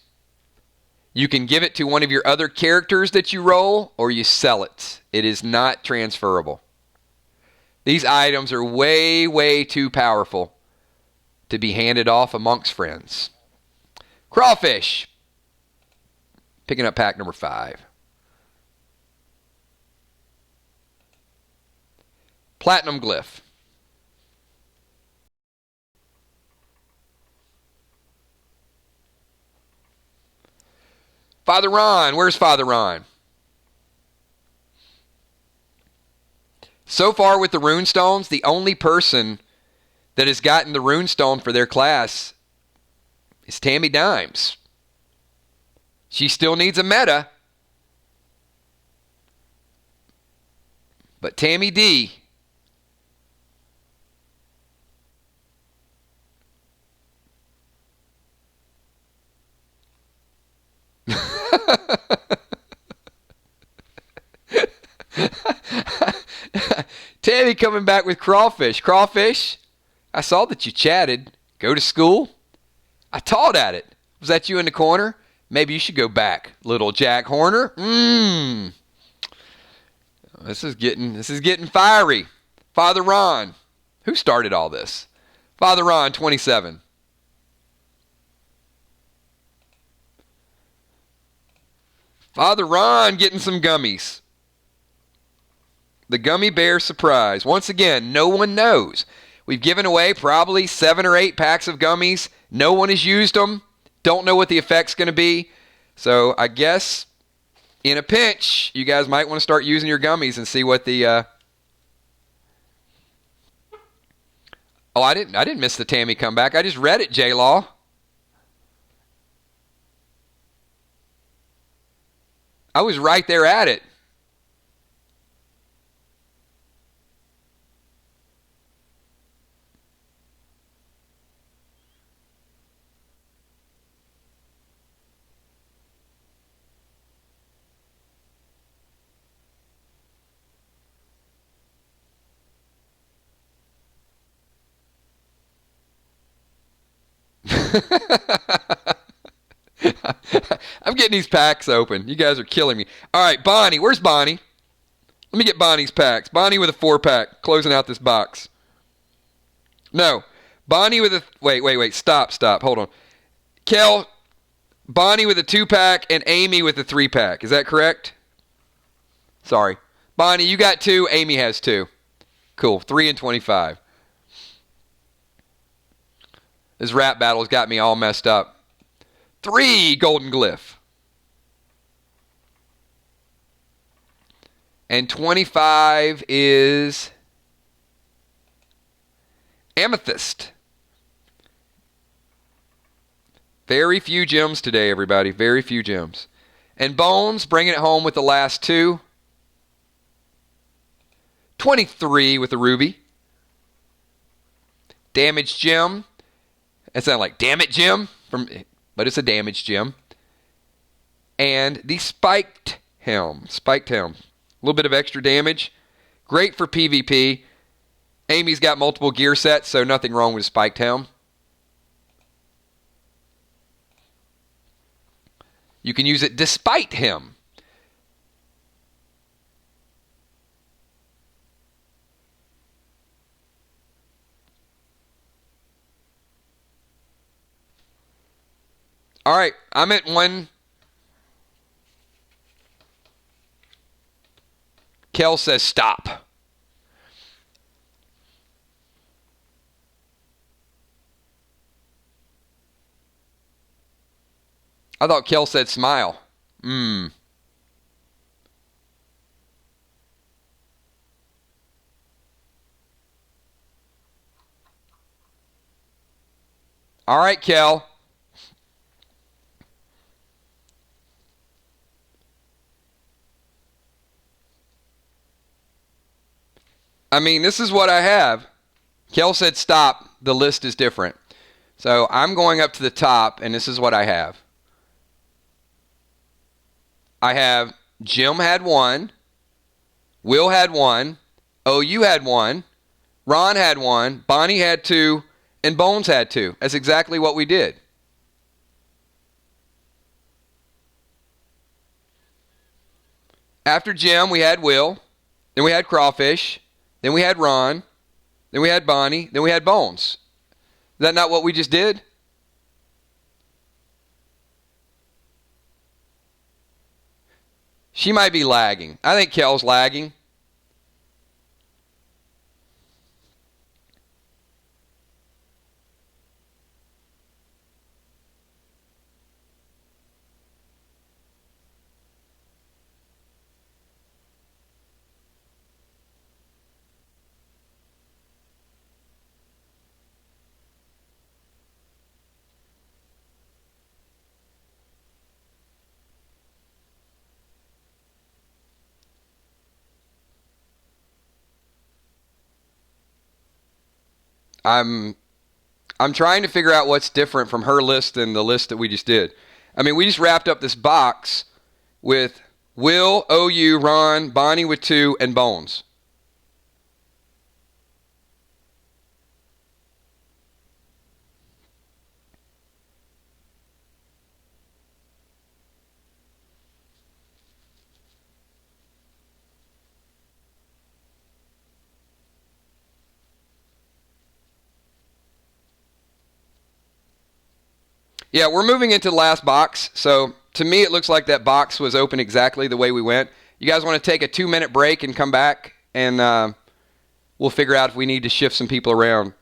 you can give it to one of your other characters that you roll, or you sell it. It is not transferable. These items are way, way too powerful to be handed off amongst friends. Crawfish. Picking up pack number 5. Platinum Glyph. Father Ron. Where's Father Ron? So far with the Runestones, the only person that has gotten the Runestone for their class is Tammy Dimes. She still needs a meta. But Tammy D. Tammy coming back with Crawfish. Crawfish, I saw that you chatted. Go to school? I taught at it. Was that you in the corner? Maybe you should go back, little Jack Horner. This is getting fiery. Father Ron. Who started all this? Father Ron, 27. Father Ron getting some gummies. The Gummy Bear Surprise. Once again, no one knows. We've given away probably 7 or 8 packs of gummies. No one has used them. Don't know what the effect's going to be. So I guess in a pinch, you guys might want to start using your gummies and see what the... Oh, I didn't miss the Tammy comeback. I just read it, J-Law. I was right there at it. I'm getting these packs open. You guys are killing me. All right, Bonnie. Where's Bonnie? Let me get Bonnie's packs. Bonnie with a 4-pack, closing out this box. No. Bonnie with a... Wait. Stop. Hold on. Kel, Bonnie with a 2-pack, and Amy with a 3-pack. Is that correct? Sorry. Bonnie, you got 2. Amy has 2. Cool. 3 and 25. This rap battle's got me all messed up. 3 golden glyph. And 25 is amethyst. Very few gems today, everybody. Very few gems. And bones, bringing it home with the last 2. 23 with the ruby. Damaged gem. That sounds like damn it gem, but it's a damaged gem. And the spiked helm. A little bit of extra damage. Great for PvP. Amy's got multiple gear sets, so nothing wrong with spiked helm. You can use it despite him. All right, I'm at 1. Kel says stop. I thought Kel said smile. All right, Kel. I mean, this is what I have. Kel said stop. The list is different. So I'm going up to the top, and this is what I have. I have Jim had 1. Will had 1. OU had 1. Ron had 1. Bonnie had 2. And Bones had 2. That's exactly what we did. After Jim, we had Will. Then we had Crawfish. Then we had Ron. Then we had Bonnie. Then we had Bones. Is that not what we just did? She might be lagging. I think Kel's lagging. I'm trying to figure out what's different from her list and the list that we just did. I mean, we just wrapped up this box with Will, OU, Ron, Bonnie with 2, and Bones. Yeah, we're moving into the last box. So to me, it looks like that box was open exactly the way we went. You guys want to take a 2-minute break and come back, and we'll figure out if we need to shift some people around.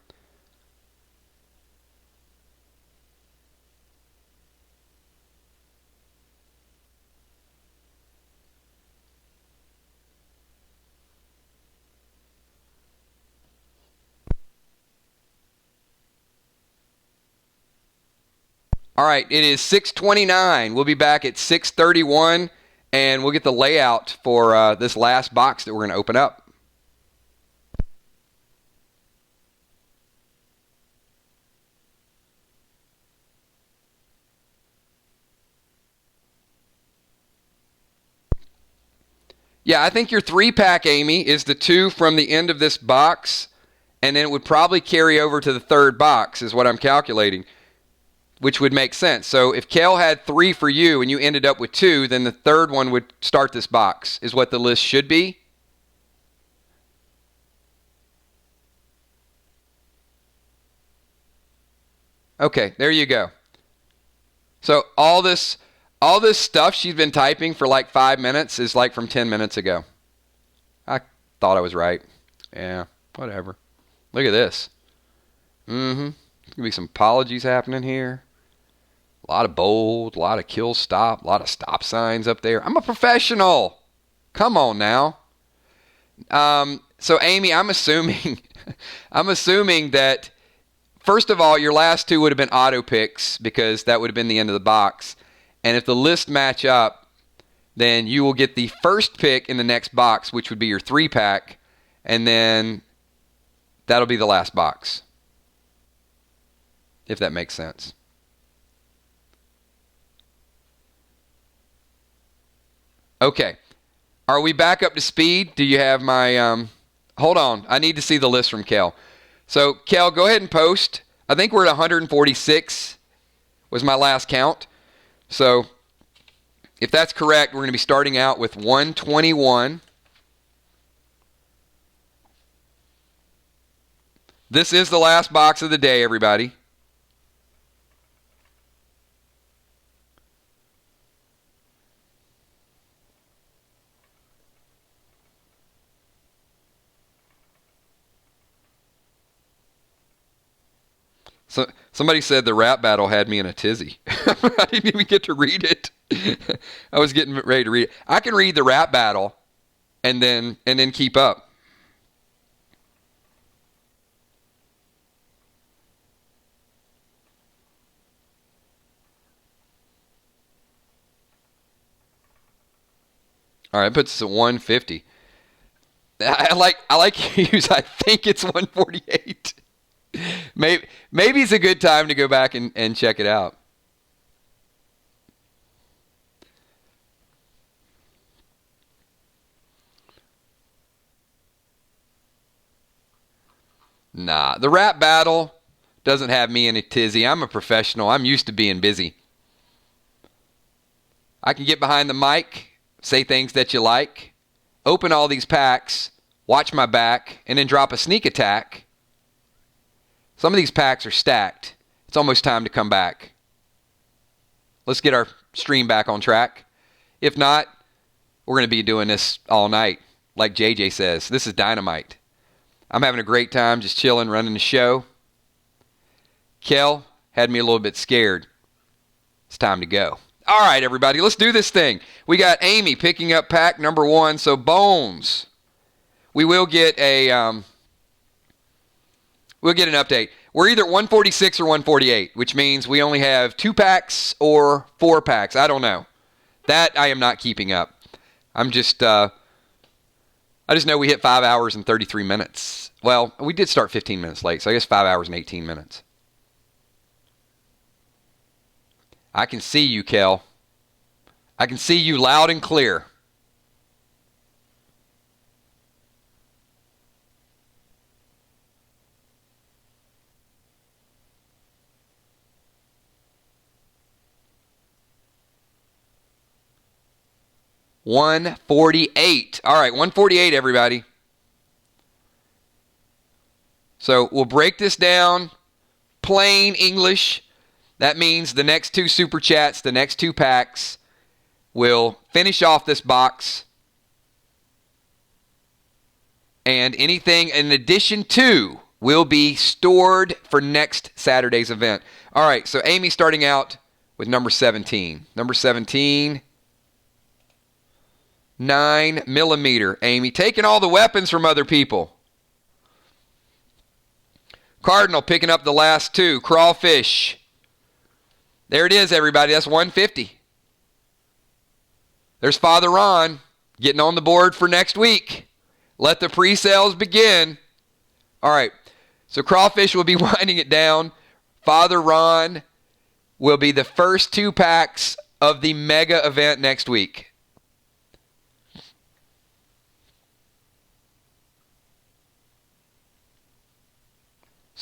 All right, it is 6:29. We'll be back at 6:31, and we'll get the layout for this last box that we're going to open up. Yeah, I think your 3-pack, Amy, is the 2 from the end of this box, and then it would probably carry over to the 3rd box is what I'm calculating. which would make sense. So if Kel had 3 for you and you ended up with 2, then the third one would start this box, is what the list should be. Okay, there you go. So all this stuff she's been typing for like 5 minutes is like from 10 minutes ago. I thought I was right. Yeah, whatever. Look at this. There's going to be some apologies happening here. A lot of bold, a lot of kill stop, a lot of stop signs up there. I'm a professional. Come on now. So Amy, I'm assuming that first of all, your last 2 would have been auto picks because that would have been the end of the box. And if the lists match up, then you will get the first pick in the next box, which would be your 3-pack, and then that'll be the last box. If that makes sense. Okay. Are we back up to speed? Do you have my... hold on. I need to see the list from Kel. So, Kel, go ahead and post. I think we're at 146 was my last count. So, if that's correct, we're going to be starting out with 121. This is the last box of the day, everybody. So somebody said the rap battle had me in a tizzy. I didn't even get to read it. I was getting ready to read it. I can read the rap battle and then keep up. All right, puts us at 150. I like Hughes. I think it's 148. Maybe it's a good time to go back and check it out. Nah, the rap battle doesn't have me in a tizzy. I'm a professional. I'm used to being busy. I can get behind the mic, say things that you like, open all these packs, watch my back, and then drop a sneak attack. Some of these packs are stacked. It's almost time to come back. Let's get our stream back on track. If not, we're going to be doing this all night. Like JJ says, this is dynamite. I'm having a great time just chilling, running the show. Kel had me a little bit scared. It's time to go. All right, everybody, let's do this thing. We got Amy picking up pack number 1. So, Bones, we will get an update. We're either 146 or 148, which means we only have 2 packs or 4 packs. I don't know. That I am not keeping up. I just know we hit 5 hours and 33 minutes. Well, we did start 15 minutes late, so I guess 5 hours and 18 minutes. I can see you, Kel. I can see you loud and clear. $148. All right, 148, everybody. So we'll break this down plain English. That means the next 2 super chats, the next 2 packs, will finish off this box. And anything in addition to will be stored for next Saturday's event. All right, so Amy starting out with number 17. Number 17, 9mm. Amy taking all the weapons from other people. Cardinal picking up the last 2. Crawfish. There it is, everybody. That's 150. There's Father Ron getting on the board for next week. Let the pre-sales begin. All right. So Crawfish will be winding it down. Father Ron will be the first 2 packs of the mega event next week.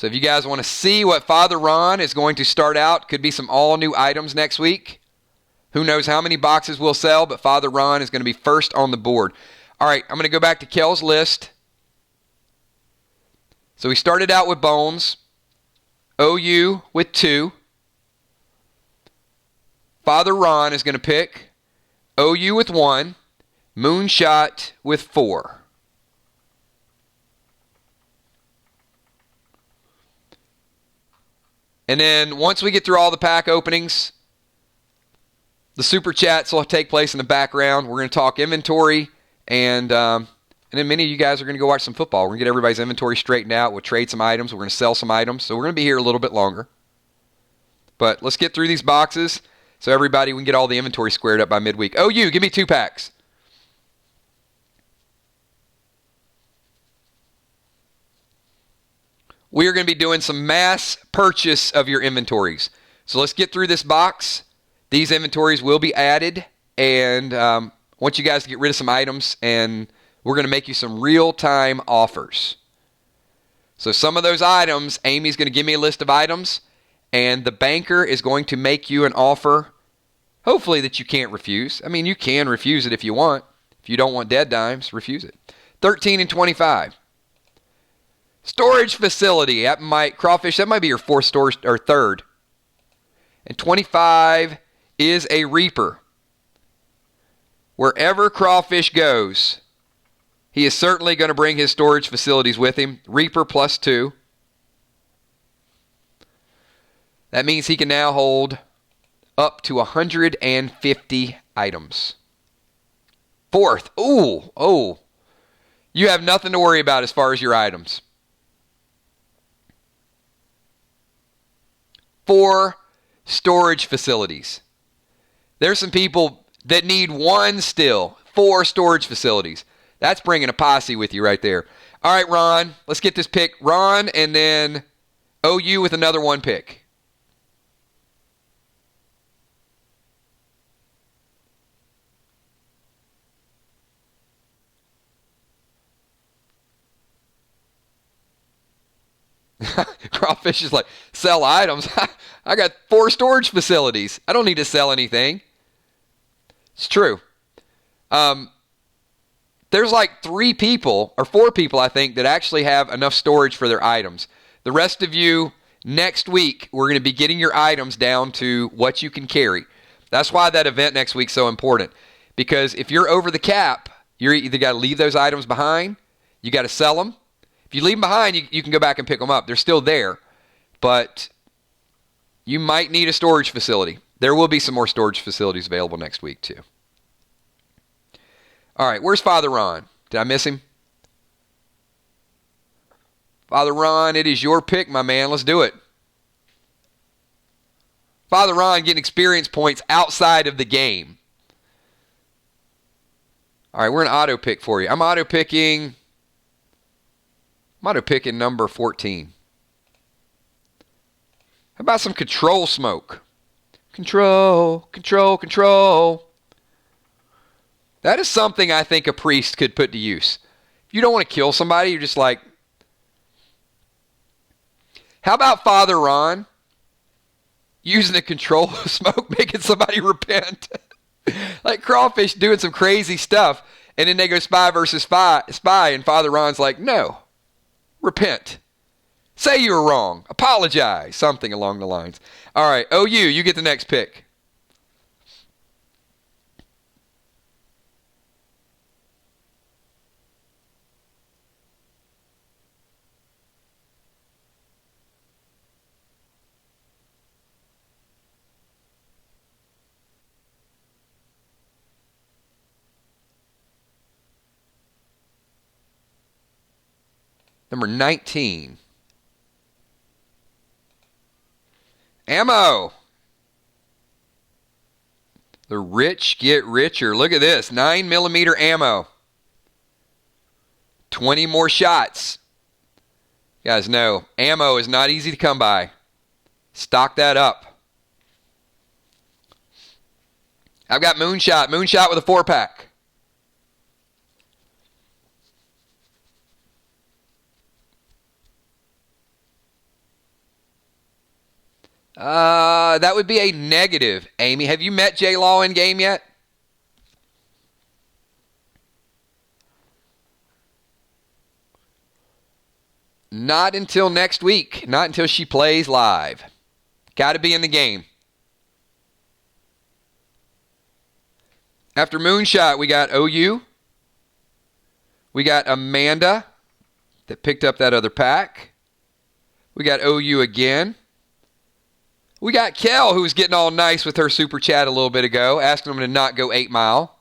So if you guys want to see what Father Ron is going to start out, could be some all new items next week. Who knows how many boxes we'll sell, but Father Ron is going to be first on the board. All right, I'm going to go back to Kel's list. So we started out with Bones, OU with 2. Father Ron is going to pick OU with 1, Moonshot with 4. And then once we get through all the pack openings, the super chats will take place in the background. We're going to talk inventory, and then many of you guys are going to go watch some football. We're going to get everybody's inventory straightened out. We'll trade some items. We're going to sell some items. So we're going to be here a little bit longer. But let's get through these boxes so everybody, we can get all the inventory squared up by midweek. OU, give me 2 packs. We are going to be doing some mass purchase of your inventories. So let's get through this box. These inventories will be added, and I want you guys to get rid of some items, and we're going to make you some real-time offers. So some of those items, Amy's going to give me a list of items, and the banker is going to make you an offer, hopefully that you can't refuse. I mean, you can refuse it if you want. If you don't want dead dimes, refuse it. 13 and 25. Storage facility. That might, Crawfish, that might be your 4th storage, or 3rd. And 25 is a Reaper. Wherever Crawfish goes, he is certainly going to bring his storage facilities with him. Reaper plus 2. That means he can now hold up to 150 items. 4th. Oh. You have nothing to worry about as far as your items. 4 storage facilities. There's some people that need 1 still. 4 storage facilities. That's bringing a posse with you right there. All right, Ron, let's get this pick. Ron, and then OU with another 1 pick. Crawfish is like, sell items? I got 4 storage facilities. I don't need to sell anything. It's true. There's like 3 people, or 4 people, I think, that actually have enough storage for their items. The rest of you, next week, we're going to be getting your items down to what you can carry. That's why that event next week is so important. Because if you're over the cap, you're either got to leave those items behind, you got to sell them. If you leave them behind, you can go back and pick them up. They're still there, but you might need a storage facility. There will be some more storage facilities available next week, too. All right, where's Father Ron? Did I miss him? Father Ron, it is your pick, my man. Let's do it. Father Ron getting experience points outside of the game. All right, we're going to auto pick for you. I'm auto picking number 14. How about some control smoke? Control. That is something I think a priest could put to use. If you don't want to kill somebody, you're just like, how about Father Ron using the control smoke, making somebody repent? Like Crawfish doing some crazy stuff, and then they go spy versus spy, and Father Ron's like, no, repent. Say you were wrong. Apologize. Something along the lines. All right, OU, you get the next pick. Number 19. Ammo. The rich get richer. Look at this. 9mm ammo. 20 more shots. You guys know, ammo is not easy to come by. Stock that up. I've got Moonshot. Moonshot with a 4-pack. That would be a negative, Amy. Have you met J Law in game yet? Not until next week. Not until she plays live. Got to be in the game. After Moonshot, we got OU. We got Amanda that picked up that other pack. We got OU again. We got Kel, who was getting all nice with her super chat a little bit ago, asking them to not go 8 Mile.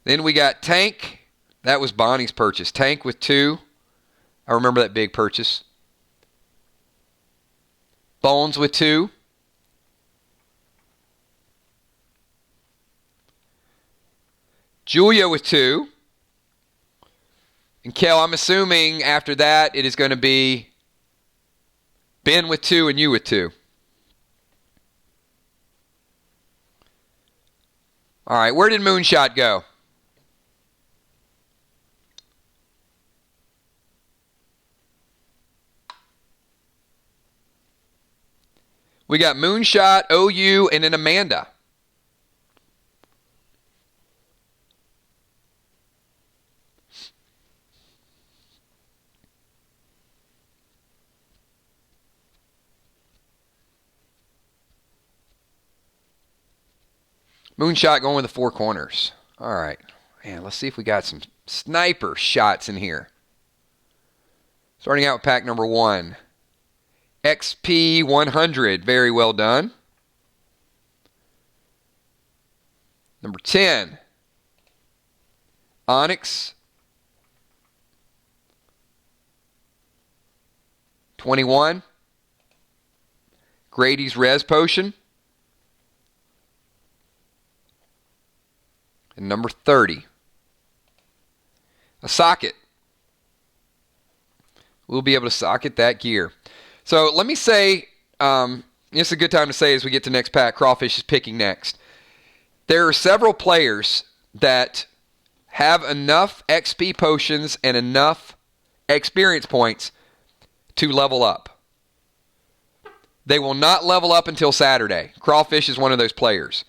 Then we got Tank. That was Bonnie's purchase. Tank with 2. I remember that big purchase. Bones with 2. Julia with 2. And Kel, I'm assuming after that it is going to be Ben with 2 and you with 2. All right, where did Moonshot go? We got Moonshot, OU, and then Amanda. Moonshot going with the 4 corners. All right. Man, let's see if we got some sniper shots in here. Starting out with pack number 1. XP 100. Very well done. Number 10. Onyx. 21. Grady's Res Potion. And number 30, a socket. We'll be able to socket that gear. So let me say, it's a good time to say as we get to next pack, Crawfish is picking next. There are several players that have enough XP potions and enough experience points to level up. They will not level up until Saturday. Crawfish is one of those players.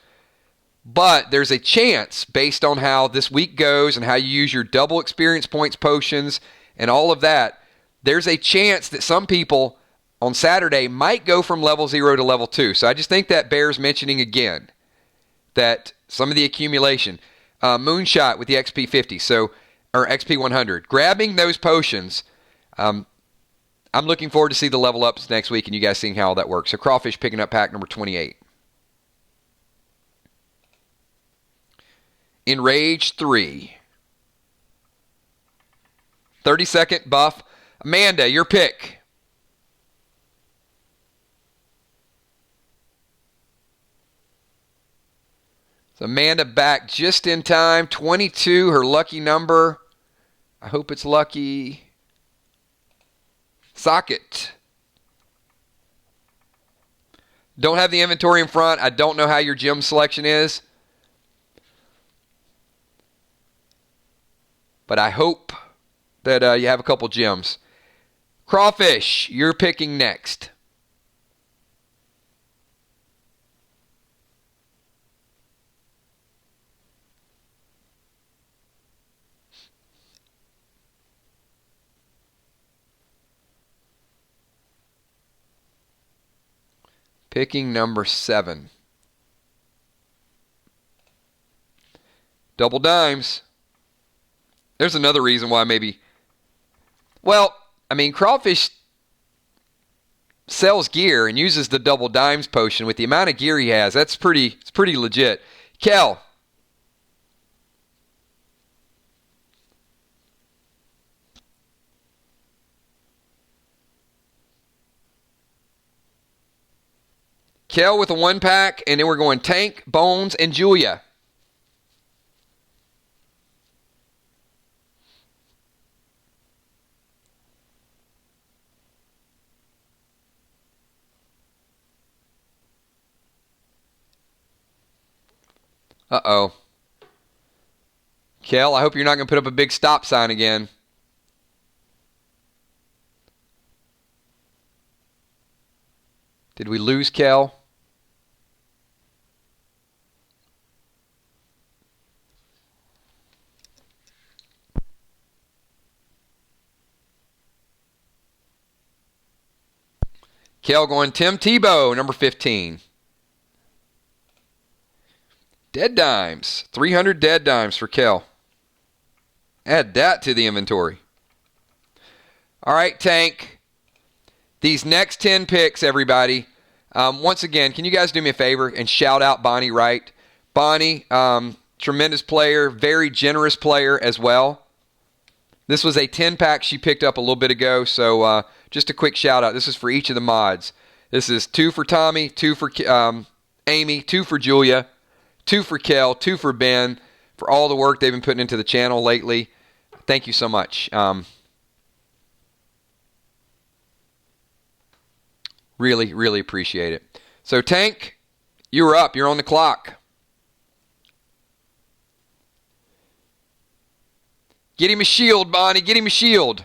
But there's a chance, based on how this week goes and how you use your double experience points potions and all of that, there's a chance that some people on Saturday might go from level 0 to level 2. So I just think that bears mentioning again, that some of the accumulation. Moonshot with the XP 50, or XP 100. Grabbing those potions, I'm looking forward to see the level ups next week and you guys seeing how all that works. So Crawfish picking up pack number 28. Enrage 3. 30-second buff. Amanda, your pick. So Amanda back just in time. 22, her lucky number. I hope it's lucky. Socket. Don't have the inventory in front. I don't know how your gem selection is. But I hope that you have a couple gems. Crawfish, you're picking next. Picking number 7. Double dimes. There's another reason why maybe. Well, I mean, Crawfish sells gear and uses the double dimes potion with the amount of gear he has. It's pretty legit. Kel. Kel with a 1-pack, and then we're going Tank, Bones, and Julia. Uh-oh. Kel, I hope you're not going to put up a big stop sign again. Did we lose Kel? Kel going Tim Tebow, number 15. Dead dimes. 300 dead dimes for Kel. Add that to the inventory. All right, Tank. These next 10 picks, everybody. Once again, can you guys do me a favor and shout out Bonnie Wright? Bonnie, tremendous player, very generous player as well. This was a 10-pack she picked up a little bit ago, so just a quick shout-out. This is for each of the mods. This is 2 for Tommy, 2 for Amy, 2 for Julia, 2 for Kel, 2 for Ben, for all the work they've been putting into the channel lately. Thank you so much. Really, really appreciate it. So, Tank, you're up. You're on the clock. Get him a shield, Bonnie. Get him a shield.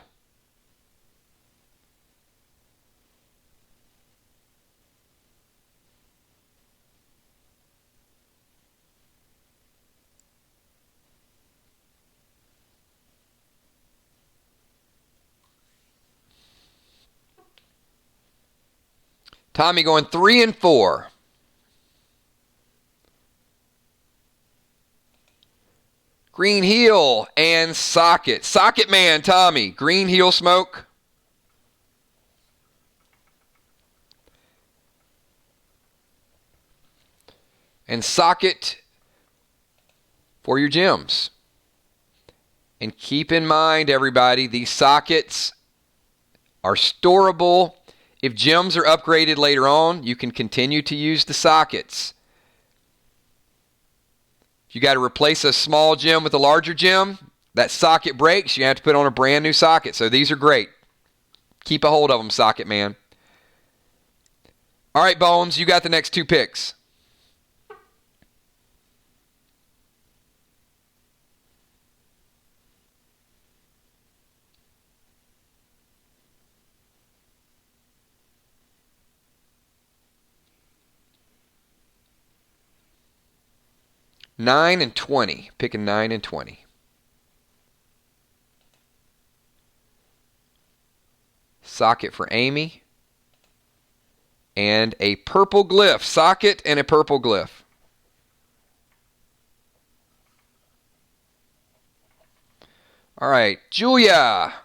Tommy going 3 and 4. Green heel and socket. Socket man, Tommy. Green heel smoke. And socket for your gems. And keep in mind, everybody, these sockets are storable. If gems are upgraded later on, you can continue to use the sockets. If you got to replace a small gem with a larger gem, that socket breaks, you have to put on a brand new socket. So these are great. Keep a hold of them, socket man. All right, Bones, you got the next 2 picks. Nine and 20. Picking 9 and 20. Socket for Amy. And a purple glyph. Socket and a purple glyph. All right, Julia.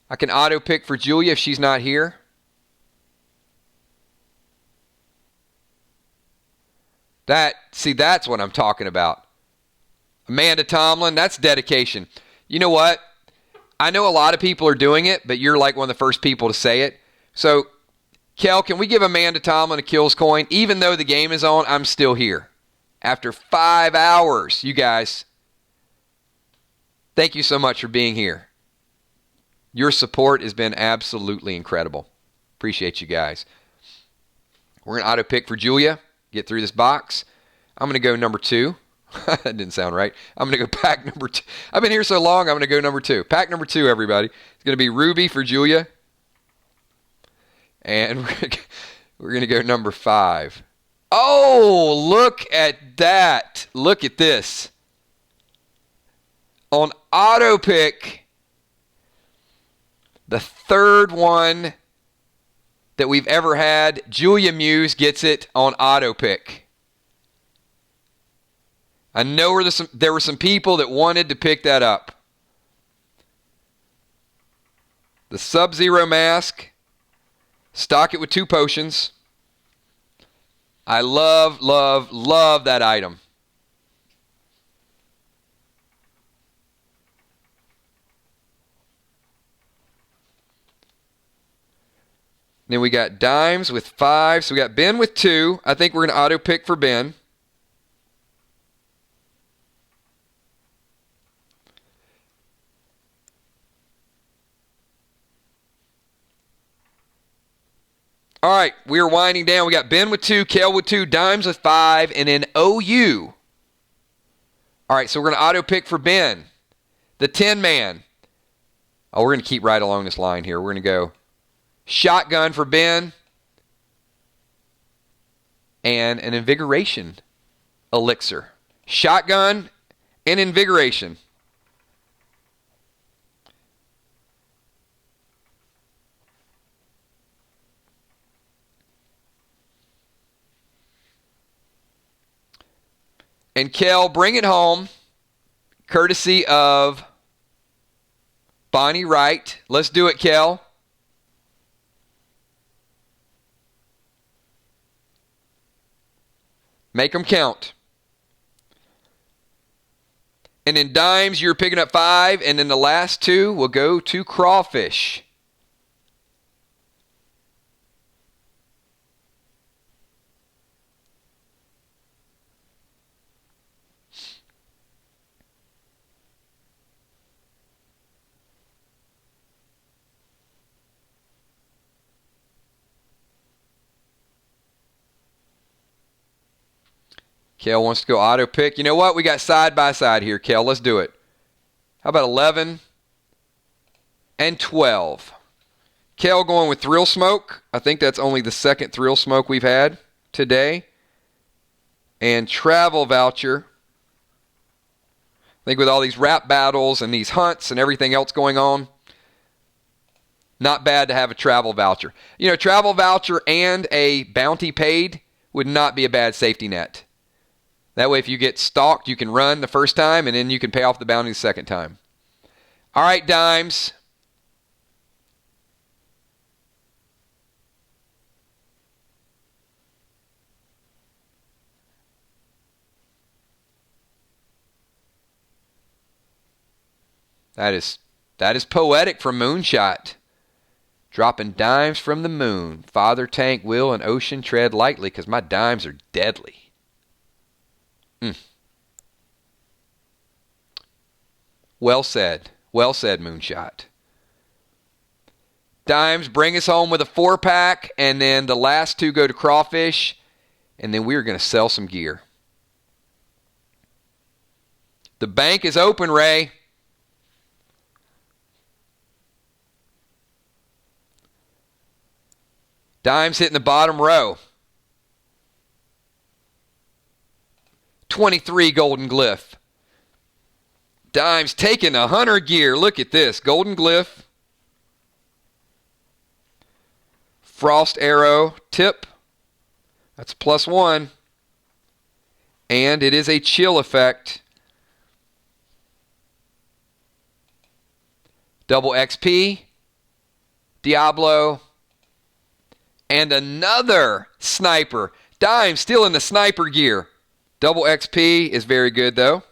I can auto pick for Julia if she's not here. That's what I'm talking about. Amanda Tomlin, that's dedication. You know what? I know a lot of people are doing it, but you're like one of the first people to say it. So, Kel, can we give Amanda Tomlin a kills coin? Even though the game is on, I'm still here. After 5 hours, you guys. Thank you so much for being here. Your support has been absolutely incredible. Appreciate you guys. We're going to auto pick for Julia. Get through this box. I'm going to go number 2. That didn't sound right. I'm going to go pack number 2. I've been here so long, I'm going to go number 2. Pack number 2, everybody. It's going to be Ruby for Julia. And we're going to go number 5. Oh, look at that. Look at this. On auto pick, the 3rd one that we've ever had, Julia Muse gets it on auto pick. I know there were some people that wanted to pick that up. The Sub-Zero mask. Stock it with 2 potions. I love, love, love that item. Then we got dimes with 5. So we got Ben with 2. I think we're going to auto pick for Ben. All right, we are winding down. We got Ben with 2, Kel with 2, dimes with 5, and then OU. All right, so we're going to auto pick for Ben. The 10-man. Oh, we're going to keep right along this line here. We're going to go shotgun for Ben. and an invigoration elixir. Shotgun and invigoration. And Kel, bring it home, courtesy of Bonnie Wright. Let's do it, Kel. Make them count. And in dimes, you're picking up 5, and then the last 2 will go to crawfish. Kel wants to go auto pick. You know what? We got side by side here, Kel. Let's do it. How about 11 and 12? Kel going with Thrill Smoke. I think that's only the second Thrill Smoke we've had today. And Travel Voucher. I think with all these rap battles and these hunts and everything else going on, not bad to have a Travel Voucher. You know, Travel Voucher and a bounty paid would not be a bad safety net. That way, if you get stalked, you can run the first time, and then you can pay off the bounty the second time. All right, dimes. That is poetic from Moonshot. Dropping dimes from the moon. Father Tank, Will, and Ocean tread lightly because my dimes are deadly. Well said. Well said, Moonshot. Dimes, bring us home with a 4-pack, and then the last 2 go to crawfish, and then we're going to sell some gear. The bank is open, Ray. Dimes hitting the bottom row. 23 Golden Glyph. Dimes taking a hunter gear. Look at this. Golden Glyph. Frost Arrow tip. That's +1. And it is a chill effect. Double XP. Diablo. And another sniper. Dimes still in the sniper gear. Double XP is very good, though.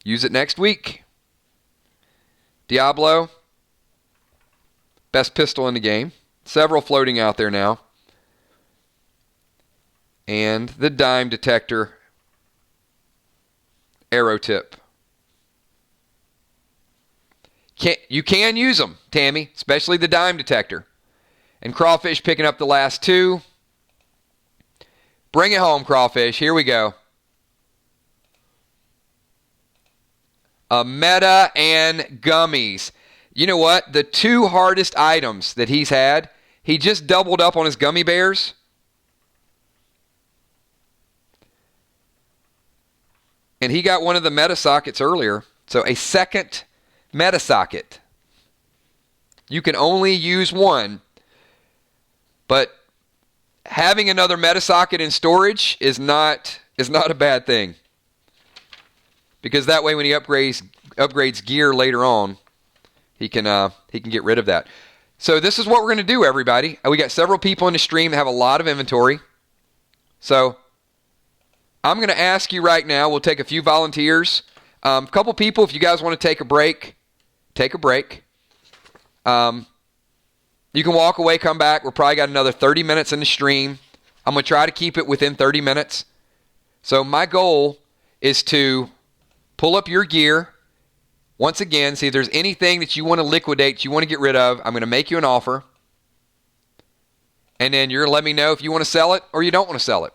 Use it next week. Diablo. Best pistol in the game. Several floating out there now. And the dime detector. Arrow tip. You can use them, Tammy, especially the dime detector. And crawfish picking up the last 2. Bring it home, crawfish. Here we go. A meta and gummies. You know what? The 2 hardest items that he's had, he just doubled up on his gummy bears. And he got one of the meta sockets earlier. So a second meta socket. You can only use one. But having another meta socket in storage is not a bad thing. Because that way when he upgrades gear later on, he can get rid of that. So this is what we're going to do, everybody. We got several people in the stream that have a lot of inventory. So I'm going to ask you right now, we'll take a few volunteers. A couple people, if you guys want to take a break, take a break. You can walk away, come back. We're probably got another 30 minutes in the stream. I'm going to try to keep it within 30 minutes. So my goal is to pull up your gear. Once again, see if there's anything that you want to liquidate, you want to get rid of. I'm going to make you an offer. And then you're going to let me know if you want to sell it or you don't want to sell it.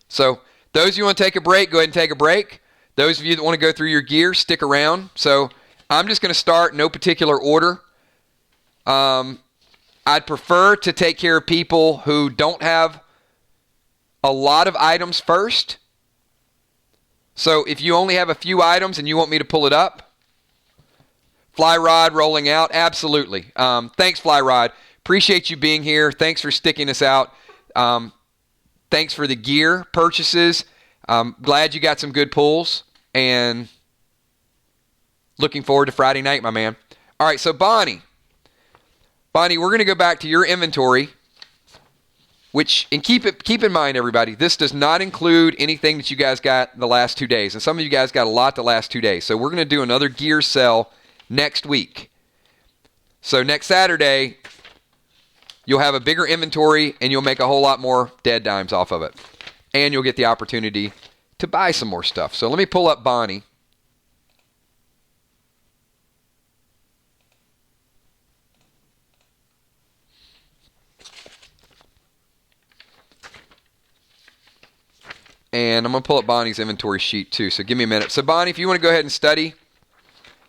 So those of you who want to take a break, go ahead and take a break. Those of you that want to go through your gear, stick around. So I'm just going to start in no particular order. I'd prefer to take care of people who don't have a lot of items first. So if you only have a few items and you want me to pull it up, Fly Rod rolling out, absolutely. Thanks, Fly Rod. Appreciate you being here. Thanks for sticking us out. Thanks for the gear purchases. Glad you got some good pulls, and looking forward to Friday night, my man. All right, so Bonnie, we're going to go back to your inventory, and keep in mind, everybody, this does not include anything that you guys got the last 2 days, and some of you guys got a lot the last 2 days. So we're going to do another gear sell next week. So next Saturday, you'll have a bigger inventory, and you'll make a whole lot more dead dimes off of it. And you'll get the opportunity to buy some more stuff. So let me pull up Bonnie. And I'm going to pull up Bonnie's inventory sheet too, so give me a minute. So Bonnie, if you want to go ahead and study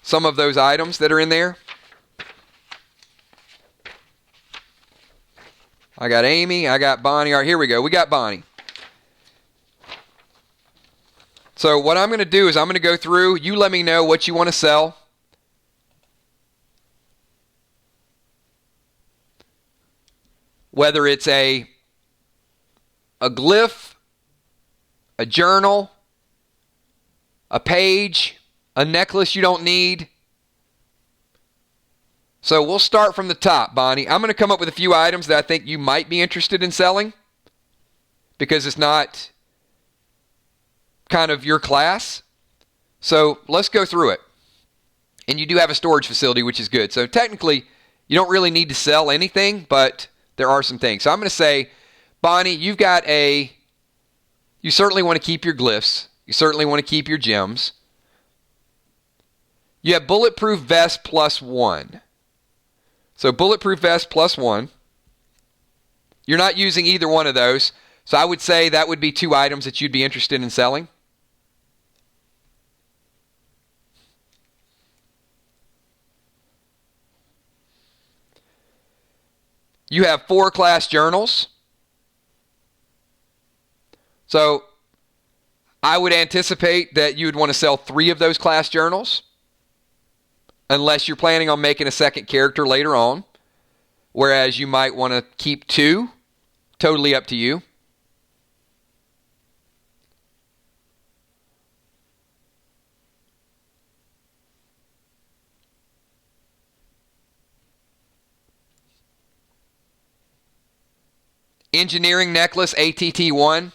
some of those items that are in there. I got Amy, I got Bonnie. All right, here we go. We got Bonnie. So what I'm going to do is I'm going to go through. You let me know what you want to sell. Whether it's a glyph, a journal, a page, a necklace you don't need. So we'll start from the top, Bonnie. I'm going to come up with a few items that I think you might be interested in selling because it's not kind of your class. So let's go through it. And you do have a storage facility, which is good. So technically, you don't really need to sell anything, but there are some things. So I'm going to say, Bonnie, you certainly want to keep your glyphs. You certainly want to keep your gems. You have bulletproof vest +1. So bulletproof vest +1. You're not using either one of those. So I would say that would be 2 items that you'd be interested in selling. You have 4 class journals. So I would anticipate that you would want to sell 3 of those class journals, unless you're planning on making a second character later on, whereas you might want to keep 2. Totally up to you. Engineering necklace ATT1,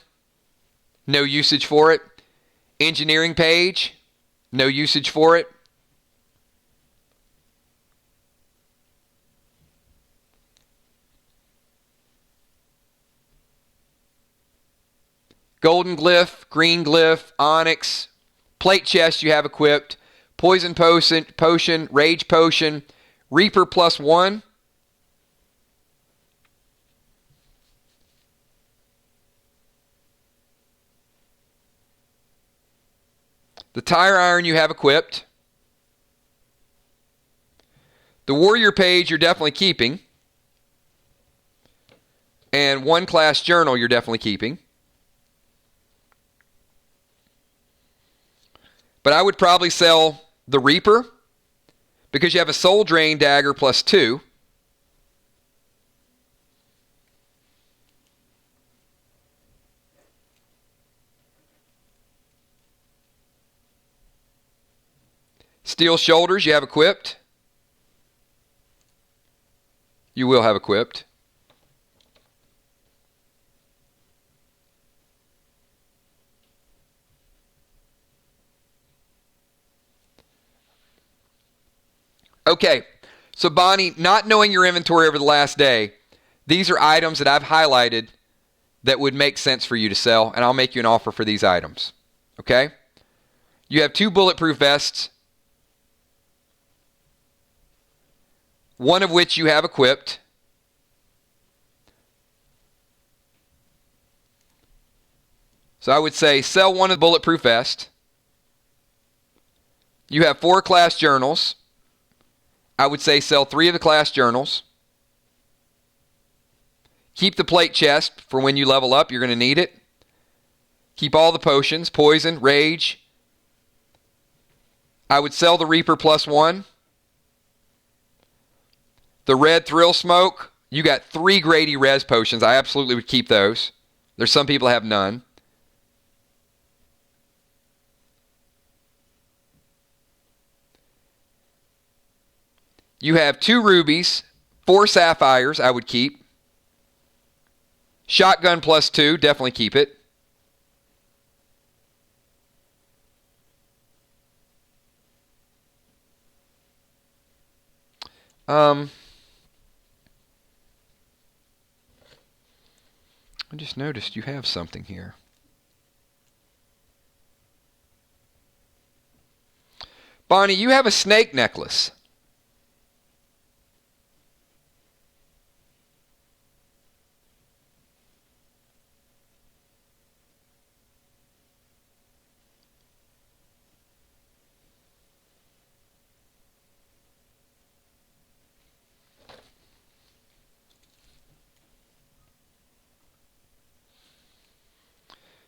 no usage for it. Engineering page, no usage for it. Golden glyph, green glyph, onyx, plate chest you have equipped, poison potion, rage potion, reaper +1. The tire iron you have equipped. The warrior page you're definitely keeping. And 1 class journal you're definitely keeping. But I would probably sell the reaper because you have a soul drain dagger +2. Steel shoulders you have equipped. You will have equipped. Okay, so Bonnie, not knowing your inventory over the last day, these are items that I've highlighted that would make sense for you to sell, and I'll make you an offer for these items. Okay? You have 2 bulletproof vests, one of which you have equipped. So I would say sell 1 of the bulletproof vest. You have 4 class journals. I would say sell 3 of the class journals. Keep the plate chest for when you level up. You're going to need it. Keep all the potions. Poison, rage. I would sell the Reaper +1. The red thrill smoke. You got 3 Grady res potions. I absolutely would keep those. There's some people that have none. You have 2 rubies, 4 sapphires I would keep. Shotgun +2, definitely keep it. I just noticed you have something here. Bonnie, you have a snake necklace.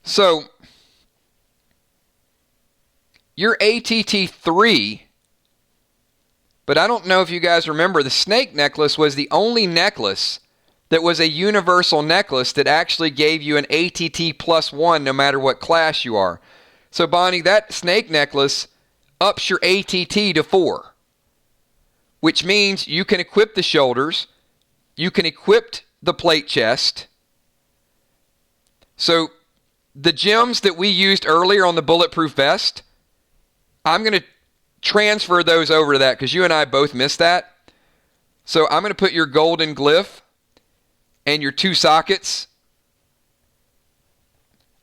So, you're ATT 3, but I don't know if you guys remember, the snake necklace was the only necklace that was a universal necklace that actually gave you an ATT +1 no matter what class you are. So, Bonnie, that snake necklace ups your ATT to 4, which means you can equip the shoulders, you can equip the plate chest. So, the gems that we used earlier on the bulletproof vest, I'm going to transfer those over to that because you and I both missed that. So I'm going to put your golden glyph and your 2 sockets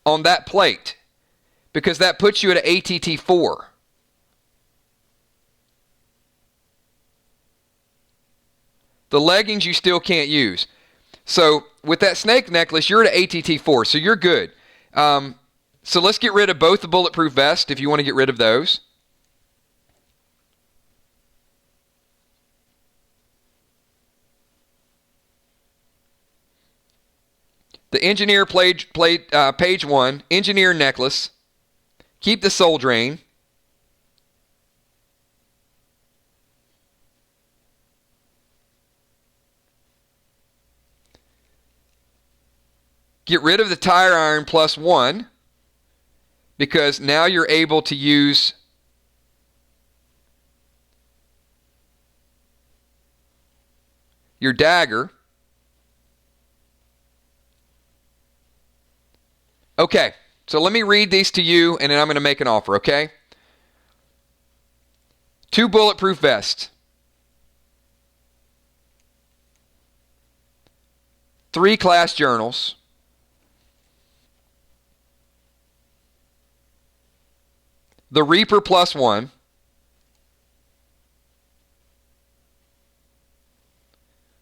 on that plate because that puts you at an ATT 4. The leggings you still can't use. So with that snake necklace, you're at an ATT 4, so you're good. So let's get rid of both the bulletproof vest if you want to get rid of those. The engineer page 1, engineer necklace. Keep the soul drain. Get rid of the tire iron +1 because now you're able to use your dagger. Okay, so let me read these to you and then I'm going to make an offer, okay? 2 bulletproof vests. 3 class journals. The Reaper +1.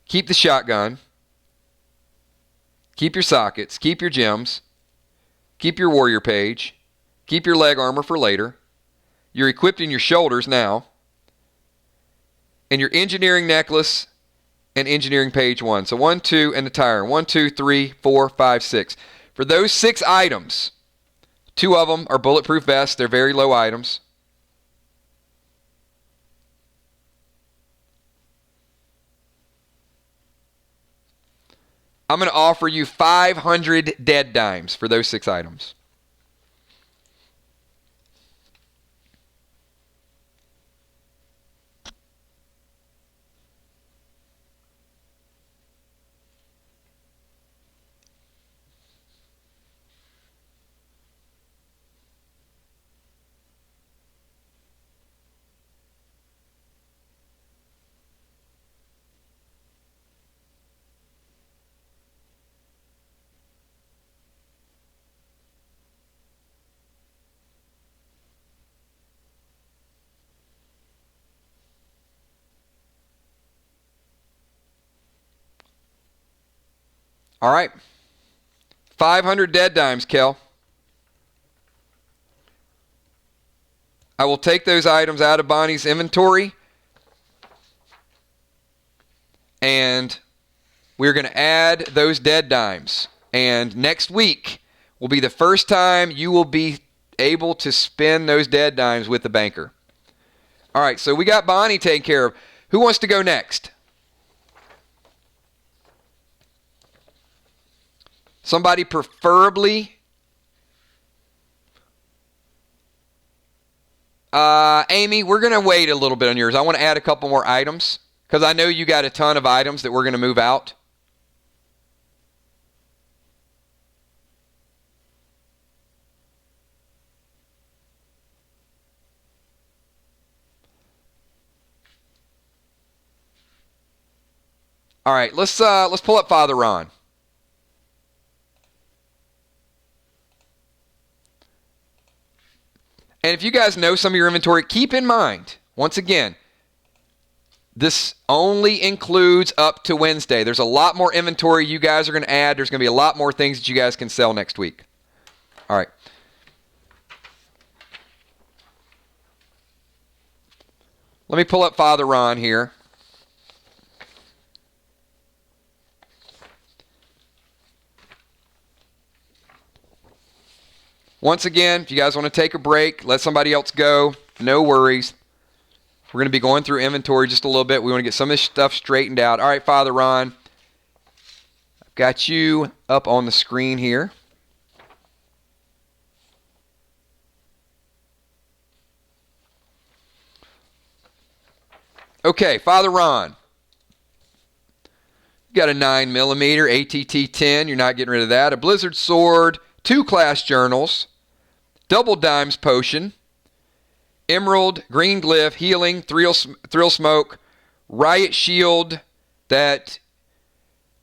Keep the shotgun. Keep your sockets. Keep your gems. Keep your warrior page. Keep your leg armor for later. You're equipped in your shoulders now. And your engineering necklace and engineering page 1. So 1, 2, and the tire. 1, 2, 3, 4, 5, 6. For those 6 items, 2 of them are bulletproof vests. They're very low items. I'm going to offer you 500 dead dimes for those 6 items. All right. 500 dead dimes, Kel. I will take those items out of Bonnie's inventory and we're going to add those dead dimes. And next week will be the first time you will be able to spend those dead dimes with the banker. All right, so we got Bonnie taken care of. Who wants to go next? Somebody preferably. Amy, we're going to wait a little bit on yours. I want to add a couple more items because I know you got a ton of items that we're going to move out. All right, let's pull up Father Ron. And if you guys know some of your inventory, keep in mind, once again, this only includes up to Wednesday. There's a lot more inventory you guys are going to add. There's going to be a lot more things that you guys can sell next week. All right. Let me pull up Father Ron here. Once again, if you guys want to take a break, let somebody else go, no worries. We're going to be going through inventory just a little bit. We want to get some of this stuff straightened out. All right, Father Ron, I've got you up on the screen here. Okay, Father Ron, you got a 9mm ATT-10. You're not getting rid of that. A Blizzard Sword, 2 class journals, double dimes potion, emerald, green glyph, healing, thrill smoke, riot shield. That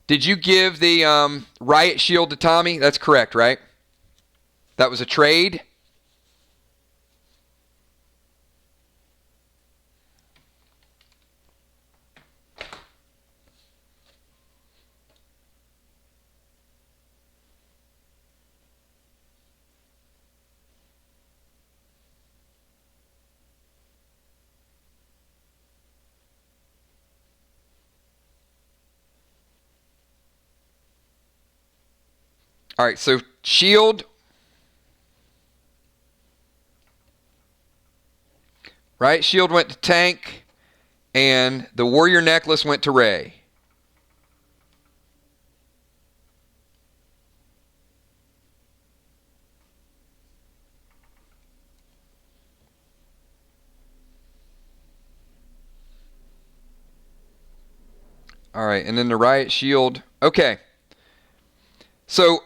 did you give the riot shield to Tommy? That's correct, right? That was a trade. All right, so shield. Right, shield went to Tank, and the warrior necklace went to Ray. All right, and then the riot shield. Okay. So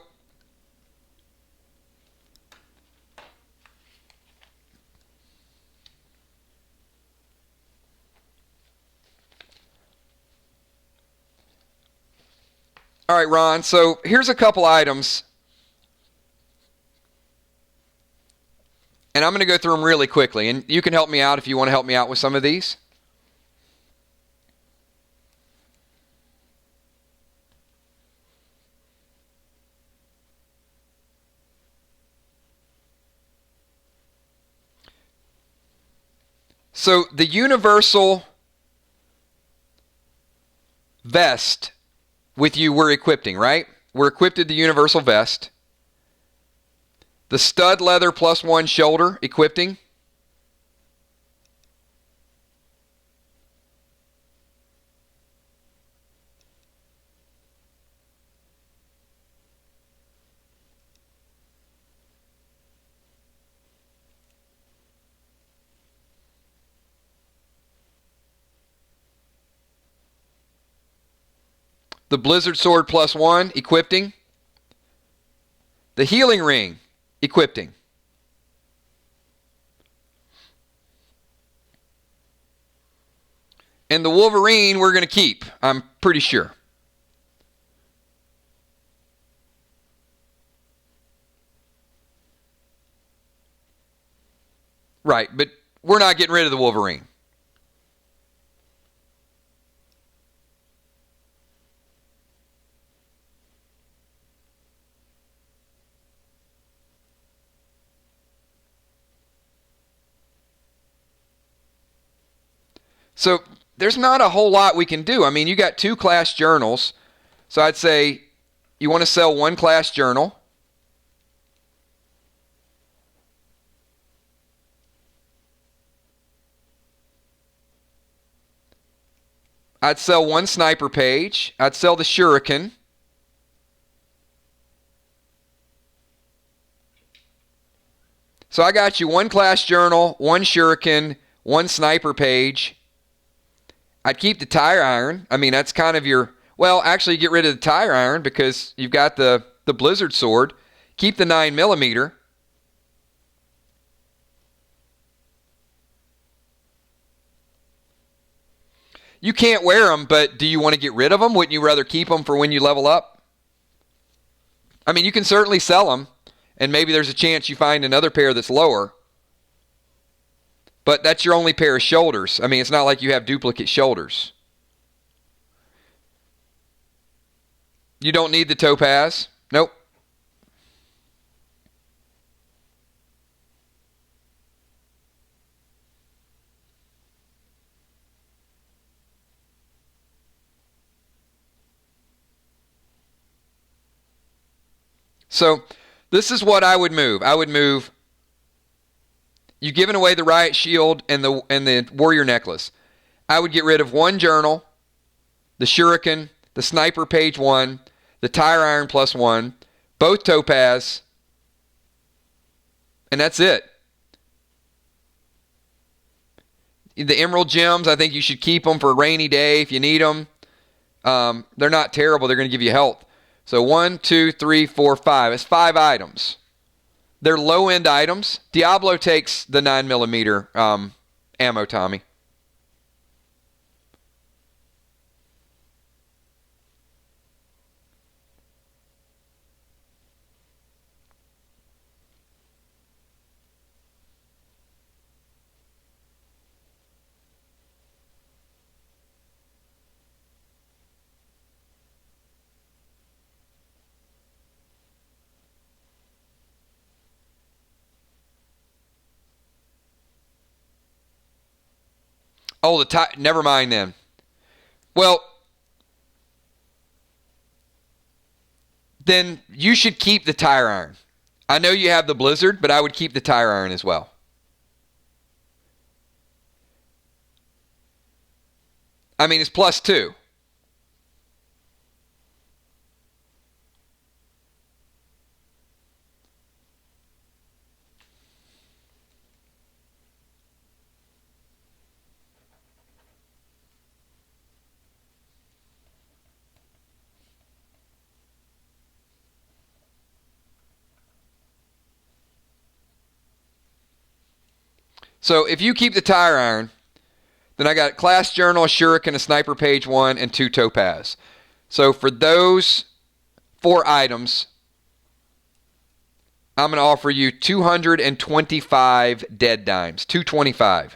all right, Ron, so here's a couple items. And I'm going to go through them really quickly. And you can help me out if you want to help me out with some of these. So the universal vest with you we're equipping, right? We're equipped the universal vest. The stud leather +1 shoulder equipping. The Blizzard Sword +1 equipping. The healing ring equipping. And the Wolverine we're going to keep, I'm pretty sure. Right, but we're not getting rid of the Wolverine. So there's not a whole lot we can do. I mean, you got 2 class journals. So I'd say you want to sell one class journal. I'd sell one sniper page. I'd sell the Shuriken. So I got you one class journal, one Shuriken, one sniper page. I'd keep the tire iron. I mean, that's kind of your... Well, actually, get rid of the tire iron because you've got the Blizzard sword. Keep the 9mm. You can't wear them, but do you want to get rid of them? Wouldn't you rather keep them for when you level up? I mean, you can certainly sell them, and maybe there's a chance you find another pair that's lower. But that's your only pair of shoulders. I mean, it's not like you have duplicate shoulders. You don't need the topaz. Nope. So this is what I would move. I would move... You've given away the Riot Shield and the Warrior Necklace. I would get rid of one journal, the Shuriken, the Sniper Page 1, the Tire Iron +1, both Topaz, and that's it. The Emerald Gems, I think you should keep them for a rainy day if you need them. They're not terrible. They're going to give you health. So 1, 2, 3, 4, 5. It's 5 items. They're low-end items. Diablo takes the 9mm ammo, Tommy. Oh, never mind then. Well, then you should keep the tire iron. I know you have the Blizzard, but I would keep the tire iron as well. I mean, it's +2. So if you keep the tire iron, then I got class journal, a Shuriken, a Sniper Page 1, and 2 Topaz. So for those 4 items, I'm going to offer you 225 dead dimes. 225.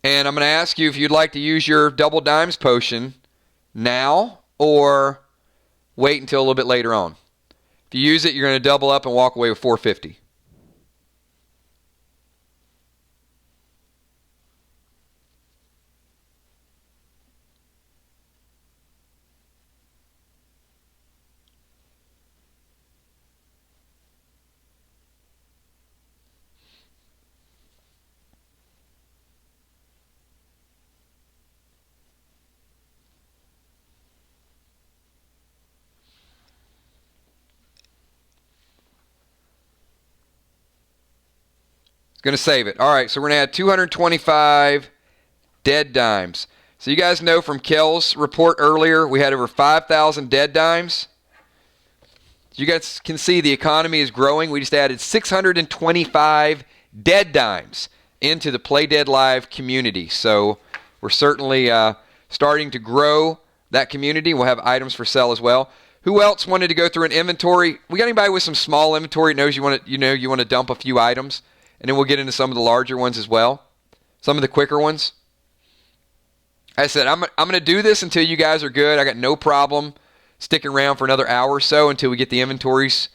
And I'm going to ask you if you'd like to use your double dimes potion now or wait until a little bit later on. If you use it, you're going to double up and walk away with 450. Going to save it. All right, so we're going to add 225 dead dimes. So you guys know from Kel's report earlier, we had over 5,000 dead dimes. You guys can see the economy is growing. We just added 625 dead dimes into the Play Dead Live community. So we're certainly starting to grow that community. We'll have items for sale as well. Who else wanted to go through an inventory? We got anybody with some small inventory that knows you want to dump a few items, and then we'll get into some of the larger ones as well, some of the quicker ones. I said I'm going to do this until you guys are good. I got no problem sticking around for another hour or so until we get the inventories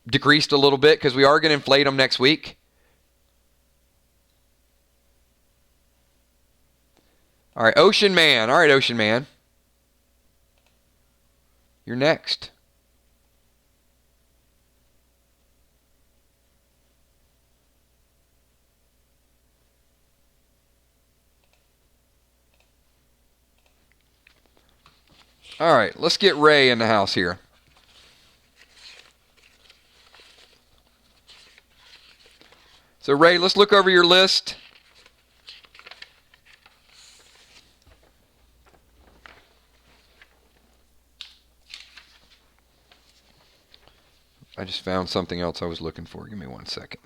decreased a little bit, because we are going to inflate them next week. All right, Ocean Man. All right, Ocean Man. You're next. All right, let's get Ray in the house here. So, Ray, let's look over your list. I just found something else I was looking for. Give me 1 second.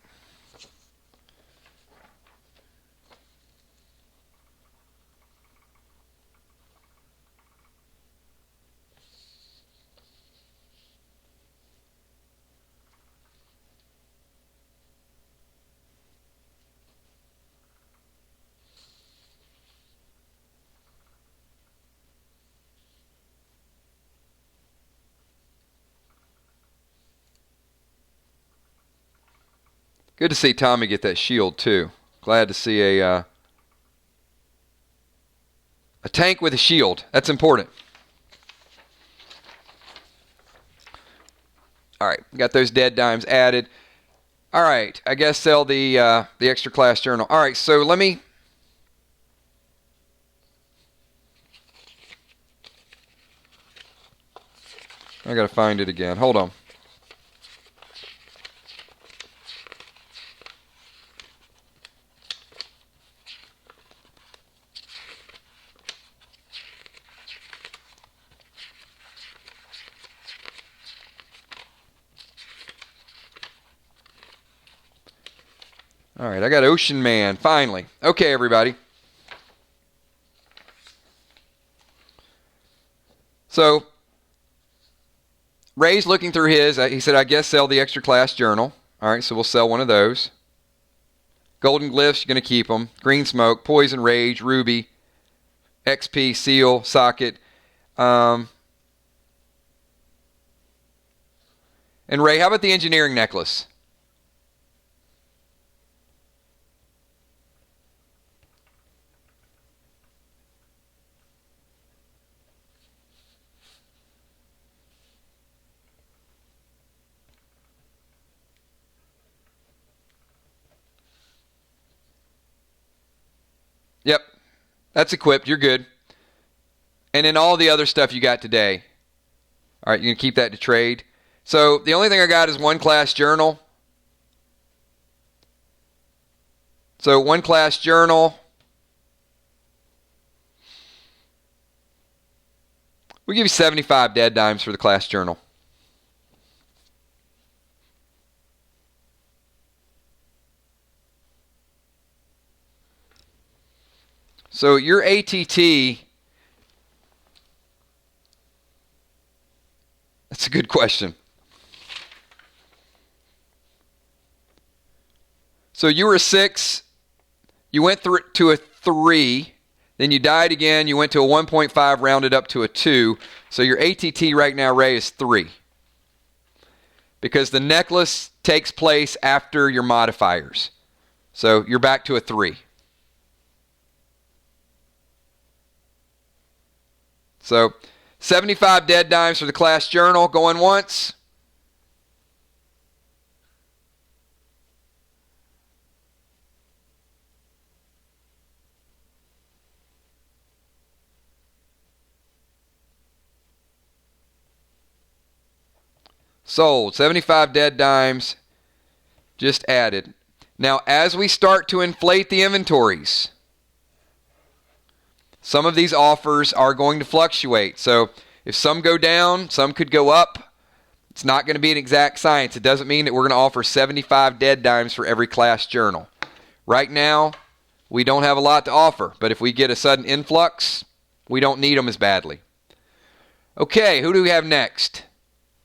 Good to see Tommy get that shield too. Glad to see a tank with a shield. That's important. All right, got those dead dimes added. All right, I guess sell the extra class journal. All right, so let me. I gotta find it again. Hold on. All right, I got Ocean Man, finally. Okay, everybody. So, Ray's looking through his. He said, I guess sell the extra class journal. All right, so we'll sell one of those. Golden Glyphs, you're going to keep them. Green Smoke, Poison Rage, Ruby, XP, Seal, Socket. And Ray, how about the Engineering Necklace? Yep, that's equipped. You're good. And then all the other stuff you got today. All right, you're going to keep that to trade. So the only thing I got is one class journal. So one class journal. We'll give you 75 dead dimes for the class journal. So your ATT, that's a good question. So you were a 6, you went through to a 3, then you died again, you went to a 1.5, rounded up to a 2. So your ATT right now, Ray, is 3. Because the necklace takes place after your modifiers. So you're back to a 3. So 75 dead dimes for the class journal. Going once. Sold. 75 dead dimes just added. Now, as we start to inflate the inventories, some of these offers are going to fluctuate. So if some go down, some could go up. It's not going to be an exact science. It doesn't mean that we're going to offer 75 dead dimes for every class journal. Right now, we don't have a lot to offer. But if we get a sudden influx, we don't need them as badly. Okay, who do we have next?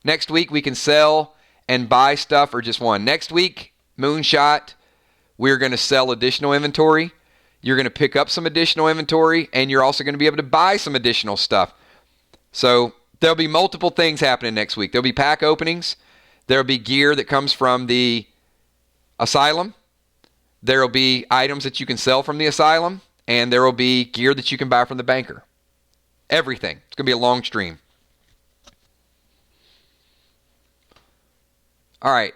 Next week we can sell and buy stuff or just one. Next week, Moonshot, we're going to sell additional inventory. You're going to pick up some additional inventory, and you're also going to be able to buy some additional stuff. So there'll be multiple things happening next week. There'll be pack openings. There'll be gear that comes from the asylum. There'll be items that you can sell from the asylum, and there will be gear that you can buy from the banker. Everything. It's going to be a long stream. All right.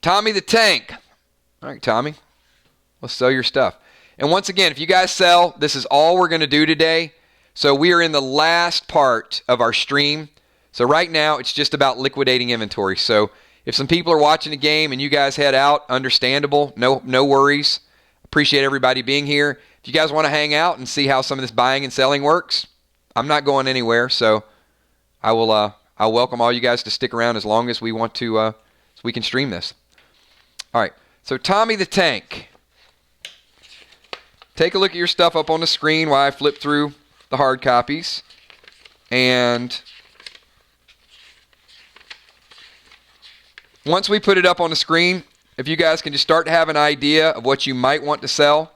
Tommy the Tank. All right, Tommy. Let's sell your stuff. And once again, if you guys sell, this is all we're going to do today. So we are in the last part of our stream. So right now, it's just about liquidating inventory. So if some people are watching the game and you guys head out, understandable. No worries. Appreciate everybody being here. If you guys want to hang out and see how some of this buying and selling works, I'm not going anywhere. So I'll welcome all you guys to stick around as long as we want to, so we can stream this. All right. So Tommy the Tank. Take a look at your stuff up on the screen while I flip through the hard copies. And once we put it up on the screen, if you guys can just start to have an idea of what you might want to sell.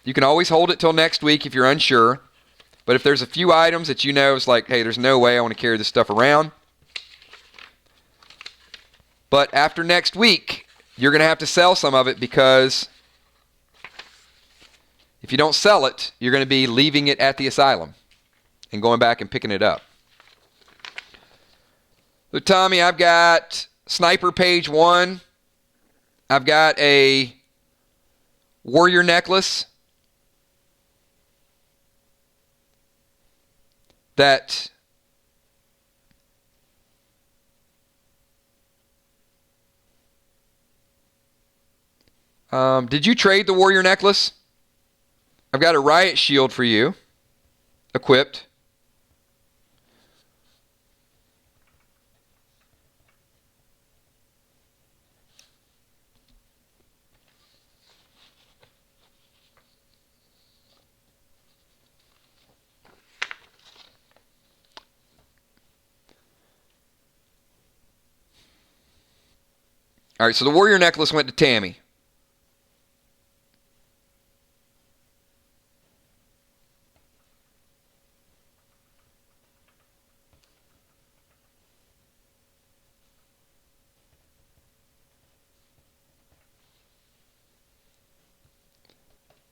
You can always hold it till next week if you're unsure. But if there's a few items that you know is like, hey, there's no way I want to carry this stuff around. But after next week, you're going to have to sell some of it, because if you don't sell it, you're going to be leaving it at the asylum and going back and picking it up. So Tommy, I've got Sniper Page 1. I've got a Warrior Necklace that did you trade the Warrior Necklace? I've got a Riot Shield for you, equipped. All right, so the Warrior Necklace went to Tammy.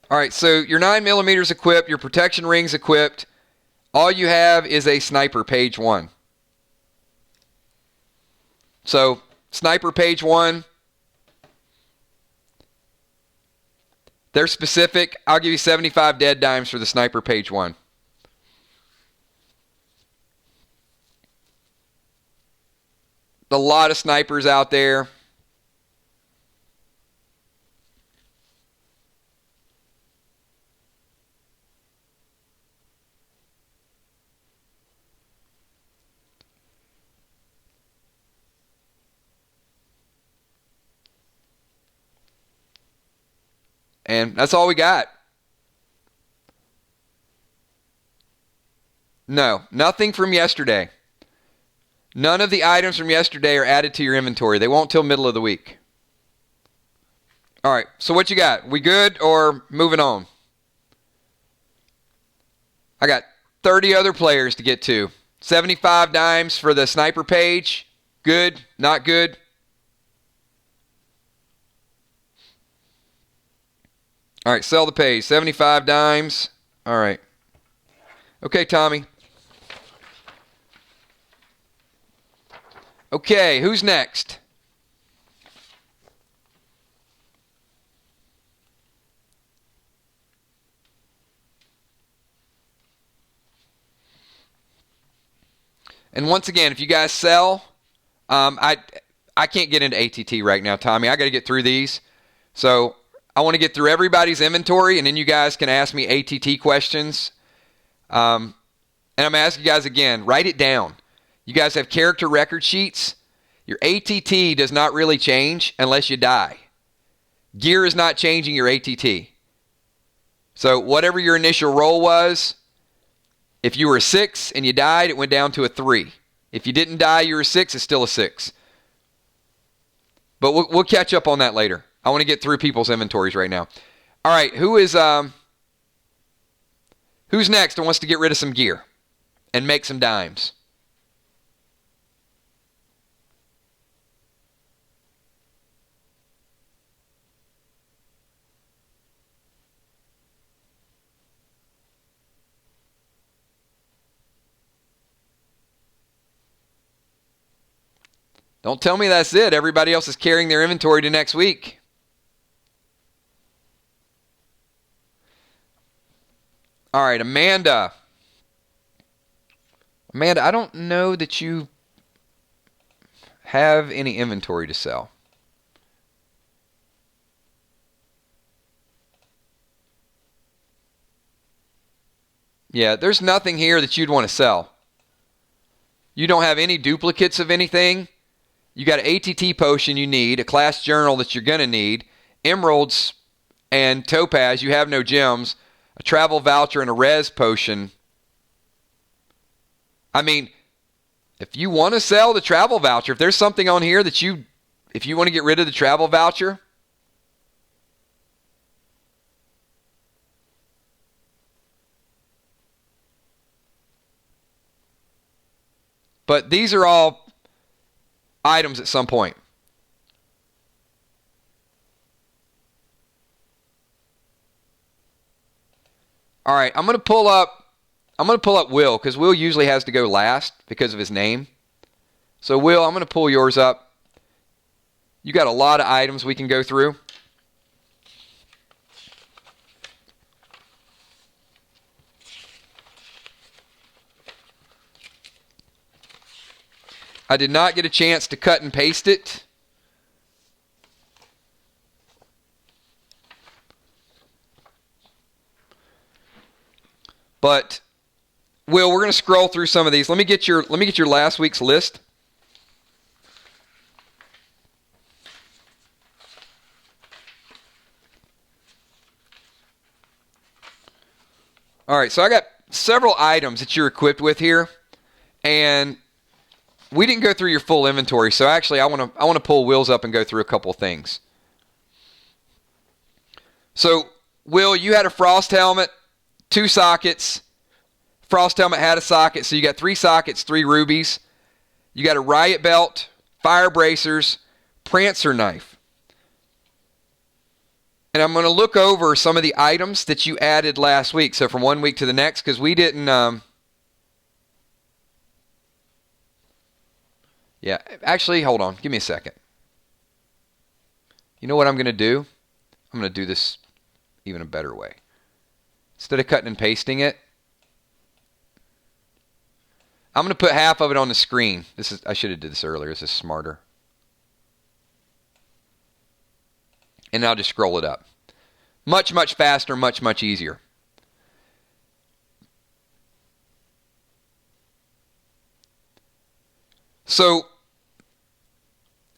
All right, so your 9mm is equipped, your protection ring's equipped. All you have is a Sniper Page 1. So Sniper Page 1, they're specific. I'll give you 75 dead dimes for the Sniper Page 1. A lot of snipers out there. And that's all we got. No, nothing from yesterday. None of the items from yesterday are added to your inventory. They won't till middle of the week. All right, so what you got? We good or moving on? I got 30 other players to get to. 75 dimes for the Sniper Page. Good, not good. All right, sell the page. 75 dimes. All right. Okay, Tommy. Okay, who's next? And once again, if you guys sell, I can't get into ATT right now, Tommy. I got to get through these. So I want to get through everybody's inventory, and then you guys can ask me ATT questions. And I'm asking you guys again, write it down. You guys have character record sheets. Your ATT does not really change unless you die. Gear is not changing your ATT. So whatever your initial roll was, if you were a 6 and you died, it went down to a 3. If you didn't die, you were a 6, it's still a 6. But we'll catch up on that later. I want to get through people's inventories right now. All right, who's next and wants to get rid of some gear and make some dimes? Don't tell me that's it. Everybody else is carrying their inventory to next week. All right, Amanda. Amanda, I don't know that you have any inventory to sell. Yeah, there's nothing here that you'd want to sell. You don't have any duplicates of anything. You got an ATT potion you need, a class journal that you're going to need, emeralds and topaz. You have no gems, a travel voucher, and a res potion. I mean, if you want to sell the travel voucher, if there's something on here that if you want to get rid of the travel voucher, but these are all items at some point. All right, I'm going to pull up Will, because Will usually has to go last because of his name. So Will, I'm going to pull yours up. You got a lot of items we can go through. I did not get a chance to cut and paste it. But Will, we're going to scroll through some of these. Let me get your last week's list. All right, so I got several items that you're equipped with here, and we didn't go through your full inventory, so actually I want to pull Will's up and go through a couple of things. So, Will, you had a frost helmet, 2 sockets. Frost helmet had a socket, so you got 3 sockets, 3 rubies. You got a riot belt, fire bracers, prancer knife. And I'm going to look over some of the items that you added last week, so from one week to the next, because we didn't... Yeah, actually, hold on. Give me a second. You know what I'm going to do? I'm going to do this even a better way. Instead of cutting and pasting it, I'm going to put half of it on the screen. I should have did this earlier. This is smarter. And I'll just scroll it up. Much, much faster, much, much easier. So,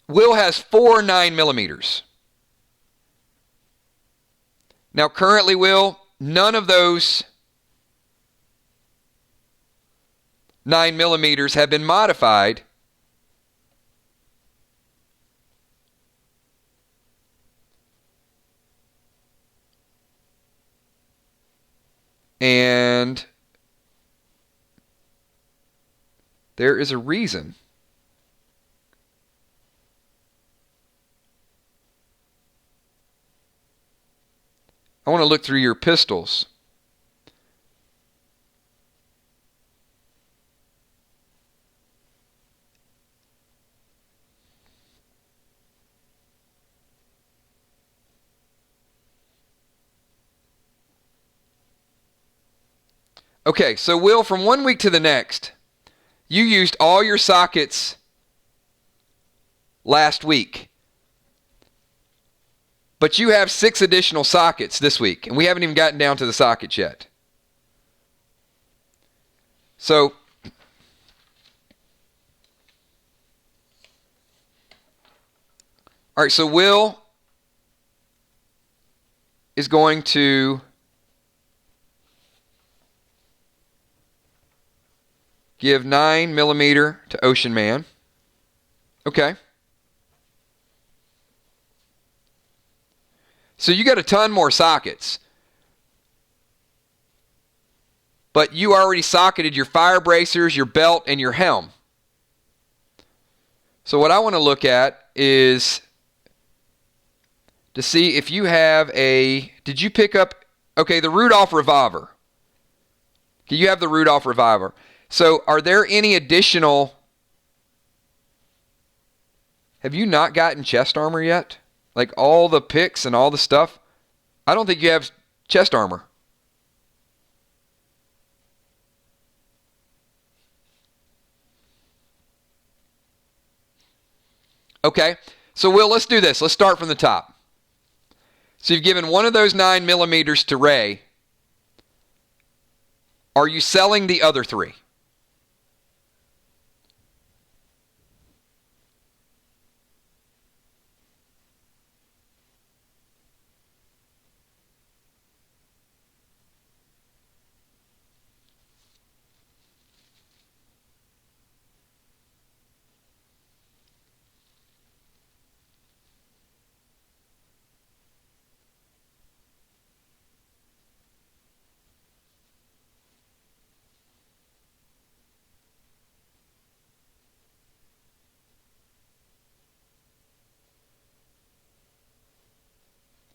Will has 4 9mm. Now, currently, Will, none of those 9mm have been modified and there is a reason. I want to look through your pistols. Okay, so Will, from one week to the next, you used all your sockets last week. But you have 6 additional sockets this week, and we haven't even gotten down to the sockets yet. So, all right, so Will, is going to give 9mm to Ocean Man. Okay. So you got a ton more sockets. But you already socketed your fire bracers, your belt, and your helm. So what I want to look at is to see if you have a... Did you pick up... Okay, the Rudolph revolver. Do you have the Rudolph revolver? So are there any additional... Have you not gotten chest armor yet? Like all the picks and all the stuff? I don't think you have chest armor. Okay, so Will, let's do this. Let's start from the top. So you've given one of those 9mm to Ray. Are you selling the other 3?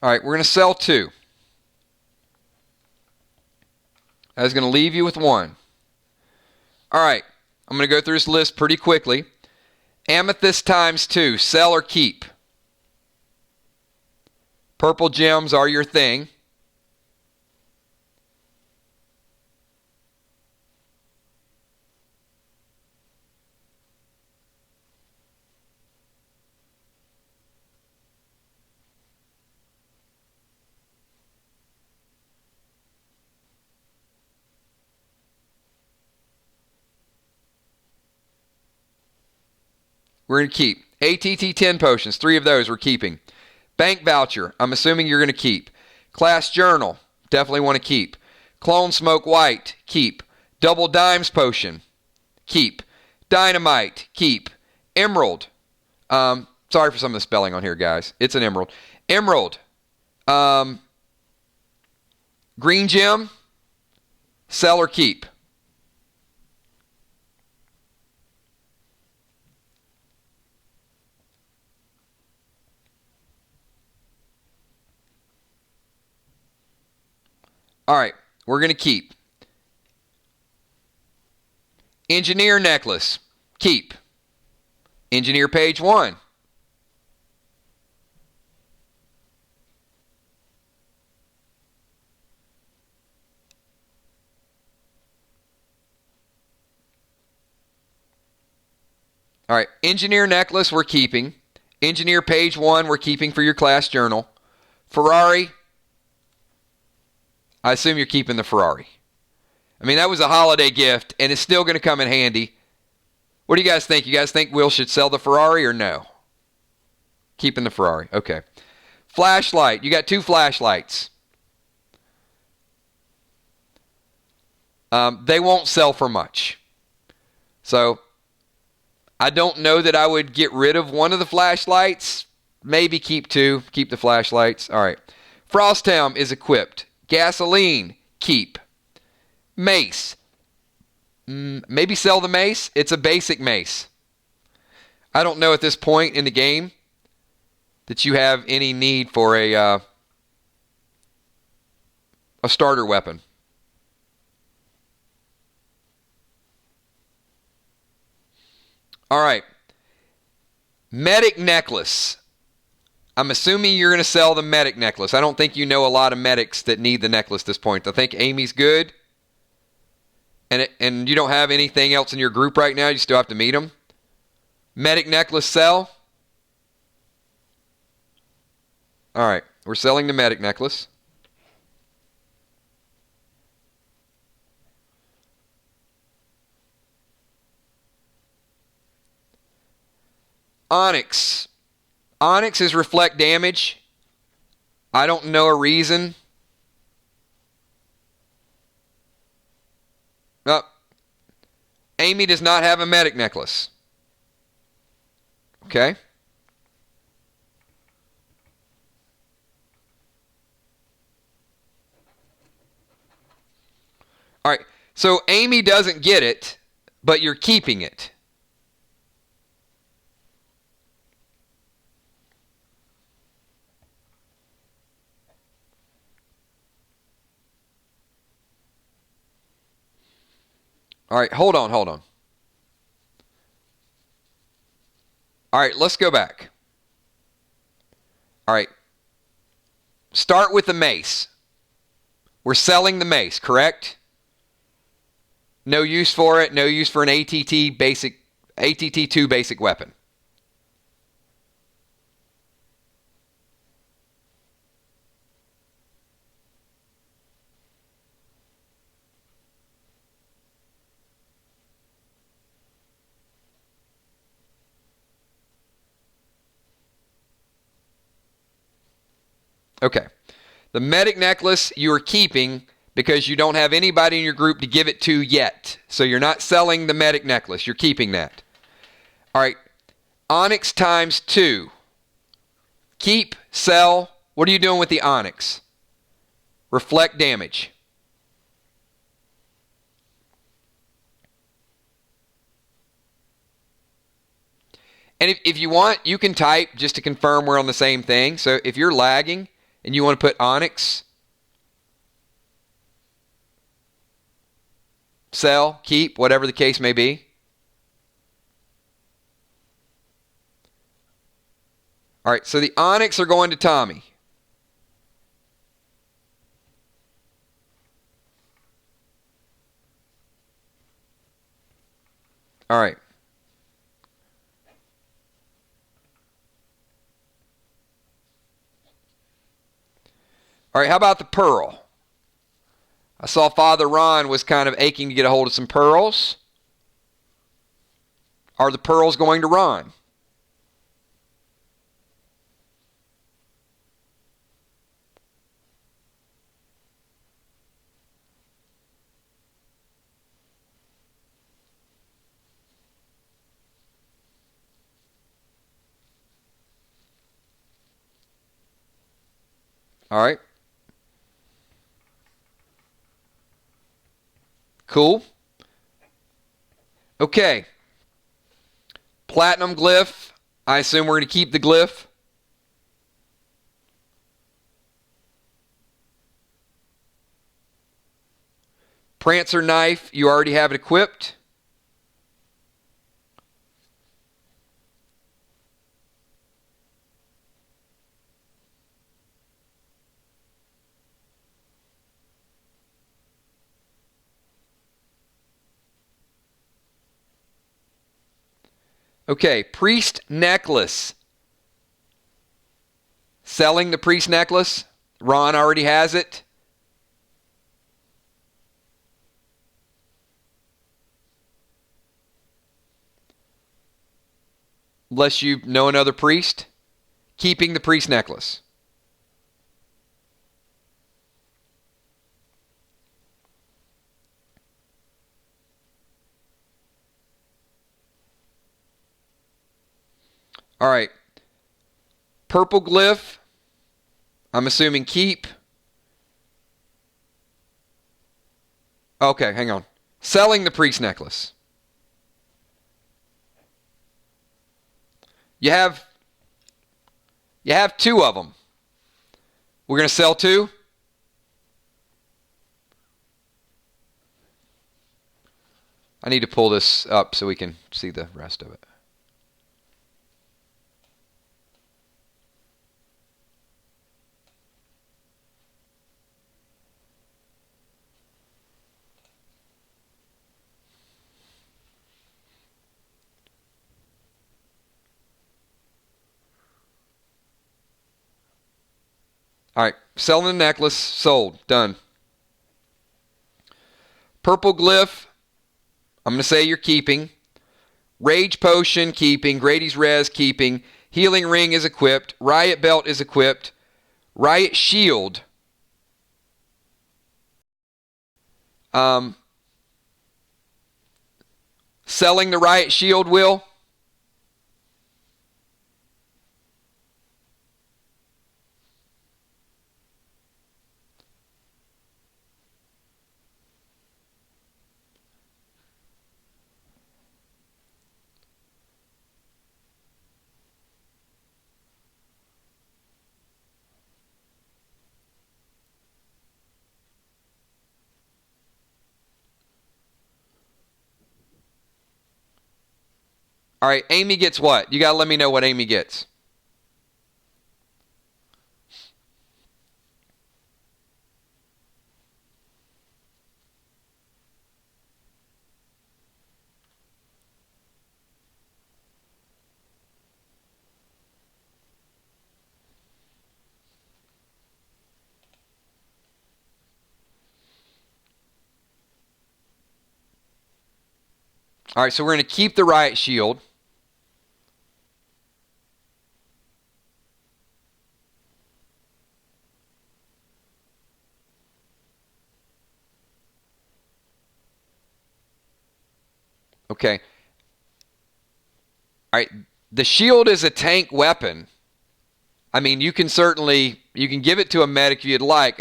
All right, we're going to sell 2. That's going to leave you with 1. All right, I'm going to go through this list pretty quickly. Amethyst times 2, sell or keep. Purple gems are your thing. We're going to keep. ATT 10 potions, 3 of those we're keeping. Bank voucher, I'm assuming you're going to keep. Class journal, definitely want to keep. Clone smoke white, keep. Double dimes potion, keep. Dynamite, keep. Emerald, sorry for some of the spelling on here, guys. It's an emerald. Emerald, green gem, sell or keep. All right, we're going to keep. Engineer necklace, keep. Engineer page 1. All right, engineer necklace we're keeping. Engineer page 1 we're keeping for your class journal. Ferrari, I assume you're keeping the Ferrari. I mean, that was a holiday gift, and it's still going to come in handy. What do you guys think? You guys think Will should sell the Ferrari or no? Keeping the Ferrari. Okay. Flashlight. You got 2 flashlights. They won't sell for much. So, I don't know that I would get rid of one of the flashlights. Maybe keep 2. Keep the flashlights. All right. Frost Helm is equipped. Gasoline, keep. Mace. Maybe sell the mace. It's a basic mace. I don't know at this point in the game that you have any need for a starter weapon. All right. Medic necklace. I'm assuming you're going to sell the medic necklace. I don't think you know a lot of medics that need the necklace at this point. I think Amy's good. And you don't have anything else in your group right now. You still have to meet them. Medic necklace sell. All right. We're selling the medic necklace. Onyx. Onyx is reflect damage. I don't know a reason. Oh, Amy does not have a medic necklace. Okay. All right. So Amy doesn't get it, but you're keeping it. All right, hold on. All right, let's go back. All right. Start with the mace. We're selling the mace, correct? No use for it. No use for an ATT2 basic weapon. Okay. The medic necklace you are keeping because you don't have anybody in your group to give it to yet. So you're not selling the medic necklace. You're keeping that. All right. Onyx times 2. Keep, sell. What are you doing with the onyx? Reflect damage. And if you want, you can type just to confirm we're on the same thing. So if you're lagging and you want to put onyx, sell, keep, whatever the case may be. All right, so the onyx are going to Tommy. All right. All right, how about the pearl? I saw Father Ron was kind of aching to get a hold of some pearls. Are the pearls going to Ron? All right. Cool. Okay. Platinum glyph. I assume we're going to keep the glyph. Prancer knife. You already have it equipped. Okay, priest necklace. Selling the priest necklace. Ron already has it. Unless you know another priest. Keeping the priest necklace. All right. Purple glyph. I'm assuming keep. Okay, hang on. Selling the priest necklace. You have 2 of them. We're going to sell 2. I need to pull this up so we can see the rest of it. All right, selling the necklace, sold, done. Purple glyph, I'm going to say you're keeping. Rage potion, keeping. Grady's res, keeping. Healing ring is equipped. Riot belt is equipped. Riot Shield. Selling the Riot Shield, Will? All right, Amy gets what? You got to let me know what Amy gets. All right, so we're going to keep the Riot Shield. Okay. All right, the shield is a tank weapon. I mean, you can give it to a medic if you'd like.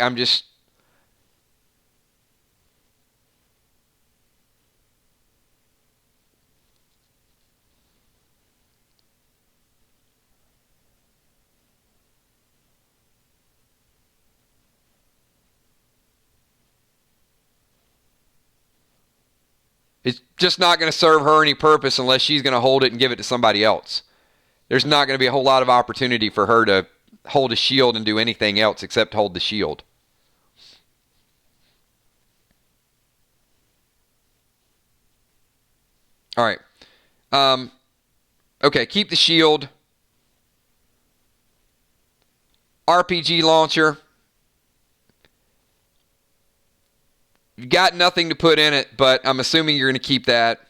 It's just not going to serve her any purpose unless she's going to hold it and give it to somebody else. There's not going to be a whole lot of opportunity for her to hold a shield and do anything else except hold the shield. All right. Okay, keep the shield. RPG launcher. You've got nothing to put in it, but I'm assuming you're going to keep that.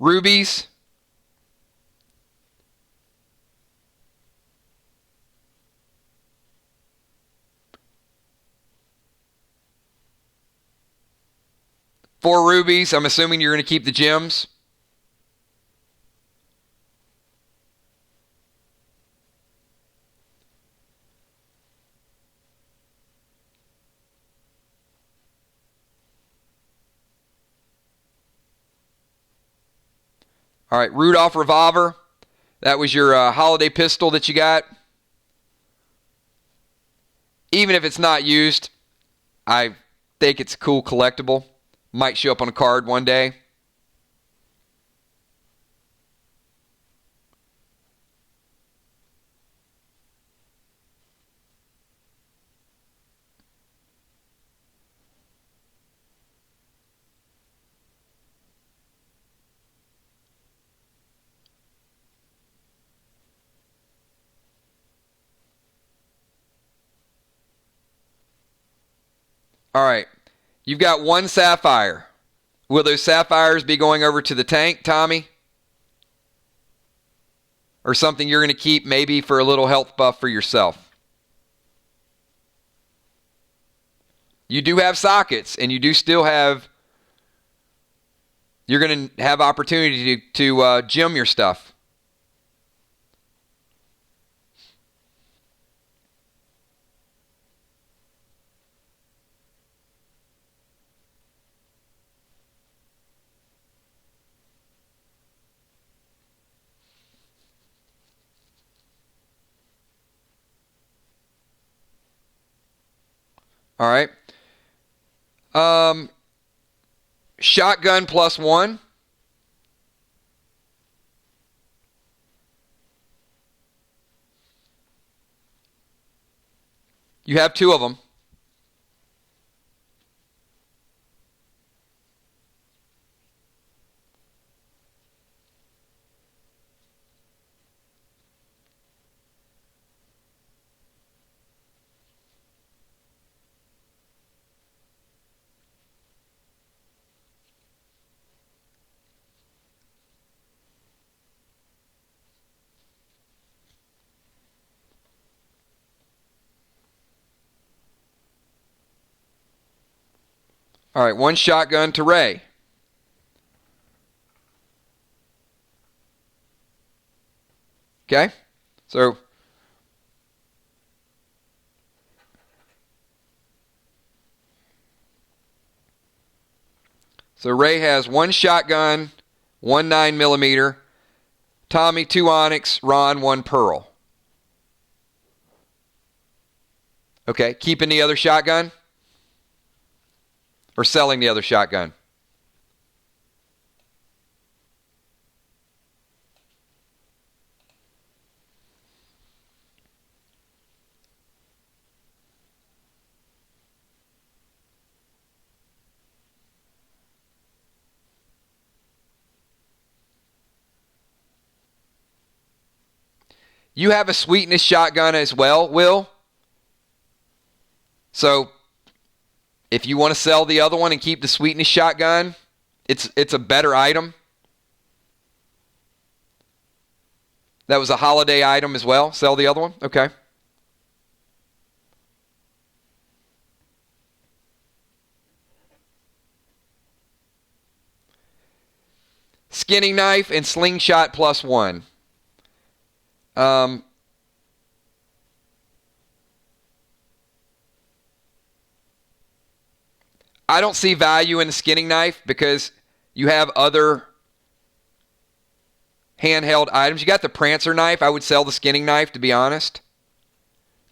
Rubies. Four rubies. I'm assuming you're going to keep the gems. All right, Rudolph revolver. That was your holiday pistol that you got. Even if it's not used, I think it's a cool collectible. Might show up on a card one day. All right. You've got one sapphire. Will those sapphires be going over to the tank, Tommy? Or something you're going to keep maybe for a little health buff for yourself? You do have sockets, and you do still have... You're going to have opportunity to gem your stuff. All right. Shotgun +1. You have two of them. All right, 1 shotgun to Ray. Okay? So Ray has 1 shotgun, 1 9mm, Tommy 2 onyx, Ron 1 pearl. Okay, keeping the other shotgun? Or selling the other shotgun? You have a sweetness shotgun as well, Will. So if you want to sell the other one and keep the sweetness shotgun, it's a better item. That was a holiday item as well. Sell the other one? Okay. Skinning knife and slingshot +1. I don't see value in the skinning knife because you have other handheld items. You got the Prancer knife. I would sell the skinning knife, to be honest.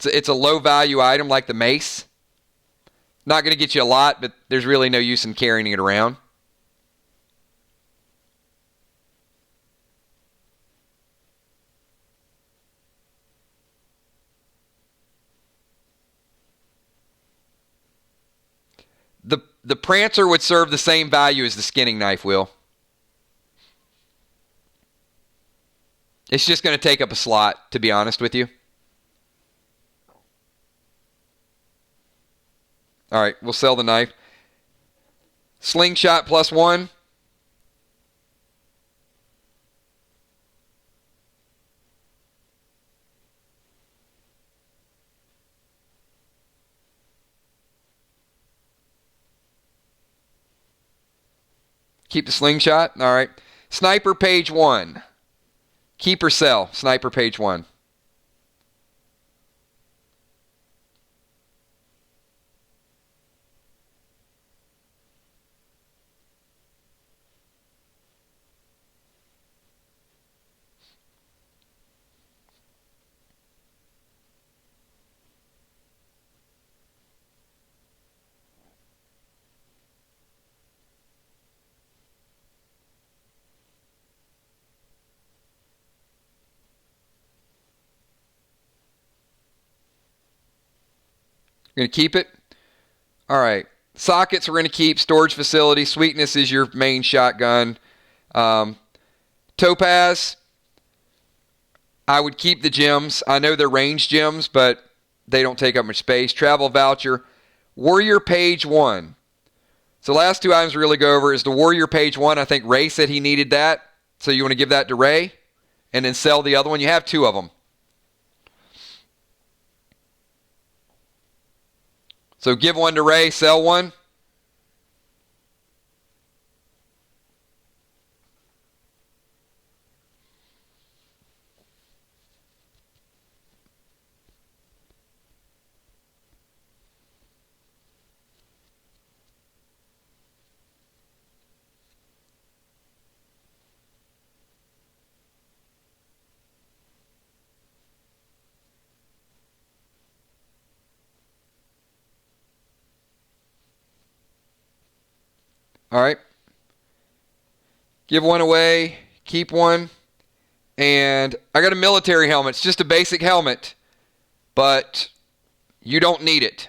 It's a low value item like the mace. Not going to get you a lot, but there's really no use in carrying it around. The Prancer would serve the same value as the skinning knife will. It's just going to take up a slot, to be honest with you. All right, we'll sell the knife. Slingshot +1. Keep the slingshot. All right. Sniper page 1. Keep or sell. Sniper page 1. You're going to keep it? All right. Sockets we're going to keep. Storage facility. Sweetness is your main shotgun. Topaz, I would keep the gems. I know they're range gems, but they don't take up much space. Travel voucher. Warrior page 1. So the last 2 items we really go over is the Warrior page 1. I think Ray said he needed that. So you want to give that to Ray and then sell the other one. You have 2 of them. So give 1 to Ray, sell 1. All right. Give 1 away. Keep 1. And I got a military helmet. It's just a basic helmet, but you don't need it.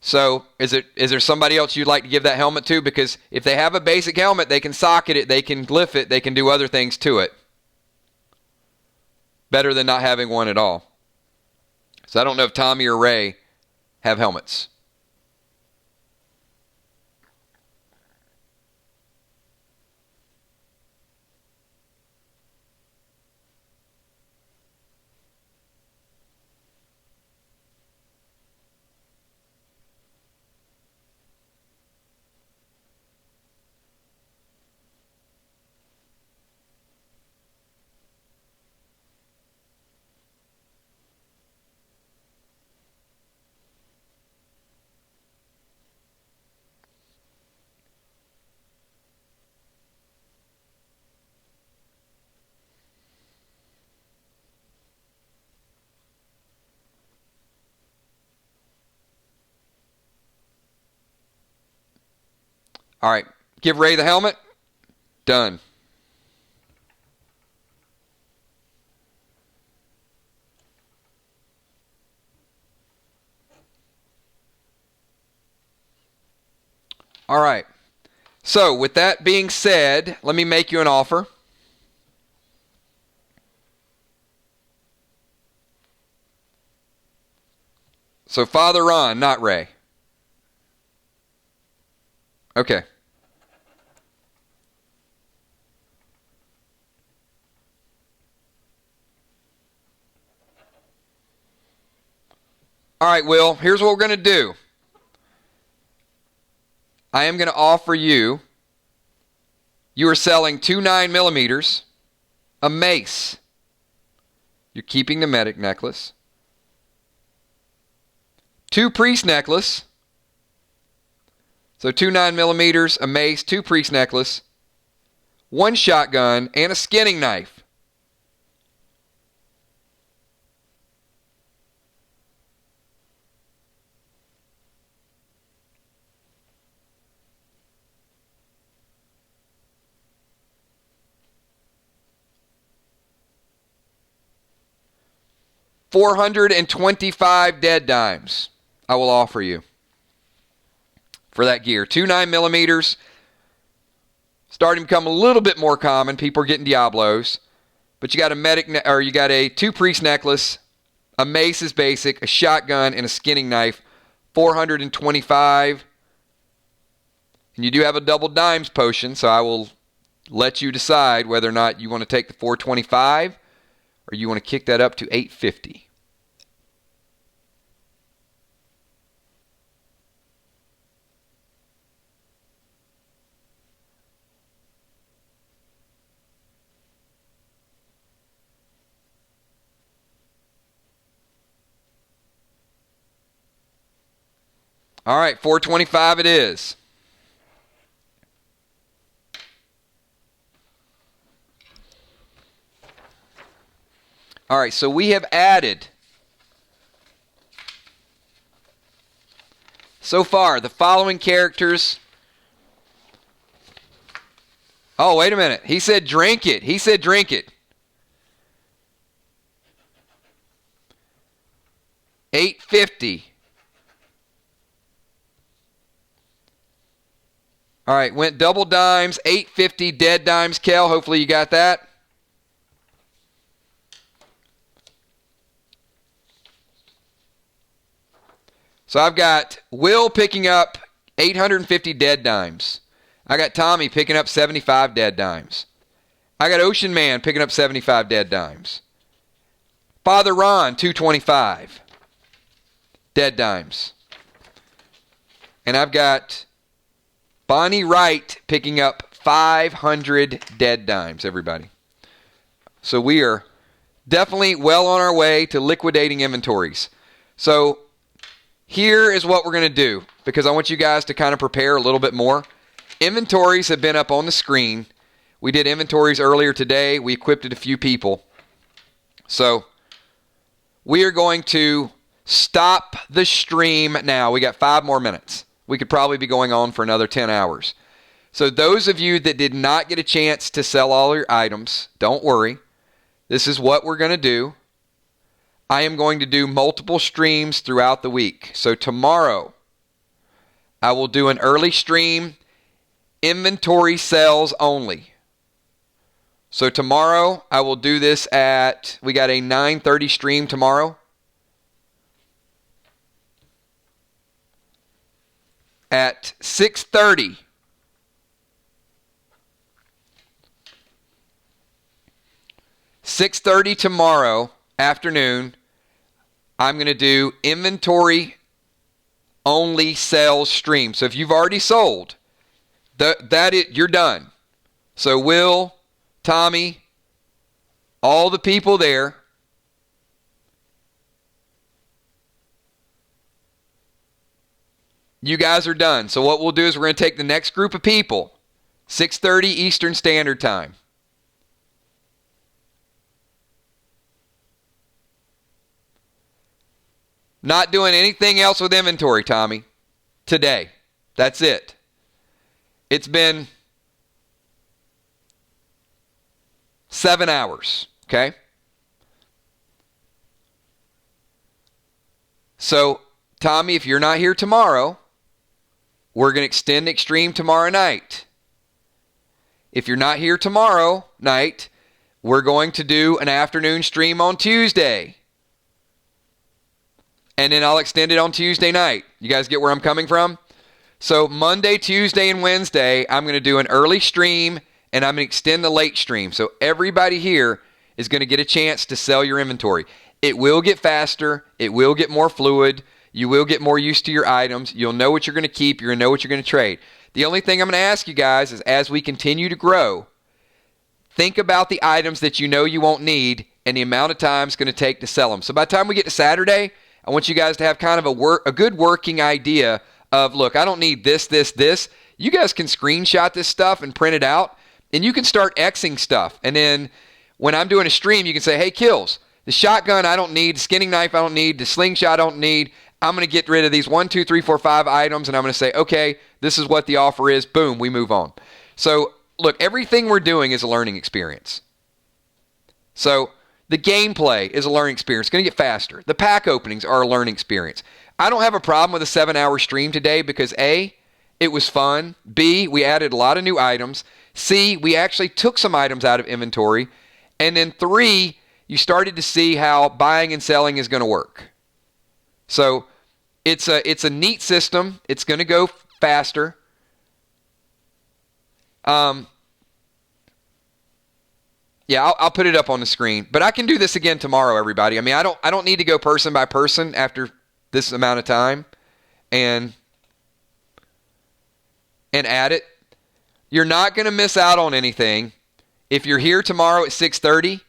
So is there somebody else you'd like to give that helmet to? Because if they have a basic helmet, they can socket it, they can glyph it, they can do other things to it. Better than not having one at all. So I don't know if Tommy or Ray have helmets. All right. Give Ray the helmet. Done. All right. So, with that being said, let me make you an offer. So, Father Ron, not Ray. Okay. All right, Will, here's what we're going to do. I am going to offer you are selling 2 9mm, a mace. You're keeping the medic necklace. 2 priest necklace. So 2 9mm, a mace, 2 priest necklace, 1 shotgun, and a skinning knife. $425 dead dimes I will offer you for that gear. 2 9mm, starting to become a little bit more common. People are getting Diablos, but you got you got a 2 priest necklace, a mace is basic, a shotgun, and a skinning knife. 425. And you do have a double dimes potion, so I will let you decide whether or not you want to take the 425 or you want to kick that up to 850. All right, 425 it is. All right, so we have added so far the following characters. Oh, wait a minute. He said drink it. He said drink it. 850. All right, went double dimes, 850 dead dimes, Kel. Hopefully you got that. So I've got Will picking up 850 dead dimes. I got Tommy picking up 75 dead dimes. I got Ocean Man picking up 75 dead dimes. Father Ron, 225 dead dimes. And I've got Bonnie Wright picking up 500 dead dimes, everybody. So we are definitely well on our way to liquidating inventories. So here is what we're going to do, because I want you guys to kind of prepare a little bit more. Inventories have been up on the screen. We did inventories earlier today. We equipped a few people. So we are going to stop the stream now. We got 5 more minutes. We could probably be going on for another 10 hours. So those of you that did not get a chance to sell all your items, don't worry. This is what we're going to do. I am going to do multiple streams throughout the week. So tomorrow, I will do an early stream, inventory sales only. So tomorrow, I will do this we got a 9:30 stream tomorrow. At 6:30. $6:30 tomorrow afternoon, I'm going to do inventory only sales stream. So if you've already sold, you're done. So Will, Tommy, all the people there, you guys are done. So what we'll do is we're going to take the next group of people, 6:30 Eastern Standard Time. Not doing anything else with inventory, Tommy, today. That's it. It's been 7 hours, okay? So, Tommy, if you're not here tomorrow, we're going to extend Extreme tomorrow night. If you're not here tomorrow night, we're going to do an afternoon stream on Tuesday. And then I'll extend it on Tuesday night. You guys get where I'm coming from? So Monday, Tuesday, and Wednesday, I'm going to do an early stream, and I'm going to extend the late stream. So everybody here is going to get a chance to sell your inventory. It will get faster. It will get more fluid. You will get more used to your items. You'll know what you're going to keep. You're going to know what you're going to trade. The only thing I'm going to ask you guys is, as we continue to grow, think about the items that you know you won't need and the amount of time it's going to take to sell them. So by the time we get to Saturday, I want you guys to have kind of a good working idea of, look, I don't need this, this, this. You guys can screenshot this stuff and print it out, and you can start Xing stuff. And then when I'm doing a stream, you can say, hey, Kills, the shotgun I don't need, the skinning knife I don't need, the slingshot I don't need. I'm going to get rid of these 1, 2, 3, 4, 5 items, and I'm going to say, okay, this is what the offer is. Boom, we move on. So, look, everything we're doing is a learning experience. So, the gameplay is a learning experience. It's going to get faster. The pack openings are a learning experience. I don't have a problem with a 7-hour stream today because A, it was fun. B, we added a lot of new items. C, we actually took some items out of inventory. And then 3, you started to see how buying and selling is going to work. So, it's a neat system. It's going to go faster. Yeah, I'll put it up on the screen. But I can do this again tomorrow, everybody. I mean, I don't need to go person by person after this amount of time and add it. You're not going to miss out on anything. If you're here tomorrow at 6:30,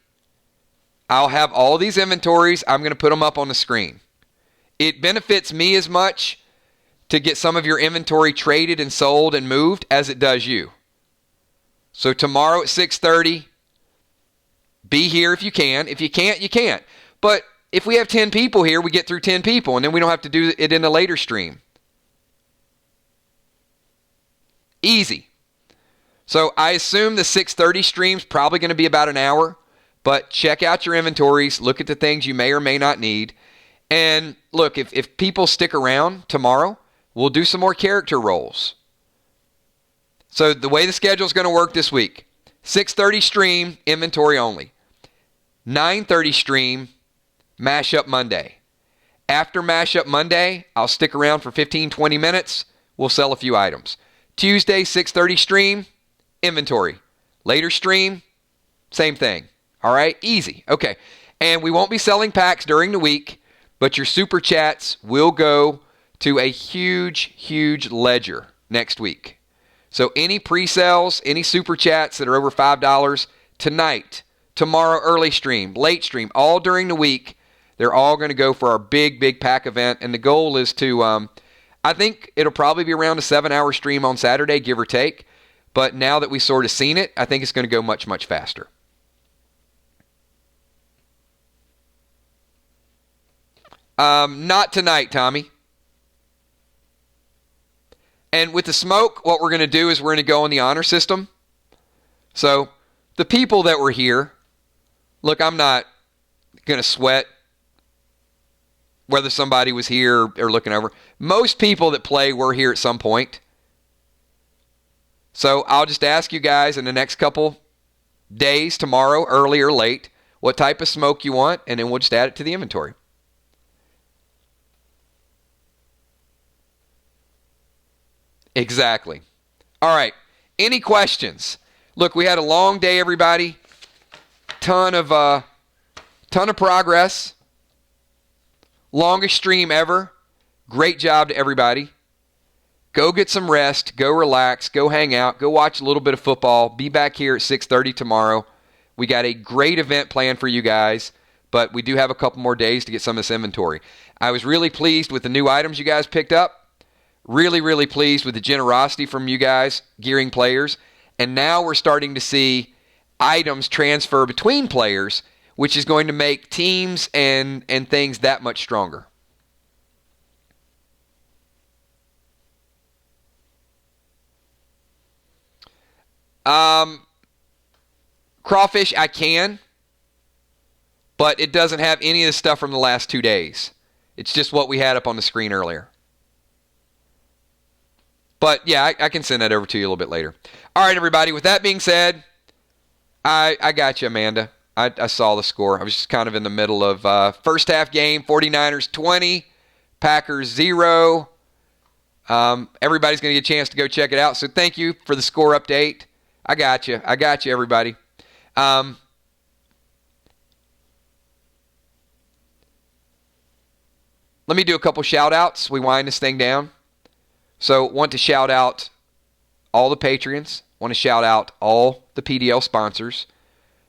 I'll have all these inventories. I'm going to put them up on the screen. It benefits me as much to get some of your inventory traded and sold and moved as it does you. So tomorrow at 6:30, be here if you can. If you can't, you can't. But if we have 10 people here, we get through 10 people, and then we don't have to do it in a later stream. Easy. So I assume the 6:30 stream's probably going to be about an hour, but check out your inventories, look at the things you may or may not need. And look, if people stick around tomorrow, we'll do some more character roles. So the way the schedule is going to work this week, 6:30 stream, inventory only. 9:30 stream, Mashup Monday. After Mashup Monday, I'll stick around for 15, 20 minutes. We'll sell a few items. Tuesday, 6:30 stream, inventory. Later stream, same thing. All right, easy. Okay, and we won't be selling packs during the week, but your super chats will go to a huge, huge ledger next week. So any pre-sales, any super chats that are over $5 tonight, tomorrow early stream, late stream, all during the week, they're all going to go for our big, big pack event. And the goal is to, I think it'll probably be around a 7-hour stream on Saturday, give or take. But now that we've sort of seen it, I think it's going to go much, much faster. Not tonight, Tommy. And with the smoke, what we're going to do is we're going to go on the honor system. So the people that were here, look, I'm not going to sweat whether somebody was here or looking over. Most people that play were here at some point. So I'll just ask you guys in the next couple days, tomorrow, early or late, what type of smoke you want, and then we'll just add it to the inventory. Exactly. All right. Any questions? Look, we had a long day, everybody. Ton of progress. Longest stream ever. Great job to everybody. Go get some rest. Go relax. Go hang out. Go watch a little bit of football. Be back here at 6:30 tomorrow. We got a great event planned for you guys, but we do have a couple more days to get some of this inventory. I was really pleased with the new items you guys picked up. Really, really pleased with the generosity from you guys, gearing players. And now we're starting to see items transfer between players, which is going to make teams and things that much stronger. Crawfish, I can, but it doesn't have any of the stuff from the last 2 days. It's just what we had up on the screen earlier. But yeah, I can send that over to you a little bit later. All right, everybody. With that being said, I got you, Amanda. I saw the score. I was just kind of in the middle of first half game, 49ers 20, Packers 0. Everybody's going to get a chance to go check it out. So thank you for the score update. I got you, everybody. Let me do a couple shout-outs. We wind this thing down. So want to shout out all the Patreons. Want to shout out all the PDL sponsors.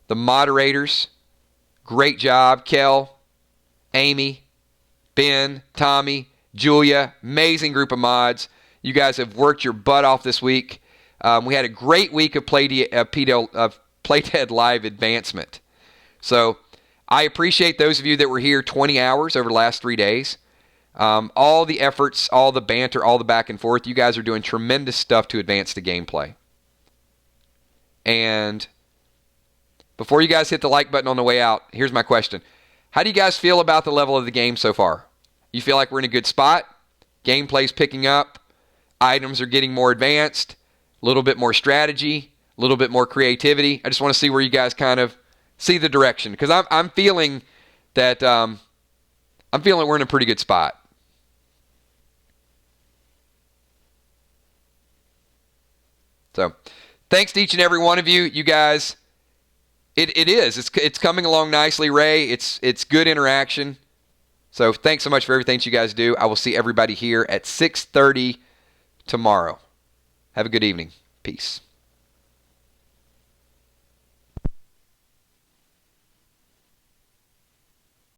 The moderators. Great job. Kel, Amy, Ben, Tommy, Julia. Amazing group of mods. You guys have worked your butt off this week. We had a great week of Playdead Live advancement. So I appreciate those of you that were here 20 hours over the last 3 days. All the efforts, all the banter, all the back and forth. You guys are doing tremendous stuff to advance the gameplay. And before you guys hit the like button on the way out, here's my question. How do you guys feel about the level of the game so far? You feel like we're in a good spot? Gameplay's picking up. Items are getting more advanced. A little bit more strategy. A little bit more creativity. I just want to see where you guys kind of see the direction. Because I'm feeling that we're in a pretty good spot. So, thanks to each and every one of you. You guys, it's coming along nicely, Ray. It's good interaction. So, thanks so much for everything that you guys do. I will see everybody here at 6:30 tomorrow. Have a good evening. Peace.